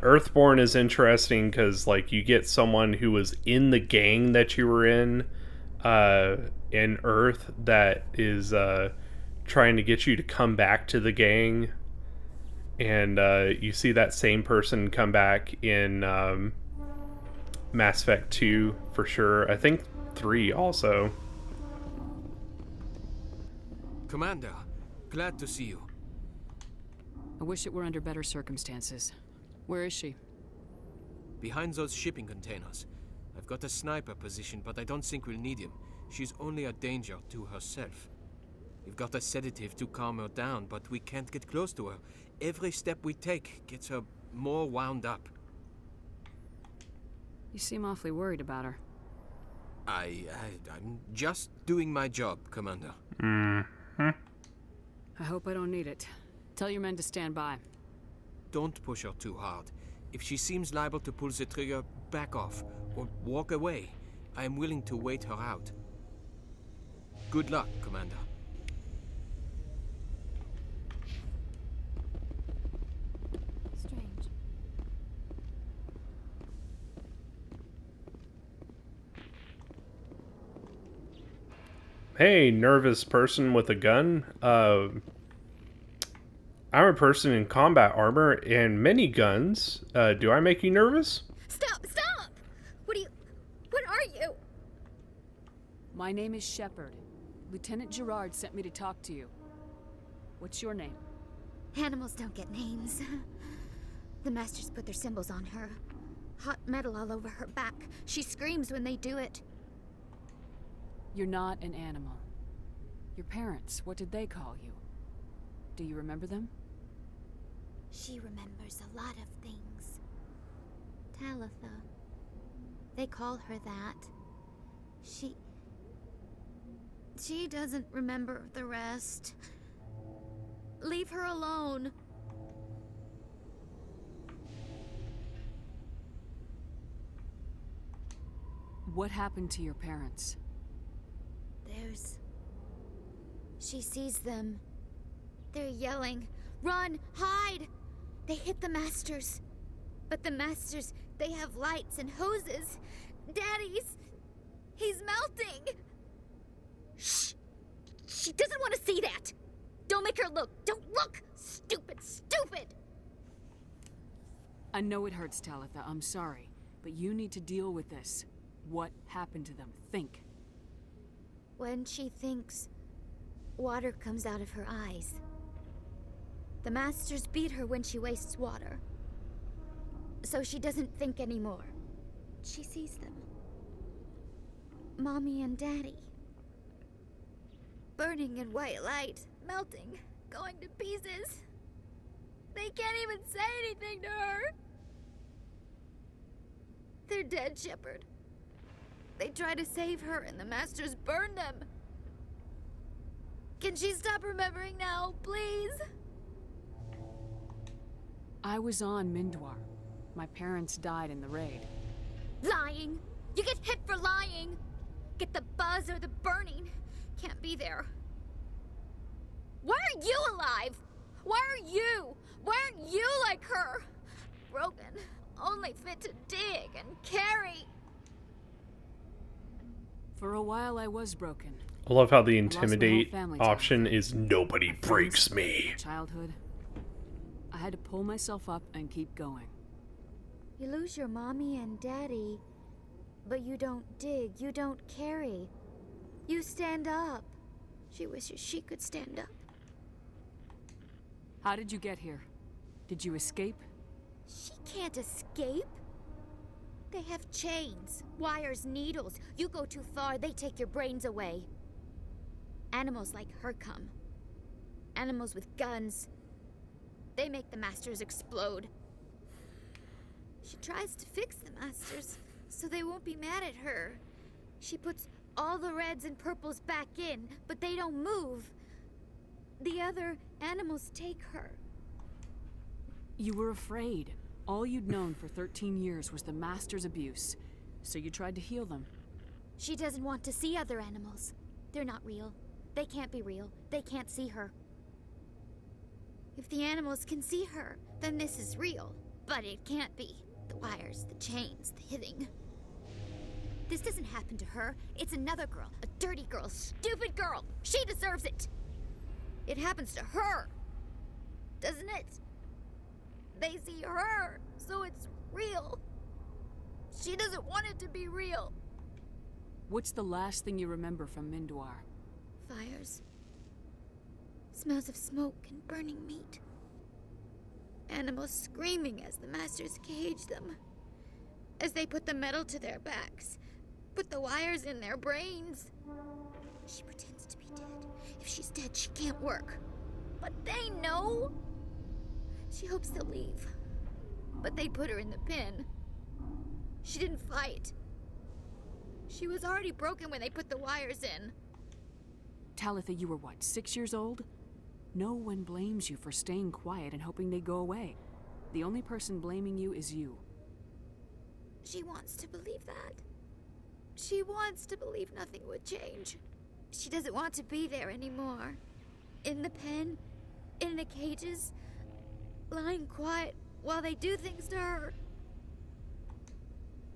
Earthborn is interesting because, like, you get someone who was in the gang that you were in Earth that is trying to get you to come back to the gang, and you see that same person come back in Mass Effect 2 for sure. I think 3 also. Commander, glad to see you. I wish it were under better circumstances. Where is she? Behind those shipping containers. I've got a sniper position, but I don't think we'll need him. She's only a danger to herself. We've got a sedative to calm her down, but we can't get close to her. Every step we take gets her more wound up. You seem awfully worried about her. I'm just doing my job, Commander. I hope I don't need it. Tell your men to stand by. Don't push her too hard. If she seems liable to pull the trigger, back off, or walk away. I am willing to wait her out. Good luck, Commander. Strange. Hey, nervous person with a gun. I'm a person in combat armor and many guns. Do I make you nervous? Stop! Stop! What are you? My name is Shepard. Lieutenant Girard sent me to talk to you. What's your name? Animals don't get names. The Masters put their symbols on her. Hot metal all over her back. She screams when they do it. You're not an animal. Your parents, what did they call you? Do you remember them? She remembers a lot of things. Talitha. They call her that. She doesn't remember the rest. Leave her alone. What happened to your parents? She sees them. They're yelling, "Run! Hide!" They hit the Masters. But the Masters, they have lights and hoses. He's melting! Shh! She doesn't want to see that! Don't make her look! Don't look! Stupid! I know it hurts, Talitha. I'm sorry. But you need to deal with this. What happened to them? Think. When she thinks, water comes out of her eyes. The Masters beat her when she wastes water. So she doesn't think anymore. She sees them. Mommy and Daddy. Burning in white light, melting, going to pieces. They can't even say anything to her. They're dead, Shepard. They try to save her and the Masters burn them. Can she stop remembering now, please? I was on Mindwar. My parents died in the raid. Lying! You get hit for lying! Get the buzz or the burning. Can't be there. Why are you alive? Why are you? Why aren't you like her? Broken. Only fit to dig and carry. For a while, I was broken. I love how the I lost my whole intimidate family option time. is nobody breaks me. Childhood. I had to pull myself up and keep going. You lose your mommy and daddy, but you don't dig, you don't carry. You stand up. She wishes she could stand up. How did you get here? Did you escape? She can't escape. They have chains, wires, needles. You go too far, they take your brains away. Animals like her come. Animals with guns. They make the Masters explode. She tries to fix the Masters so they won't be mad at her. She puts all the reds and purples back in, but they don't move. The other animals take her. You were afraid. All you'd known for 13 years was the Master's abuse, so you tried to heal them. She doesn't want to see other animals. They're not real. They can't be real. They can't see her. If the animals can see her, then this is real. But it can't be. The wires, the chains, the hitting. This doesn't happen to her. It's another girl. A dirty girl. Stupid girl. She deserves it. It happens to her. Doesn't it? They see her, so it's real. She doesn't want it to be real. What's the last thing you remember from Mindwar? Fires. Smells of smoke and burning meat. Animals screaming as the Masters cage them. As they put the metal to their backs. Put the wires in their brains. She pretends to be dead. If she's dead, she can't work. But they know. She hopes they'll leave. But they put her in the pen. She didn't fight. She was already broken when they put the wires in. Talitha, you were what, 6 years old? No one blames you for staying quiet and hoping they go away. The only person blaming you is you. She wants to believe that. She wants to believe nothing would change. She doesn't want to be there anymore. In the pen, in the cages, lying quiet while they do things to her.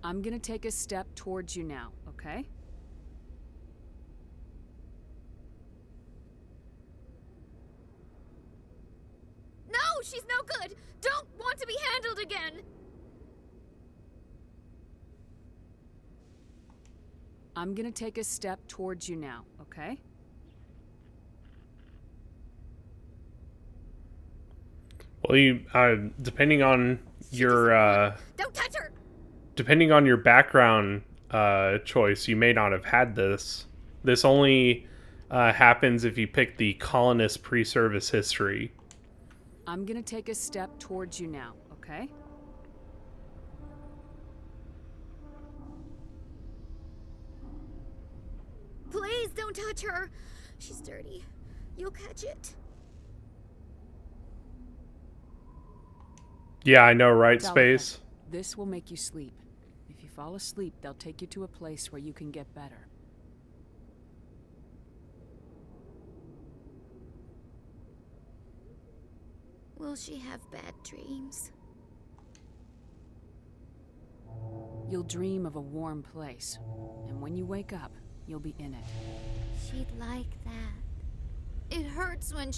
I'm gonna take a step towards you now, okay? No, she's no good! Don't want to be handled again! I'm gonna take a step towards you now, okay? Well, you depending on your Don't touch her! depending on your background choice, you may not have had this. This only happens if you pick the colonist pre-service history. I'm gonna take a step towards you now, okay? Please don't touch her. She's dirty. You'll catch it. Yeah, I know, right, Talitha, Space? This will make you sleep. If you fall asleep, they'll take you to a place where you can get better. Will she have bad dreams? You'll dream of a warm place, and when you wake up, you'll be in it. She'd like that. It hurts when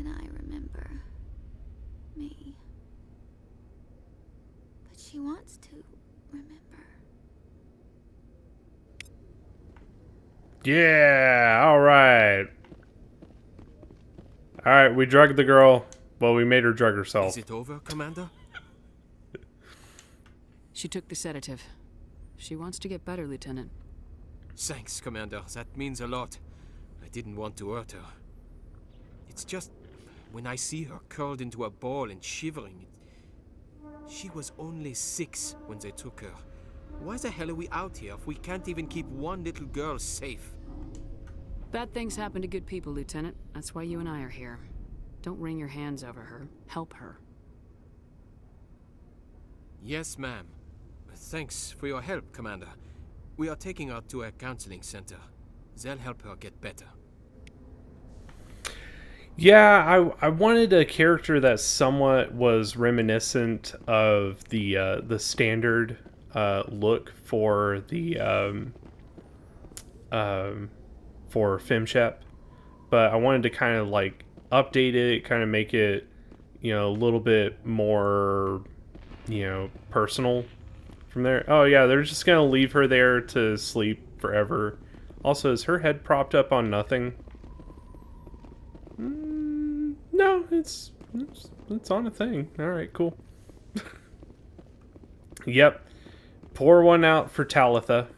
I remember me. But she wants to remember. Yeah, alright. Alright, we drugged the girl. Well, we made her drug herself. Is it over, Commander? She took the sedative. She wants to get better, Lieutenant. Thanks, Commander. That means a lot. I didn't want to hurt her. It's just, when I see her curled into a ball and shivering, she was only 6 when they took her. Why the hell are we out here if we can't even keep one little girl safe? Bad things happen to good people, Lieutenant. That's why you and I are here. Don't wring your hands over her. Help her. Yes, ma'am. Thanks for your help, Commander. We are taking her to a counseling center. They'll help her get better. Yeah, I wanted a character that somewhat was reminiscent of the standard look for the for FemShep, but I wanted to kind of like update it, kind of make it, you know, a little bit more, you know, personal from there. Oh yeah, they're just gonna leave her there to sleep forever. Also, is her head propped up on nothing? No, it's on a thing. Alright, cool. Yep. Pour one out for Talitha.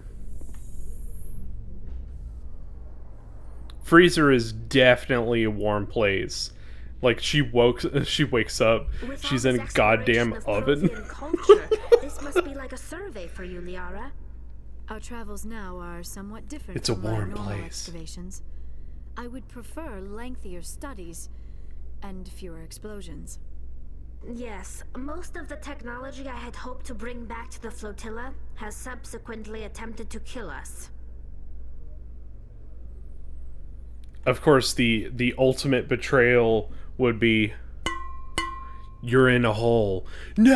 Freezer is definitely a warm place. Like, she wakes up, she's in a goddamn oven. This must be like a survey for you, Liara. Our travels now are somewhat different It's a from our warm normal place. excavations. I would prefer lengthier studies and fewer explosions. Yes, most of the technology I had hoped to bring back to the flotilla has subsequently attempted to kill us. Of course, the ultimate betrayal would be, you're in a hole. No!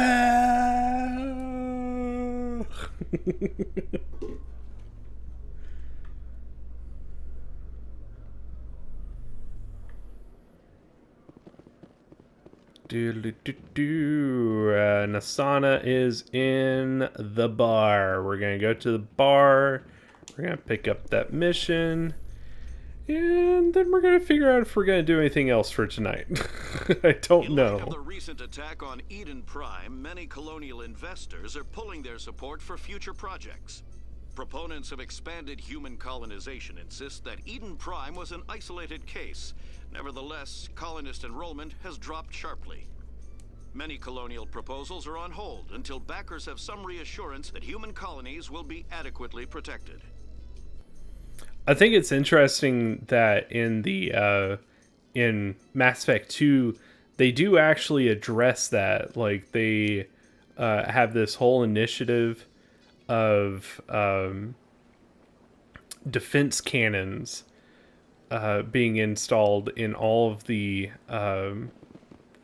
Nasana is in the bar. We're gonna go to the bar. We're gonna pick up that mission. And then we're going to figure out if we're going to do anything else for tonight. I don't know. In light of the recent attack on Eden Prime, many colonial investors are pulling their support for future projects. Proponents of expanded human colonization insist that Eden Prime was an isolated case. Nevertheless, colonist enrollment has dropped sharply. Many colonial proposals are on hold until backers have some reassurance that human colonies will be adequately protected. I think it's interesting that in the in Mass Effect 2, they do actually address that. Like, they have this whole initiative of defense cannons being installed in all the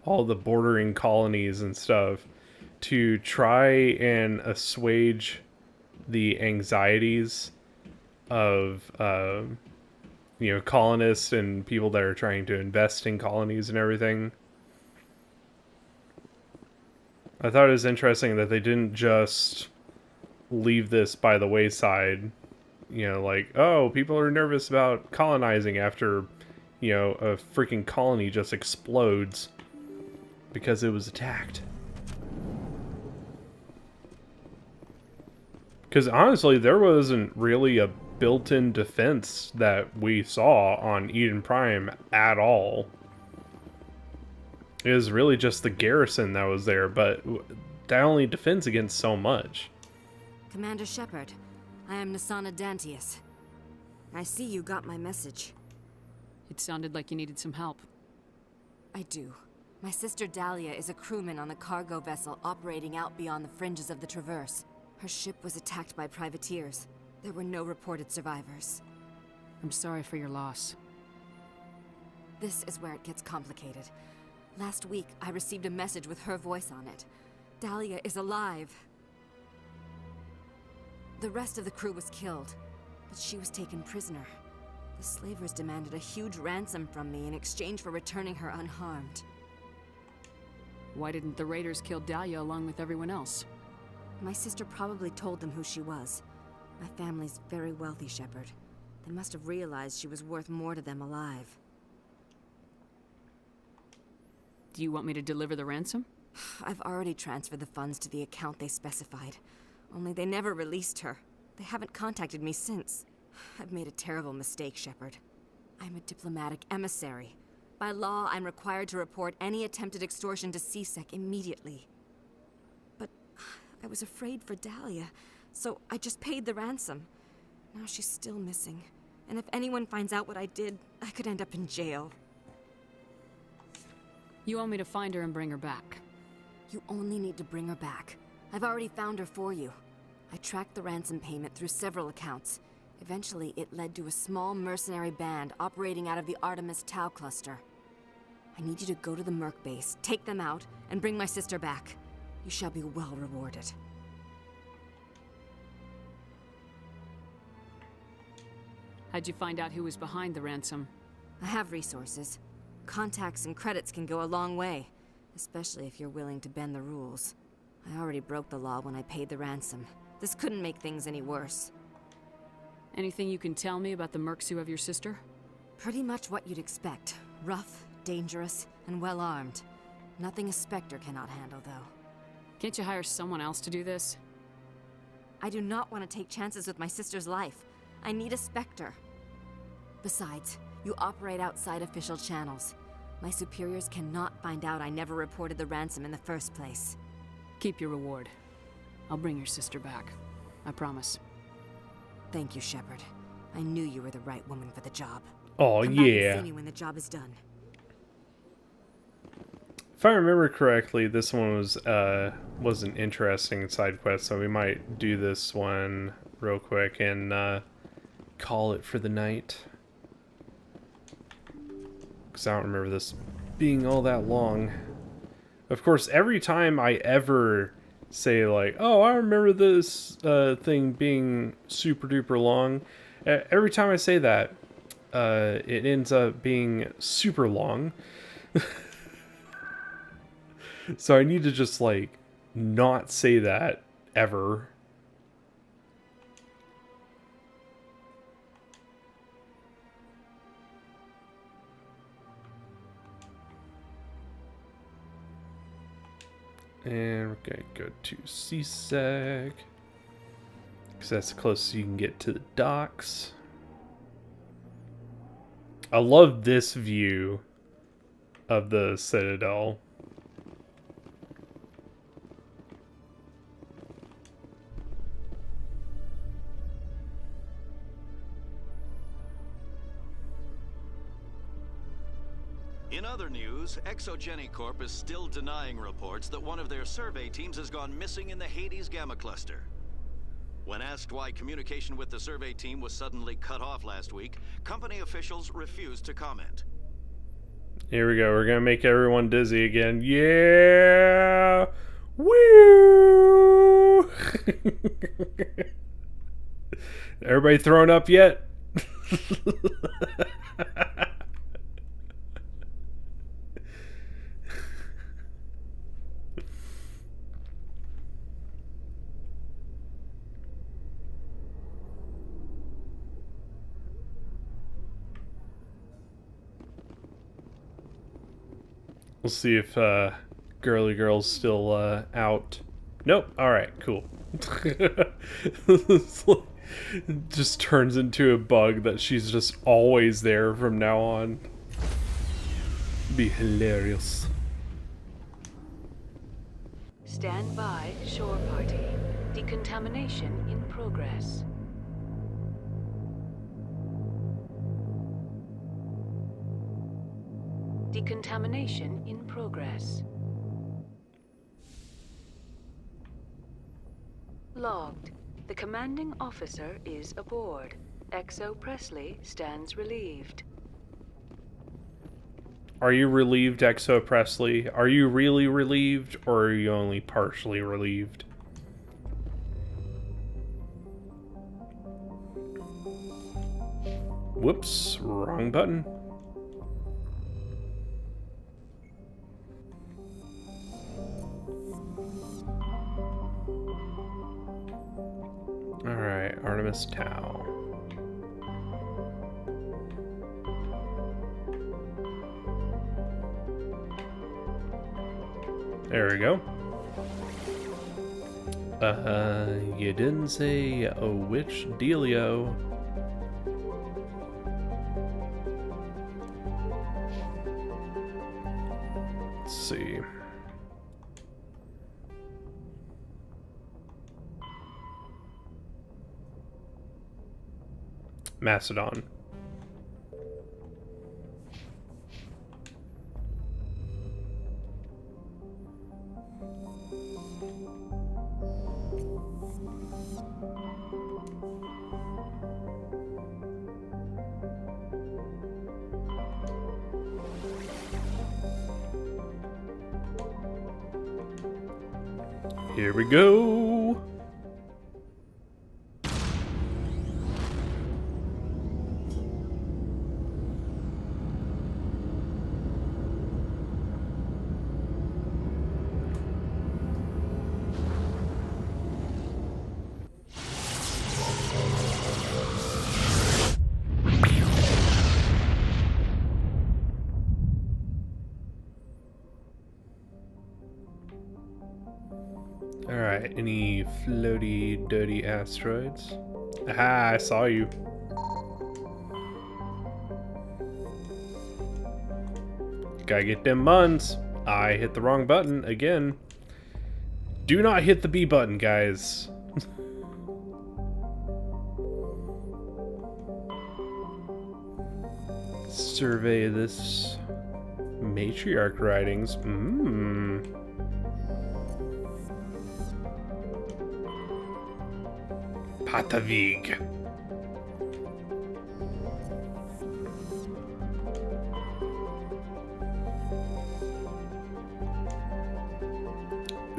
bordering colonies and stuff to try and assuage the anxieties of you know, colonists and people that are trying to invest in colonies and everything. I thought it was interesting that they didn't just leave this by the wayside. You know, like, oh, people are nervous about colonizing after, you know, a freaking colony just explodes because it was attacked. Because honestly, there wasn't really a built-in defense that we saw on Eden Prime at all. It was really just the garrison that was there, but that only defends against so much. Commander Shepard, I am Nasana Dantius. I see you got my message. It sounded like you needed some help. I do. My sister Dahlia is a crewman on the cargo vessel operating out beyond the fringes of the Traverse. Her ship was attacked by privateers. There were no reported survivors. I'm sorry for your loss. This is where it gets complicated. Last week, I received a message with her voice on it. Dahlia is alive. The rest of the crew was killed, but she was taken prisoner. The slavers demanded a huge ransom from me in exchange for returning her unharmed. Why didn't the raiders kill Dahlia along with everyone else? My sister probably told them who she was. My family's very wealthy, Shepard. They must have realized she was worth more to them alive. Do you want me to deliver the ransom? I've already transferred the funds to the account they specified. Only they never released her. They haven't contacted me since. I've made a terrible mistake, Shepard. I'm a diplomatic emissary. By law, I'm required to report any attempted extortion to CSEC immediately. But I was afraid for Dahlia, so I just paid the ransom. Now she's still missing. And if anyone finds out what I did, I could end up in jail. You want me to find her and bring her back? You only need to bring her back. I've already found her for you. I tracked the ransom payment through several accounts. Eventually, it led to a small mercenary band operating out of the Artemis Tau cluster. I need you to go to the Merc base, take them out, and bring my sister back. You shall be well rewarded. How'd you find out who was behind the ransom? I have resources. Contacts and credits can go a long way, especially if you're willing to bend the rules. I already broke the law when I paid the ransom. This couldn't make things any worse. Anything you can tell me about the mercs who have your sister? Pretty much what you'd expect. Rough, dangerous, and well-armed. Nothing a Spectre cannot handle, though. Can't you hire someone else to do this? I do not want to take chances with my sister's life. I need a Spectre. Besides, you operate outside official channels. My superiors cannot find out I never reported the ransom in the first place. Keep your reward. I'll bring your sister back. I promise. Thank you, Shepard. I knew you were the right woman for the job. Oh, Come back yeah. and see me when the job is done. If I remember correctly, this one was an interesting side quest, so we might do this one real quick and call it for the night. Because I don't remember this being all that long. Of course, every time I ever say like, oh, I remember this thing being super duper long, every time I say that, it ends up being super long. So I need to just like not say that ever. And we're gonna go to CSEC, because that's the closest you can get to the docks. I love this view of the Citadel. In other news, Exogeny Corp is still denying reports that one of their survey teams has gone missing in the Hades Gamma Cluster. When asked why communication with the survey team was suddenly cut off last week, company officials refused to comment. Here we go. We're gonna make everyone dizzy again. Yeah! Woo! Everybody thrown up yet? We'll see if Girly Girl's still out. Nope. Alright, cool. Just turns into a bug that she's just always there from now on. Be hilarious. Stand by, shore party. Decontamination in progress. Decontamination in progress. Logged. The commanding officer is aboard. XO Presley stands relieved. Are you relieved, XO Presley? Are you really relieved, or are you only partially relieved? Whoops, wrong button. Alright, Artemis Tau. There we go. You didn't say which dealio. Let's see. Macedon. Here we go. Alright, any floaty, dirty asteroids? Aha, I saw you. Gotta get them buns. I hit the wrong button again. Do not hit the B button, guys. Survey this matriarch writings. Patavig.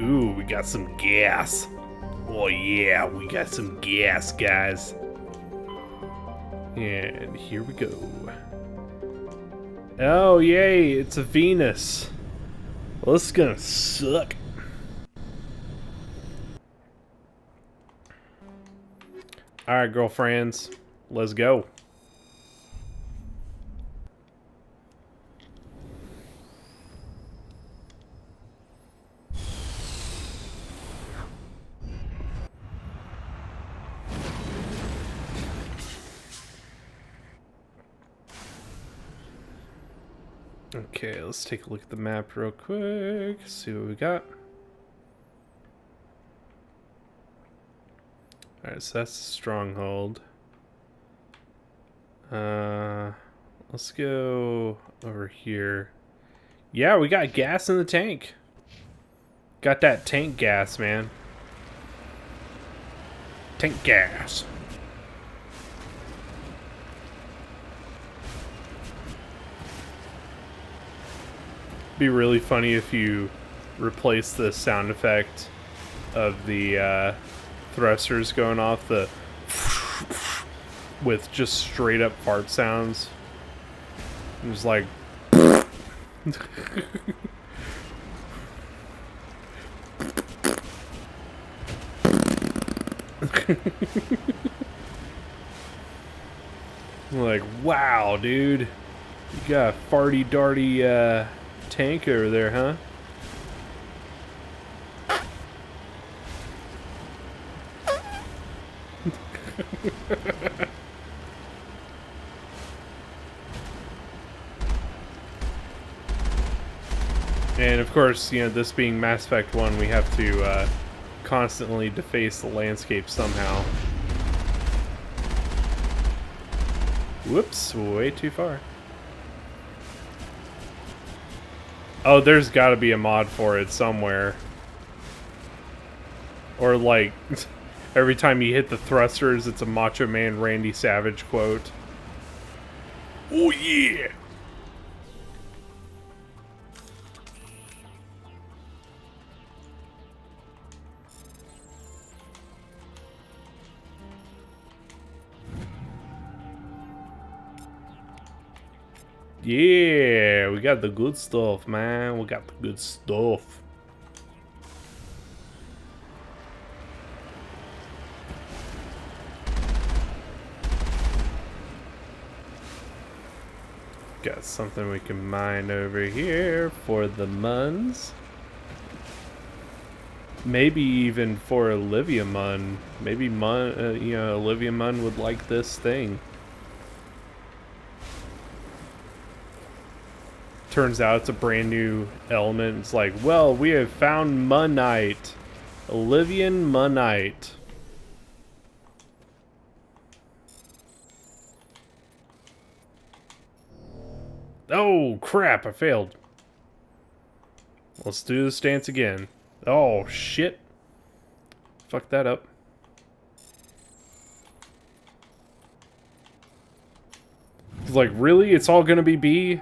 Ooh, we got some gas. Oh yeah, we got some gas, guys. And here we go. Oh yay, it's a Venus. Well, this is gonna suck. Alright, girlfriends, let's go. Okay, let's take a look at the map real quick, see what we got. Alright, so that's the stronghold. Let's go over here. Yeah, we got gas in the tank. Got that tank gas, man. Tank gas. Be really funny if you replace the sound effect of the thrusters going off the with just straight up fart sounds. It was like like, wow, dude, you got a farty darty tank over there, huh? And of course, you know, this being Mass Effect 1, we have to constantly deface the landscape somehow. Whoops, way too far. Oh, there's got to be a mod for it somewhere. Or like, every time you hit the thrusters, it's a Macho Man Randy Savage quote. Oh yeah! Yeah, we got the good stuff, man. We got the good stuff. Got something we can mine over here for the Muns. Maybe even for Olivia Munn. Maybe Olivia Munn would like this thing. Turns out it's a brand new element. It's like, well, we have found Munnite. Olivian Munnite. Oh, crap, I failed. Let's do this dance again. Oh, shit. Fuck that up. It's like, really? It's all gonna be B?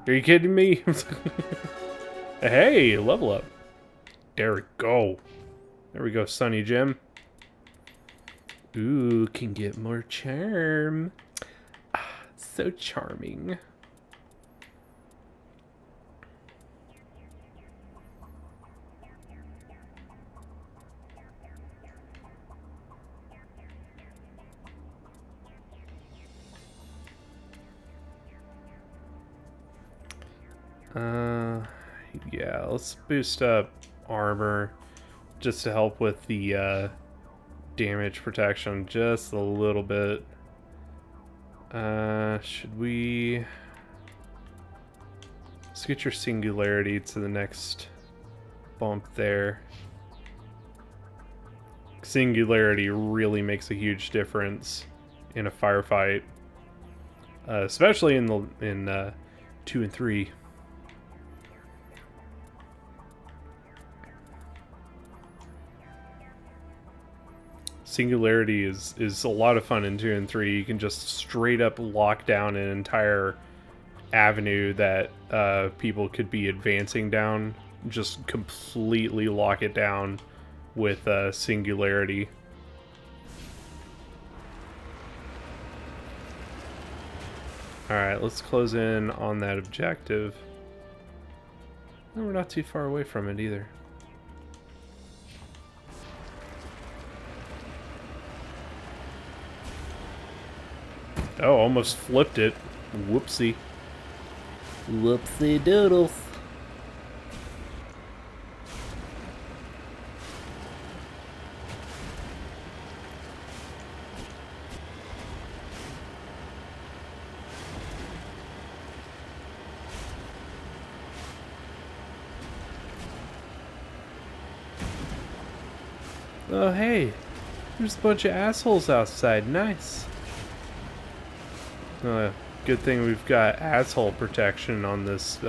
Are you kidding me? Hey, level up. There we go. There we go, Sonny Jim. Ooh, can get more charm. Ah, so charming. Yeah, let's boost up armor just to help with the damage protection just a little bit. Should we... Let's get your singularity to the next bump there. Singularity really makes a huge difference in a firefight, especially in 2 and 3. Singularity is a lot of fun in 2 and 3. You can just straight up lock down an entire avenue that people could be advancing down. Just completely lock it down with singularity. Alright, let's close in on that objective. And we're not too far away from it either. Oh, almost flipped it. Whoopsie. Whoopsie doodles. Oh, hey. There's a bunch of assholes outside. Nice. Good thing we've got asshole protection on this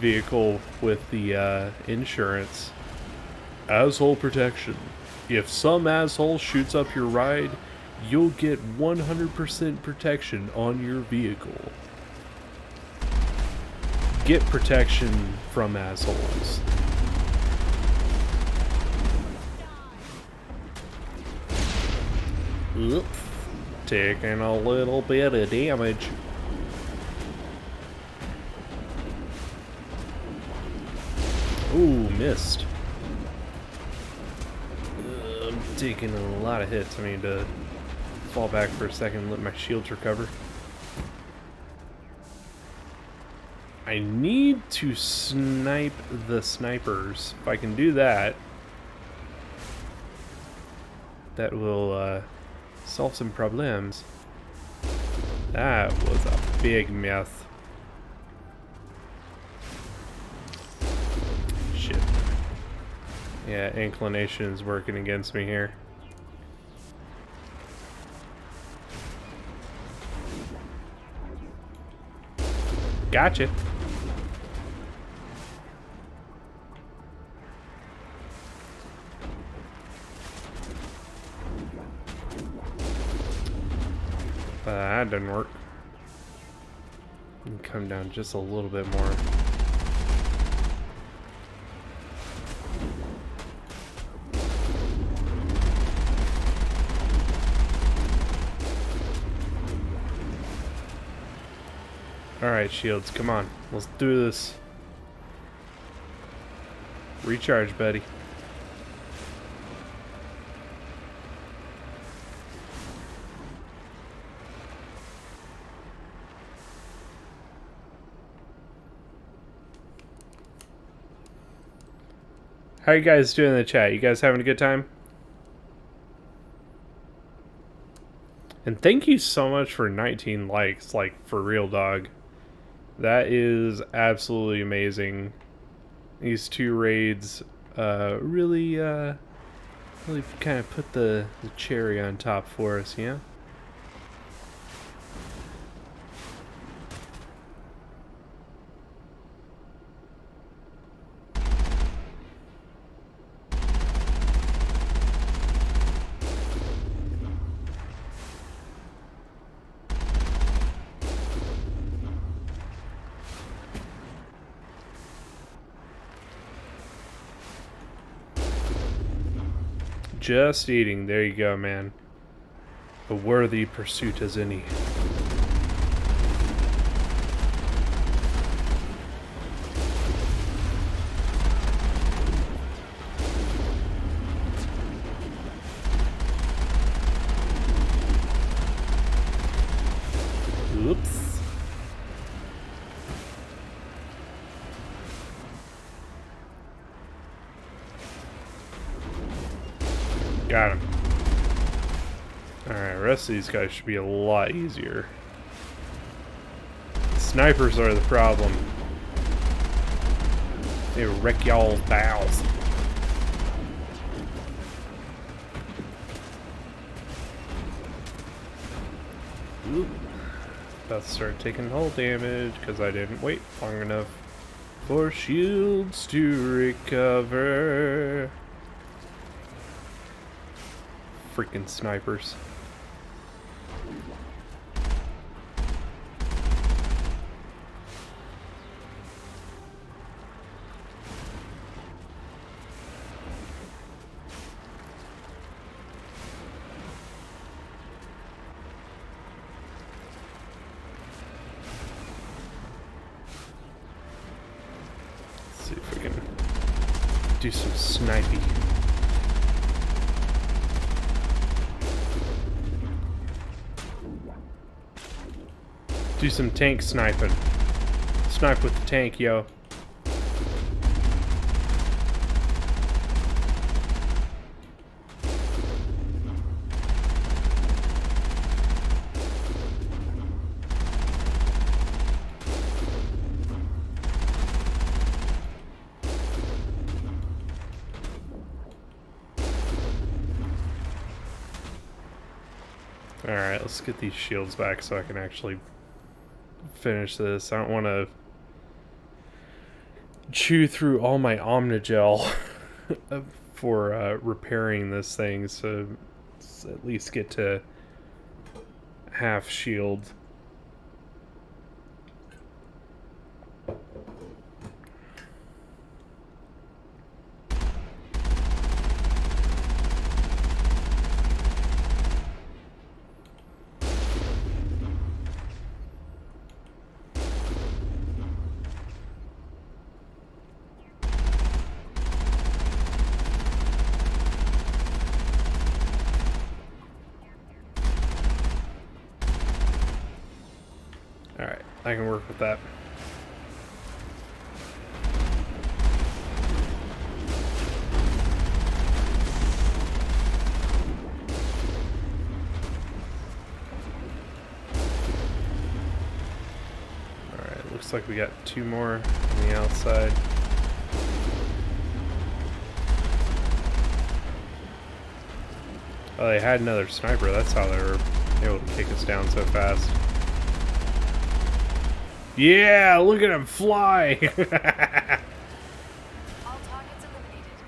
vehicle with the insurance. Asshole protection. If some asshole shoots up your ride, you'll get 100% protection on your vehicle. Get protection from assholes. Oops. Taking a little bit of damage. Ooh, missed. I'm taking a lot of hits. I need to fall back for a second and let my shields recover. I need to snipe the snipers. If I can do that, that will solve some problems. That was a big mess. Shit. Yeah, inclination is working against me here. Gotcha. that didn't work. And come down just a little bit more. Alright, shields, come on. Let's do this. Recharge, buddy. How are you guys doing in the chat? You guys having a good time? And thank you so much for 19 likes, like, for real, dog. That is absolutely amazing. These two raids really kind of put the cherry on top for us, yeah? Just eating. There you go, man. A worthy pursuit as any. Oops. Got him. Alright, the rest of these guys should be a lot easier. Snipers are the problem. They wreck y'all's bowels. Oop. About to start taking hull damage because I didn't wait long enough for shields to recover. Freaking snipers. Let's see if we can do some sniping. Do some tank sniping. Snipe with the tank, yo. Alright, let's get these shields back so I can actually finish this. I don't want to chew through all my Omnigel for repairing this thing, so let's at least get to half shield. Alright, I can work with that. Alright, looks like we got two more on the outside. Oh, they had another sniper. That's how they were able to kick us down so fast. Yeah, look at him fly! All targets eliminated.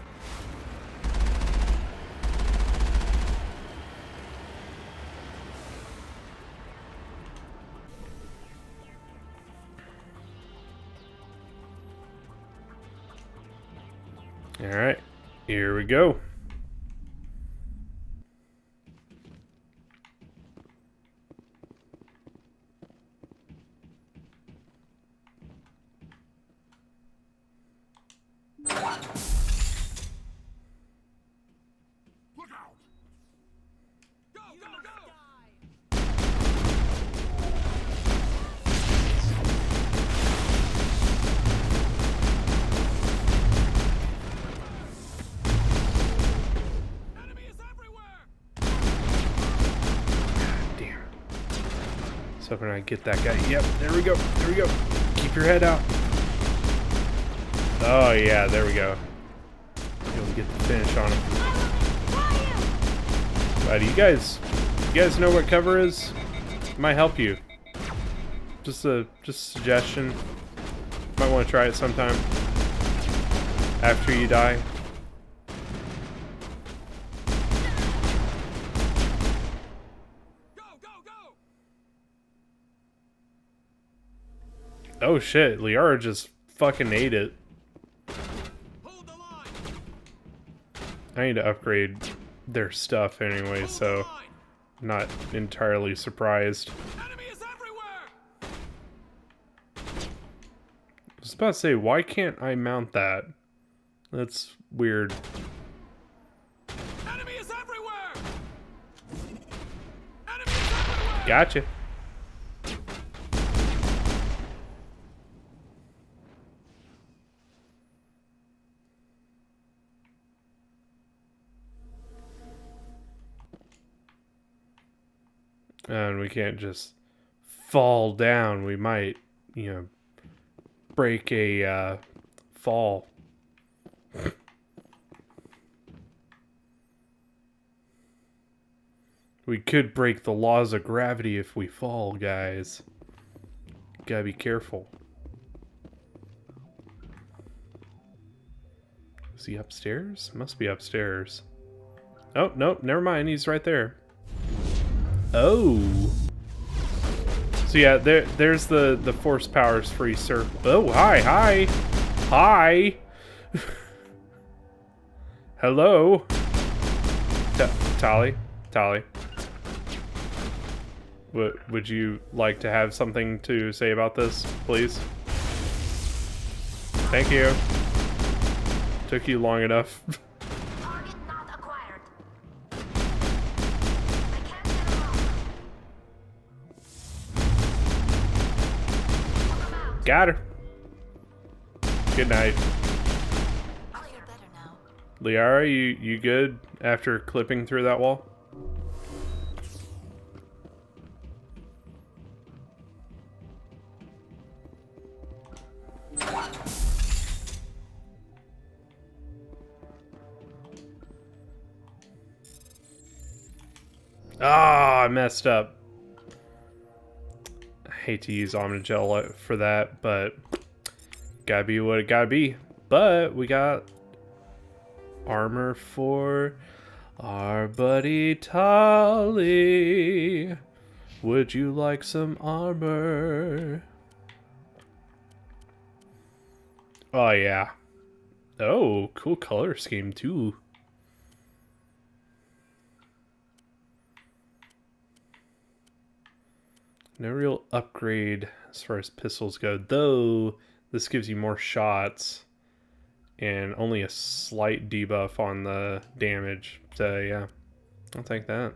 Alright, here we go. Hoping I get that guy. Yep, there we go. There we go. Keep your head out. Oh yeah, there we go. You'll get the finish on him. But you guys know what cover is? Might help you. Just a suggestion. Might want to try it sometime after you die. Oh shit, Liara just fucking ate it. I need to upgrade their stuff anyway, so I'm not entirely surprised. I was about to say, why can't I mount that? That's weird. Gotcha. And we can't just fall down. We might, you know, break a fall. We could break the laws of gravity if we fall, guys. Gotta be careful. Is he upstairs? Must be upstairs. Oh, nope, never mind. He's right there. Oh. So yeah, there's the force powers free, sir. Oh, hi. Hello. Tali. Would you like to have something to say about this, please? Thank you. Took you long enough. Got her. Good night. Liara, you good after clipping through that wall? Ah, I messed up. I hate to use Omnigel for that, but gotta be what it gotta be. But we got armor for our buddy Tali. Would you like some armor? Oh yeah. Oh, cool color scheme too. No real upgrade as far as pistols go, though this gives you more shots and only a slight debuff on the damage. So yeah, I'll take that.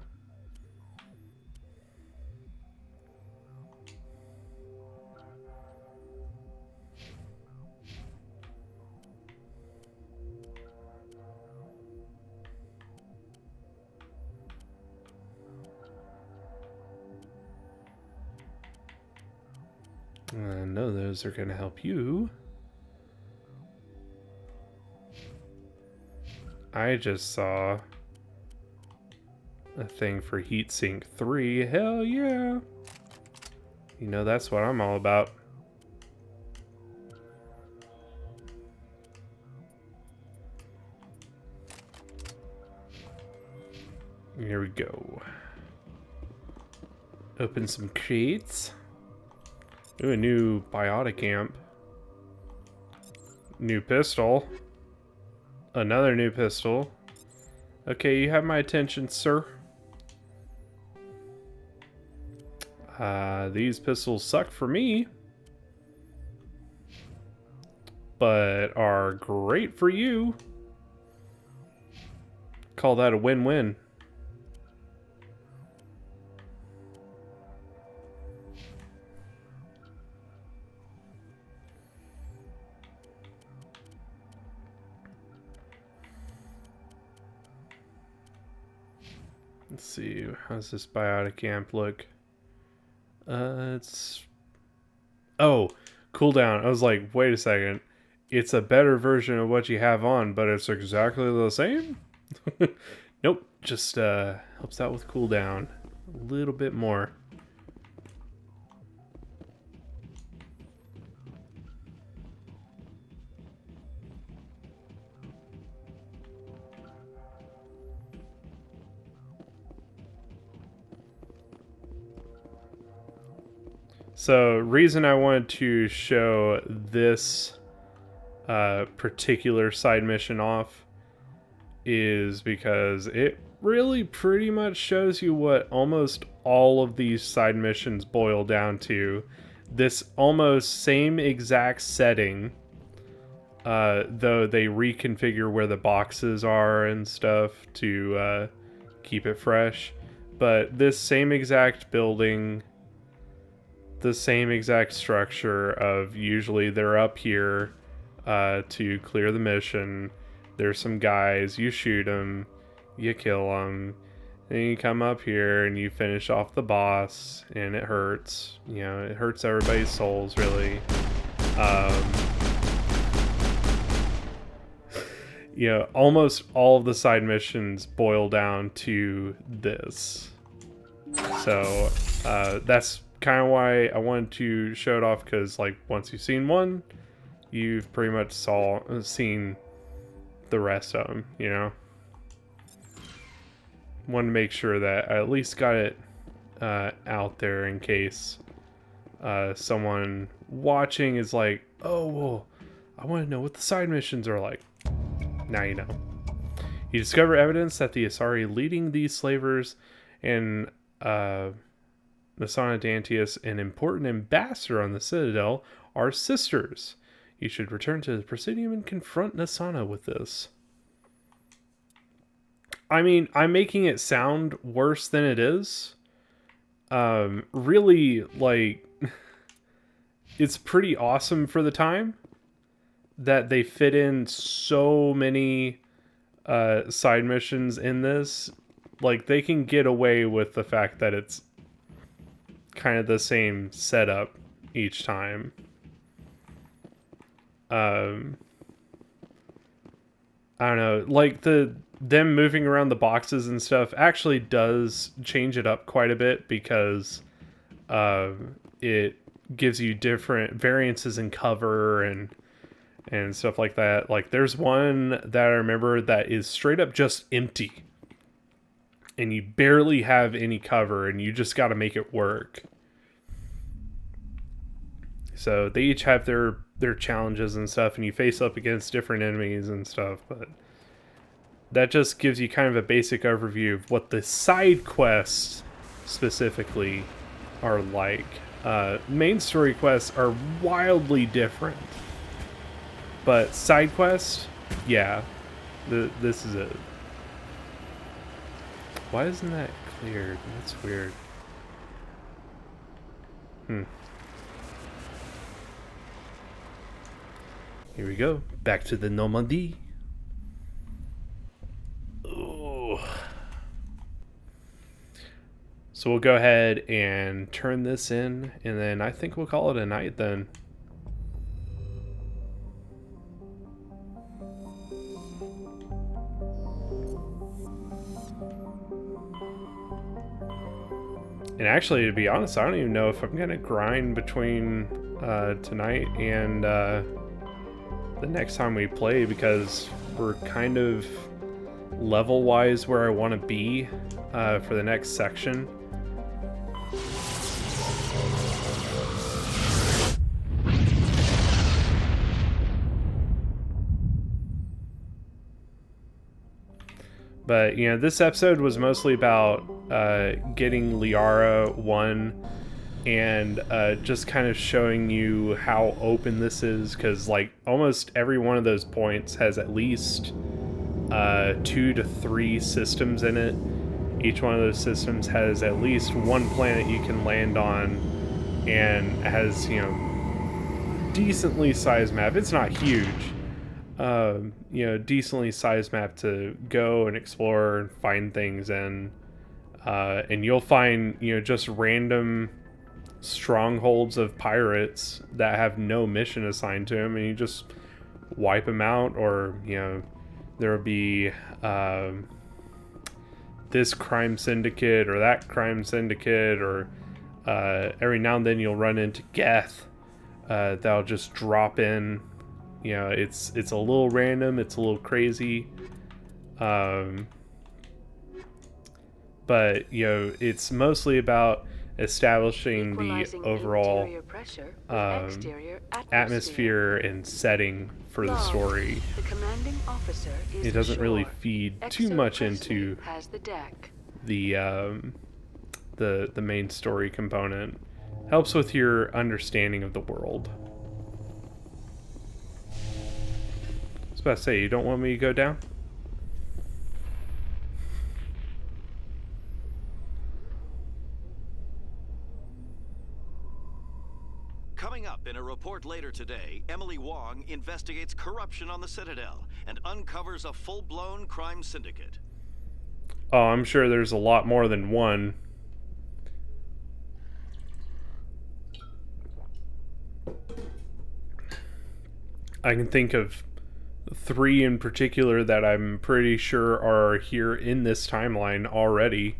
I know those are going to help you. I just saw a thing for Heatsink 3. Hell yeah! You know that's what I'm all about. Here we go. Open some crates. Ooh, a new biotic amp. New pistol. Another new pistol. Okay, you have my attention, sir. These pistols suck for me, but are great for you. Call that a win-win. Let's see, how's this biotic amp look? It's... Oh, cooldown. I was like, wait a second. It's a better version of what you have on, but it's exactly the same? Nope, just helps out with cooldown a little bit more. So, reason I wanted to show this particular side mission off is because it really pretty much shows you what almost all of these side missions boil down to. This almost same exact setting, though they reconfigure where the boxes are and stuff to keep it fresh. But this same exact building, the same exact structure of usually they're up here to clear the mission. There's some guys, you shoot them, you kill them, then you come up here and you finish off the boss, and it hurts. You know, it hurts everybody's souls, really. You know, almost all of the side missions boil down to this. So, that's kind of why I wanted to show it off, because like once you've seen one, you've pretty much seen the rest of them, you know. Want to make sure that I at least got it out there in case someone watching is like, oh well, I want to know what the side missions are like. Now you know. You discover evidence that the Asari leading these slavers and Nasana Dantius, an important ambassador on the Citadel, are sisters. You should return to the Presidium and confront Nasana with this. I mean, I'm making it sound worse than it is. Really, like, it's pretty awesome for the time that they fit in so many side missions in this. Like, they can get away with the fact that it's kind of the same setup each time. I don't know, like them moving around the boxes and stuff actually does change it up quite a bit, because it gives you different variances in cover and stuff like that. Like there's one that I remember that is straight up just empty, and you barely have any cover, and you just got to make it work. So they each have their challenges and stuff, and you face up against different enemies and stuff, but that just gives you kind of a basic overview of what the side quests specifically are like. Main story quests are wildly different, but side quests, yeah, this is it. Why isn't that cleared? That's weird. Here we go. Back to the Normandy. Ooh. So we'll go ahead and turn this in, and then I think we'll call it a night then. And actually, to be honest, I don't even know if I'm going to grind between tonight and the next time we play, because we're kind of level-wise where I want to be for the next section. But, you know, this episode was mostly about getting Liara 1 and just kind of showing you how open this is, because, like, almost every one of those points has at least 2 to 3 systems in it. Each one of those systems has at least one planet you can land on, and has, you know, decently sized map. It's not huge. You know, decently sized map to go and explore and find things in. And you'll find, you know, just random strongholds of pirates that have no mission assigned to them, and you just wipe them out. Or, you know, there'll be this crime syndicate or that crime syndicate, or every now and then you'll run into Geth that'll just drop in. You know, it's a little random, it's a little crazy, but, you know, it's mostly about establishing the overall atmosphere and setting for the story. The commanding officer is it doesn't really ashore. feed too Exo much Presley into has the deck. the main story component. Helps with your understanding of the world. I was about to say, you don't want me to go down? Coming up in a report later today, Emily Wong investigates corruption on the Citadel and uncovers a full-blown crime syndicate. Oh, I'm sure there's a lot more than one. I can think of 3 in particular that I'm pretty sure are here in this timeline already.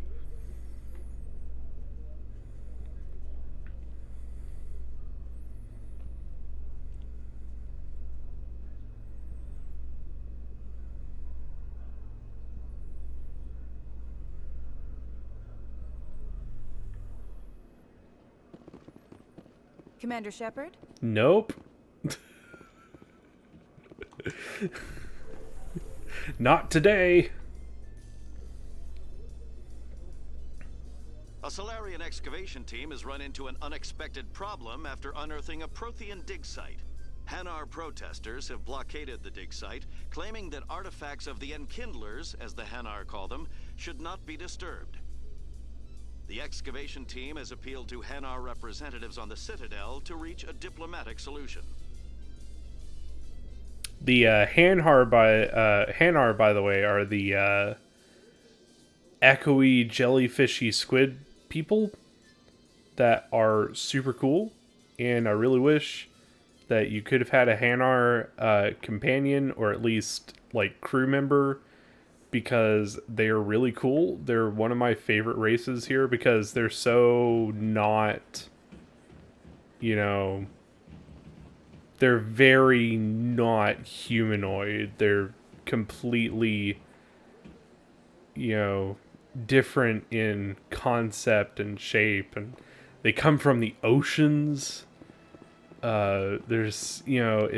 Commander Shepard? Nope. Not today. A Solarian excavation team has run into an unexpected problem after unearthing a Prothean dig site. Hanar protesters have blockaded the dig site, claiming that artifacts of the Enkindlers, as the Hanar call them, should not be disturbed. The excavation team has appealed to Hanar representatives on the Citadel to reach a diplomatic solution. The Hanar, by the way, are the echoey, jellyfishy squid people that are super cool, and I really wish that you could have had a Hanar companion, or at least like crew member, because they're really cool. They're one of my favorite races here because they're so not, you know, they're very not humanoid. They're completely, you know, different in concept and shape, and they come from the oceans. There's, you know,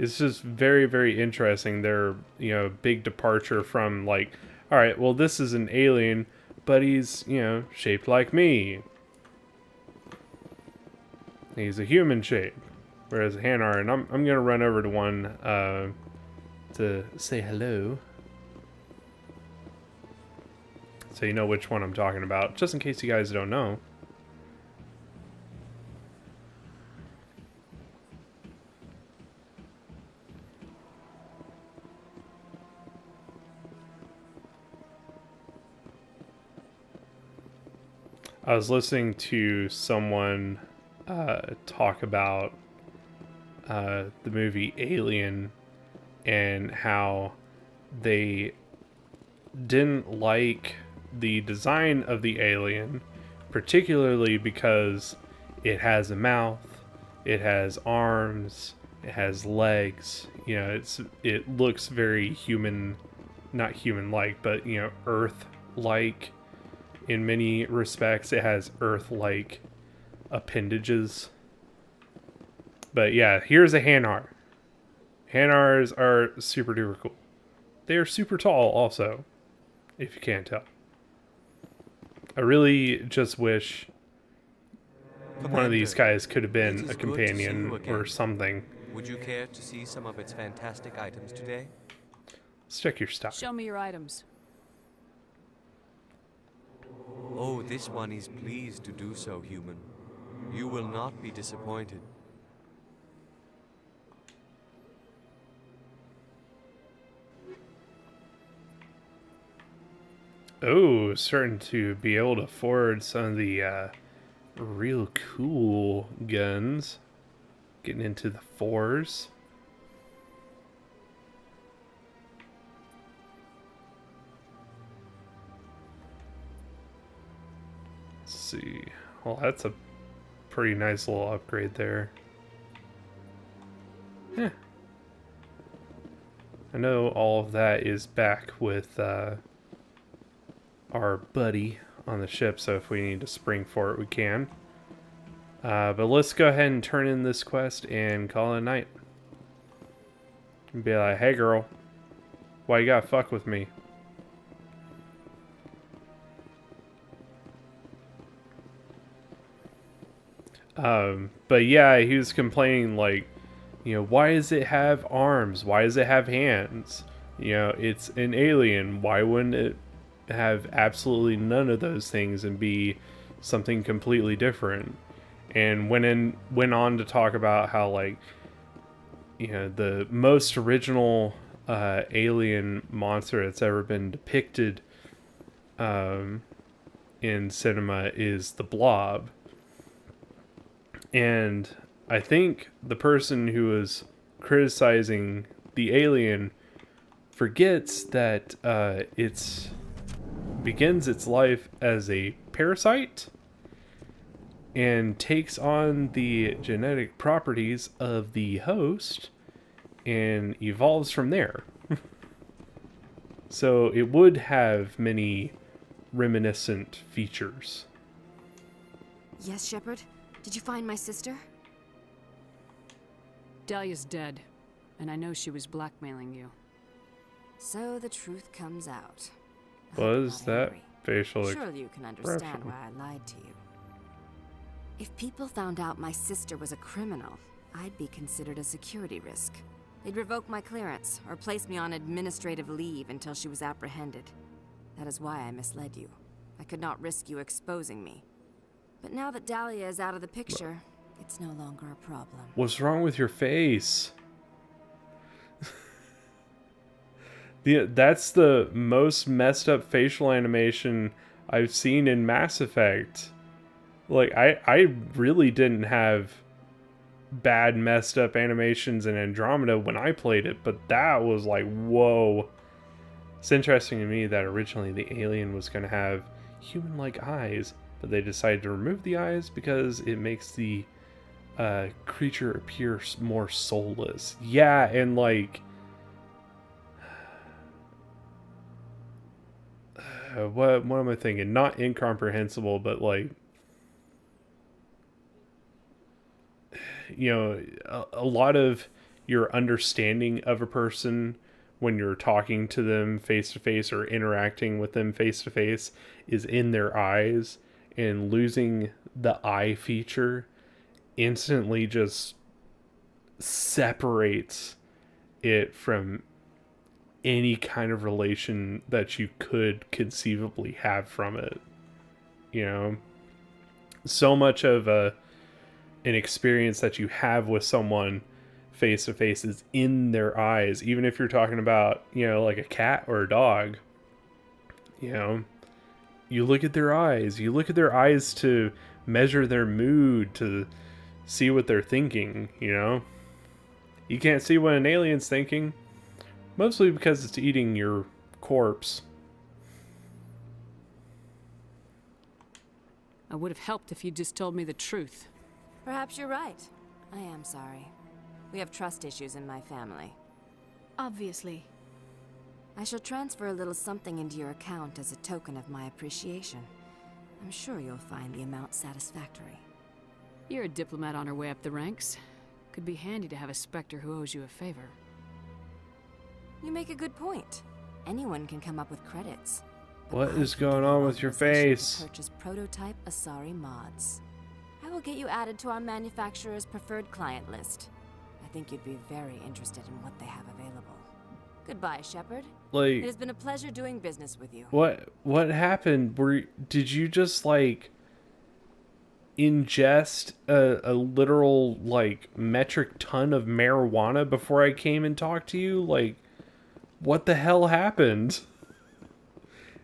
it's just very, very interesting. They're, you know, big departure from, like, all right, well, this is an alien, but he's, you know, shaped like me. He's a human shape. Whereas Hanar, and I'm gonna run over to one to say hello, so you know which one I'm talking about, just in case you guys don't know. I was listening to someone talk about the movie Alien and how they didn't like the design of the alien, particularly because it has a mouth, it has arms, it has legs. You know, it looks very human, not human-like, but, you know, Earth-like in many respects. It has Earth-like appendages. But yeah, here's a Hanar. Hanars are super duper cool. they are super tall also, if you can't tell. I really just wish one of these guys could have been a companion or something. Would you care to see some of its fantastic items today? Let's check your stock. Show me your items. Oh, this one is pleased to do so, human. You will not be disappointed. Oh, starting to be able to afford some of the real cool guns. Getting into the 4s. Let's see. Well, that's a pretty nice little upgrade there. Yeah. I know all of that is back with our buddy on the ship, so if we need to spring for it, we can. But let's go ahead and turn in this quest and call it a night. And be like, hey girl, why you gotta fuck with me? But yeah, he was complaining like, you know, why does it have arms? Why does it have hands? You know, it's an alien. Why wouldn't it have absolutely none of those things and be something completely different? And went on to talk about how, like, you know, the most original alien monster that's ever been depicted in cinema is the Blob. And I think the person who is criticizing the alien forgets that it begins its life as a parasite and takes on the genetic properties of the host and evolves from there. So it would have many reminiscent features. Yes, Shepard? Did you find my sister? Dahlia's dead, and I know she was blackmailing you. So the truth comes out. Was that facial Surely you can understand why I lied to you. If people found out my sister was a criminal, I'd be considered a security risk. They'd revoke my clearance or place me on administrative leave until she was apprehended. That is why I misled you. I could not risk you exposing me. But now that Dahlia is out of the picture, it's no longer a problem. What's wrong with your face? That's the most messed up facial animation I've seen in Mass Effect. Like, I really didn't have bad messed up animations in Andromeda when I played it, but that was like, whoa. It's interesting to me that originally the alien was going to have human-like eyes, but they decided to remove the eyes because it makes the creature appear more soulless. Yeah, and like... what am I thinking? Not incomprehensible, but like... You know, a lot of your understanding of a person when you're talking to them face to face or interacting with them face to face is in their eyes, and losing the eye feature instantly just separates it from any kind of relation that you could conceivably have from it. You know, so much of an experience that you have with someone face to face is in their eyes. Even if you're talking about, you know, like a cat or a dog, you know, you look at their eyes. You look at their eyes to measure their mood, to see what they're thinking, you know. You can't see what an alien's thinking, mostly because it's eating your corpse. I would have helped if you just told me the truth. Perhaps you're right. I am sorry. We have trust issues in my family. Obviously. I shall transfer a little something into your account as a token of my appreciation. I'm sure you'll find the amount satisfactory. You're a diplomat on her way up the ranks. Could be handy to have a Spectre who owes you a favor. You make a good point. Anyone can come up with credits. What is going on with your face? Purchase prototype Asari mods. I will get you added to our manufacturer's preferred client list. I think you'd be very interested in what they have available. Goodbye, Shepard. Like, it has been a pleasure doing business with you. What happened? Did you just like ingest a literal like metric ton of marijuana before I came and talked to you? Like, what the hell happened?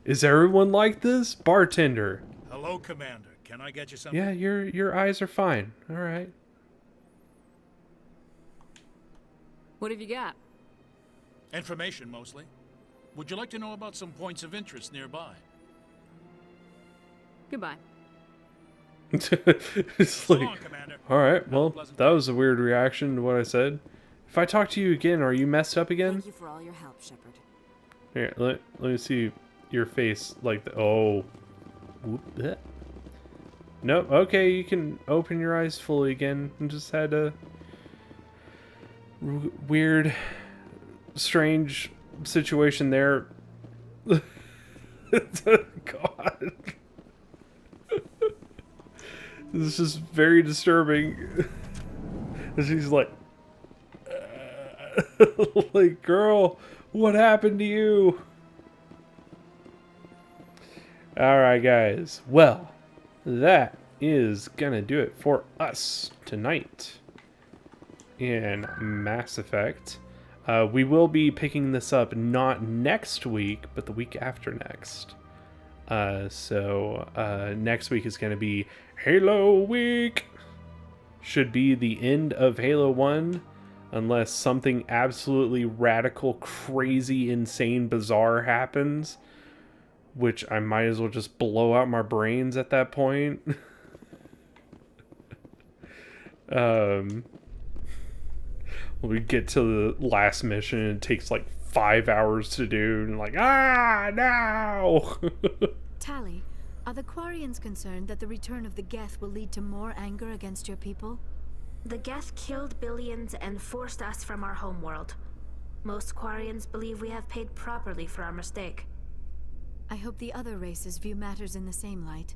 Is everyone like this? Bartender. Hello, Commander. Can I get you something? Yeah, your eyes are fine. All right. What have you got? Information, mostly. Would you like to know about some points of interest nearby? Goodbye. It's like, all right, well, that was a weird reaction to what I said. If I talk to you again, are you messed up again? Thank you for all your help, Shepard. Here, let me see your face like the, oh. Whoop, bleh. Nope, okay, you can open your eyes fully again. I just had a weird, strange situation there. God. This is very disturbing. And she's like, like, girl, what happened to you? Alright, guys. Well, that is gonna do it for us tonight in Mass Effect. We will be picking this up not next week, but the week after next. So next week is going to be Halo Week. Should be the end of Halo 1, unless something absolutely radical, crazy, insane, bizarre happens, which I might as well just blow out my brains at that point. We get to the last mission and it takes like 5 hours to do, and like, no! Tali, are the Quarians concerned that the return of the Geth will lead to more anger against your people? The Geth killed billions and forced us from our homeworld. Most Quarians believe we have paid properly for our mistake. I hope the other races view matters in the same light.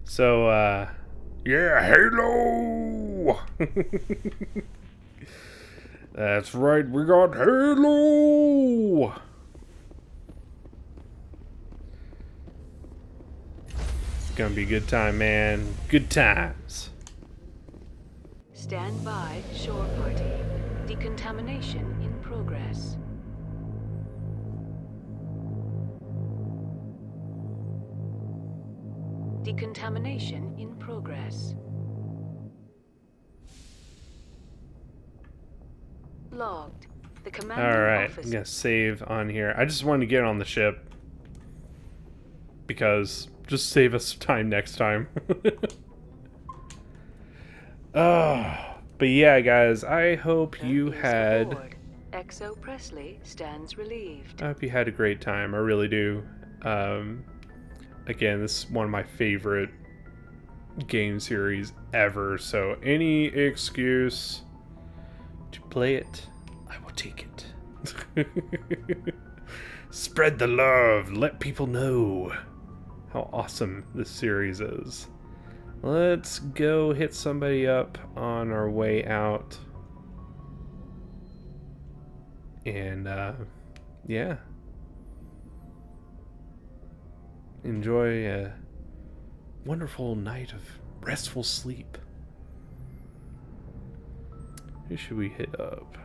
So, yeah, Halo! That's right, we got Halo! It's gonna be a good time, man. Good times. Stand by, shore party. Decontamination in progress. Decontamination in progress. Logged. The commanding Alright, officer. I'm gonna save on here. I just wanted to get on the ship. Because, just save us time next time. But yeah, guys, I hope you had... Exo Presley stands relieved. I hope you had a great time. I really do. Again, this is one of my favorite game series ever, so any excuse to play it, I will take it. Spread the love. Let people know how awesome this series is. Let's go hit somebody up on our way out. And, yeah. Enjoy a wonderful night of restful sleep. Who should we hit up?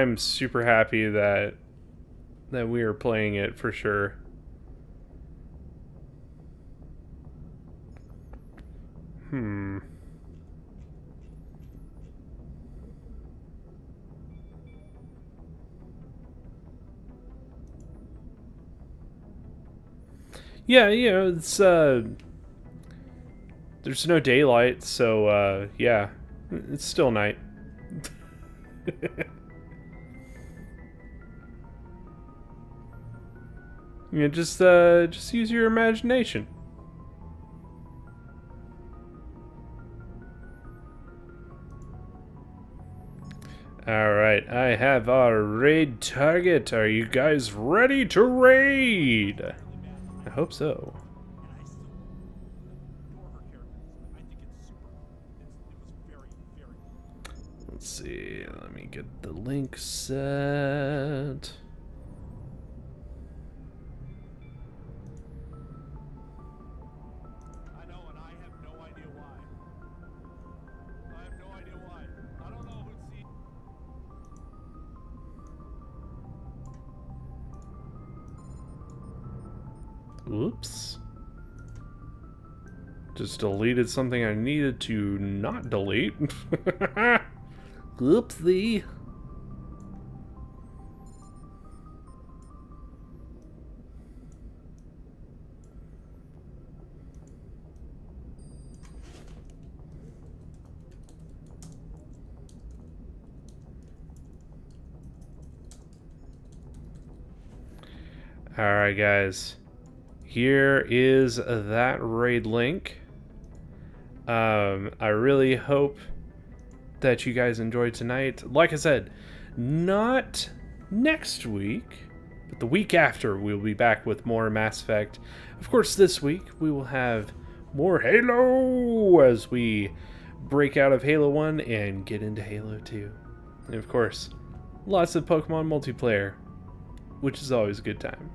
I'm super happy that that we are playing it for sure. Yeah, you know, it's there's no daylight, so yeah, it's still night. You know, just use your imagination. Alright, I have our raid target. Are you guys ready to raid? I hope so. Let's see, let me get the link set. Oops. Just deleted something I needed to not delete. Oopsie. Alright, guys. Here is that raid link. I really hope that you guys enjoyed tonight. Like I said, not next week, but the week after we'll be back with more Mass Effect. Of course, this week we will have more Halo as we break out of Halo 1 and get into Halo 2. And of course, lots of Pokemon multiplayer, which is always a good time.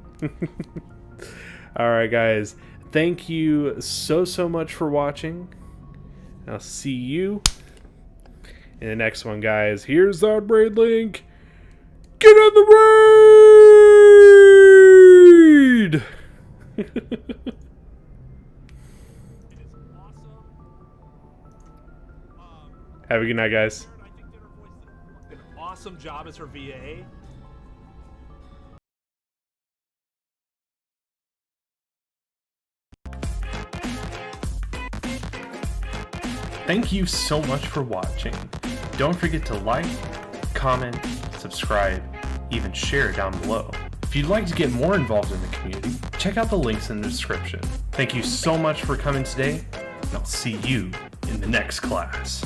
Alright guys, thank you so much for watching. I'll see you in the next one, guys. Here's that raid link. Get on the raid! Have a good night, guys. An awesome job as her VA. Thank you so much for watching. Don't forget to like, comment, subscribe, even share down below. If you'd like to get more involved in the community, check out the links in the description. Thank you so much for coming today, and I'll see you in the next class.